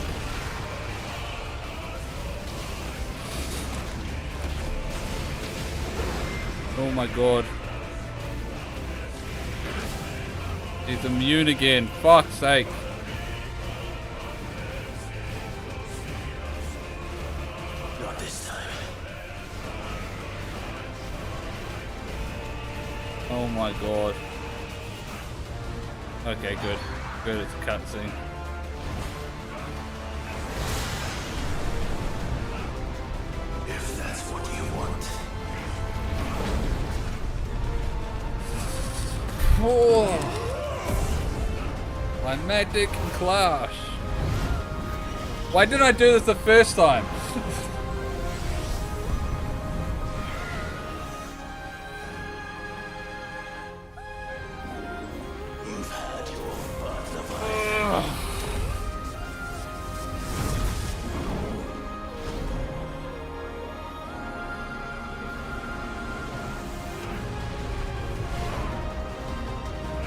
Oh my god. He's immune again. Fuck's sake. Not this time. Oh my god. Okay, good. Good, it's a cutscene. If that's what you want. Oh. Climatic clash. Why didn't I do this the first time? You've had your fun, Leviathan.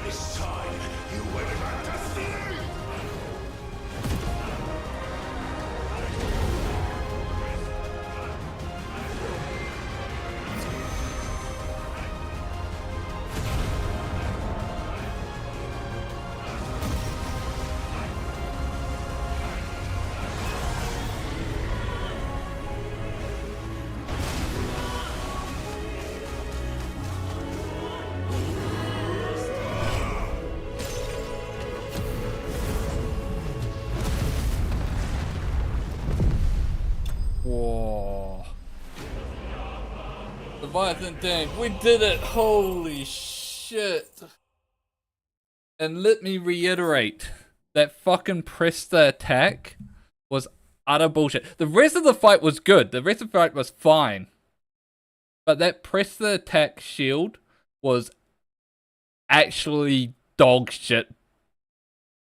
This time, you will not destiny! Whoa. Leviathan tank, we did it! Holy shit. And let me reiterate, that fucking press the attack was utter bullshit. The rest of the fight was good, the rest of the fight was fine. But that press the attack shield was actually dog shit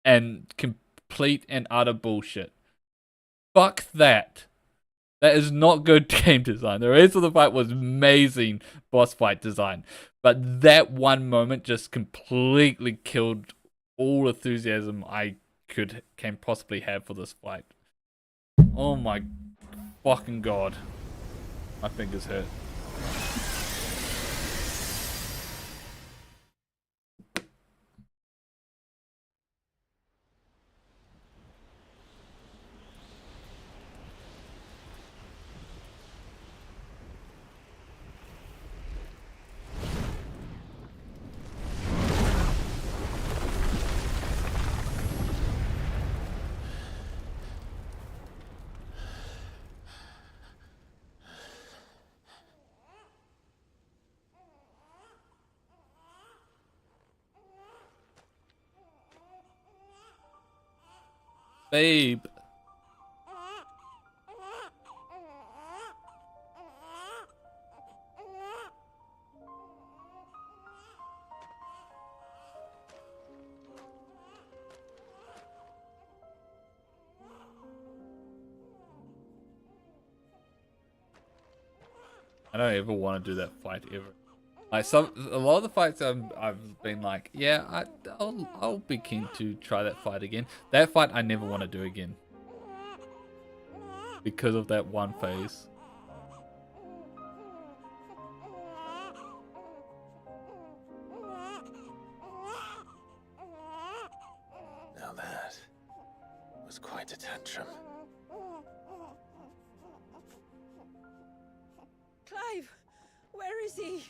and complete and utter bullshit. Fuck that. That is not good game design. The rest of the fight was amazing boss fight design. But that one moment just completely killed all enthusiasm I can possibly have for this fight. Oh my fucking god. My fingers hurt. Babe. I don't ever want to do that fight ever. Like a lot of the fights I've been like, yeah, I'll be keen to try that fight again. That fight I never want to do again because of that one phase. Now that was quite a tantrum. Clive, where is he?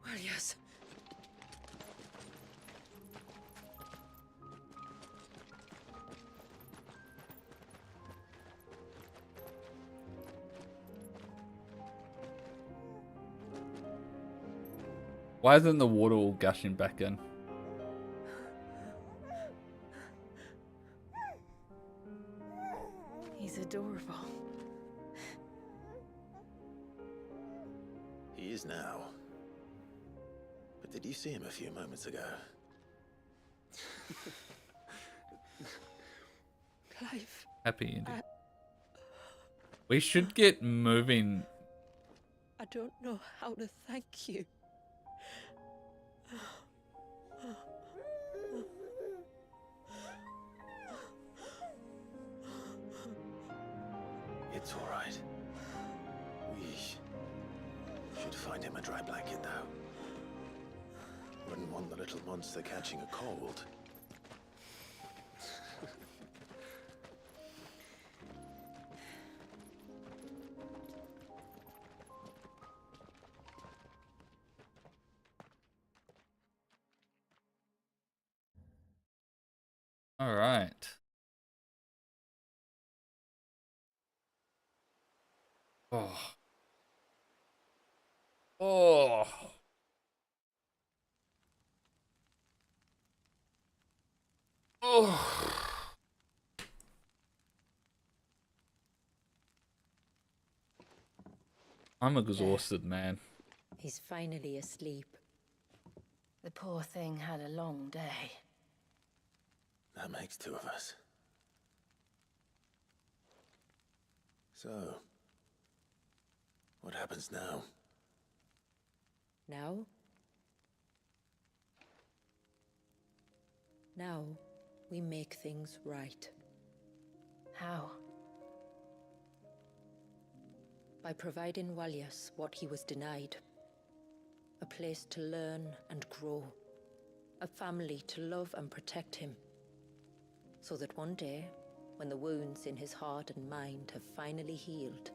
Well, yes. Why isn't the water all gushing back in? He's adorable. He is now. But did you see him a few moments ago? Clive. Happy ending. We should get moving. I don't know how to thank you. It's all right. We should find him a dry blanket now. Wouldn't want the little monster catching a cold. All right. Oh. Oh. Oh. I'm exhausted, man. He's finally asleep. The poor thing had a long day. That makes two of us. So, what happens now? Now? Now, we make things right. How? By providing Walyas what he was denied. A place to learn and grow. A family to love and protect him. So that one day, when the wounds in his heart and mind have finally healed,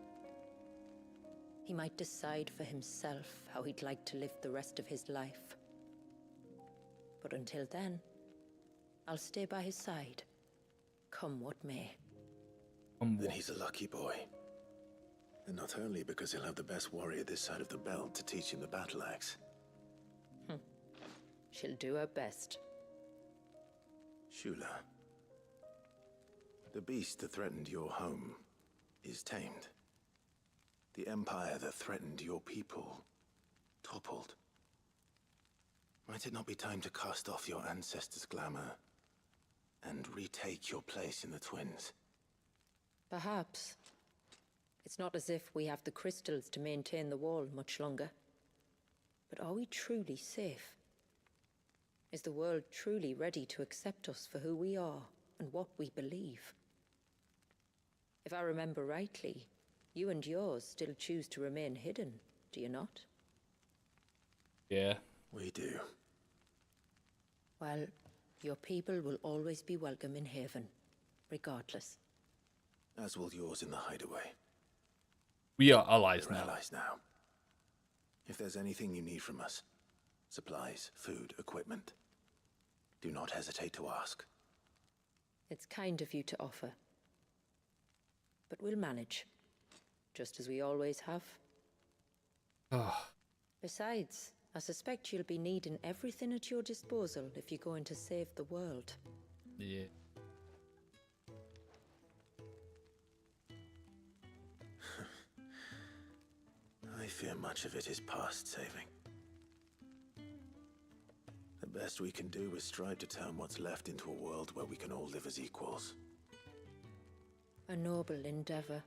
he might decide for himself how he'd like to live the rest of his life. But until then, I'll stay by his side, come what may. Then he's a lucky boy. And not only because he'll have the best warrior this side of the belt to teach him the battle axe. She'll do her best. Shula, the beast that threatened your home is tamed. The empire that threatened your people toppled. Might it not be time to cast off your ancestors' glamour and retake your place in the Twins? Perhaps. It's not as if we have the crystals to maintain the wall much longer. But are we truly safe? Is the world truly ready to accept us for who we are and what we believe? If I remember rightly, you and yours still choose to remain hidden, do you not? Yeah. We do. Well, your people will always be welcome in Haven, regardless. As will yours in the hideaway. We are allies We're now. allies now. If there's anything you need from us, supplies, food, equipment, do not hesitate to ask. It's kind of you to offer. But we'll manage, just as we always have. Besides, I suspect you'll be needing everything at your disposal if you're going to save the world. Yeah. I fear much of it is past saving. The best we can do is strive to turn what's left into a world where we can all live as equals. A noble endeavor.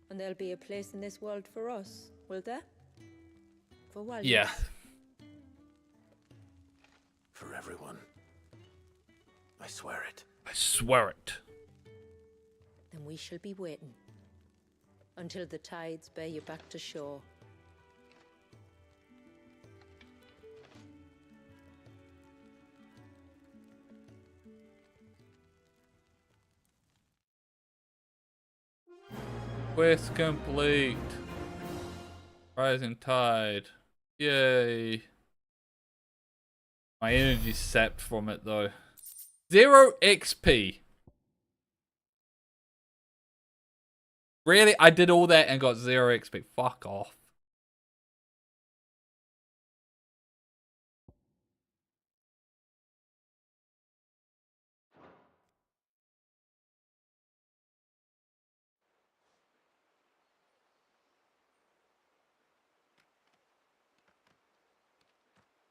And there'll be a place in this world for us, will there? For Wally? Yeah. For everyone. I swear it. I swear it. Then we shall be waiting. Until the tides bear you back to shore. Quest complete. Rising tide. Yay. My energy's sapped from it though. 0 XP. Really? I did all that and got 0 XP. Fuck off.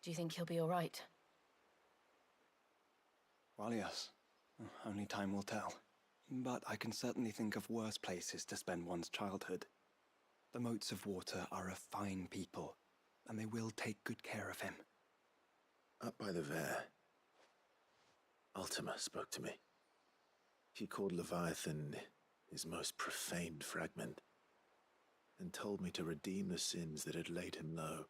Do you think he'll be all right? Well, yes. Only time will tell. But I can certainly think of worse places to spend one's childhood. The Moats of Water are a fine people, and they will take good care of him. Up by the Vare, Ultima spoke to me. He called Leviathan his most profaned fragment, and told me to redeem the sins that had laid him low.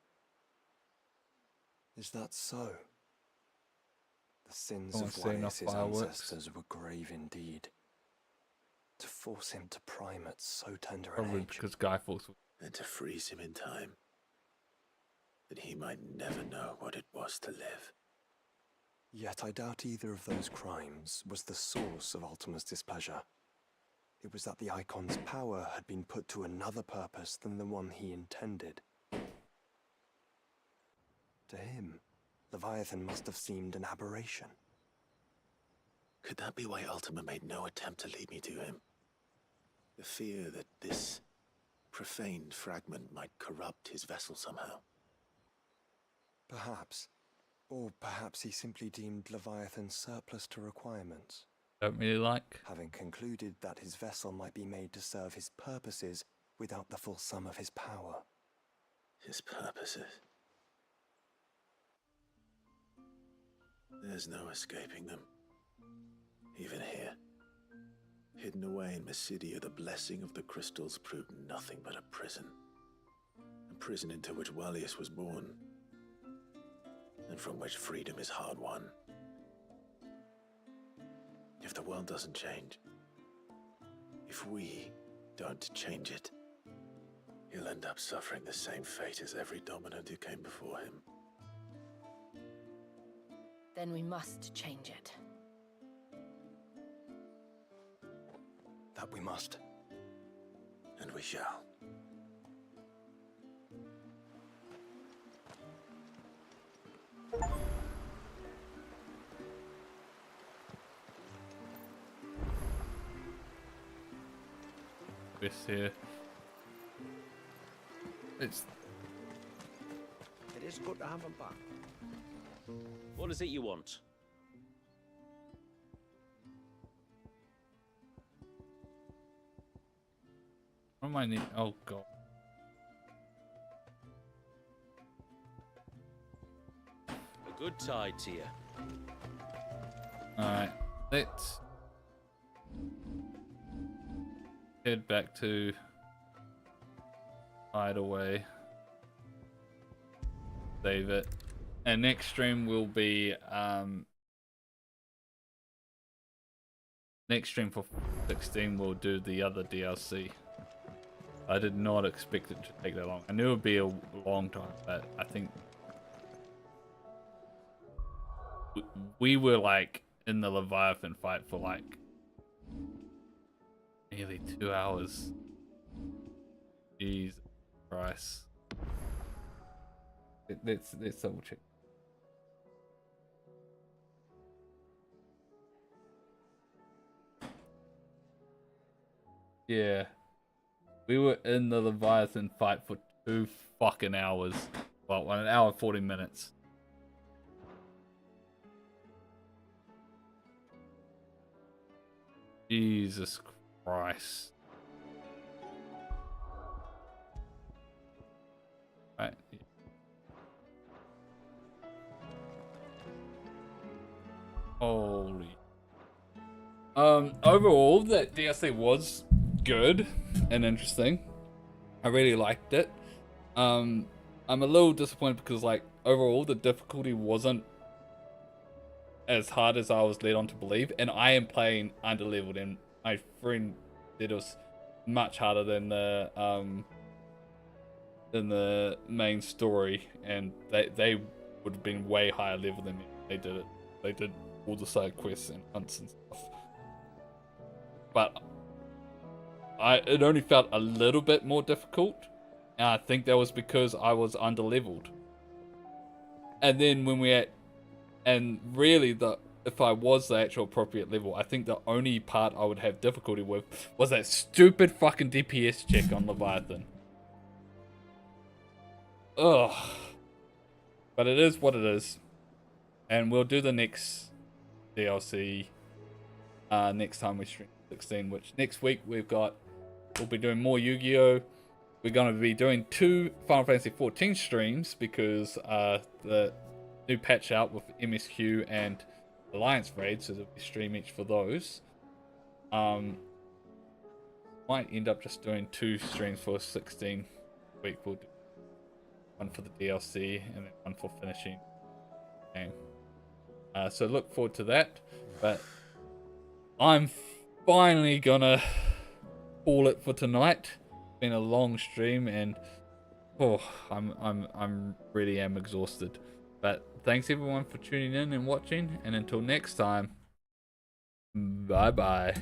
Is that so? The sins I of won't say enough Walias's fireworks. ancestors were grave indeed. To force him to prime at so tender an Probably age. because Guy Fawkes. And to freeze him in time, that he might never know what it was to live. Yet I doubt either of those crimes was the source of Ultima's displeasure. It was that the Icon's power had been put to another purpose than the one he intended. To him, Leviathan must have seemed an aberration. Could that be why Ultima made no attempt to lead me to him? The fear that this profaned fragment might corrupt his vessel somehow. Perhaps. Or perhaps he simply deemed Leviathan surplus to requirements. Don't really like. Having concluded that his vessel might be made to serve his purposes without the full sum of his power. His purposes. There's no escaping them. Even here. Hidden away in Mysidia, the blessing of the crystals proved nothing but a prison. A prison into which Walias was born. And from which freedom is hard won. If the world doesn't change, if we don't change it, he'll end up suffering the same fate as every dominant who came before him. Then we must change it. That we must. And we shall. quest here. It is good to have him back. What is it you want? What am I need? Oh god. A good tide to you. Alright, let's head back to Hideaway. Save it. And next stream will be next stream for 16 we'll do the other DLC. I did not expect it to take that long. I knew it would be a long time, but I think we were like in the Leviathan fight for like nearly 2 hours. Jesus Christ. Let's double check. Yeah. We were in the Leviathan fight for 2 fucking hours. Well, 1 hour and 40 minutes. Jesus Christ. Right. Holy. Overall, that DLC was good and interesting. I really liked it. I'm a little disappointed because, like, overall the difficulty wasn't as hard as I was led on to believe, and I am playing underleveled, and my friend said it was much harder than the main story, and they would have been way higher level than me. They did all the side quests and hunts and stuff, but it only felt a little bit more difficult, and I think that was because I was underleveled. And then when really if I was the actual appropriate level, I think the only part I would have difficulty with was that stupid fucking DPS check on Leviathan. Ugh. But it is what it is. And we'll do the next DLC next time we stream 16, which next week we'll be doing more Yu-Gi-Oh! We're going to be doing 2 Final Fantasy 14 streams because the new patch out with MSQ and Alliance raids, so there'll be stream each for those. Might end up just doing 2 streams for 16 week. We'll do one for the DLC and then one for finishing the game. So look forward to that. But I'm finally gonna call it for tonight. It's been a long stream, and I'm really am exhausted. But thanks everyone for tuning in and watching, and until next time, bye bye.